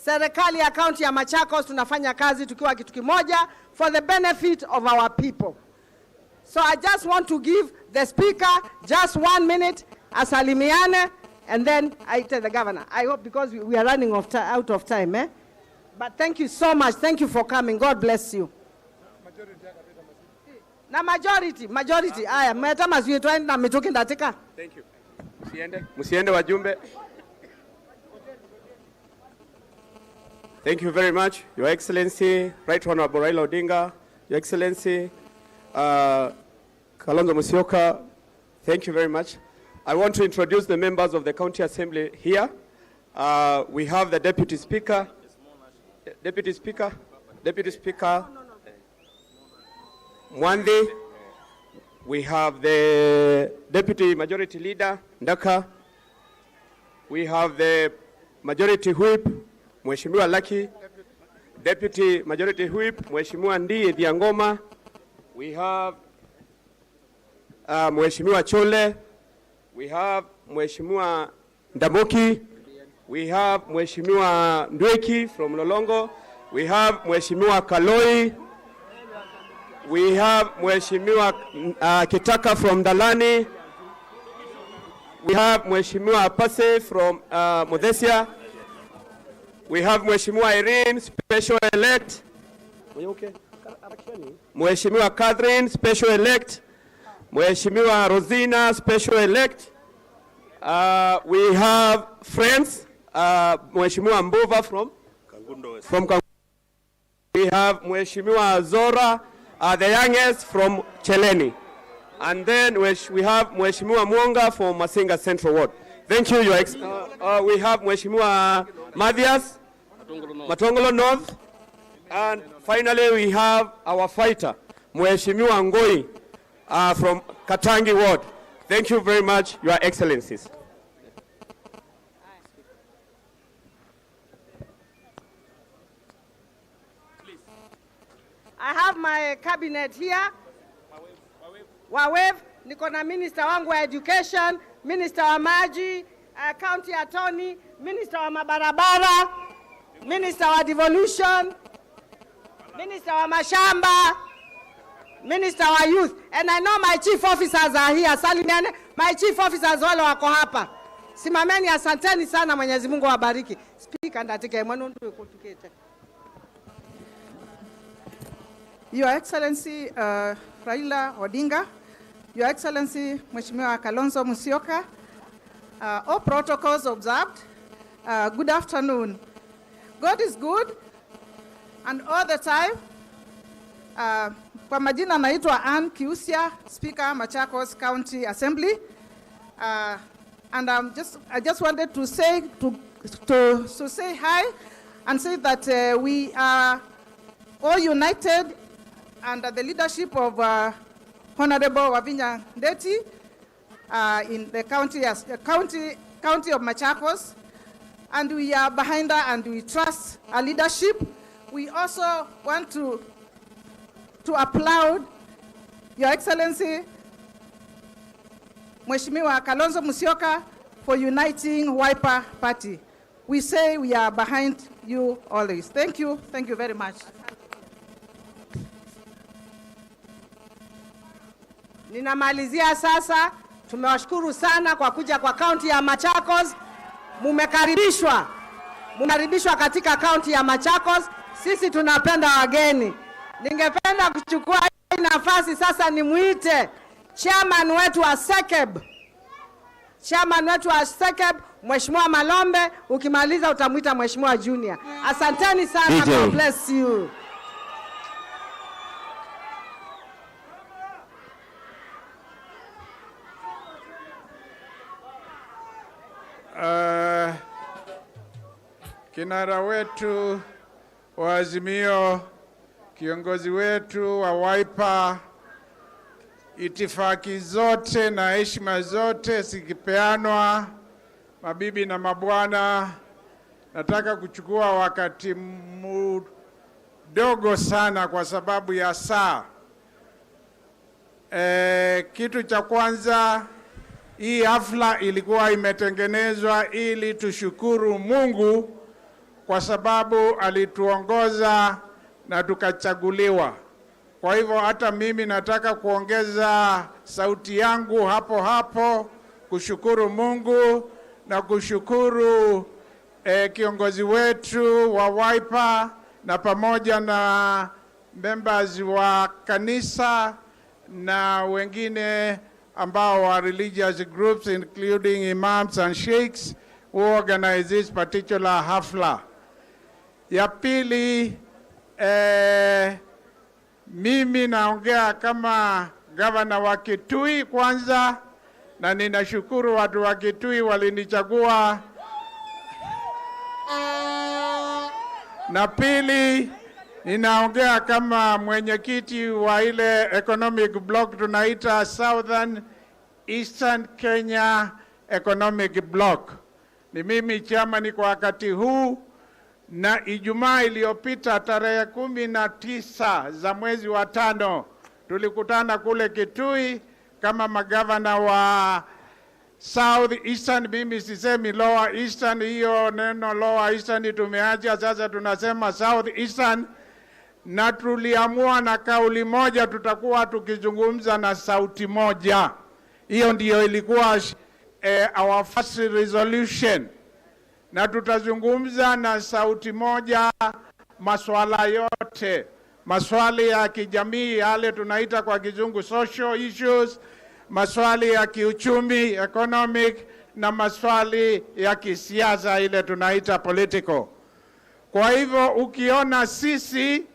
serikali ya kaunti ya Machakos tunafanya kazi tukiwa kitu kimoja for the benefit of our people. So I just want to give the speaker just 1 minute asalimiane, and then I tell the governor. I hope, because we are running out of time. But thank you so much. Thank you for coming. God bless you. Na majority. Aya, mmeta mazui twende na mitoki ndatika. Thank you. Musiende wajumbe. Thank you very much, Your Excellency, Right Honorable Raila Odinga, Your Excellency, KALONZO MUSYOKA. Thank you very much. I want to introduce the members of the County Assembly here. We have the Deputy Speaker, Mwandi. We have the Deputy Majority Leader, Ndaka. We have the Majority Whip, Mheshimiwa Lucky. Deputy Majority Whip, Mheshimiwa Ndie Diangoma. We have Mheshimiwa Chole. We have Mheshimiwa Ndamoki. We have Mheshimiwa Ndweki from Lolongo. We have Mheshimiwa Kaloi. We have Mheshimiwa Kitaka from Dalani. We have Mheshimiwa Apase from Modesia. We have Mheshimiwa Irene, Special Elect. Mheshimiwa Catherine, Special Elect. Mheshimiwa Rosina, Special Elect. We have friends, Mheshimiwa Mbova from Kangundo. We have Mheshimiwa Zora, the youngest from Cheleni. And then we have Mheshimiwa Mwonga from Masinga Central Ward. Thank you, Your Excellency. We have Mheshimiwa Mathias, Matongolo North. And finally, we have our fighter, Mheshimiwa Ngoi, from Katangi Ward. Thank you very much, Your Excellencies. I have my cabinet here. Wawave, niko na minister wangu wa education, minister wa maji, county attorney, minister wa mabarabara, minister wa devolution, minister wa mashamba, minister wa youth. And I know my chief officers are here. Salimiane, my chief officers wale wako hapa. Simameni, asanteni sana, Mwenyezi Mungu awabariki. Speaker ndatike mwanundu kutukete. Your Excellency Raila Odinga, Your Excellency Mheshimiwa KALONZO MUSYOKA, all protocols observed. Good afternoon. God is good and all the time. Kwa majina naitwa Ann Kiusia, Speaker Machakos County Assembly. And I just wanted to say to say hi and say that we are all united under the leadership of Honorable Wavinya Ndeti in the county of Machakos, and we are behind her and we trust her leadership. We also want to applaud Your Excellency Mheshimiwa Kalonzo Musyoka for uniting Wiper Party. We say we are behind you always. Thank you very much. Ninamalizia sasa. Tumewashukuru sana kwa kuja kwa kaunti ya Machakos. Mumekaribishwa katika kaunti ya Machakos. Sisi tunapenda wageni. Ningependa kuchukua hii nafasi sasa nimuite chairman wetu wa SEKEB. Mheshimiwa Malombe, ukimaliza utamuita Mheshimiwa Junior. Asanteni sana. God bless you. Kinara wetu wa Azimio, kiongozi wetu wa Wiper, itifaki zote na heshima zote zikipeanwa, mabibi na mabwana, nataka kuchukua wakati mdogo sana kwa sababu ya saa. Kitu cha kwanza, hii hafla ilikuwa imetengenezwa ili tushukuru Mungu kwa sababu alituongoza na tukachaguliwa. Kwa hivyo hata mimi nataka kuongeza sauti yangu hapo kushukuru Mungu na kushukuru kiongozi wetu wa Wiper na pamoja na members wa kanisa na wengine ambao wa religious groups including imams and sheikhs who organize this particular hafla. Ya pili, mimi naongea kama gavana wa Kitui kwanza, na ninashukuru watu wa Kitui walinichagua. Na pili, ninaongea kama mwenyekiti wa ile economic block tunaita Southern Eastern Kenya Economic Block. Ni mimi chairman kwa wakati huu, na Ijumaa iliyopita tarehe 19 za mwezi wa 5 tulikutana kule Kitui kama magavana wa South Eastern. Mimi sisemi Lower Eastern, hiyo neno Lower Eastern tumeacha, sasa tunasema South Eastern, na tuliamua na kauli moja tutakuwa tukizungumza na sauti moja. Hiyo ndiyo ilikuwa our first resolution, na tutazungumza na sauti moja masuala yote, masuala ya kijamii yale tunaita kwa kizungu social issues, masuala ya kiuchumi economic, na masuala ya kisiasa ile tunaita political. Kwa hivyo ukiona sisi,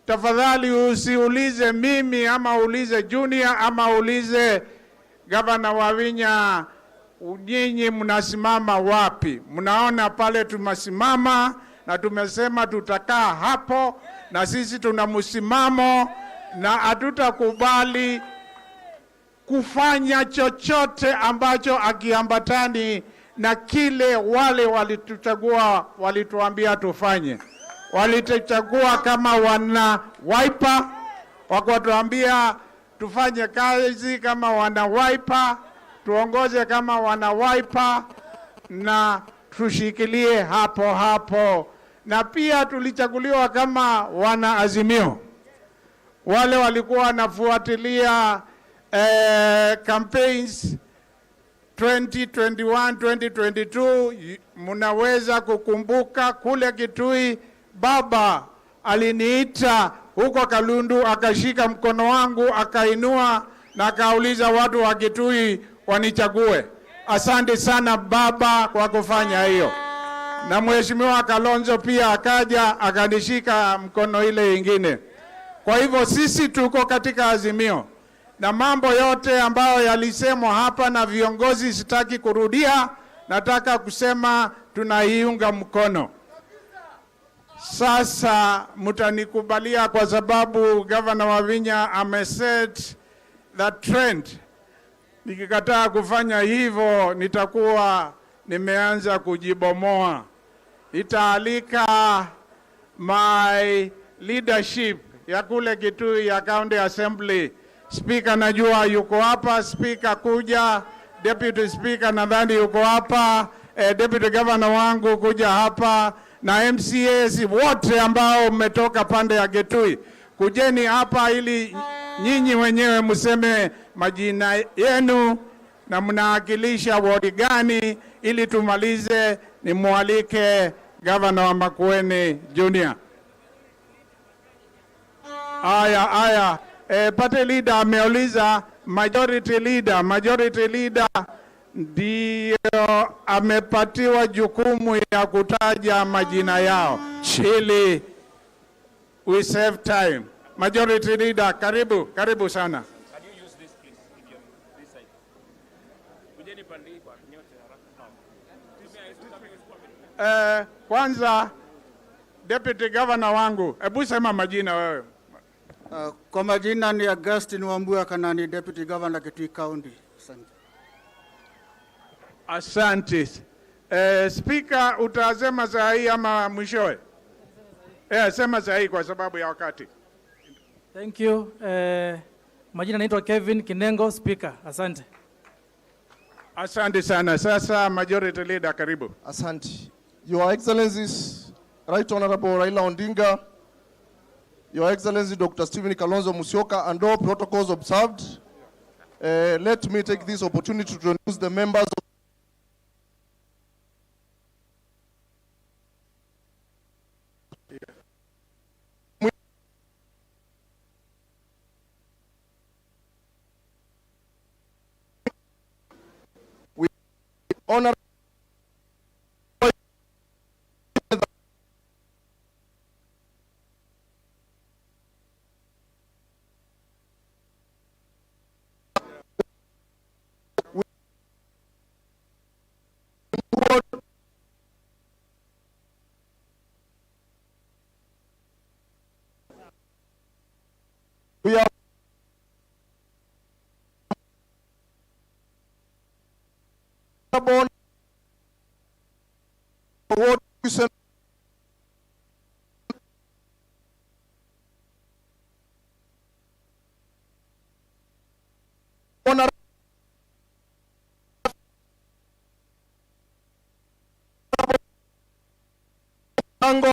tafadhali usiulize mimi ama ulize Junior ama ulize Gavana Wavinya, nyinyi mnasimama wapi? Mnaona pale tumesimama na tumesema tutakaa hapo, na sisi tuna msimamo na hatutakubali kufanya chochote ambacho akiambatani na kile wale walituchagua walituambia tufanye. Walituchagua kama wana Wiper, wakatuambia tufanye kazi kama wana Wiper, tuongoze kama wana Wiper na tushikilie hapo. Na pia tulichaguliwa kama wana Azimio. Wale walikuwa wanafuatilia campaigns 2021, 2022, mnaweza kukumbuka kule Kitui baba aliniita huko Kalundu, akashika mkono wangu akainua na akauliza watu wa Kitui wanichague. Asante sana baba kwa kufanya hiyo. Na Mheshimiwa Kalonzo pia akaja akanishika mkono ile ingine. Kwa hivyo sisi tuko katika Azimio, na mambo yote ambayo yalisemwa hapa na viongozi sitaki kurudia, nataka kusema tunaiunga mkono. Sasa mtanikubalia kwa sababu Governor Wavinya ameset that trend. Nikikataa kufanya hivyo nitakuwa nimeanza kujibomoa. Nitaalika my leadership ya kule Kitui ya County Assembly. Speaker najua yuko hapa, Speaker kuja, Deputy Speaker nadhani yuko hapa, Deputy Governor wangu kuja hapa, na MCAs wote ambao mmetoka pande ya Kitui. Kujeni hapa ili nyinyi wenyewe mseme majina yenu na mnawakilisha ward gani, ili tumalize. Nimwalike Governor wa Makueni Junior. Aya. Party leader ameuliza, majority leader ndio amepatiwa jukumu ya kutaja majina yao ili we save time. Majority leader, karibu sana. Can you use this please? If you're this side. Kujeni pande kwa nyote haraka. Kwanza Deputy Governor wangu, hebu sema majina wewe. Kwa majina ni Augustine Wambua Kanani, Deputy Governor Kitui County. Asante. Speaker, utasema sahi ama mwishowe? Sema sahi kwa sababu ya wakati. Thank you. Majina naitwa Kevin Kinengo, Speaker. Asante. Asante sana. Sasa Majority Leader, karibu. Asante. Your Excellencies, Right Honorable Raila Odinga, Your Excellency Dr. Stephen KALONZO MUSYOKA, and all protocols observed, let me take this opportunity to introduce the members of honor we are born what we send honor Ango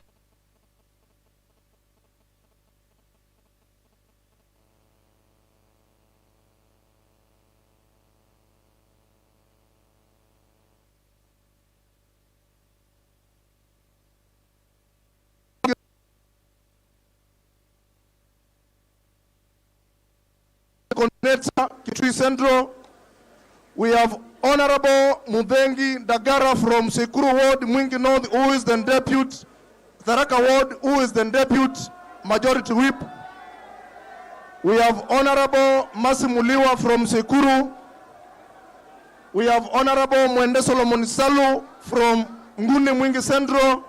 Kitui Central. We have Honorable Mubengi Dagara from Sekuru Ward, Mwingi North, who is the deputy, Tharaka Ward, who is the deputy majority whip. We have Honorable Masimuliwa from Sekuru. We have Honorable Mwende Solomon Salu from Ngune Mwingi Central.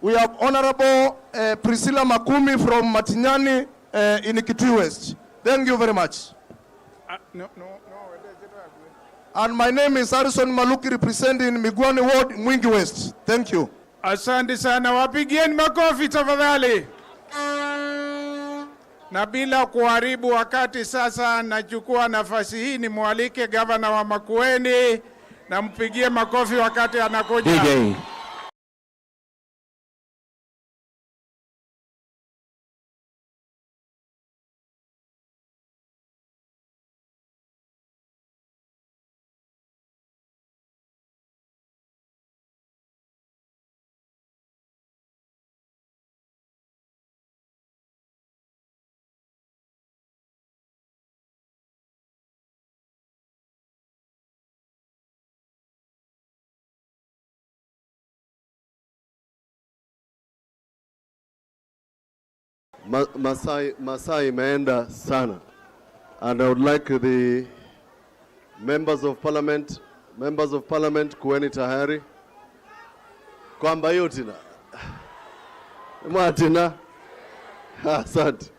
We have Honorable Priscilla Makumi from Matinyani in Kitui West. Thank you very much. And my name is Harrison Maluki, representing Migwani Ward, Mwingi West. Thank you. Asante sana, wapigieni makofi tafadhali. Na bila kuharibu wakati, sasa nachukua nafasi hii nimwalike Governor wa Makueni, na mpigie makofi wakati anakuja. DJ. Masaa imeenda sana, and I would like the members of parliament kuweni tayari kwamba hiyo tina Asante.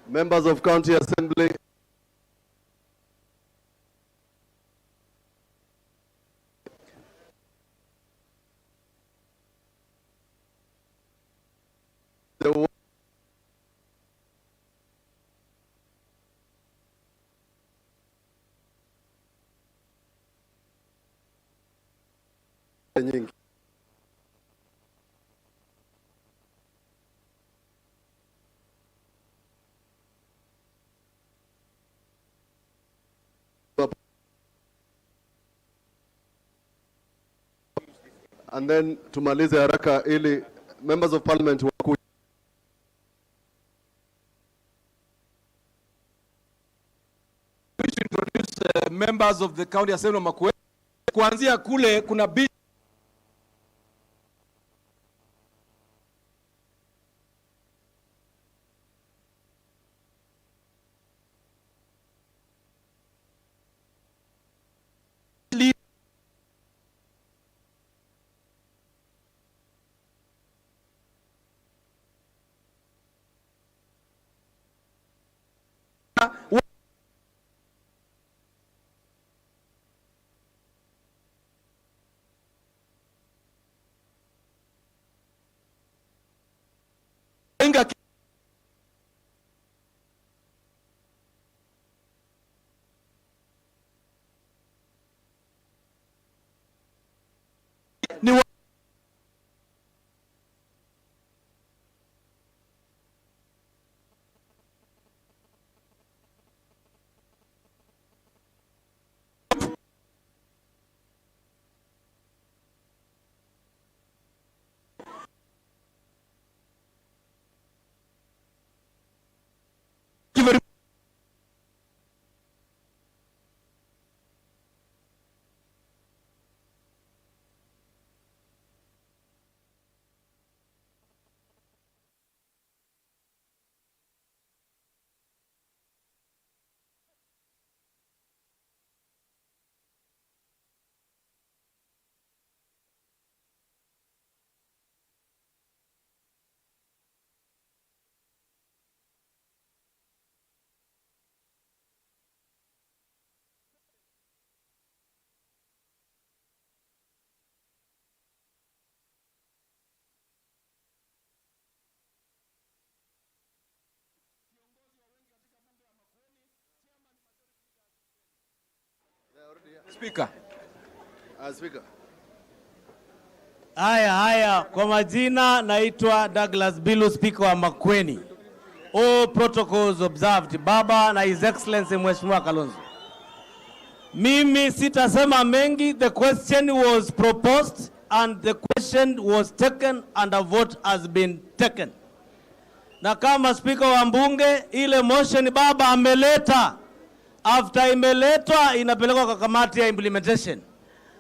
Members of county assembly, nyingi. And then tumalize haraka ili members of parliament waku introduce members of the county assembly of Makueni. Kuanzia kule kuna ni Speaker. Speaker. Haya, kwa majina naitwa Douglas Bilu, Speaker wa Makueni. All protocols observed. Baba na His Excellency Mheshimiwa Kalonzo. Mimi sitasema mengi. The question was proposed and the question was taken and a vote has been taken. Na kama Speaker wa mbunge, ile motion baba ameleta, after imeletwa inapelekwa kwa kamati ya implementation.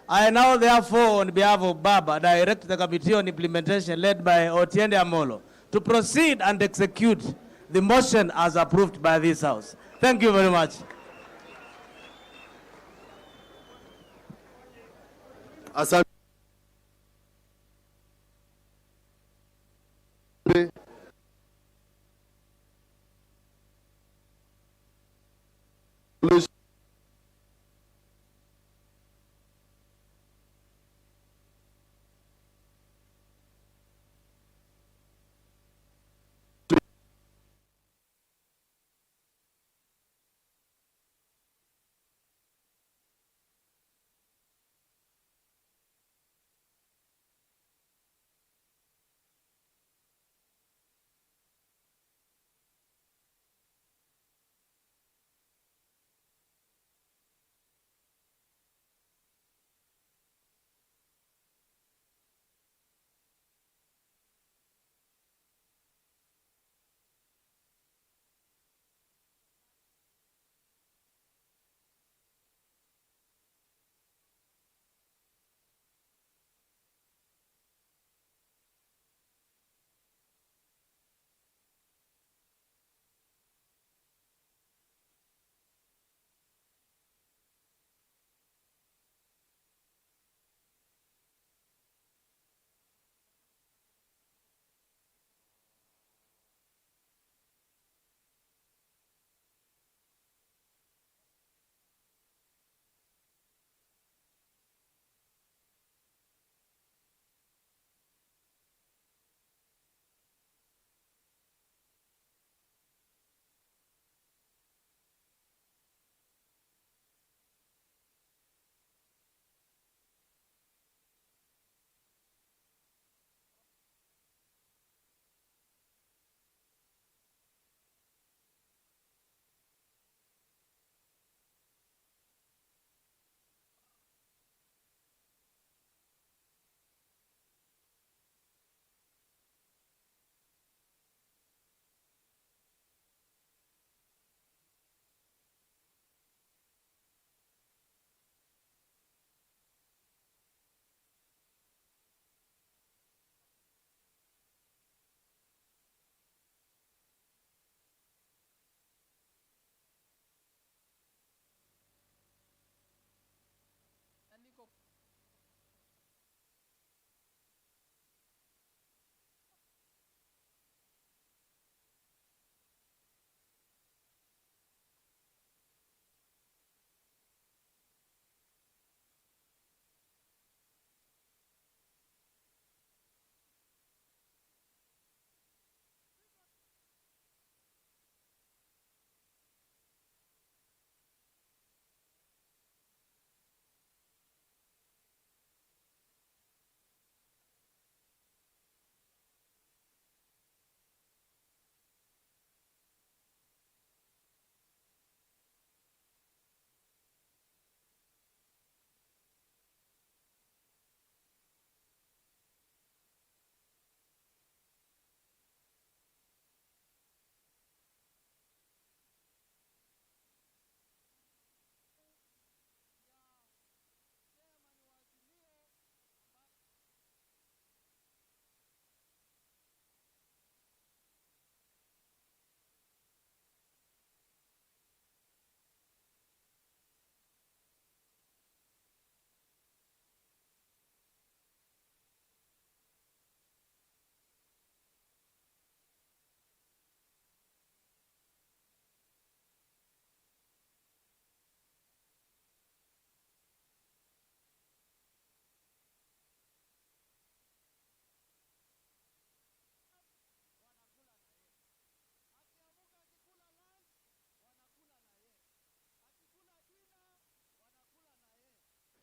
I now therefore on behalf of Baba direct the committee on implementation led by Otiende Amolo to proceed and execute the motion as approved by this house. Thank you very much. Asante.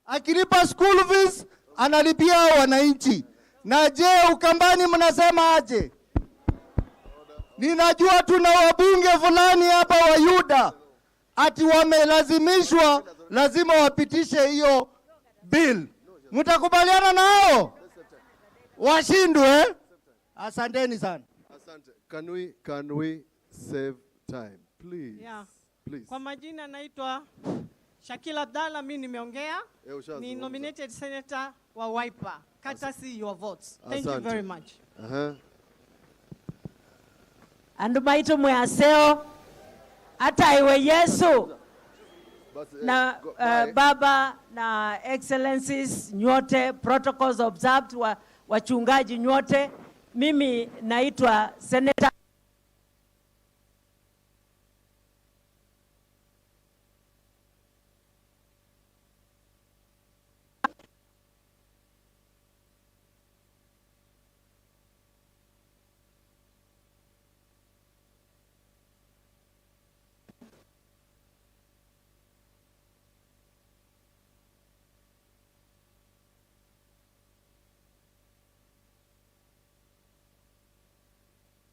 akilipa school fees analipia wananchi. Na je, Ukambani mnasema aje? Ninajua tuna wabunge fulani hapa wa Yuda ati wamelazimishwa lazima wapitishe hiyo bill. Mtakubaliana nao? Washindwe. Asanteni sana. Asante. Can we save time please? Yeah. Please. Kwa majina naitwa Shakila Abdalla, mimi nimeongea. Ni nominated senator wa Wiper. Courtesy your votes. Thank you very much. Andu maitu mwaseo hata iwe Yesu na baba na excellencies nyote, protocols observed, wachungaji nyote. Mimi naitwa Senator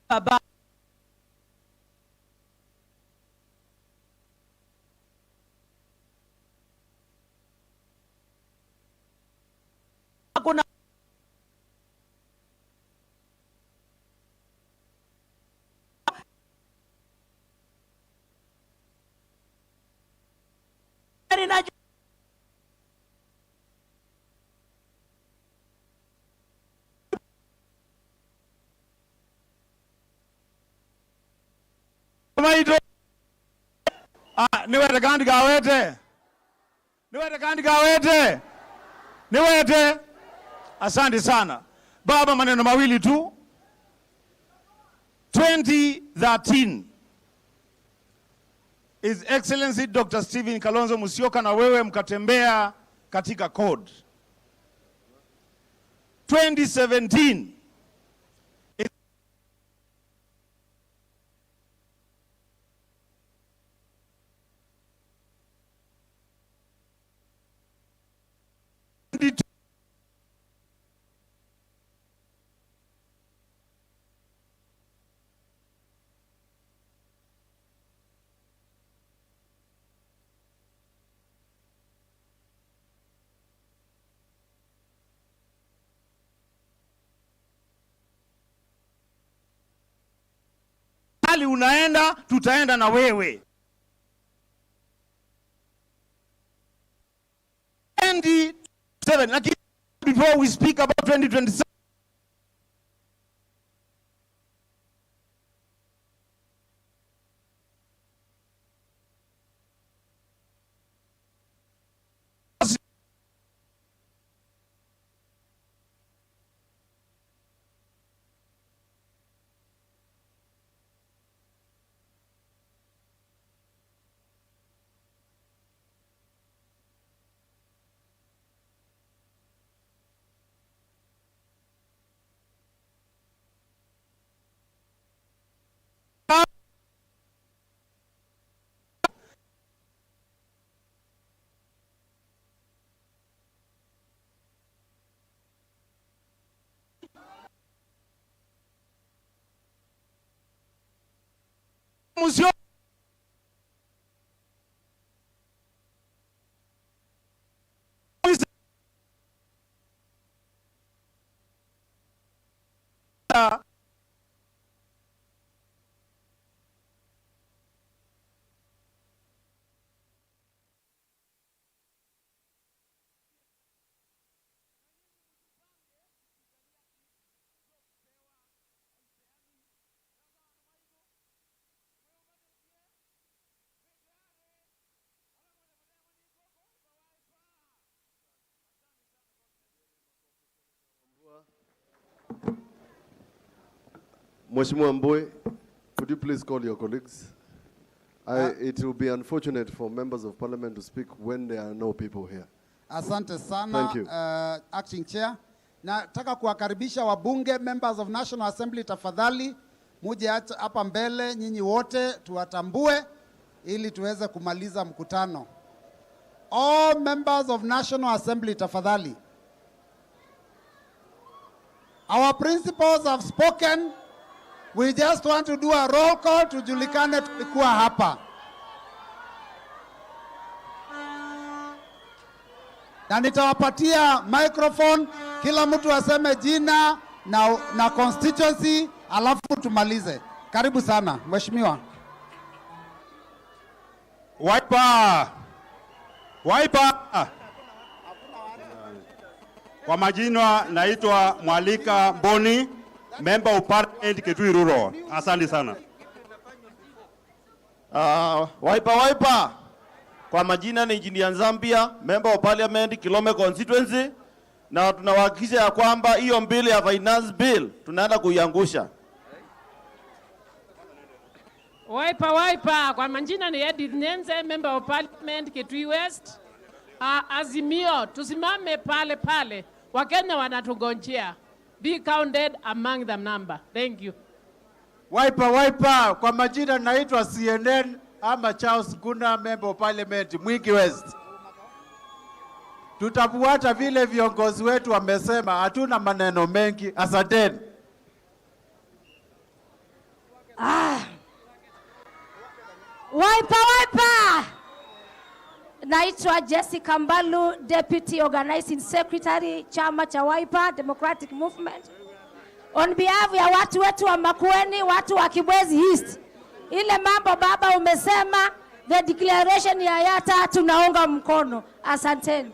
Baba. Kuna niwete kandi gawete. Niwete kandi gawete. Niwete. Asante sana. Baba, maneno mawili tu. 2013 His Excellency Dr. Stephen Kalonzo Musyoka na wewe mkatembea katika code. 2017 unaenda, tutaenda na wewe. 27, lakini before we speak about 2027, Musyoka Mheshimiwa Mboya, could you please call your colleagues? It will be unfortunate for members of parliament to speak when there are no people here. Asante sana. Thank you. Acting Chair. Nataka kuwakaribisha wabunge, members of National Assembly, tafadhali muje hapa mbele nyinyi wote tuwatambue ili tuweze kumaliza mkutano. All members of National Assembly, tafadhali. Our principals have spoken. We just want to do a roll call tujulikane tulikuwa hapa. Na nitawapatia microphone, kila mtu aseme jina na constituency, alafu tumalize. Karibu sana, Mheshimiwa. Wiper. Kwa majina naitwa Mwalika Mboni, member of parliament Kitui Rural. Asante sana. Wiper. Kwa majina ni Engineer Zambia, member of parliament Kilome constituency, na tunahakikisha ya kwamba hiyo bill ya finance bill tunaenda kuiangusha. Wiper. Kwa majina ni Edith Nyenze, member of parliament Kitui West. Azimio, tusimame pale. Wakenya wanatugonjea. Be counted among the number. Thank you. Wiper. Kwa majina naitwa CNN ama Charles Guna, member of parliament Mwingi West. Tutafuata vile viongozi wetu wamesema, hatuna maneno mengi. Asanteni. Wiper. Naitwa Jessica Mbalu, Deputy Organizing Secretary, Chama cha Wiper Democratic Movement. On behalf ya watu wetu wa Makueni, watu wa Kibwezi East, ile mambo baba umesema, the declaration ya Yatta tunaunga mkono. Asanteni.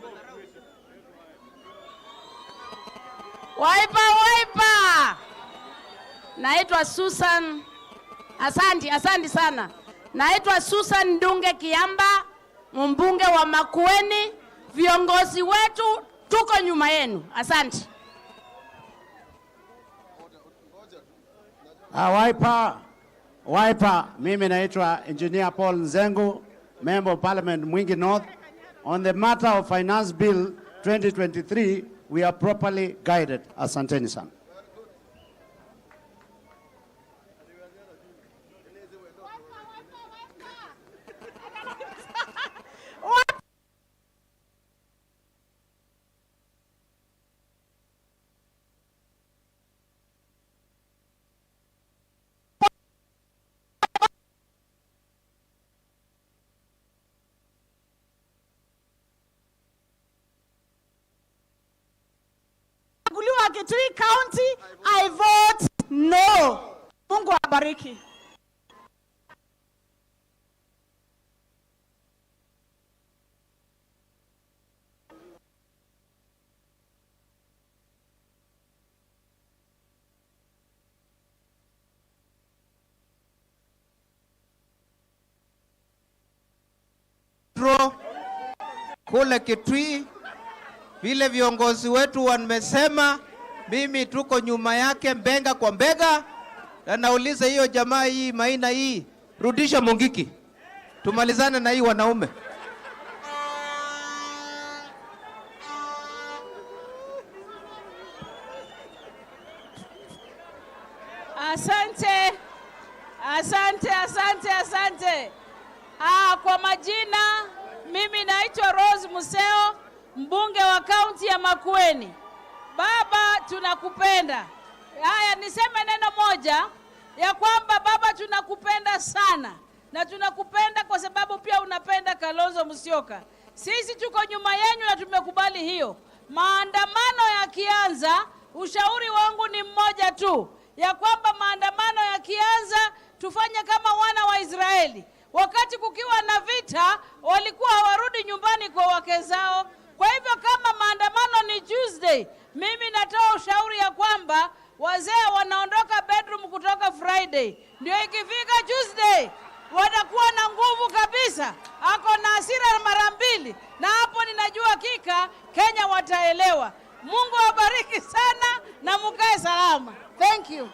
Wiper. Naitwa Susan. Asante sana. Naitwa Susan Ndunge Kiamba, mbunge wa Makueni. Viongozi wetu tuko nyuma yenu. Asante. Wiper, mimi naitwa Engineer Paul Nzengu, member of parliament Mwingi North. On the matter of finance bill 2023, we are properly guided. Asanteni sana. Kitui County, I vote no. Mungu abariki. Kule Kitui, vile viongozi wetu wamesema, mimi tuko nyuma yake mbenga kwa mbega, na nauliza hiyo jamaa hii Maina hii, rudisha Mungiki, tumalizane na hii wanaume. Asante. Kwa majina mimi naitwa Rose Museo, mbunge wa kaunti ya Makueni. Baba, tunakupenda. Haya, niseme neno moja ya kwamba baba, tunakupenda sana, na tunakupenda kwa sababu pia unapenda Kalonzo Musyoka. Sisi tuko nyuma yenu na tumekubali hiyo. Maandamano yakianza, ushauri wangu ni mmoja tu, ya kwamba maandamano yakianza tufanye kama wana wa Israeli. Wakati kukiwa na vita, walikuwa hawarudi nyumbani kwa wake zao. Kwa hivyo kama maandamano ni Tuesday, mimi natoa ushauri ya kwamba wazee wanaondoka bedroom kutoka Friday, ndio ikifika Tuesday watakuwa na nguvu kabisa. Ako na hasira mara mbili, na hapo ninajua hakika Kenya wataelewa. Mungu awabariki sana na mkae salama. Thank you.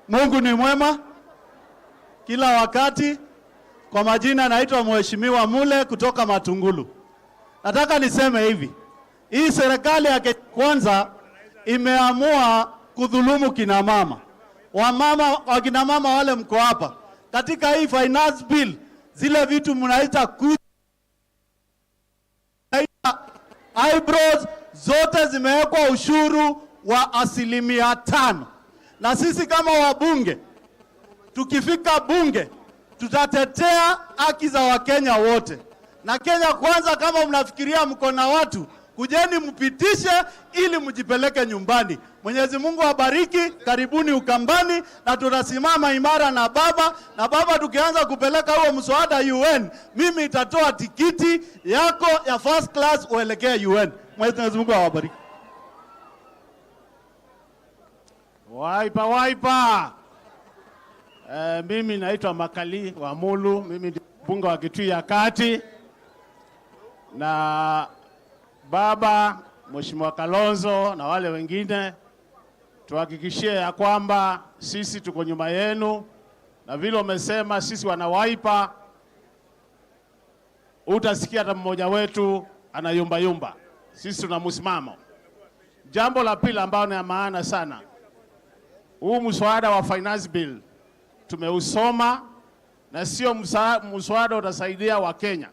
Mungu ni mwema kila wakati. Kwa majina naitwa Mheshimiwa Mule kutoka Matungulu. Nataka niseme hivi, hii serikali ya kwanza imeamua kudhulumu kina mama. Wakina mama wale mko hapa, katika hii finance bill, zile vitu mnaita eyebrows zote zimewekwa ushuru wa 5%. Na sisi kama wabunge tukifika bunge tutatetea haki za Wakenya wote. Na Kenya kwanza, kama mnafikiria mko na watu, kujeni mpitishe ili mjipeleke nyumbani. Mwenyezi Mungu abariki, karibuni Ukambani, na tunasimama imara na baba tukianza kupeleka huo mswada UN, mimi itatoa tikiti yako ya first class uelekee UN. Mwenyezi Mungu awabariki. Waipa. Mimi naitwa Makali wa Mulu, mimi ni mbunge wa Kitui ya Kati, na baba Mheshimiwa Kalonzo na wale wengine tuhakikishie ya kwamba sisi tuko nyuma yenu, na vile umesema sisi wana Waipa, utasikia hata mmoja wetu anayumba. Sisi tuna msimamo. Jambo la pili ambalo ni maana sana, huu mswada wa finance bill tumeusoma, na sio mswada utasaidia Wakenya,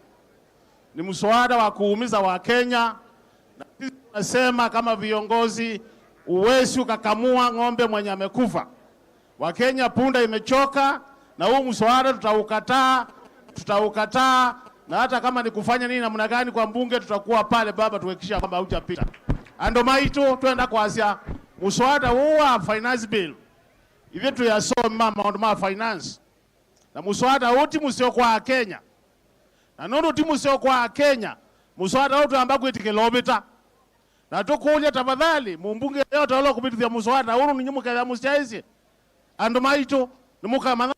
ni mswada wa kuumiza Wakenya. Na sisi tunasema kama viongozi, uwezi ukakamua ng'ombe mwenye amekufa. Wakenya punda imechoka, na huu mswada tutaukataa, na hata kama ni kufanya nini namna gani kwa mbunge, tutakuwa pale baba tuhakikisha kwamba hujapita. Ando maitu tuenda kwa Asia mswada huu wa finance bill hivi tuyasoma mambo ma finance, na mswada wote musio kwa Kenya, na nono timu sio kwa Kenya, mswada wote ambako itikelobita, na tukuja tafadhali mumbunge yote wala kupitia mswada huu ni nyumuka ya msiaisi ando maitu ni muka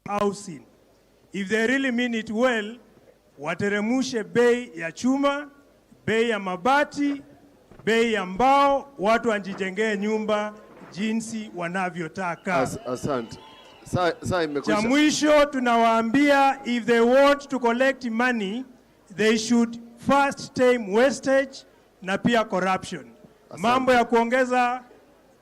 housing. If they really mean it well, wateremushe bei ya chuma, bei ya mabati, bei ya mbao, watu wanjijengee nyumba jinsi wanavyotaka. Asante. Cha mwisho tunawaambia, if they want to collect money, they should first tame wastage na pia corruption. Mambo ya kuongeza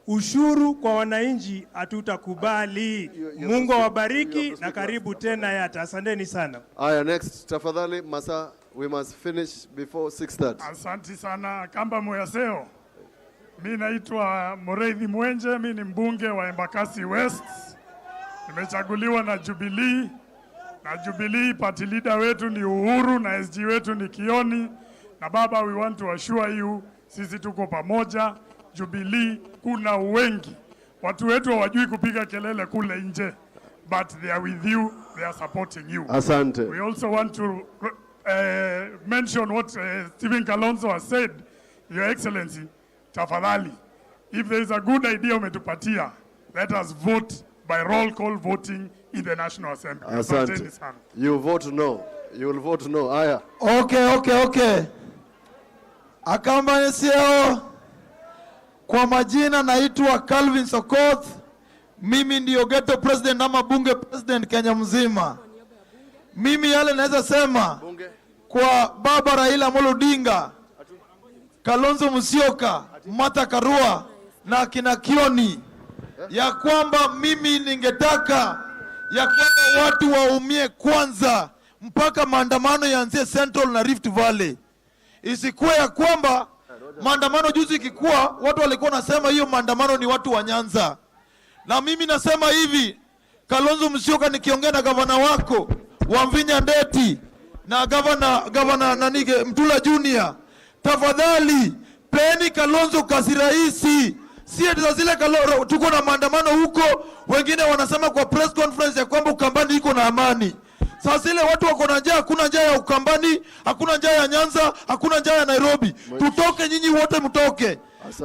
ushuru kwa wananchi hatutakubali. Mungu awabariki na karibu tena Yatta. Asanteni sana. Aya, next tafadhali Masa, we must finish before 6:30. Asante sana Kamba Moyaseo. Mimi naitwa Mureithi Mwenje, mimi ni mbunge wa Embakasi West. Nimechaguliwa na Jubilee. Na Jubilee party leader wetu ni Uhuru na SG wetu ni Kioni. Na baba, we want to assure you sisi tuko pamoja. Jubilee kuna wengi. Watu wetu hawajui kupiga kelele kule nje, but they are with you, they are supporting you. Asante. We also want to mention what Stephen Kalonzo has said. Your Excellency, tafadhali, if there is a good idea umetupatia, let us vote by roll call voting in the National Assembly. Asante. You vote no. You will vote no. Aya. Okay. Akamba sio. Kwa majina naitwa Calvin Sokoth. Mimi ndio ghetto president ama bunge president Kenya mzima. Mimi yale naweza sema kwa baba Raila Odinga, Kalonzo Musyoka, Martha Karua na kina Kioni, ya kwamba mimi ningetaka ya kwamba watu waumie kwanza mpaka maandamano yaanzie Central na Rift Valley. Isikuwe ya kwamba maandamano juzi ikikuwa watu walikuwa nasema hiyo maandamano ni watu wa Nyanza. Na mimi nasema hivi, Kalonzo Musyoka, nikiongea na gavana wako wa Mvinya Ndeti na gavana nanige Mtula Junior, tafadhali peni Kalonzo kazi rahisi. Si eti zile tuko na maandamano huko, wengine wanasema kwa press conference ya kwamba Ukambani iko na amani. Sasa ile watu wako na njaa, hakuna njaa ya Ukambani, hakuna njaa ya Nyanza, hakuna njaa ya Nairobi. Tutoke, nyinyi wote mtoke.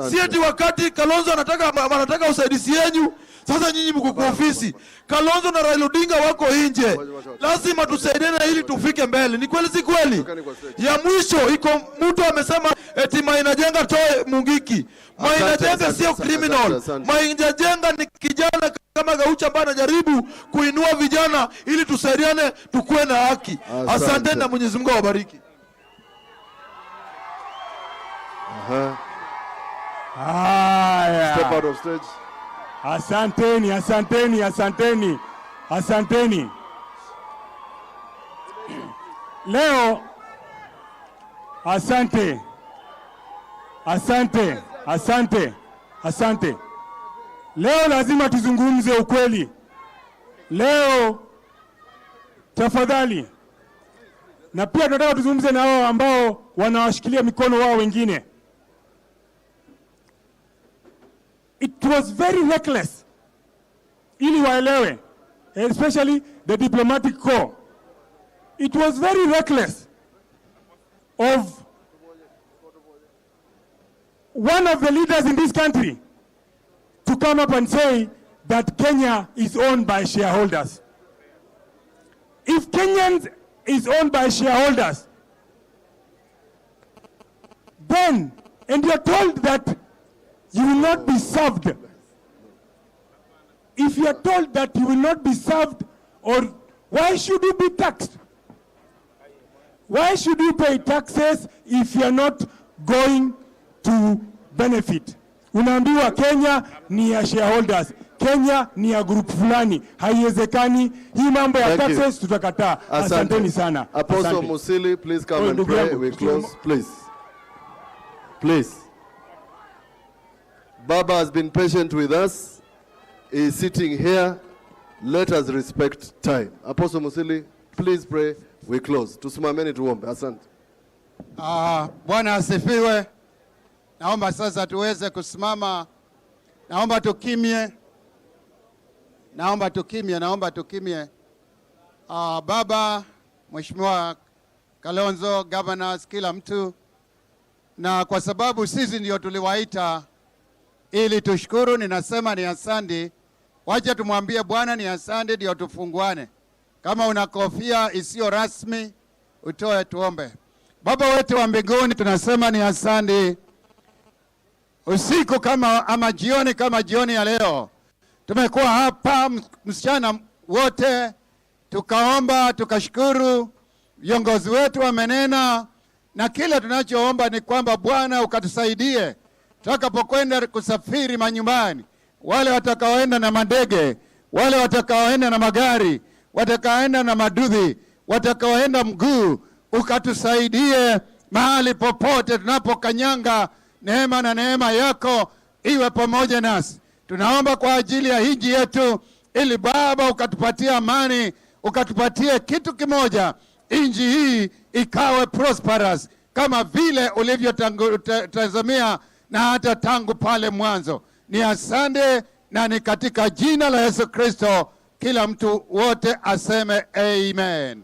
Si eti wakati Kalonzo anataka usaidizi yenu, sasa nyinyi mko kwa ofisi. Kalonzo na Raila Odinga wako nje. Lazima tusaidiane ili tufike mbele. Ni kweli si kweli? Ya mwisho iko mtu amesema eti Maina Jenga toe Mungiki. Maina Jenga sio criminal. Maina Jenga ni kijana kama Gaucha ambaye anajaribu kuinua vijana ili tusaidiane tukue na haki. Asante na Mwenyezi Mungu awabariki. Step out of stage. Asanteni, asanteni, asanteni, asanteni. Leo, asante, asante, asante, asante. Leo lazima tuzungumze ukweli. Leo, tafadhali. Na pia tunataka tuzungumze na hao ambao wanawashikilia mikono wao wengine. It was very reckless, ili waelewe, especially the diplomatic corps. It was very reckless of one of the leaders in this country to come up and say that Kenya is owned by shareholders. If Kenyans is owned by shareholders, then, and you're told that you will not be served. If you are told that you will not be served, or why should you be taxed? Why should you pay taxes if you are not going to benefit? Unaambiwa Kenya ni ya shareholders, Kenya ni ya group fulani. Haiwezekani. Hii mambo ya taxes tutakataa. Asanteni sana. Apostle Musili, please come and pray. We close, please. Please. Baba has been patient with us. He is sitting here. Let us respect time. Apostle Musili, please pray. We close. Tusimameni tuombe. Asante. Bwana asifiwe. Naomba sasa tuweze kusimama. Naomba tukimie. Naomba tukimie. Baba, Mheshimiwa Kalonzo, governors, kila mtu. Na kwa sababu sisi ndio tuliwaita ili tushukuru, ninasema ni asante. Wacha tumwambie Bwana ni asante ndio tufunguane. Kama una kofia isiyo rasmi, utoe tuombe. Baba wetu wa mbinguni, tunasema ni asante. Usiku ama jioni ya leo, tumekuwa hapa msichana wote, tukaomba, tukashukuru, viongozi wetu wamenena, na kile tunachoomba ni kwamba Bwana ukatusaidie tutakapokwenda kusafiri manyumbani, wale watakaoenda na mandege, wale watakaoenda na magari, watakaoenda na maduthi, watakaoenda mguu, ukatusaidie mahali popote tunapokanyanga. Neema yako iwe pamoja nasi. Tunaomba kwa ajili ya nchi yetu, ili Baba ukatupatie amani, ukatupatie kitu kimoja, nchi hii ikawe prosperous kama vile ulivyotazamia na hata tangu pale mwanzo. Ni asante, na ni katika jina la Yesu Kristo kila mtu wote aseme amen.